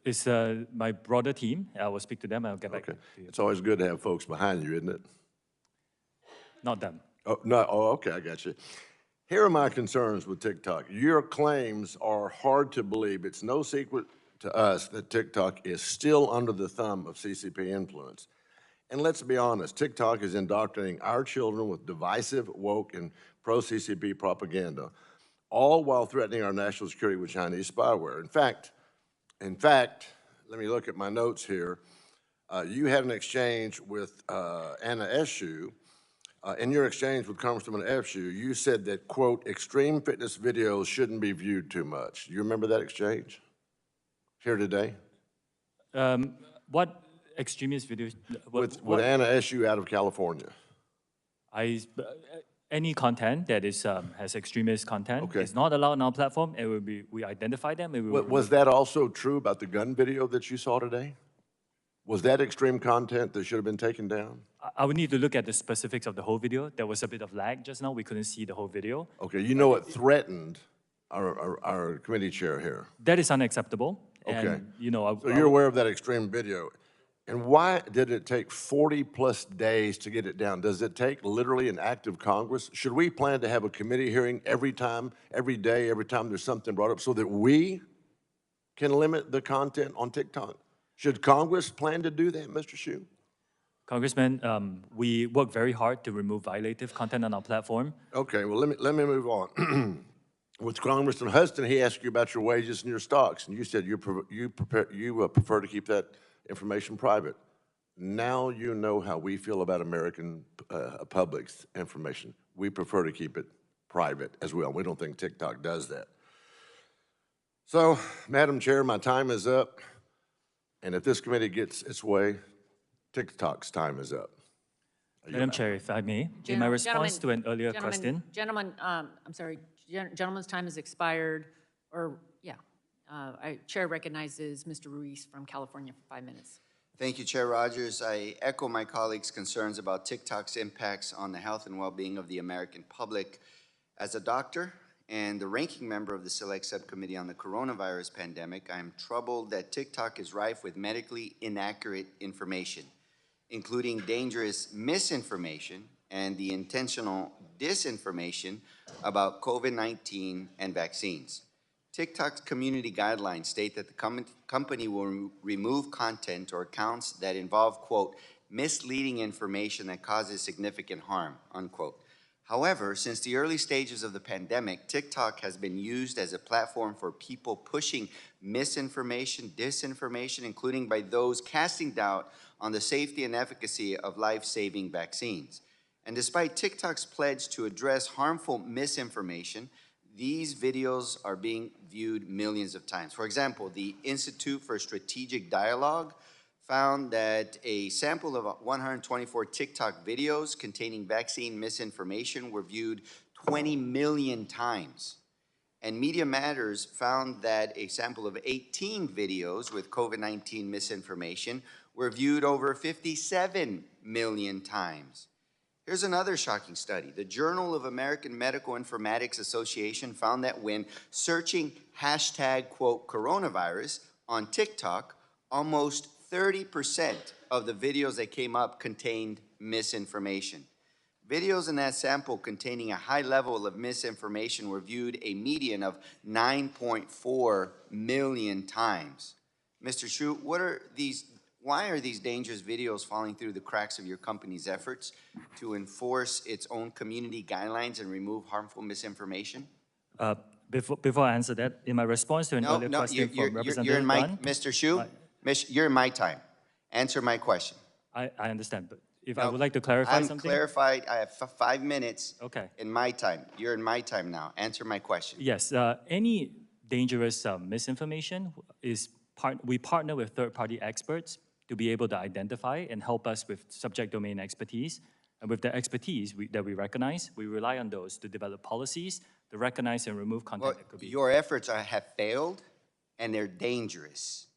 It's my broader team. I will speak to them and I'll get back to you. It's always good to have folks behind you, isn't it? Not them. Oh, no. Oh, okay, I got you. Here are my concerns with TikTok. Your claims are hard to believe. It's no secret to us that TikTok is still under the thumb of CCP influence. And let's be honest, TikTok is indoctrinating our children with divisive, woke, and pro-CCP propaganda, all while threatening our national security with Chinese spyware. In fact, let me look at my notes here. You had an exchange with Anna Shou. In your exchange with Congresswoman Shou, you said that, quote, extreme fitness videos shouldn't be viewed too much. Do you remember that exchange here today? What extremist videos? With Anna Shou out of California. Any content that is has extremist content is not allowed on our platform, and we identify them. Was that also true about the gun video that you saw today? Was that extreme content that should have been taken down? I would need to look at the specifics of the whole video. There was a bit of lag just now. We couldn't see the whole video. Okay, you know it threatened our committee chair here. That is unacceptable. Okay. And, so you're aware of that extreme video. And why did it take 40-plus days to get it down? Does it take literally an act of Congress? Should we plan to have a committee hearing every time there's something brought up so that we can limit the content on TikTok? Should Congress plan to do that, Mr. Shou? Congressman, we work very hard to remove violative content on our platform. Okay, well, let me move on. With Congressman Huston, he asked you about your wages and your stocks, and you said you prefer to keep that information private. Now you know how we feel about American public's information. We prefer to keep it private as well. We don't think TikTok does that. So, Madam Chair, my time is up. And if this committee gets its way, TikTok's time is up. Madam Chair, if I may, in my response to an earlier question. Gentlemen, I'm sorry, gentleman's time has expired, or, yeah. Chair recognizes Mr. Ruiz from California for 5 minutes. Thank you, Chair Rogers. I echo my colleagues' concerns about TikTok's impacts on the health and well-being of the American public. As a doctor and the ranking member of the Select Subcommittee on the Coronavirus Pandemic, I am troubled that TikTok is rife with medically inaccurate information, including dangerous misinformation and the intentional disinformation about COVID-19 and vaccines. TikTok's community guidelines state that the company will remove content or accounts that involve, quote, misleading information that causes significant harm, unquote. However, since the early stages of the pandemic, TikTok has been used as a platform for people pushing misinformation, disinformation, including by those casting doubt on the safety and efficacy of life-saving vaccines. And despite TikTok's pledge to address harmful misinformation, these videos are being viewed millions of times. For example, the Institute for Strategic Dialogue found that a sample of 124 TikTok videos containing vaccine misinformation were viewed 20 million times. And Media Matters found that a sample of 18 videos with COVID-19 misinformation were viewed over 57 million times. Here's another shocking study. The Journal of American Medical Informatics Association found that when searching hashtag, quote, coronavirus on TikTok, almost 30% of the videos that came up contained misinformation. Videos in that sample containing a high level of misinformation were viewed a median of 9.4 million times. Mr. Shou, why are these dangerous videos falling through the cracks of your company's efforts to enforce its own community guidelines and remove harmful misinformation? Before I answer that, in my response to an earlier question from Representative Dunn, Mr. Shou, you're in my time. Answer my question. I understand, but if I would like to clarify something. I'm clarified. I have 5 minutes. Okay. In my time. You're in my time now. Answer my question. Yes, any dangerous misinformation we partner with third-party experts to be able to identify and help us with subject domain expertise. And with the expertise that we recognize, we rely on those to develop policies to recognize and remove content that could be. Your efforts have failed, and they're dangerous,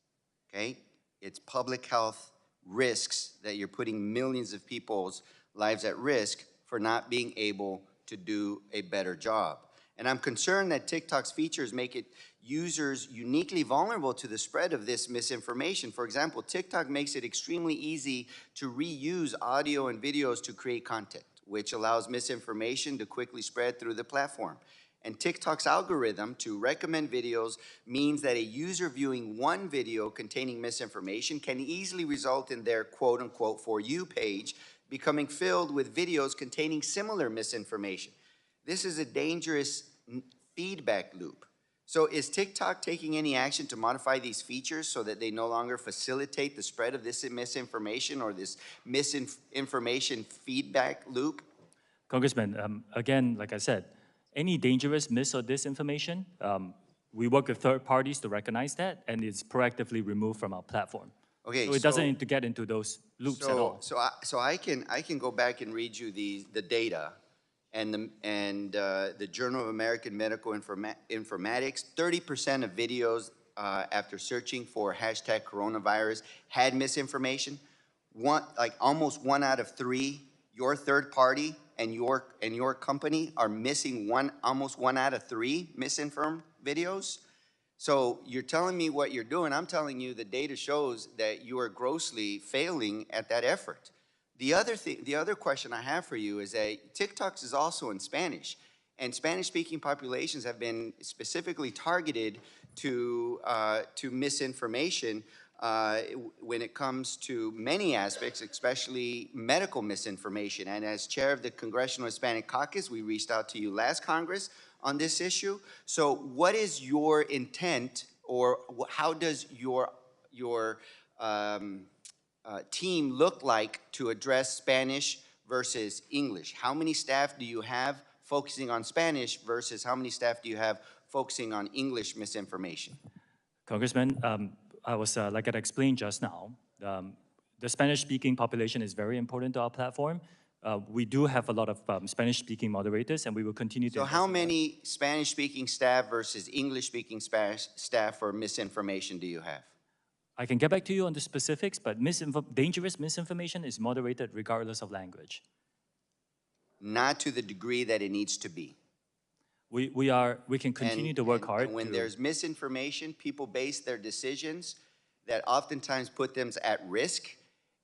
okay? It's public health risks that you're putting millions of people's lives at risk for not being able to do a better job. And I'm concerned that TikTok's features make users uniquely vulnerable to the spread of this misinformation. For example, TikTok makes it extremely easy to reuse audio and videos to create content, which allows misinformation to quickly spread through the platform. And TikTok's algorithm to recommend videos means that a user viewing one video containing misinformation can easily result in their quote-unquote For You page becoming filled with videos containing similar misinformation. This is a dangerous feedback loop. So is TikTok taking any action to modify these features so that they no longer facilitate the spread of this misinformation or this misinformation feedback loop? Congressman, again, like I said, any dangerous mis or disinformation, we work with third parties to recognize that, and it's proactively removed from our platform. Okay, so it doesn't need to get into those loops at all. So I can go back and read you the data and the Journal of American Medical Informatics. 30% of videos after searching for hashtag coronavirus had misinformation. Almost 1 out of 3, your third party and your company are missing almost 1 out of 3 misinformed videos. So you're telling me what you're doing. I'm telling you the data shows that you are grossly failing at that effort. The other question I have for you is that TikTok is also in Spanish, and Spanish-speaking populations have been specifically targeted to misinformation when it comes to many aspects, especially medical misinformation. And as chair of the Congressional Hispanic Caucus, we reached out to you last Congress on this issue. So what is your intent, or how does your team look like to address Spanish versus English? How many staff do you have focusing on Spanish versus how many staff do you have focusing on English misinformation? Congressman, like I explained just now, the Spanish-speaking population is very important to our platform. We do have a lot of Spanish-speaking moderators, and we will continue to So how invest in that. many Spanish-speaking staff versus English-speaking staff for misinformation do you have? I can get back to you on the specifics, but dangerous misinformation is moderated regardless of language. Not to the degree that it needs to be. We can continue to work hard. And when there's misinformation, people base their decisions that oftentimes put them at risk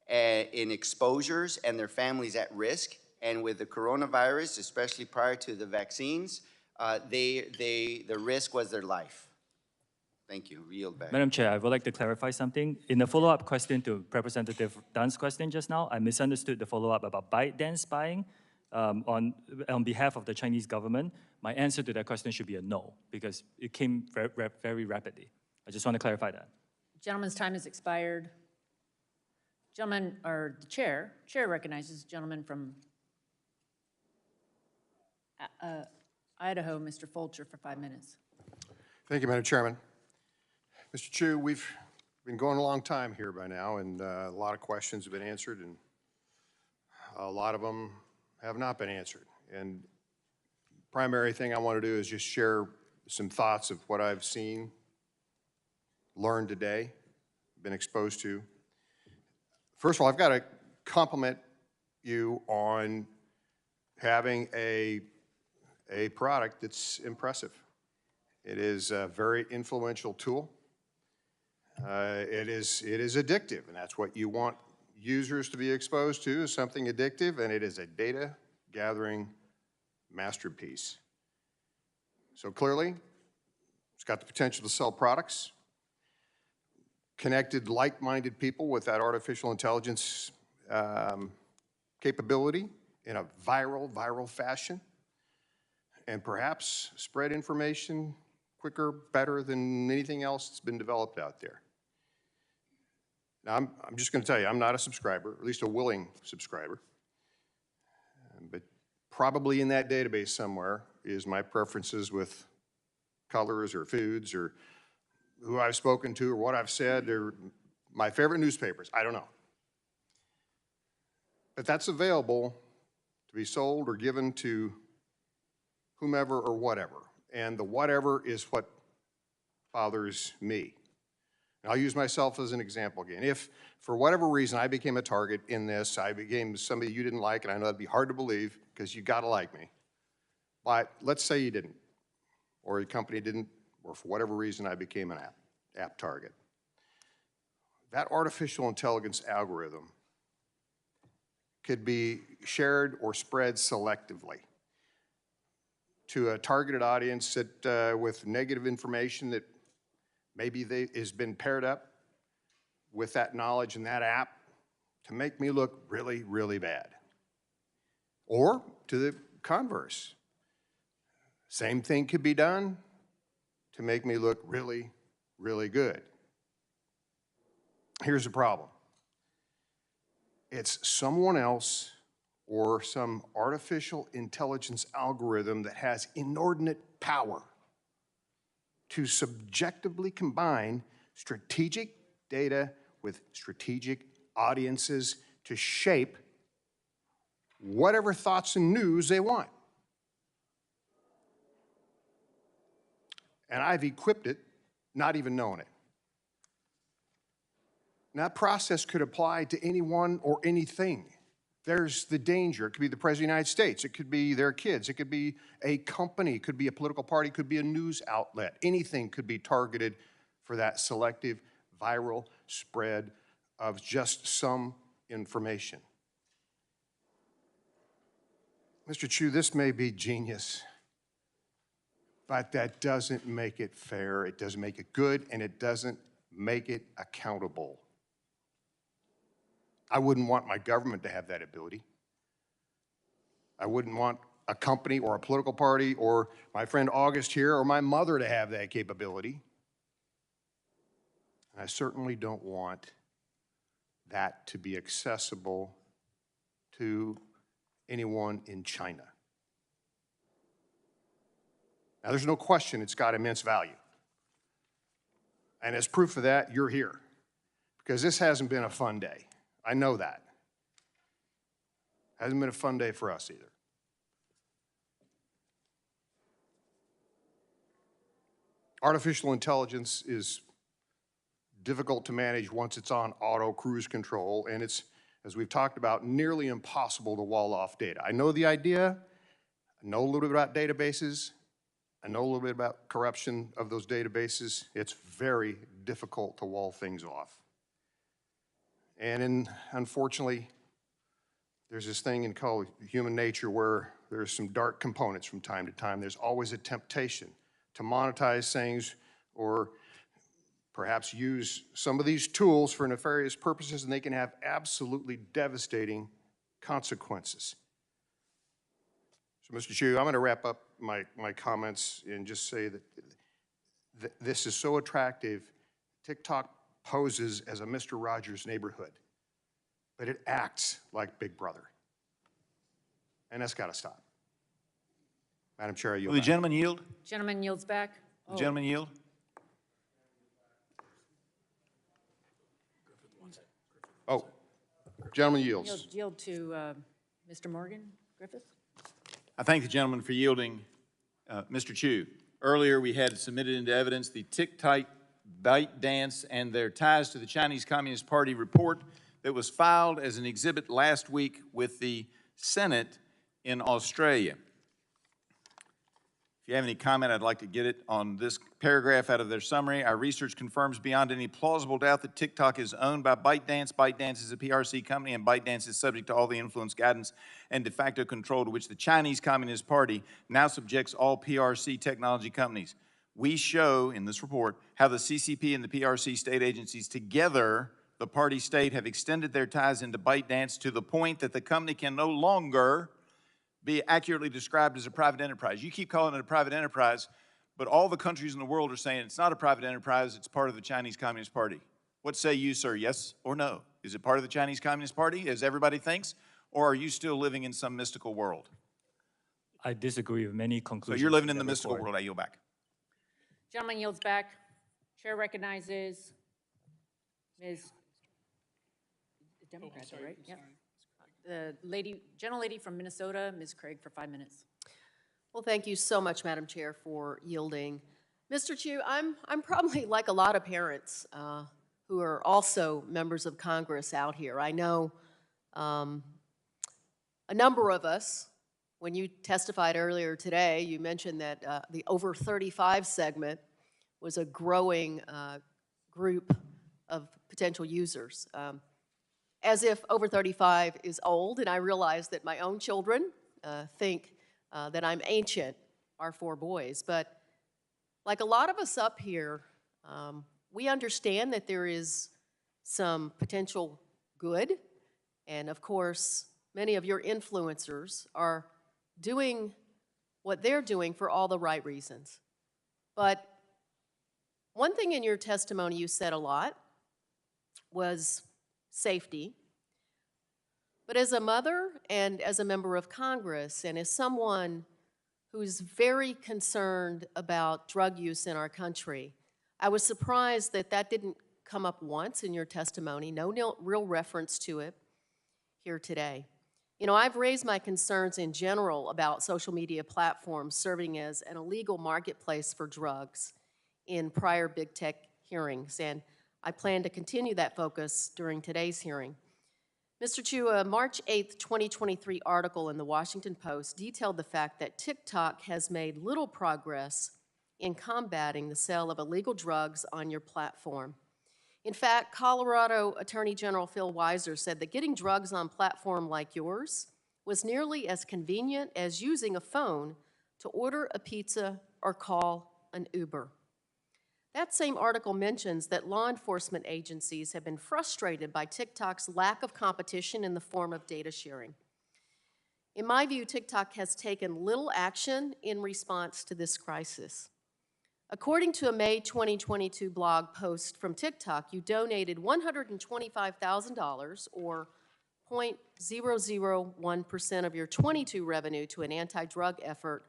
in exposures and their families at risk. And with the coronavirus, especially prior to the vaccines, the risk was their life. Thank you. Yield back. Madam Chair, I would like to clarify something. In the follow-up question to Representative Dunn's question just now, I misunderstood the follow-up about ByteDance spying on behalf of the Chinese government. My answer to that question should be a no, because it came very rapidly. I just want to clarify that. Gentleman's time has expired. Gentleman, or the chair recognizes the gentleman from Idaho, Mr. Fulcher, for 5 minutes. Thank you, Madam Chairman. Mr. Chew, we've been going a long time here by now, and a lot of questions have been answered, and a lot of them have not been answered. And primary thing I want to do is just share some thoughts of what I've seen, learned today, been exposed to. First of all, I've got to compliment you on having a product that's impressive. It is a very influential tool. It is addictive, and that's what you want users to be exposed to, is something addictive, and it is a data gathering masterpiece. So clearly, it's got the potential to sell products, connected like-minded people with that artificial intelligence capability in a viral fashion, and perhaps spread information quicker, better than anything else that's been developed out there. Now, I'm just going to tell you, I'm not a subscriber, at least a willing subscriber. But probably in that database somewhere is my preferences with colors or foods or who I've spoken to or what I've said or my favorite newspapers. I don't know. But that's available to be sold or given to whomever or whatever. And the whatever is what bothers me. And I'll use myself as an example again. If, for whatever reason, I became a target in this, I became somebody you didn't like, and I know that'd be hard to believe because you gotta like me. But let's say you didn't, or a company didn't, or for whatever reason I became an app target. That artificial intelligence algorithm could be shared or spread selectively to a targeted audience that, with negative information that maybe has been paired up with that knowledge in that app to make me look really, really bad. Or to the converse. Same thing could be done to make me look really, really good. Here's the problem. It's someone else or some artificial intelligence algorithm that has inordinate power to subjectively combine strategic data with strategic audiences to shape whatever thoughts and news they want. And I've equipped it, not even knowing it. And that process could apply to anyone or anything. There's the danger. It could be the President of the United States. It could be their kids. It could be a company. It could be a political party. It could be a news outlet. Anything could be targeted for that selective viral spread of just some information. Mr. Chew, this may be genius, but that doesn't make it fair. It doesn't make it good, and it doesn't make it accountable. I wouldn't want my government to have that ability. I wouldn't want a company or a political party or my friend August here or my mother to have that capability. And I certainly don't want that to be accessible to anyone in China. Now, there's no question it's got immense value. And as proof of that, you're here. Because this hasn't been a fun day. I know that. Hasn't been a fun day for us either. Artificial intelligence is difficult to manage once it's on auto cruise control, and it's, as we've talked about, nearly impossible to wall off data. I know the idea, I know a little bit about databases, I know a little bit about corruption of those databases. It's very difficult to wall things off. And unfortunately, there's this thing in called human nature where there's some dark components from time to time. There's always a temptation to monetize things or perhaps use some of these tools for nefarious purposes, and they can have absolutely devastating consequences. So, Mr. Chew, I'm going to wrap up my comments and just say that this is so attractive. TikTok poses as a Mr. Rogers neighborhood, but it acts like Big Brother. And that's got to stop. Madam Chair, I yield Will the back. gentleman yield? Gentleman yields back. The gentleman yield? Oh, gentleman yields. Yield to Mr. Morgan Griffith. I thank the gentleman for yielding. Mr. Chew, earlier we had submitted into evidence the TikTok ByteDance and their ties to the Chinese Communist Party report that was filed as an exhibit last week with the Senate in Australia. If you have any comment, I'd like to get it on this paragraph out of their summary. Our research confirms beyond any plausible doubt that TikTok is owned by ByteDance. ByteDance is a PRC company, and ByteDance is subject to all the influence, guidance, and de facto control to which the Chinese Communist Party now subjects all PRC technology companies. We show in this report how the CCP and the PRC state agencies together, the party state, have extended their ties into ByteDance to the point that the company can no longer be accurately described as a private enterprise. You keep calling it a private enterprise, but all the countries in the world are saying it's not a private enterprise, it's part of the Chinese Communist Party. What say you, sir, yes or no? Is it part of the Chinese Communist Party, as everybody thinks, or are you still living in some mystical world? I disagree with many So conclusions. you're living in the that mystical report. world, I yield back. Gentleman yields back. Chair recognizes Ms. Democrat, right? Yeah. The gentlelady from Minnesota, Ms. Craig, for 5 minutes. Well, thank you so much, Madam Chair, for yielding. Mr. Chew, I'm probably like a lot of parents who are also members of Congress out here. I know a number of us, when you testified earlier today, you mentioned that the over 35 segment was a growing group of potential users. As if over 35 is old, and I realize that my own children think that I'm ancient, our 4 boys. But like a lot of us up here, we understand that there is some potential good, and of course, many of your influencers are doing what they're doing for all the right reasons. But one thing in your testimony you said a lot was safety. But as a mother and as a member of Congress and as someone who's very concerned about drug use in our country, I was surprised that that didn't come up once in your testimony, no real reference to it here today. You know, I've raised my concerns in general about social media platforms serving as an illegal marketplace for drugs in prior big tech hearings, and I plan to continue that focus during today's hearing. Mr. Chew, a March 8th, 2023 article in the Washington Post detailed the fact that TikTok has made little progress in combating the sale of illegal drugs on your platform. In fact, Colorado Attorney General Phil Weiser said that getting drugs on a platform like yours was nearly as convenient as using a phone to order a pizza or call an Uber. That same article mentions that law enforcement agencies have been frustrated by TikTok's lack of competition in the form of data sharing. In my view, TikTok has taken little action in response to this crisis. According to a May 2022 blog post from TikTok, you donated $125,000, or 0.001% of your 22 revenue, to an anti-drug effort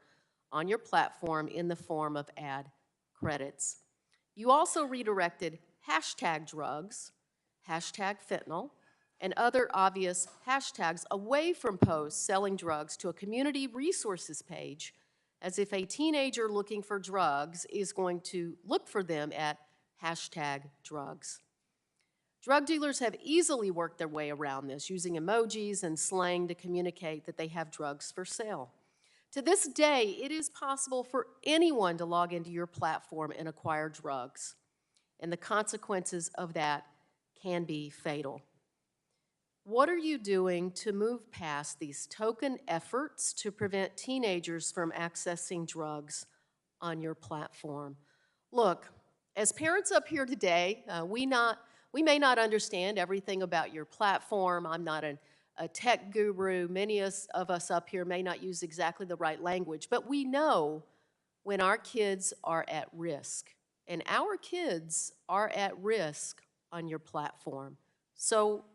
on your platform in the form of ad credits. You also redirected #drugs, #fentanyl, and other obvious hashtags away from posts selling drugs to a community resources page, as if a teenager looking for drugs is going to look for them at hashtag drugs. Drug dealers have easily worked their way around this, using emojis and slang to communicate that they have drugs for sale. To this day, it is possible for anyone to log into your platform and acquire drugs, and the consequences of that can be fatal. What are you doing to move past these token efforts to prevent teenagers from accessing drugs on your platform? Look, as parents up here today, we may not understand everything about your platform. I'm not a tech guru. Many of us up here may not use exactly the right language, but we know when our kids are at risk, and our kids are at risk on your platform. So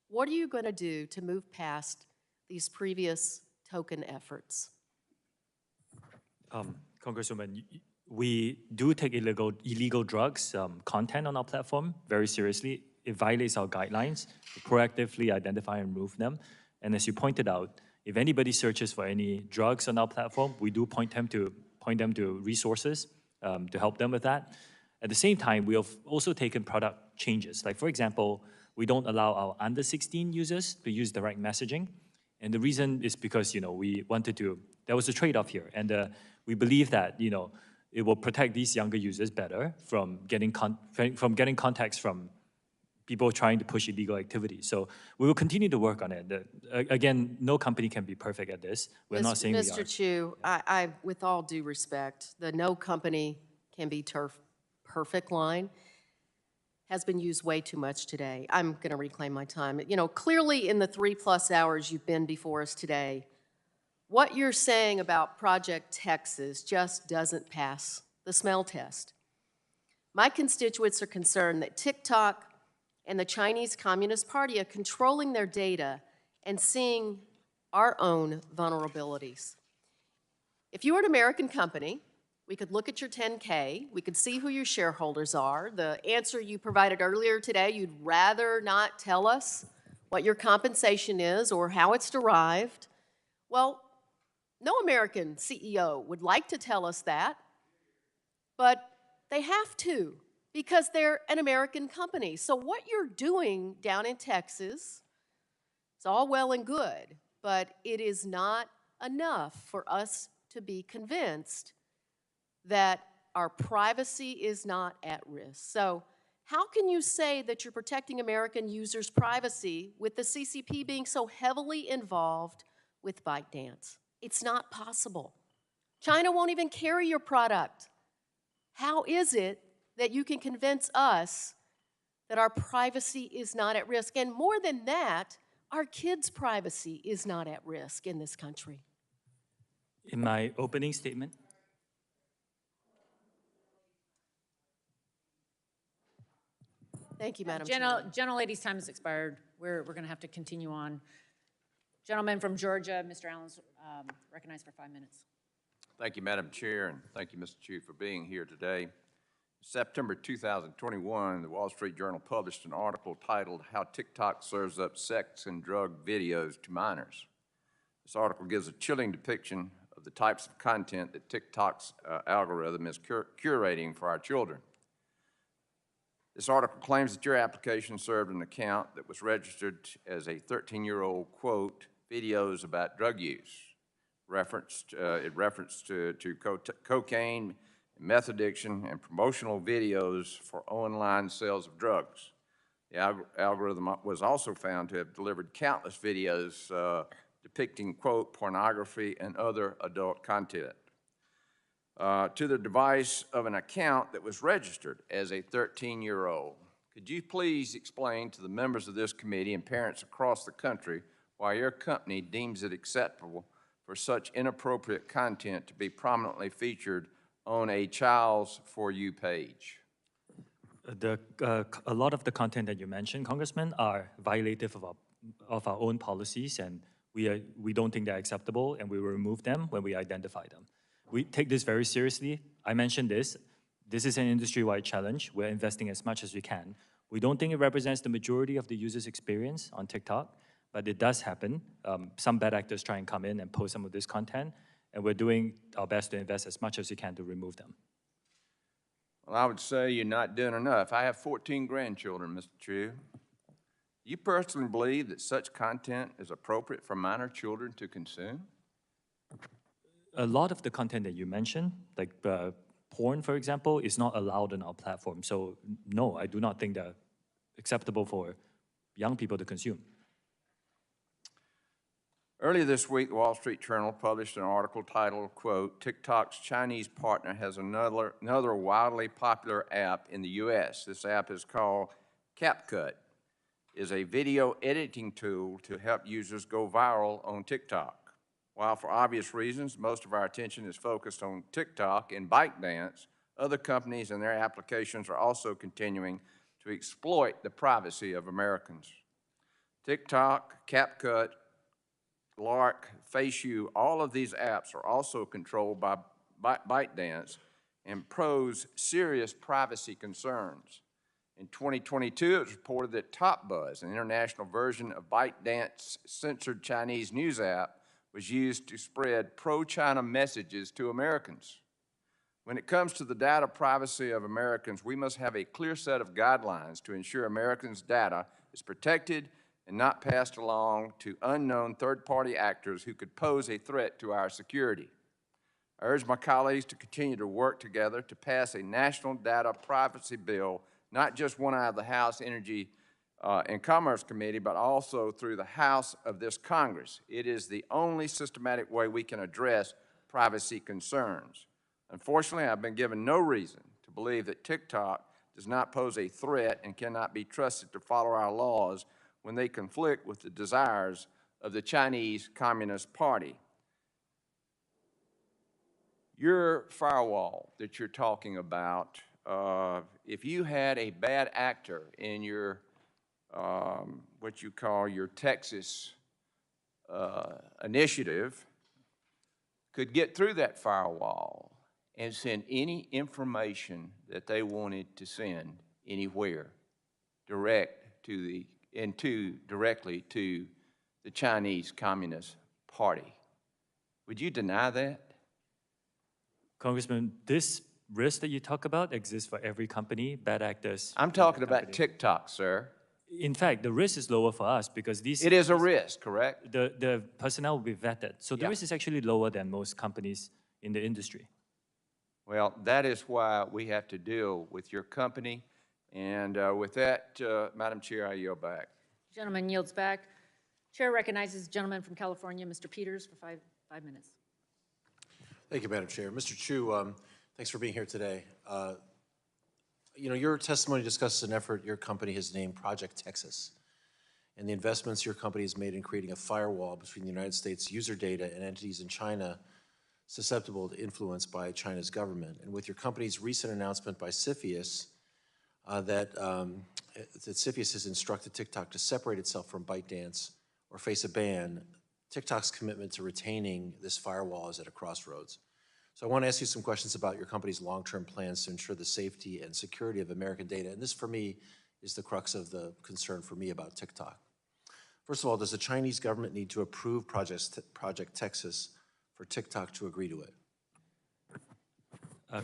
what are you going to do to move past these previous token efforts? Congresswoman, we do take illegal drugs content on our platform very seriously. It violates our guidelines to proactively identify and remove them. And as you pointed out, if anybody searches for any drugs on our platform, we do point them to resources to help them with that. At the same time, we have also taken product changes. Like, for example, we don't allow our under 16 users to use direct messaging. And the reason is because, we wanted to, there was a trade-off here. And we believe that, it will protect these younger users better from getting contacts from people trying to push illegal activity. So we will continue to work on it. Again, no company can be perfect at this. We're not saying we are. Mr. Chew, I, with all due respect, the no company can be perfect line has been used way too much today. I'm going to reclaim my time. Clearly in the 3+ hours you've been before us today, what you're saying about Project Texas just doesn't pass the smell test. My constituents are concerned that TikTok and the Chinese Communist Party are controlling their data and seeing our own vulnerabilities. If you were an American company, we could look at your 10K, we could see who your shareholders are. The answer you provided earlier today, you'd rather not tell us what your compensation is or how it's derived. Well, no American CEO would like to tell us that, but they have to because they're an American company. So what you're doing down in Texas, it's all well and good, but it is not enough for us to be convinced that our privacy is not at risk. So how can you say that you're protecting American users' privacy with the CCP being so heavily involved with ByteDance? It's not possible. China won't even carry your product. How is it that you can convince us that our privacy is not at risk? And more than that, our kids' privacy is not at risk in this country. In my opening statement, Thank you, Madam Chair. Gentlelady's time has expired. We're going to have to continue on. Gentleman from Georgia, Mr. Allen's recognized for 5 minutes. Thank you, Madam Chair, and thank you, Mr. Chew, for being here today. September 2021, the Wall Street Journal published an article titled "How TikTok Serves Up Sex and Drug Videos to Minors." This article gives a chilling depiction of the types of content that TikTok's algorithm is curating for our children. This article claims that your application served an account that was registered as a 13-year-old, quote, videos about drug use. It referenced to cocaine, meth addiction, and promotional videos for online sales of drugs. The algorithm was also found to have delivered countless videos depicting, quote, pornography and other adult content to the device of an account that was registered as a 13-year-old. Could you please explain to the members of this committee and parents across the country why your company deems it acceptable for such inappropriate content to be prominently featured on a child's For You page? A lot of the content that you mentioned, Congressman, are violative of our own policies, and we don't think they're acceptable, and we will remove them when we identify them. We take this very seriously. I mentioned this. This is an industry-wide challenge. We're investing as much as we can. We don't think it represents the majority of the user's experience on TikTok, but it does happen. Some bad actors try and come in and post some of this content, and we're doing our best to invest as much as we can to remove them. Well, I would say you're not doing enough. I have 14 grandchildren, Mr. Chew. Do you personally believe that such content is appropriate for minor children to consume? A lot of the content that you mentioned, like porn, for example, is not allowed on our platform. So no, I do not think they're acceptable for young people to consume. Earlier this week, the Wall Street Journal published an article titled, quote, "TikTok's Chinese partner has another wildly popular app in the U.S. This app is called CapCut. Is a video editing tool to help users go viral on TikTok. While for obvious reasons, most of our attention is focused on TikTok and ByteDance, other companies and their applications are also continuing to exploit the privacy of Americans. TikTok, CapCut, Lark, FaceU, all of these apps are also controlled by ByteDance and pose serious privacy concerns. In 2022, it was reported that TopBuzz, an international version of ByteDance's censored Chinese news app, was used to spread pro-China messages to Americans. When it comes to the data privacy of Americans, we must have a clear set of guidelines to ensure Americans' data is protected and not passed along to unknown third-party actors who could pose a threat to our security. I urge my colleagues to continue to work together to pass a national data privacy bill, not just one out of the House Energy and Commerce Committee, but also through the House of this Congress. It is the only systematic way we can address privacy concerns. Unfortunately, I've been given no reason to believe that TikTok does not pose a threat and cannot be trusted to follow our laws when they conflict with the desires of the Chinese Communist Party. Your firewall that you're talking about, if you had a bad actor in your what you call your Texas initiative, could get through that firewall and send any information that they wanted to send anywhere directly to the Chinese Communist Party. Would you deny that? Congressman, this risk that you talk about exists for every company, bad actors. I'm talking about TikTok, sir. In fact, the risk is lower for us because these... It is a risk, correct? The personnel will be vetted. So the risk is actually lower than most companies in the industry. Well, that is why we have to deal with your company. And with that, Madam Chair, I yield back. Gentleman yields back. Chair recognizes the gentleman from California, Mr. Peters, for five minutes. Thank you, Madam Chair. Mr. Chew, thanks for being here today. You know, your testimony discusses an effort your company has named Project Texas and the investments your company has made in creating a firewall between the United States user data and entities in China susceptible to influence by China's government. And with your company's recent announcement by CFIUS that CFIUS has instructed TikTok to separate itself from ByteDance or face a ban, TikTok's commitment to retaining this firewall is at a crossroads. So I want to ask you some questions about your company's long-term plans to ensure the safety and security of American data. And this, for me, is the crux of the concern for me about TikTok. First of all, does the Chinese government need to approve Project Texas for TikTok to agree to it?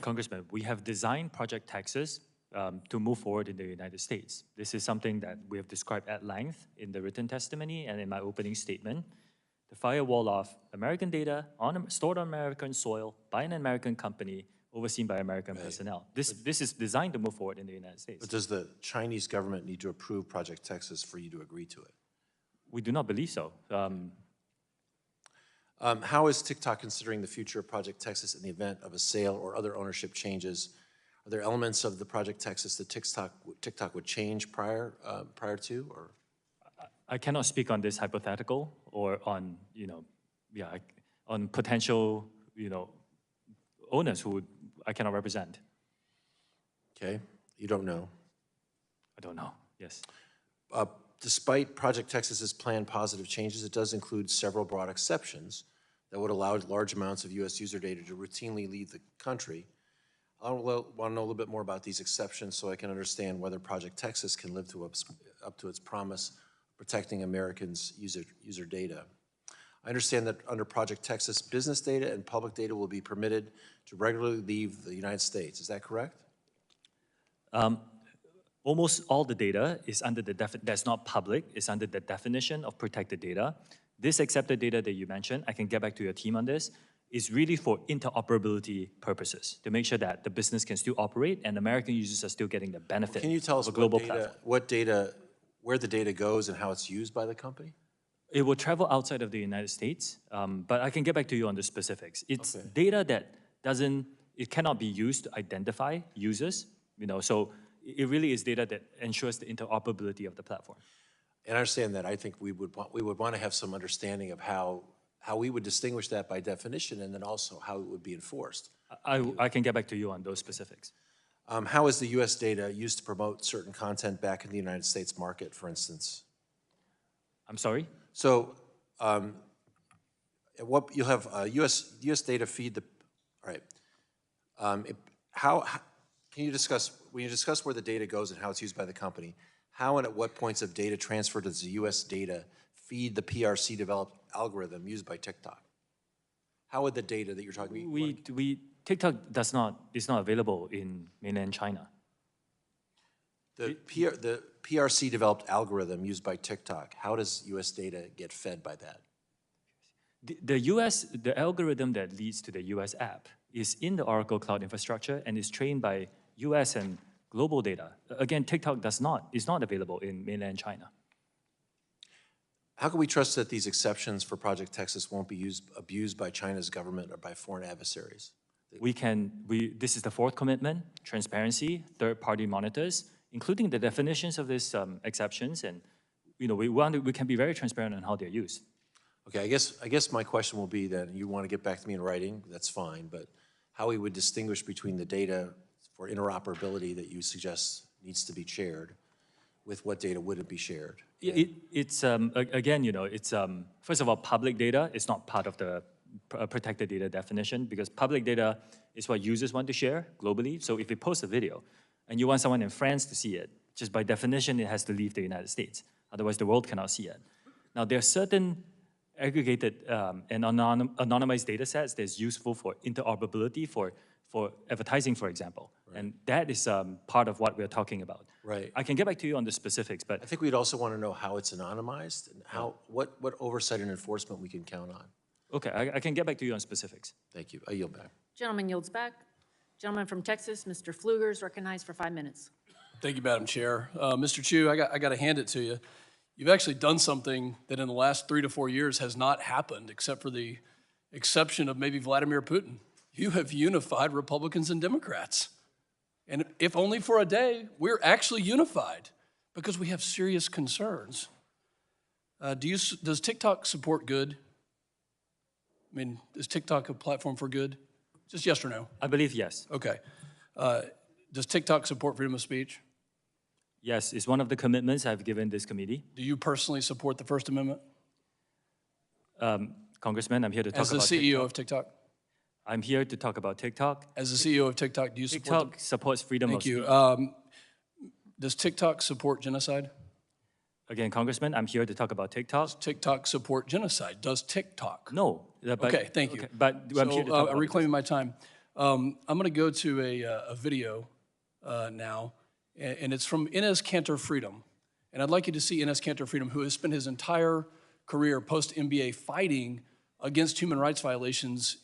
Congressman, we have designed Project Texas to move forward in the United States. This is something that we have described at length in the written testimony and in my opening statement. The firewall of American data stored on American soil by an American company overseen by American personnel. This is designed to move forward in the United States. But does the Chinese government need to approve Project Texas for you to agree to it? We do not believe so. How is TikTok considering the future of Project Texas in the event of a sale or other ownership changes? Are there elements of the Project Texas that TikTok would change prior to, or? I cannot speak on this hypothetical or on, on potential, owners who I cannot represent. Okay, you don't know? I don't know, yes. Despite Project Texas's planned positive changes, it does include several broad exceptions that would allow large amounts of U.S. user data to routinely leave the country. I want to know a little bit more about these exceptions so I can understand whether Project Texas can live up to its promise of protecting Americans' user data. I understand that under Project Texas, business data and public data will be permitted to regularly leave the United States. Is that correct? Almost all the data is under the that's not public, is under the definition of protected data. This accepted data that you mentioned, I can get back to your team on this, is really for interoperability purposes, to make sure that the business can still operate and American users are still getting the benefit Can you tell us of a global where platform. where the data goes and how it's used by the company? It will travel outside of the United States, but I can get back to you on the specifics. It's data that it cannot be used to identify users, so it really is data that ensures the interoperability of the platform. And I understand that. I think we would want to have some understanding of how we would distinguish that by definition, and then also how it would be enforced. I can get back to you on those specifics. How is the U.S. data used to promote certain content back in the United States market, for instance? I'm sorry? So, what you'll have U.S. data feed the. All right. Can you discuss when you discuss where the data goes and how it's used by the company? How and at what points of data transfer does the U.S. data feed the PRC developed algorithm used by TikTok? How would the data that you're talking about? TikTok is not available in mainland China. The PRC developed algorithm used by TikTok, how does U.S. data get fed by that? The algorithm that leads to the U.S. app is in the Oracle Cloud infrastructure and is trained by U.S. and global data. Again, TikTok is not available in mainland China. How can we trust that these exceptions for Project Texas won't be abused by China's government or by foreign adversaries? This is the fourth commitment: transparency, third-party monitors, including the definitions of these exceptions, and we can be very transparent on how they're used. Okay, I guess my question will be that you want to get back to me in writing, that's fine, but how we would distinguish between the data for interoperability that you suggest needs to be shared with what data wouldn't be shared? It's again, it's first of all, public data is not part of the protected data definition, because public data is what users want to share globally. So if you post a video and you want someone in France to see it, just by definition, it has to leave the United States. Otherwise, the world cannot see it. Now, there are certain aggregated and anonymized data sets that's useful for interoperability, for advertising, for example. Right. And that is part of what we're talking about. Right. I can get back to you on the specifics, but I think we'd also want to know how it's anonymized and what oversight and enforcement we can count on. Okay, I can get back to you on specifics. Thank you. I yield back. Gentleman yields back. Gentleman from Texas, Mr. Pfluger, is recognized for 5 minutes. Thank you, Madam Chair. Mr. Chew, I got to hand it to you. You've actually done something that in the last 3 to 4 years has not happened, except for the exception of maybe Vladimir Putin. You have unified Republicans and Democrats. And if only for a day, we're actually unified because we have serious concerns. Does TikTok support good? I mean, is TikTok a platform for good? Just yes or no? I believe yes. Okay. Does TikTok support freedom of speech? Yes, it's one of the commitments I've given this committee. Do you personally support the First Amendment? Congressman, I'm here to talk about TikTok. As the CEO of TikTok? I'm here to talk about TikTok. As the CEO of TikTok, do you support TikTok supports freedom of speech. Thank you. Does TikTok support genocide? Again, Congressman, I'm here to talk about TikTok. Does TikTok support genocide? Does TikTok? No. Okay, thank you. Okay, but I'm here to talk about reclaiming my time. I'm going to go to a video now, and it's from Enes Kanter Freedom. And I'd like you to see Enes Kanter Freedom, who has spent his entire career post-MBA fighting against human rights violations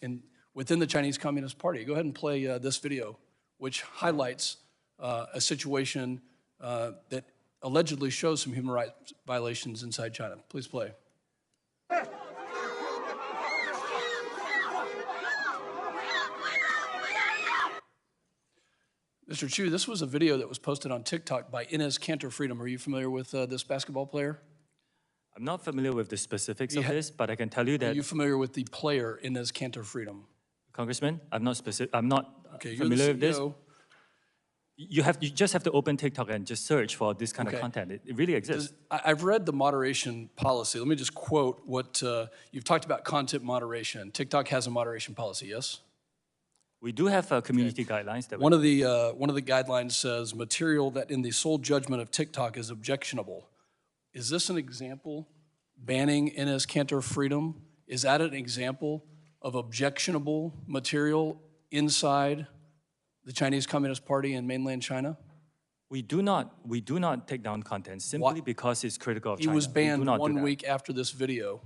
within the Chinese Communist Party. Go ahead and play this video, which highlights a situation that allegedly shows some human rights violations inside China. Please play. Mr. Chew, this was a video that was posted on TikTok by Enes Kanter Freedom. Are you familiar with this basketball player? I'm not familiar with the specifics of this, but I can tell you that. Are you familiar with the player Enes Kanter Freedom? Congressman, I'm not okay, familiar with this. You just have to open TikTok and just search for this kind of content. It really exists. I've read the moderation policy. Let me just quote what you've talked about: content moderation. TikTok has a moderation policy, yes? We do have community guidelines that One of the guidelines says material that in the sole judgment of TikTok is objectionable. Is this an example, banning NS Cantor freedom? Is that an example of objectionable material inside the Chinese Communist Party in mainland China? We do not take down content simply because it's critical of He China. was banned We do not do 1 that. week after this video.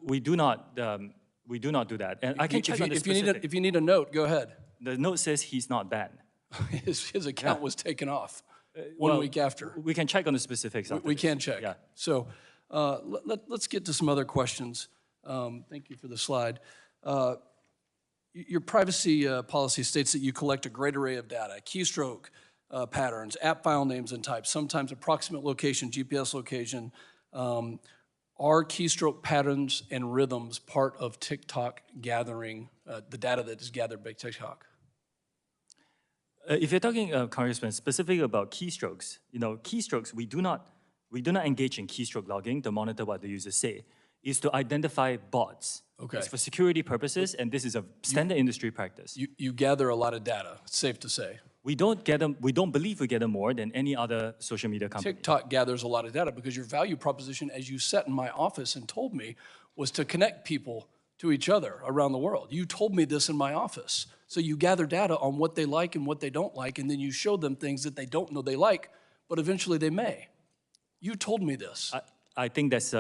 We do not do that. And I can check on the specific. If you need a note, go ahead. The note says he's not banned. His account was taken off 1 Well, week after. We can check on the specifics. We can check. Yeah. So let's get to some other questions. Thank you for the slide. Your privacy policy states that you collect a great array of data, keystroke patterns, app file names and types, sometimes approximate location, GPS location. Are keystroke patterns and rhythms part of TikTok gathering, the data that is gathered by TikTok? If you're talking, Congressman, specifically about keystrokes, keystrokes, we do not engage in keystroke logging to monitor what the users say. Is to identify bots. Okay. It's for security purposes, and this is a standard industry practice. You gather a lot of data, it's safe to say. We don't believe we gather more than any other social media company. TikTok gathers a lot of data because your value proposition, as you sat in my office and told me, was to connect people to each other around the world. You told me this in my office. So you gather data on what they like and what they don't like, and then you show them things that they don't know they like, but eventually they may. You told me this. I think that's,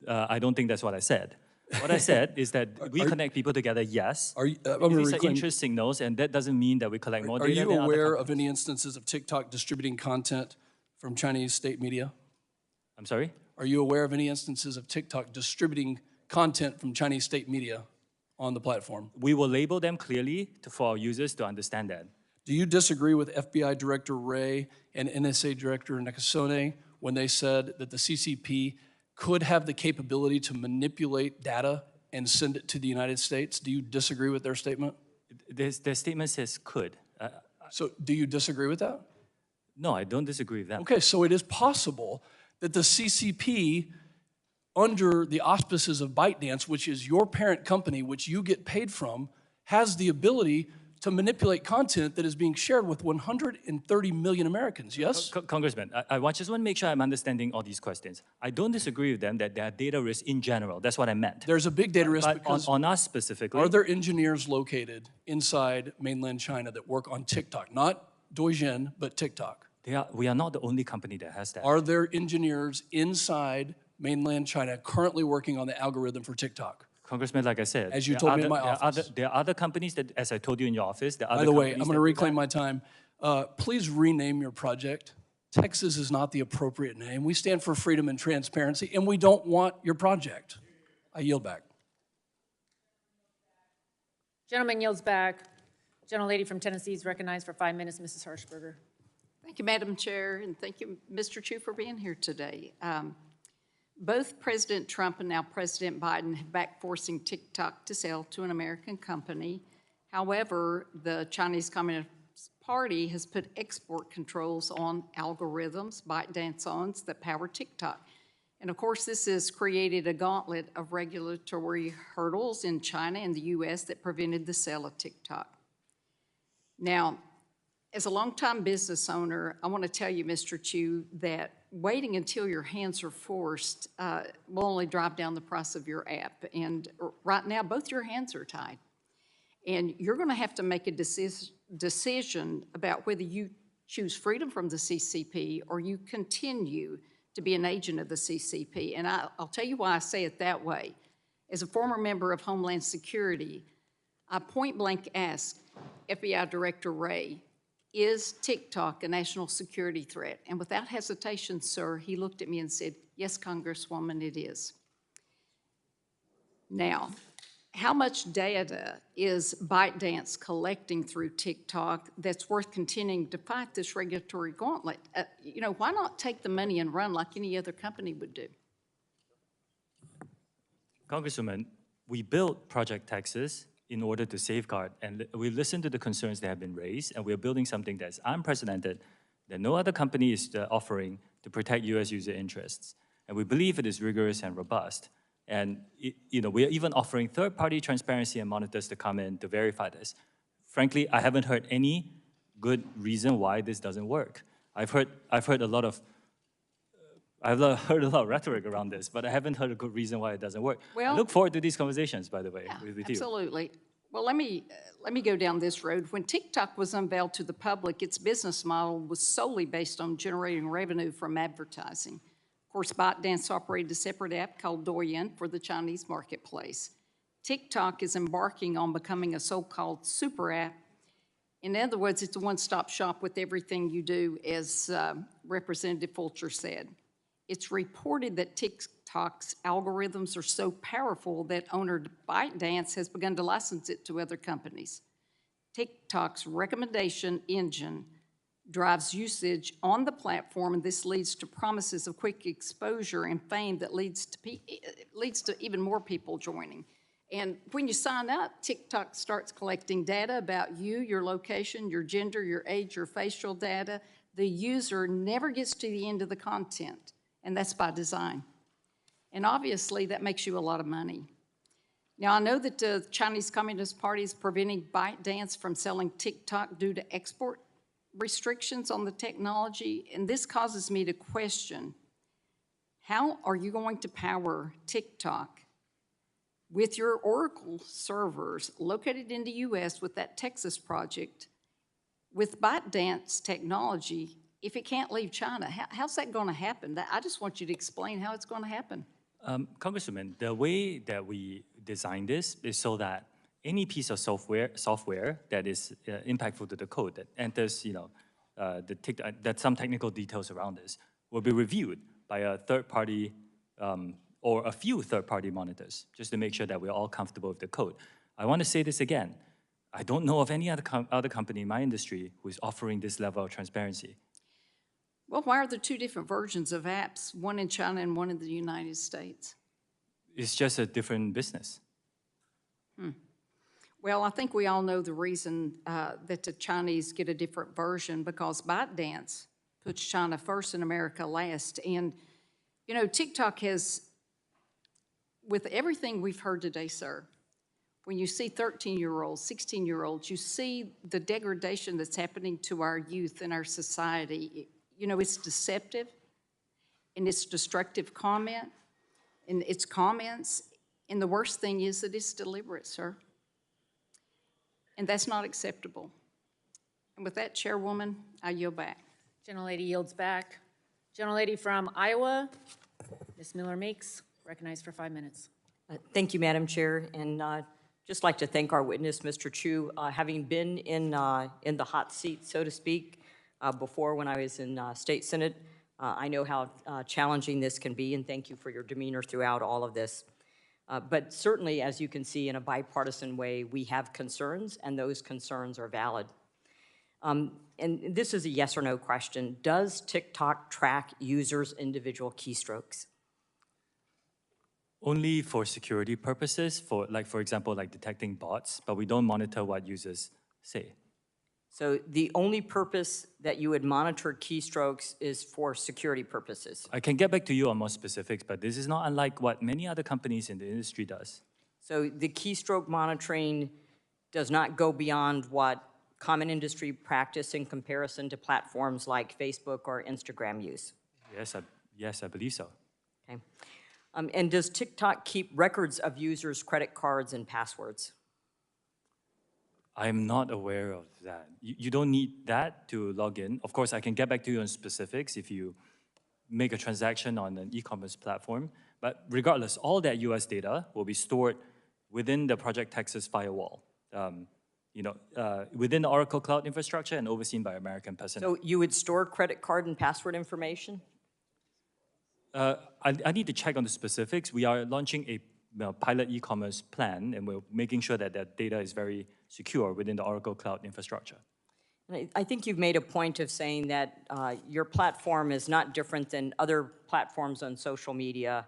I don't think that's what I said. What I said is that we connect people together, yes. These are interest signals, and that doesn't mean that we collect more data. Are you than other aware of companies. any instances of TikTok distributing content from Chinese state media? I'm sorry? Are you aware of any instances of TikTok distributing content from Chinese state media on the platform? We will label them clearly for our users to understand that. Do you disagree with FBI Director Wray and NSA Director Nakasone when they said that the CCP could have the capability to manipulate data and send it to the United States? Do you disagree with their statement? Their statement says could. So do you disagree with that? No, I don't disagree with that. Okay, so it is possible that the CCP, under the auspices of ByteDance, which is your parent company, which you get paid from, has the ability to manipulate content that is being shared with 130 million Americans, yes? Congressman, I just want to make sure I'm understanding all these questions. I don't disagree with them that there are data risks in general. That's what I meant. There's a big data risk but because on us specifically. Are there engineers located inside mainland China that work on TikTok? Not Douyin, but TikTok. We are not the only company that has that. Are there engineers inside mainland China currently working on the algorithm for TikTok? Congressman, like I said, as you told me in my office. There are other companies that, as I told you in your office, there are By other the way, I'm companies going to reclaim my time. Please rename your project. Texas is not the appropriate name. We stand for freedom and transparency, and we don't want your project. I yield back. Gentleman yields back. Gentlelady from Tennessee is recognized for 5 minutes, Mrs. Harshberger. Thank you, Madam Chair, and thank you, Mr. Chew, for being here today. Both President Trump and now President Biden have backed forcing TikTok to sell to an American company. However, the Chinese Communist Party has put export controls on algorithms, ByteDance that power TikTok. And of course, this has created a gauntlet of regulatory hurdles in China and the US that prevented the sale of TikTok. Now, as a longtime business owner, I want to tell you, Mr. Chew, that waiting until your hands are forced will only drive down the price of your app. And right now, both your hands are tied. And you're going to have to make a decision about whether you choose freedom from the CCP or you continue to be an agent of the CCP. And I'll tell you why I say it that way. As a former member of Homeland Security, I point blank asked FBI Director Wray, is TikTok a national security threat? And without hesitation, sir, he looked at me and said, yes, Congresswoman, it is. Now, how much data is ByteDance collecting through TikTok that's worth continuing to fight this regulatory gauntlet? Why not take the money and run like any other company would do? Congresswoman, we built Project Texas in order to safeguard, and we listened to the concerns that have been raised, and we're building something that's unprecedented, that no other company is offering to protect US user interests. And we believe it is rigorous and robust. And we are even offering third-party transparency and monitors to come in to verify this. Frankly, I haven't heard any good reason why this doesn't work. I've heard a lot of rhetoric around this, but I haven't heard a good reason why it doesn't work. Well, I look forward to these conversations, by the way, with you. Absolutely. Well, let me go down this road. When TikTok was unveiled to the public, its business model was solely based on generating revenue from advertising. Of course, ByteDance operated a separate app called Douyin for the Chinese marketplace. TikTok is embarking on becoming a so-called super app. In other words, it's a one-stop shop with everything you do, as Representative Fulcher said. It's reported that TikTok's algorithms are so powerful that owner ByteDance has begun to license it to other companies. TikTok's recommendation engine drives usage on the platform, and this leads to promises of quick exposure and fame that leads to even more people joining. And when you sign up, TikTok starts collecting data about you, your location, your gender, your age, your facial data. The user never gets to the end of the content, and that's by design. And obviously, that makes you a lot of money. Now, I know that the Chinese Communist Party is preventing ByteDance from selling TikTok due to export restrictions on the technology, and this causes me to question, how are you going to power TikTok with your Oracle servers located in the US with that Texas project, with ByteDance technology, if it can't leave China? How's that going to happen? I just want you to explain how it's going to happen. Congresswoman, the way that we design this is so that any piece of software that is impactful to the code that enters, that some technical details around this will be reviewed by a third party or a few third-party monitors, just to make sure that we're all comfortable with the code. I want to say this again. I don't know of any other company in my industry who is offering this level of transparency. Well, why are there two different versions of apps, one in China and one in the United States? It's just a different business. Well, I think we all know the reason that the Chinese get a different version, because ByteDance puts China first and America last. And, TikTok has, with everything we've heard today, sir, when you see 13-year-olds, 16-year-olds, you see the degradation that's happening to our youth and our society. It's deceptive, and it's destructive comment, and it's comments, and the worst thing is that it's deliberate, sir. And that's not acceptable. And with that, Chairwoman, I yield back. Gentlelady yields back. Gentlelady from Iowa, Ms. Miller-Meeks, recognized for 5 minutes. Thank you, Madam Chair, and just like to thank our witness, Mr. Chew. Having been in the hot seat, so to speak, before when I was in State Senate, I know how challenging this can be, and thank you for your demeanor throughout all of this. But certainly, as you can see, in a bipartisan way, we have concerns, and those concerns are valid. And this is a yes or no question. Does TikTok track users' individual keystrokes? Only for security purposes, for example, detecting bots, but we don't monitor what users say. So the only purpose that you would monitor keystrokes is for security purposes? I can get back to you on more specifics, but this is not unlike what many other companies in the industry does. So the keystroke monitoring does not go beyond what common industry practice in comparison to platforms like Facebook or Instagram use? Yes, I believe so. Okay. And does TikTok keep records of users' credit cards and passwords? I'm not aware of that. You don't need that to log in. Of course, I can get back to you on specifics if you make a transaction on an e-commerce platform. But regardless, all that US data will be stored within the Project Texas firewall, within the Oracle Cloud infrastructure and overseen by American personnel. So you would store credit card and password information? I need to check on the specifics. We are launching a pilot e-commerce plan, and we're making sure that that data is very secure within the Oracle Cloud infrastructure. I think you've made a point of saying that your platform is not different than other platforms on social media,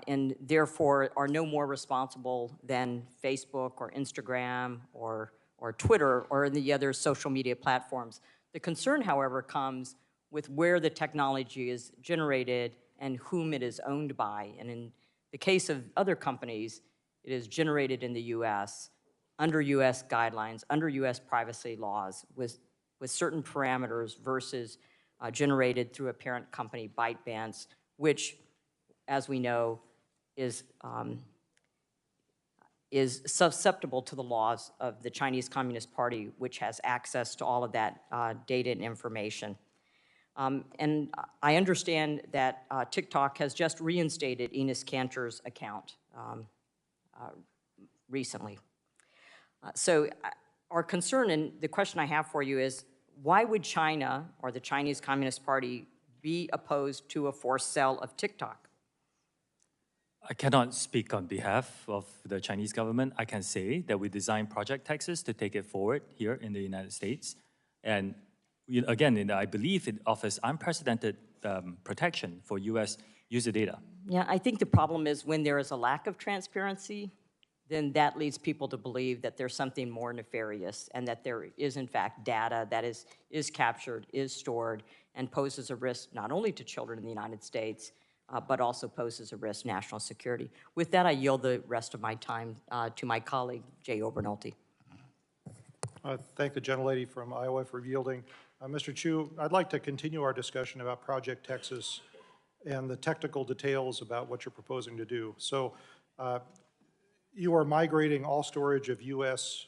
and therefore are no more responsible than Facebook or Instagram or Twitter or the other social media platforms. The concern, however, comes with where the technology is generated and whom it is owned by. And in The case of other companies, it is generated in the US, under US guidelines, under US privacy laws, with certain parameters versus generated through a parent company, ByteDance, which, as we know, is susceptible to the laws of the Chinese Communist Party, which has access to all of that data and information. And I understand that TikTok has just reinstated Enos Kanter's account recently. So our concern, and the question I have for you is, why would China or the Chinese Communist Party be opposed to a forced sale of TikTok? I cannot speak on behalf of the Chinese government. I can say that we designed Project Texas to take it forward here in the United States. And again, I believe it offers unprecedented protection for US user data. Yeah, I think the problem is when there is a lack of transparency, then that leads people to believe that there's something more nefarious and that there is, in fact, data that is captured, is stored, and poses a risk not only to children in the United States, but also poses a risk to national security. With that, I yield the rest of my time to my colleague, Jay Obernolte. Thank the gentlelady from Iowa for yielding. Mr. Chew, I'd like to continue our discussion about Project Texas and the technical details about what you're proposing to do. So you are migrating all storage of US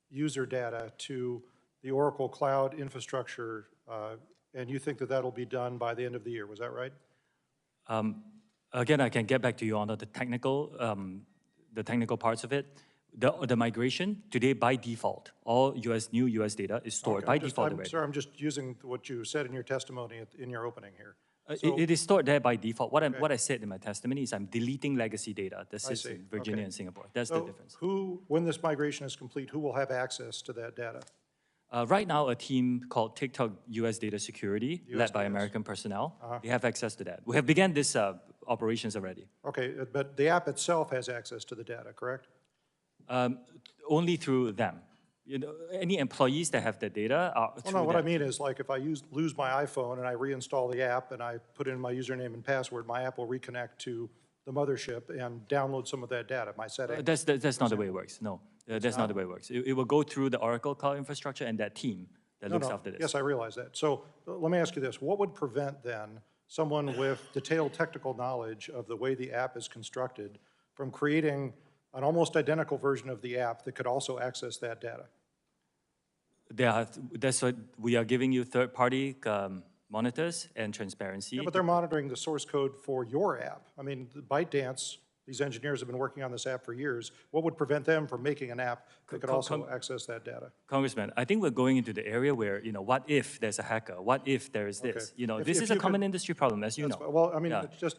user data to the Oracle Cloud infrastructure, and you think that that'll be done by the end of the year, was that right? Again, I can get back to you on the technical parts of it. The migration today, by default, all new US data is stored by default already. Sir, I'm just using what you said in your testimony in your opening here. It is stored there by default. What I said in my testimony is I'm deleting legacy data that sits in Virginia and Singapore. That's the difference. When this migration is complete, who will have access to that data? Right now, a team called TikTok US Data Security, led by American personnel, they have access to that. We have begun this operations already. Okay, but the app itself has access to the data, correct? Only through them. Any employees that have the data are through what I them. mean is, like, if I lose my iPhone and I reinstall the app and I put in my username and password, my app will reconnect to the mothership and download some of that data, my settings. That's not the way it works, no. That's not the way it works. It will go through the Oracle Cloud infrastructure and that team that looks after this. Yes, I realize that. So let me ask you this. What would prevent, then, someone with detailed technical knowledge of the way the app is constructed from creating an almost identical version of the app that could also access that data? That's what we are giving you third-party monitors and transparency. Yeah, but they're monitoring the source code for your app. I mean, ByteDance, these engineers have been working on this app for years. What would prevent them from making an app that could also access that data? Congressman, I think we're going into the area where, what if there's a hacker? What if there is this? This is a common industry problem, as you know. Well, I mean, it's just,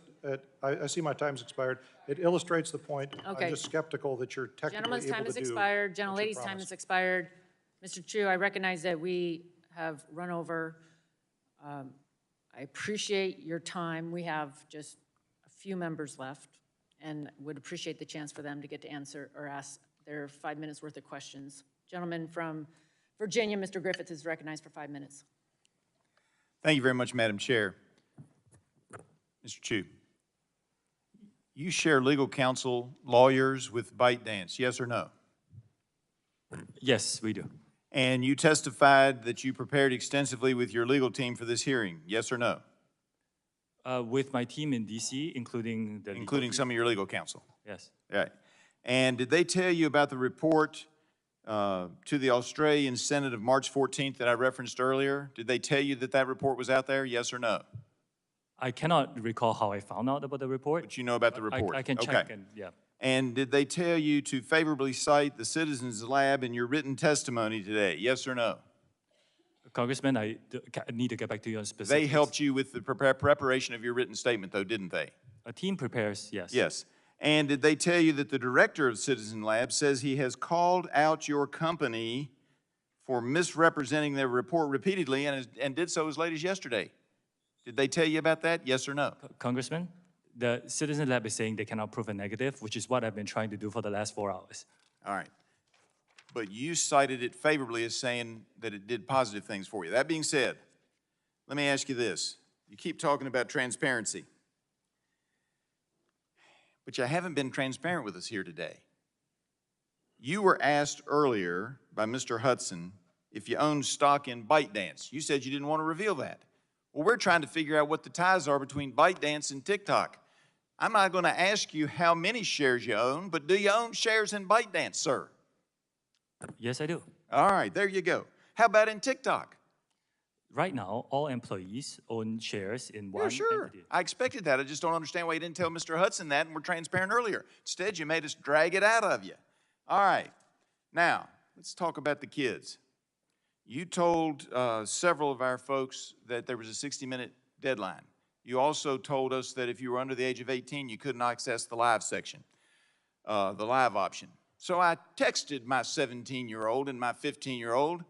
I see my time's expired. It illustrates the point. Okay. I'm just skeptical that you're technically Gentleman's able time to has do expired. what you Gentlelady's time promised. has expired. Mr. Chew, I recognize that we have run over. I appreciate your time. We have just a few members left and would appreciate the chance for them to get to answer or ask their 5 minutes worth of questions. Gentleman from Virginia, Mr. Griffith, is recognized for 5 minutes. Thank you very much, Madam Chair. Mr. Chew, you share legal counsel, lawyers with ByteDance, yes or no? Yes, we do. And you testified that you prepared extensively with your legal team for this hearing, yes or no? With my team in DC, including the Including some of your legal counsel? Yes. Right. And did they tell you about the report to the Australian Senate of March 14th that I referenced earlier? Did they tell you that that report was out there, yes or no? I cannot recall how I found out about the report. But you know about the report? I can check, and yeah. And did they tell you to favorably cite the Citizens Lab in your written testimony today, yes or no? Congressman, I need to get back to you on specifics. They helped you with the preparation of your written statement, though, didn't they? A team prepares, yes. Yes. And did they tell you that the director of Citizen Lab says he has called out your company for misrepresenting their report repeatedly and did so as late as yesterday? Did they tell you about that, yes or no? Congressman, the Citizen Lab is saying they cannot prove a negative, which is what I've been trying to do for the last 4 hours. All right. But you cited it favorably as saying that it did positive things for you. That being said, let me ask you this. You keep talking about transparency. but you haven't been transparent with us here today. You were asked earlier by Mr. Hudson if you owned stock in ByteDance. You said you didn't want to reveal that. Well, we're trying to figure out what the ties are between ByteDance and TikTok. I'm not going to ask you how many shares you own, but do you own shares in ByteDance, sir? Yes, I do. All right, there you go. How about in TikTok? Right now, all employees own shares in one Yeah, sure. entity. I expected that. I just don't understand why you didn't tell Mr. Hudson that and were transparent earlier. Instead, you made us drag it out of you. All right. Now, let's talk about the kids. You told several of our folks that there was a 60-minute deadline. You also told us that if you were under the age of 18, you couldn't access the live section, the live option. So I texted my 17-year-old and my 15-year-old,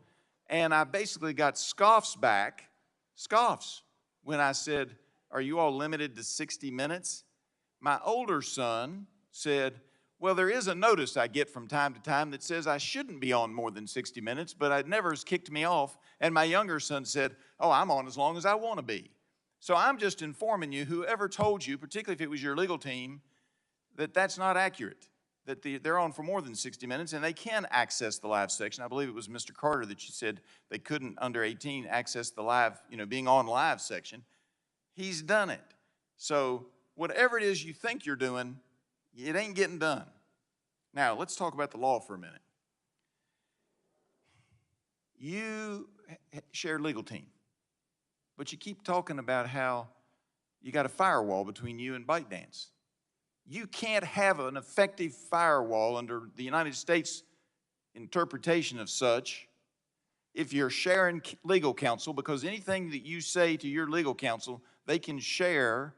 and I basically got scoffs back, when I said, are you all limited to 60 minutes? My older son said, well, there is a notice I get from time to time that says I shouldn't be on more than 60 minutes, but it never has kicked me off. And my younger son said, oh, I'm on as long as I want to be. So I'm just informing you, whoever told you, particularly if it was your legal team, that that's not accurate, that they're on for more than 60 minutes and they can access the live section. I believe it was Mr. Carter that you said they couldn't, under 18, access the live, being on live section. He's done it. So whatever it is you think you're doing, it ain't getting done. Now, let's talk about the law for a minute. You share legal team, but you keep talking about how you got a firewall between you and ByteDance. You can't have an effective firewall under the United States interpretation of such if you're sharing legal counsel, because anything that you say to your legal counsel, they can share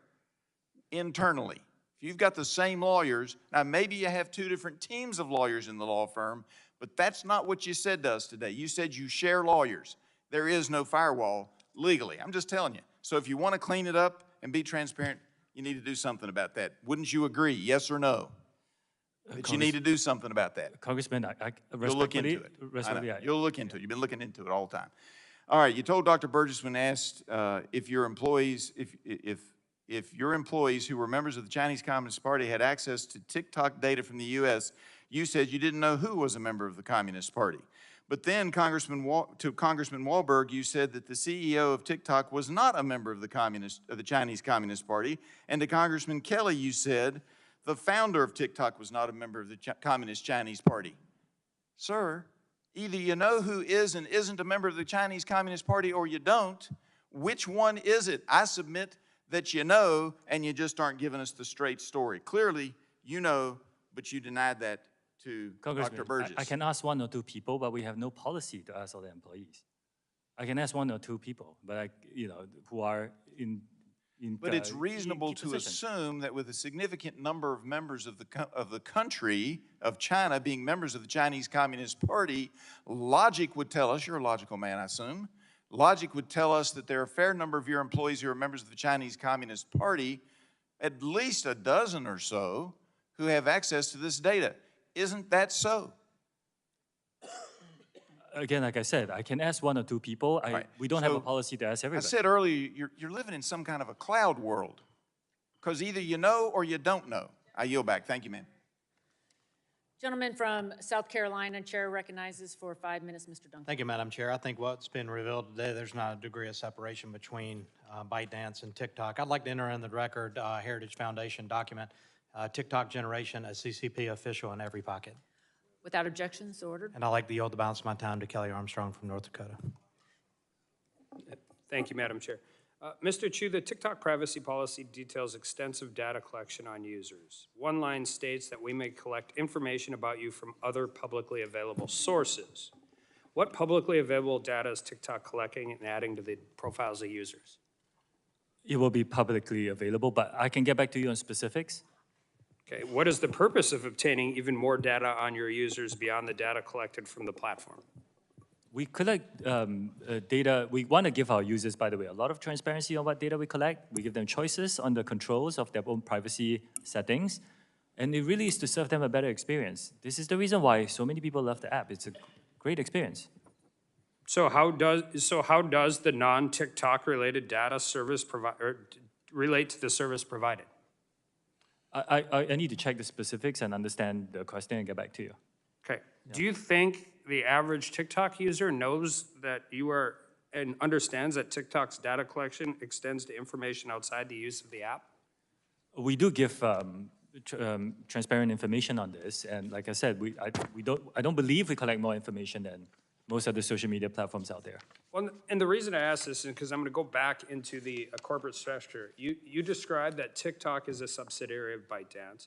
internally. If you've got the same lawyers, now maybe you have two different teams of lawyers in the law firm, but that's not what you said to us today. You said you share lawyers. There is no firewall legally. I'm just telling you. So if you want to clean it up and be transparent, you need to do something about that. Wouldn't you agree, yes or no? That you need to do something about that. Congressman, You'll look into it. Respectfully, You'll look into it. You've been looking into it all the time. All right, you told Dr. Burgess when asked if your employees, if your employees who were members of the Chinese Communist Party had access to TikTok data from the U.S., you said you didn't know who was a member of the Communist Party. But then Congressman Wahlberg, you said that the CEO of TikTok was not a member of the Chinese Communist Party. And to Congressman Kelly, you said the founder of TikTok was not a member of the Communist Chinese Party. Sir, either you know who is and isn't a member of the Chinese Communist Party or you don't. Which one is it? I submit that you know, and you just aren't giving us the straight story. Clearly, you know, but you denied that to Dr. Burgess. I can ask one or two people, but we have no policy to ask all the employees. I can ask one or two people, but who are in. But it's reasonable to assume that with a significant number of members of the country of China being members of the Chinese Communist Party, logic would tell us, you're a logical man, I assume, logic would tell us that there are a fair number of your employees who are members of the Chinese Communist Party, at least a dozen or so, who have access to this data. Isn't that so? Again, like I said, I can ask one or two people. We don't have a policy to ask everybody. I said earlier, you're living in some kind of a cloud world, because either you know or you don't know. I yield back. Thank you, ma'am. Gentleman from South Carolina, Chair recognizes for 5 minutes, Mr. Duncan. Thank you, Madam Chair. I think what's been revealed today, there's not a degree of separation between ByteDance and TikTok. I'd like to enter in the record Heritage Foundation document, TikTok generation, a CCP official in every pocket. Without objections, ordered. And I'd like to yield the balance of my time to Kelly Armstrong from North Dakota. Thank you, Madam Chair. Mr. Chew, the TikTok privacy policy details extensive data collection on users. One line states that we may collect information about you from other publicly available sources. What publicly available data is TikTok collecting and adding to the profiles of users? It will be publicly available, but I can get back to you on specifics. Okay, what is the purpose of obtaining even more data on your users beyond the data collected from the platform? We collect data. We want to give our users, by the way, a lot of transparency on what data we collect. We give them choices on the controls of their own privacy settings. And it really is to serve them a better experience. This is the reason why so many people love the app. It's a great experience. So how does the non-TikTok related data service relate to the service provided? I need to check the specifics and understand the question and get back to you. Okay. Do you think the average TikTok user knows that you are and understands that TikTok's data collection extends to information outside the use of the app? We do give transparent information on this, and like I said, I don't believe we collect more information than most of the social media platforms out there. Well, and the reason I ask this is because I'm going to go back into the corporate structure. You described that TikTok is a subsidiary of ByteDance.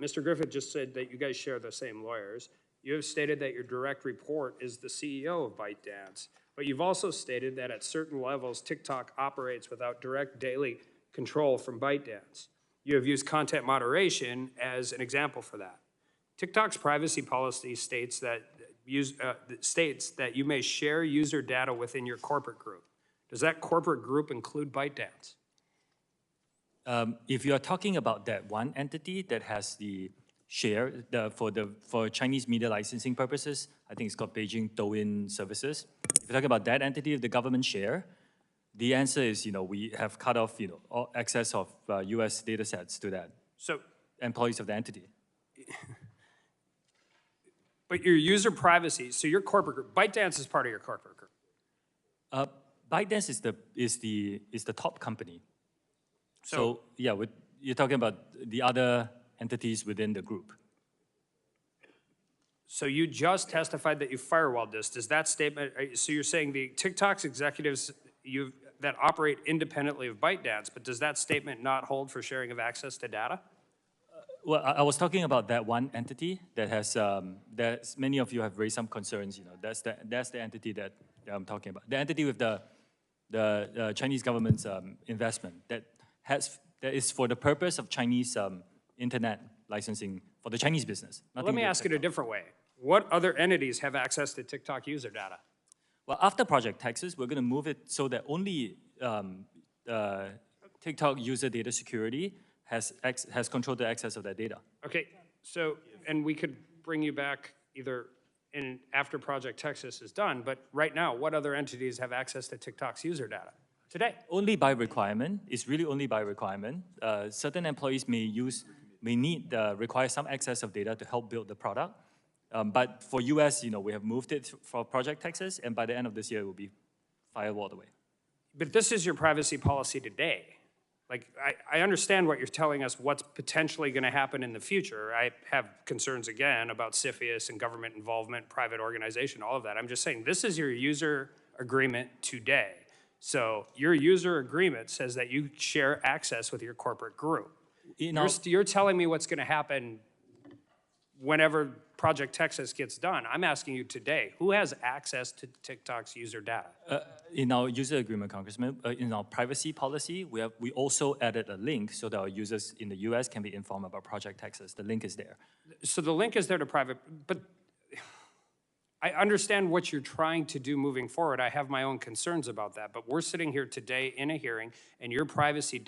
Mr. Griffith just said that you guys share the same lawyers. You have stated that your direct report is the CEO of ByteDance, but you've also stated that at certain levels, TikTok operates without direct daily control from ByteDance. You have used content moderation as an example for that. TikTok's privacy policy states that you may share user data within your corporate group. Does that corporate group include ByteDance? If you are talking about that one entity that has the share for Chinese media licensing purposes, I think it's called Beijing Douyin Services. If you're talking about that entity of the government share, the answer is, we have cut off, all access of U.S. data sets to that. So employees of the entity. But your user privacy, so your corporate group, ByteDance is part of your corporate group. ByteDance is the top company. So yeah, you're talking about the other entities within the group. So you just testified that you firewalled this. Does that statement, so you're saying the TikTok's executives that operate independently of ByteDance, but does that statement not hold for sharing of access to data? Well, I was talking about that one entity that has, many of you have raised some concerns, that's the entity that I'm talking about. The entity with the Chinese government's investment that is for the purpose of Chinese internet licensing for the Chinese business. Let me ask it a different way. What other entities have access to TikTok user data? Well, after Project Texas, we're going to move it so that only TikTok user data security has controlled the access of that data. Okay, so, and we could bring you back either after Project Texas is done, but right now, what other entities have access to TikTok's user data today? Only by requirement. It's really only by requirement. Certain employees may require some access of data to help build the product. But for US, we have moved it for Project Texas, and by the end of this year, it will be firewalled away. But this is your privacy policy today. Like, I understand what you're telling us, what's potentially going to happen in the future. I have concerns, again, about CFIUS and government involvement, private organization, all of that. I'm just saying, this is your user agreement today. So your user agreement says that you share access with your corporate group. You're telling me what's going to happen whenever Project Texas gets done. I'm asking you today, who has access to TikTok's user data? In our user agreement, Congressman, in our privacy policy, we also added a link so that our users in the US can be informed about Project Texas. The link is there. So the link is there to private, but I understand what you're trying to do moving forward. I have my own concerns about that, but we're sitting here today in a hearing, and your privacy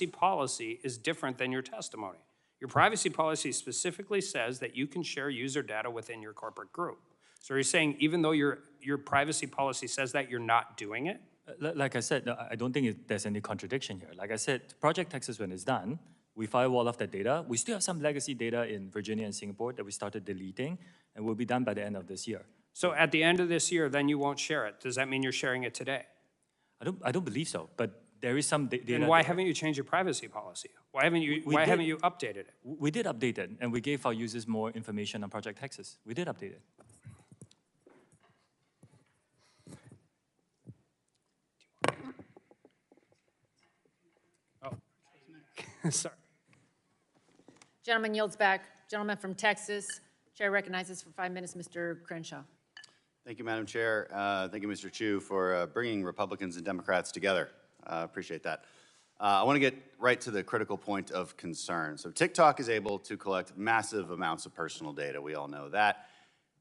policy is different than your testimony. Your privacy policy specifically says that you can share user data within your corporate group. So are you saying even though your privacy policy says that, you're not doing it? Like I said, I don't think there's any contradiction here. Like I said, Project Texas, when it's done, we firewall off that data. We still have some legacy data in Virginia and Singapore that we started deleting, and will be done by the end of this year. So at the end of this year, then you won't share it. Does that mean you're sharing it today? I don't believe so, but there is some data. Then why haven't you changed your privacy policy? Why haven't you updated it? We did update it, and we gave our users more information on Project Texas. We did update it. Oh, sorry. Gentleman yields back. Gentleman from Texas. Chair recognizes for 5 minutes Mr. Crenshaw. Thank you, Madam Chair. Thank you, Mr. Chew, for bringing Republicans and Democrats together. Appreciate that. I want to get right to the critical point of concern. So TikTok is able to collect massive amounts of personal data. We all know that.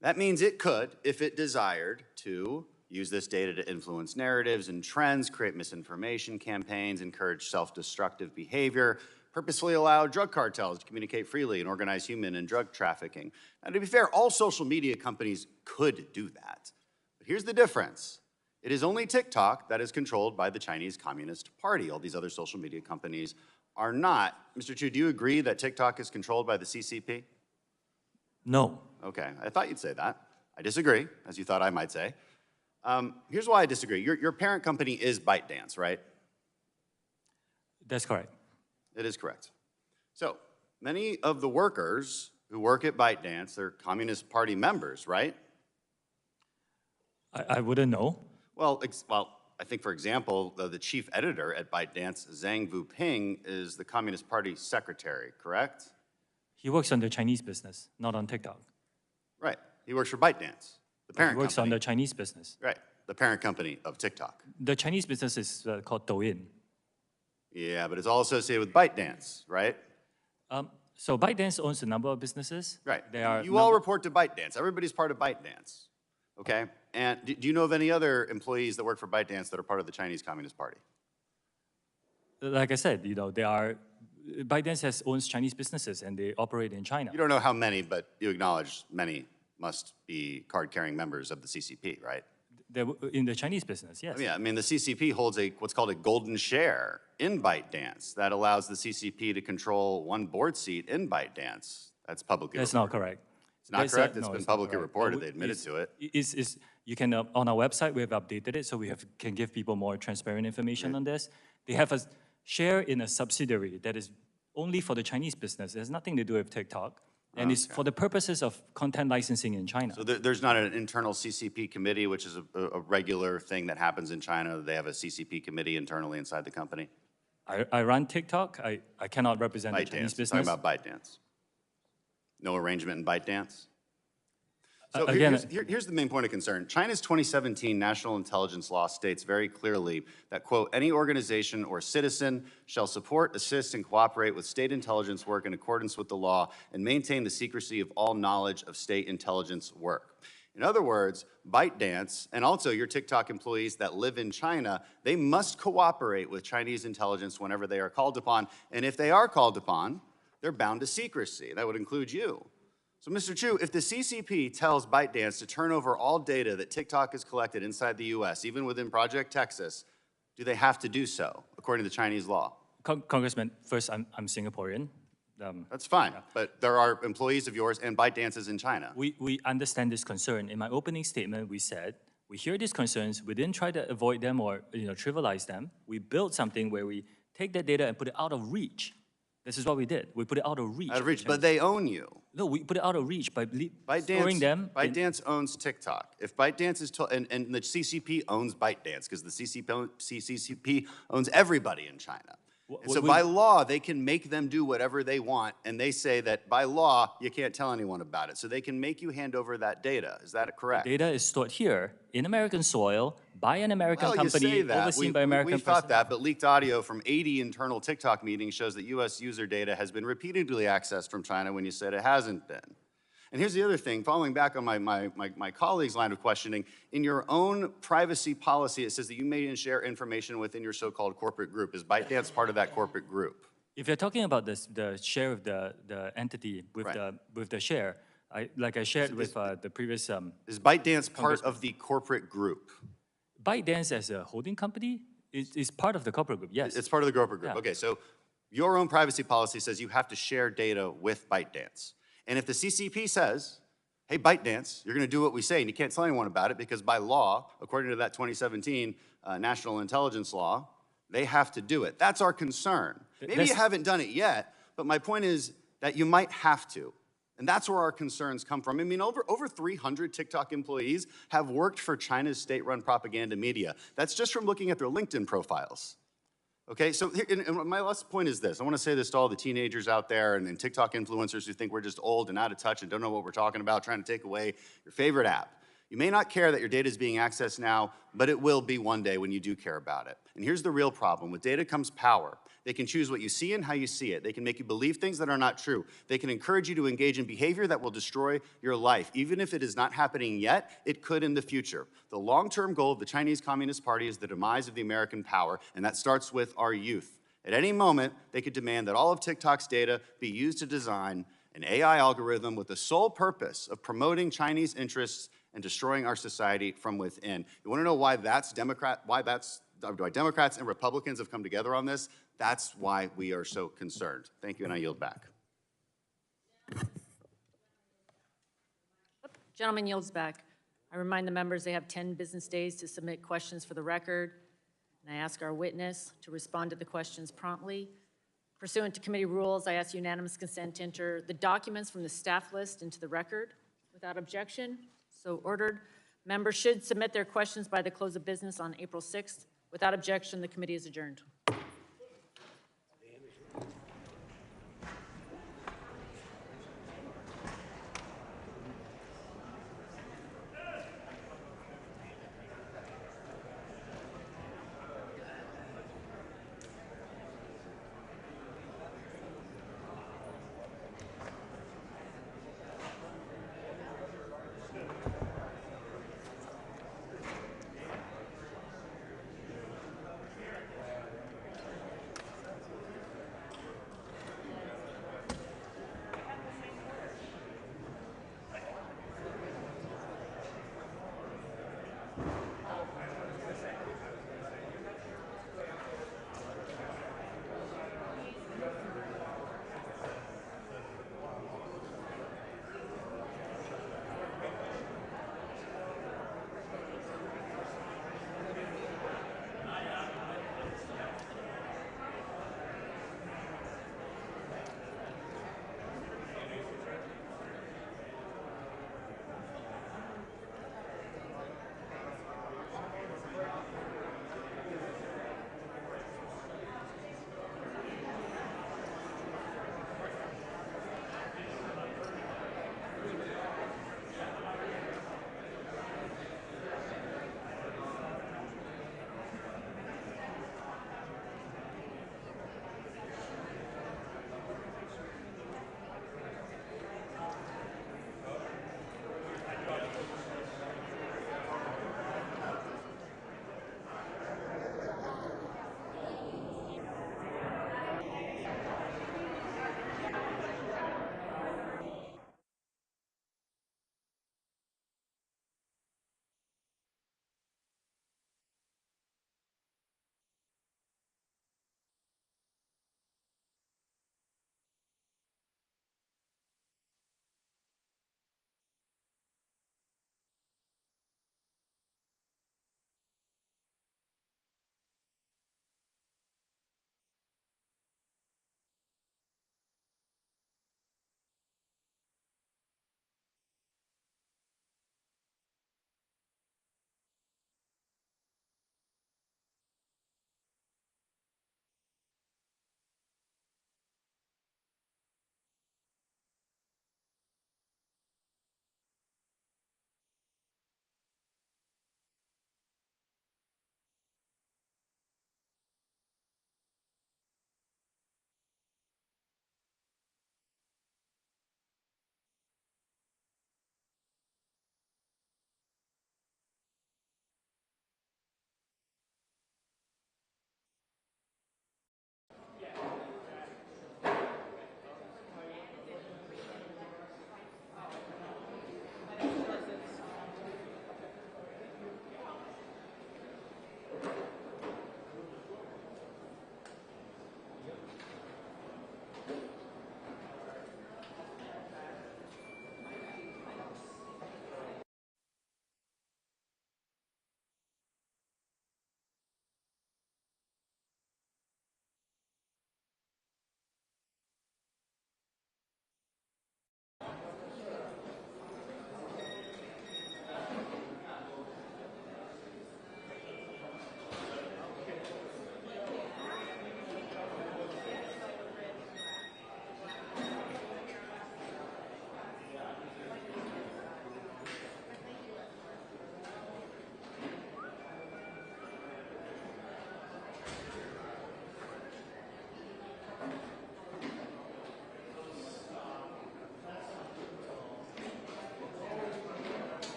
That means it could, if it desired, to use this data to influence narratives and trends, create misinformation campaigns, encourage self-destructive behavior, purposefully allow drug cartels to communicate freely and organize human and drug trafficking. Now, to be fair, all social media companies could do that. But here's the difference. It is only TikTok that is controlled by the Chinese Communist Party. All these other social media companies are not. Mr. Chew, do you agree that TikTok is controlled by the CCP? No. Okay, I thought you'd say that. I disagree, as you thought I might say. Here's why I disagree. Your parent company is ByteDance, right? That's correct. It is correct. So, many of the workers who work at ByteDance, they're Communist Party members, right? I wouldn't know. Well, I think, for example, the chief editor at ByteDance, Zhang Vuping, is the Communist Party secretary, correct? He works on the Chinese business, not on TikTok. Right. He works for ByteDance, the parent He works company. on the Chinese business. Right. The parent company of TikTok. The Chinese business is called Douyin. Yeah, but it's all associated with ByteDance, right? So ByteDance owns a number of businesses. Right. They are You all report to ByteDance. Everybody's part of ByteDance, okay? And do you know of any other employees that work for ByteDance that are part of the Chinese Communist Party? Like I said, ByteDance owns Chinese businesses and they operate in China. You don't know how many, but you acknowledge many must be card-carrying members of the CCP, right? They're in the Chinese business, yes. Yeah, I mean, the CCP holds what's called a golden share in ByteDance that allows the CCP to control one board seat in ByteDance. That's publicly That's reported. not correct. It's not correct? It's No, been it's not publicly correct. reported. They admitted to it. You can, on our website, we have updated it, so we can give people more transparent information on this. They have a share in a subsidiary that is only for the Chinese business. It has nothing to do with TikTok. And it's for the purposes of content licensing in China. So there's not an internal CCP committee, which is a regular thing that happens in China. They have a CCP committee internally inside the company. I run TikTok. I cannot represent the Chinese business. Talking about ByteDance. No arrangement in ByteDance? So Again, here's the main point of concern. China's 2017 national intelligence law states very clearly that, quote, any organization or citizen shall support, assist, and cooperate with state intelligence work in accordance with the law and maintain the secrecy of all knowledge of state intelligence work. In other words, ByteDance, and also your TikTok employees that live in China, they must cooperate with Chinese intelligence whenever they are called upon. And if they are called upon, they're bound to secrecy. That would include you. So, Mr. Chew, if the CCP tells ByteDance to turn over all data that TikTok has collected inside the U.S., even within Project Texas, do they have to do so, according to Chinese law? Congressman, first, I'm Singaporean. That's fine, but there are employees of yours and ByteDance is in China. We understand this concern. In my opening statement, we said, we hear these concerns, we didn't try to avoid them or trivialize them. We built something where we take that data and put it out of reach. This is what we did. We put it out of reach. Out of reach, but they own you. No, we put it out of reach by storing them. ByteDance owns TikTok. If ByteDance is told, and the CCP owns ByteDance because the CCP owns everybody in China. And so by law, they can make them do whatever they want, and they say that by law, you can't tell anyone about it. So they can make you hand over that data. Is that correct? The data is stored here in American soil by an American company, overseen by American We thought that, but leaked audio from 80 internal TikTok meetings shows that U.S. user data has been repeatedly accessed from China when you said it hasn't been. And here's the other thing, following back on my colleague's line of questioning, in your own privacy policy, it says that you may share information within your so-called corporate group. Is ByteDance part of that corporate group? If you're talking about the share of the entity with the share, like I shared with the previous. Is ByteDance part of the corporate group? ByteDance as a holding company is part of the corporate group, yes. It's part of the corporate group. Yeah. Okay, so your own privacy policy says you have to share data with ByteDance. And if the CCP says, hey, ByteDance, you're going to do what we say, and you can't tell anyone about it because by law, according to that 2017 national intelligence law, they have to do it. That's our concern. Maybe you haven't done it yet, but my point is that you might have to. And that's where our concerns come from. I mean, over 300 TikTok employees have worked for China's state-run propaganda media. That's just from looking at their LinkedIn profiles. Okay, so and my last point is this. I want to say this to all the teenagers out there and TikTok influencers who think we're just old and out of touch and don't know what we're talking about, trying to take away your favorite app. You may not care that your data is being accessed now, but it will be one day when you do care about it. And here's the real problem. With data comes power. They can choose what you see and how you see it. They can make you believe things that are not true. They can encourage you to engage in behavior that will destroy your life. Even if it is not happening yet, it could in the future. The long-term goal of the Chinese Communist Party is the demise of the American power, and that starts with our youth. At any moment, they could demand that all of TikTok's data be used to design an AI algorithm with the sole purpose of promoting Chinese interests and destroying our society from within. You want to know why that's Democrats and Republicans have come together on this. That's why we are so concerned. Thank you, and I yield back. Gentleman yields back. I remind the members they have 10 business days to submit questions for the record, and I ask our witness to respond to the questions promptly. Pursuant to committee rules, I ask unanimous consent to enter the documents from the staff list into the record without objection. So ordered. Members should submit their questions by the close of business on April 6th. Without objection, the committee is adjourned.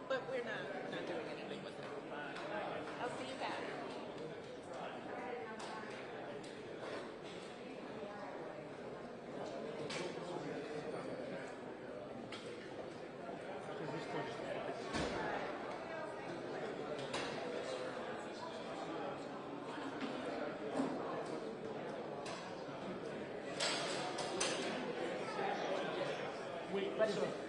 But we're not doing anything with it. I'll see you back. What is it?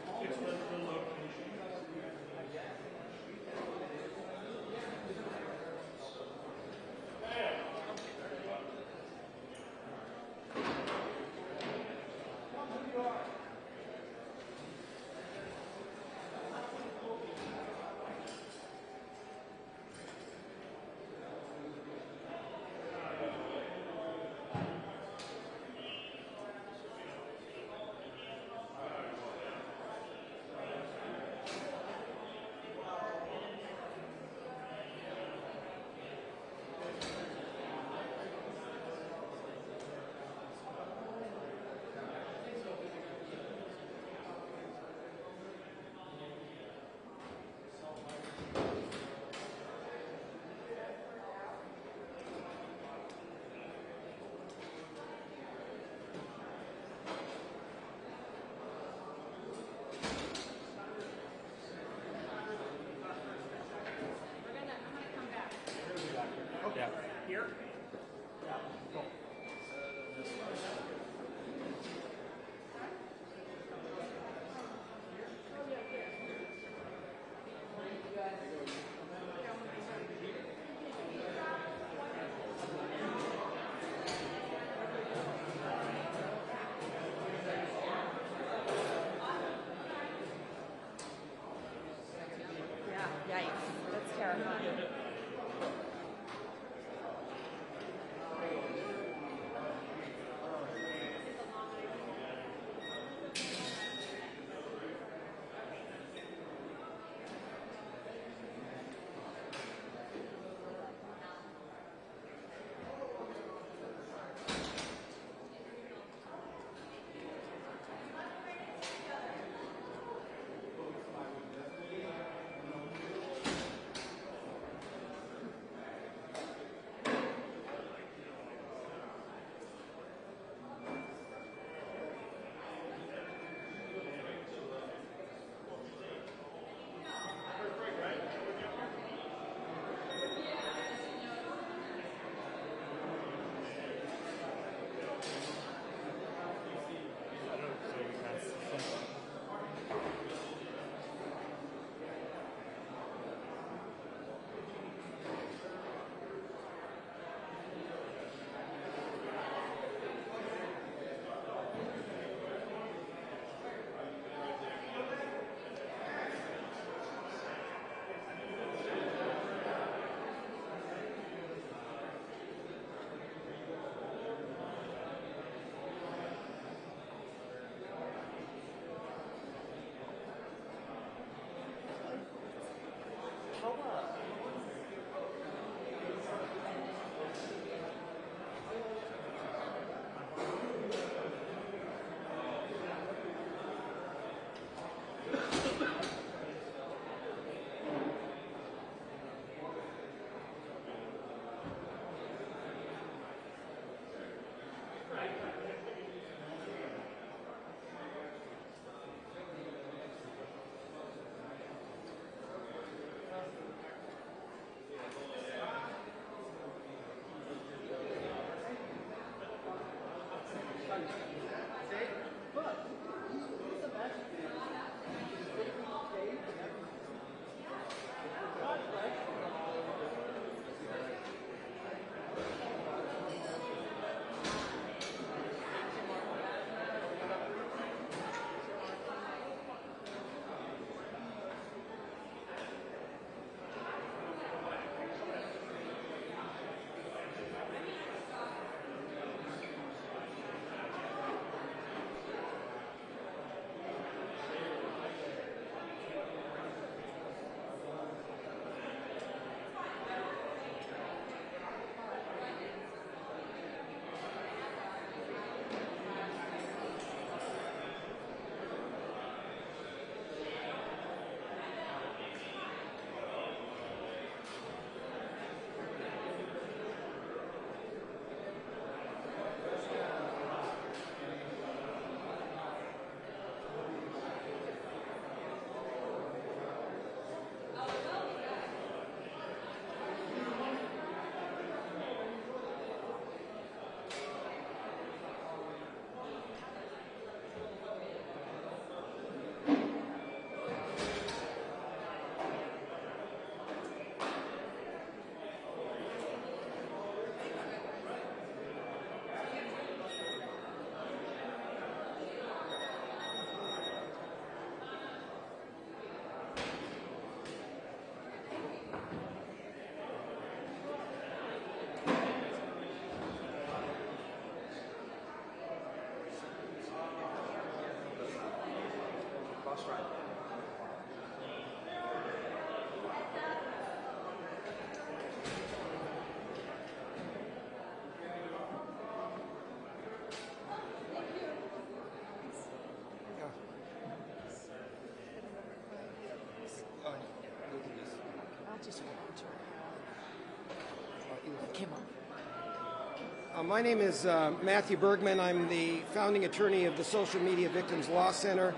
My name is Matthew Bergman. I'm the founding attorney of the Social Media Victims Law Center,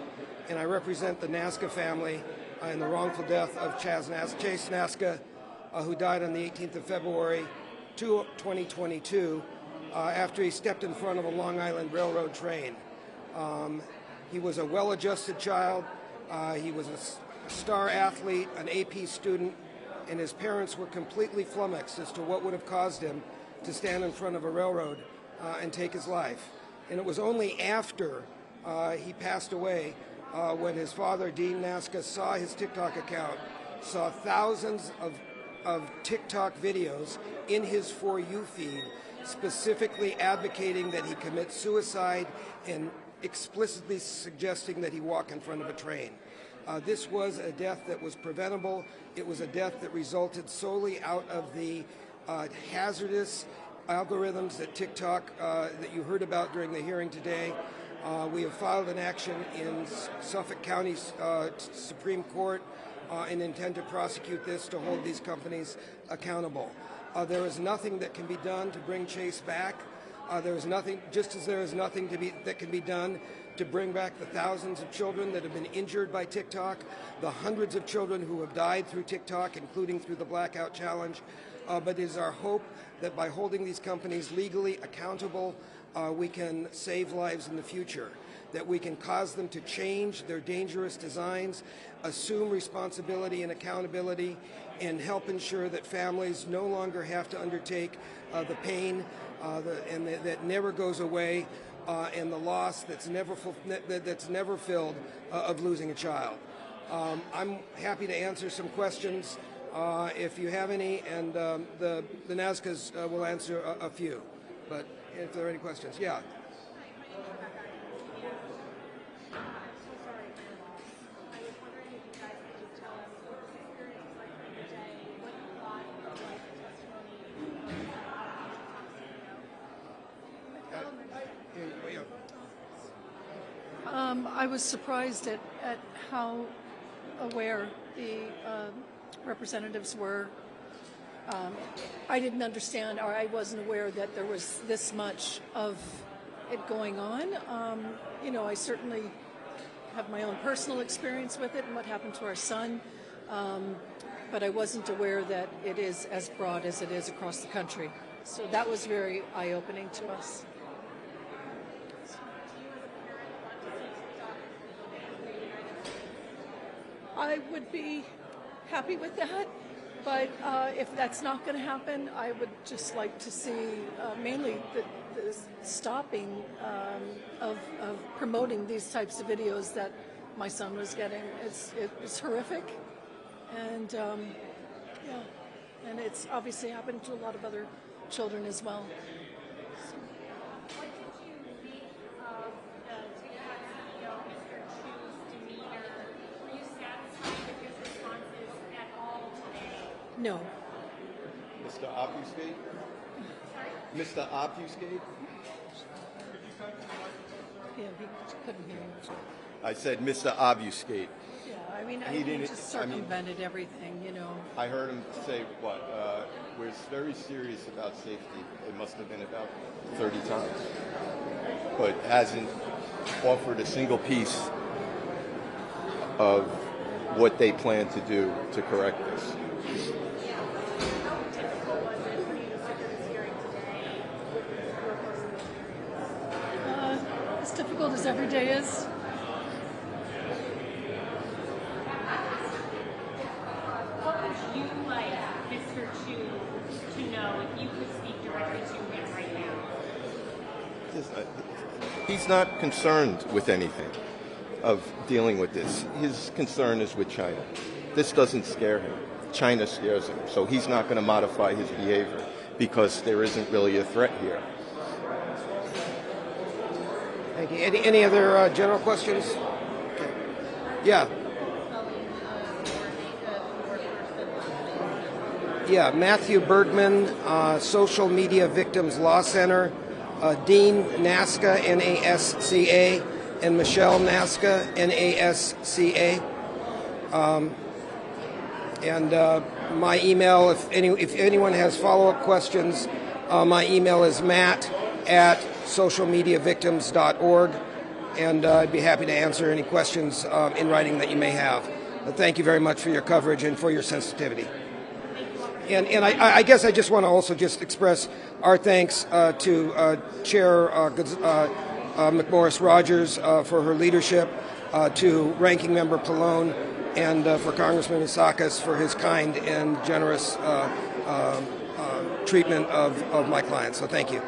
and I represent the Nazca family in the wrongful death of Chase Nazca, who died on the 18th of February, 2022, after he stepped in front of a Long Island Railroad train. He was a well-adjusted child. He was a star athlete, an AP student, and his parents were completely flummoxed as to what would have caused him to stand in front of a railroad and take his life. And it was only after he passed away when his father, Dean Nazca, saw his TikTok account, saw thousands of TikTok videos in his For You feed, specifically advocating that he commit suicide and explicitly suggesting that he walk in front of a train. This was a death that was preventable. It was a death that resulted solely out of the hazardous algorithms that TikTok, that you heard about during the hearing today. We have filed an action in Suffolk County Supreme Court and intend to prosecute this to hold these companies accountable. There is nothing that can be done to bring Chase back. There is nothing, just as there is nothing that can be done to bring back the thousands of children that have been injured by TikTok, the hundreds of children who have died through TikTok, including through the Blackout Challenge. But it is our hope that by holding these companies legally accountable, we can save lives in the future, that we can cause them to change their dangerous designs, assume responsibility and accountability, and help ensure that families no longer have to undertake the pain that never goes away, and the loss that's never filled of losing a child. I'm happy to answer some questions if you have any, and the Nazcas will answer a few. But if there are any questions, yeah. I was surprised at how aware the representatives were. I didn't understand, or I wasn't aware that there was this much of it going on. You know, I certainly have my own personal experience with it and what happened to our son, but I wasn't aware that it is as broad as it is across the country. So that was very eye-opening to us. I would be happy with that, but if that's not going to happen, I would just like to see mainly the stopping of promoting these types of videos that my son was getting. It's horrific, and yeah, and it's obviously happened to a lot of other children as well. No. Mr. Obfuscate? Mr. Obfuscate? Yeah, he couldn't hear you. I said Mr. Obfuscate. Yeah, I mean, He he didn't- just I mean- circumvented everything, you know. I heard him say, what, we're very serious about safety. It must have been about 30 times. But hasn't offered a single piece of what they plan to do to correct this. As difficult as every day is. What would you like Mr. Chew to know if you could speak directly to him right now? He's not concerned with anything of dealing with this. His concern is with China. This doesn't scare him. China scares him. So he's not going to modify his behavior because there isn't really a threat here. Thank you. Any other general questions? Okay. Yeah. Yeah, Matthew Bergman, Social Media Victims Law Center, Dean Nasca, N-A-S-C-A, and Michelle Nasca, N-A-S-C-A. My email, if anyone has follow-up questions, my email is matt@socialmediavictims.org, and I'd be happy to answer any questions in writing that you may have. But thank you very much for your coverage and for your sensitivity. And I guess I just want to also just express our thanks to Chair McMorris Rogers for her leadership, to Ranking Member Pallone, and for Congressman Isakis for his kind and generous treatment of my clients. So thank you.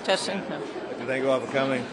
Testing. I'd like to thank you all for coming.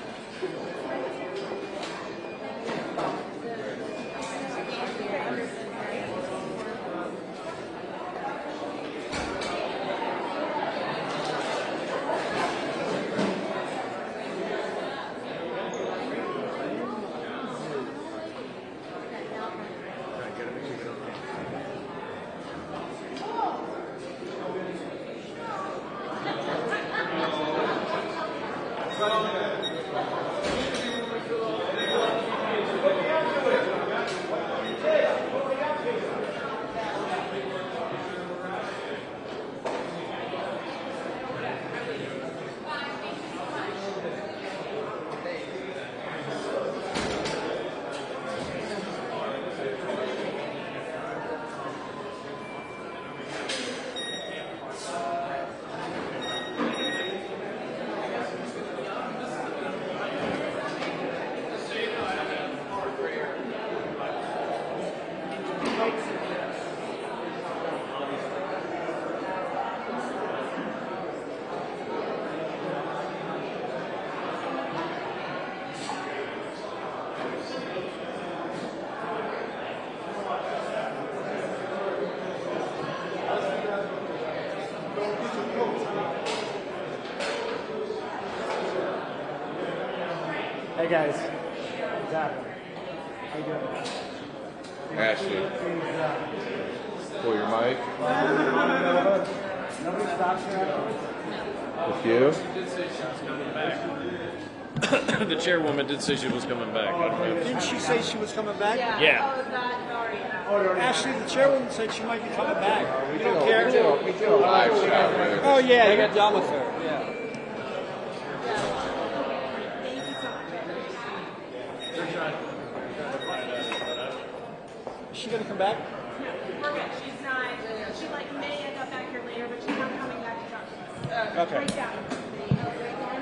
Hey guys, what's happening? How you doing? Ashley, pull your mic. Nobody stops With you. The chairwoman did say she was coming back. I don't know if Didn't she say she was coming back? Yeah. Actually, the chairwoman said she might be coming back. You don't care? We did a live shot with her. Oh yeah, you got done with her. Yeah. Is she gonna come back? We're good. She's not, she may end up back here later, but she's not coming back to talk to us. Okay.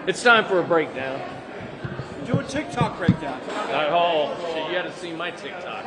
It's time for a breakdown. Do a TikTok breakdown. Oh, you got to see my TikTok.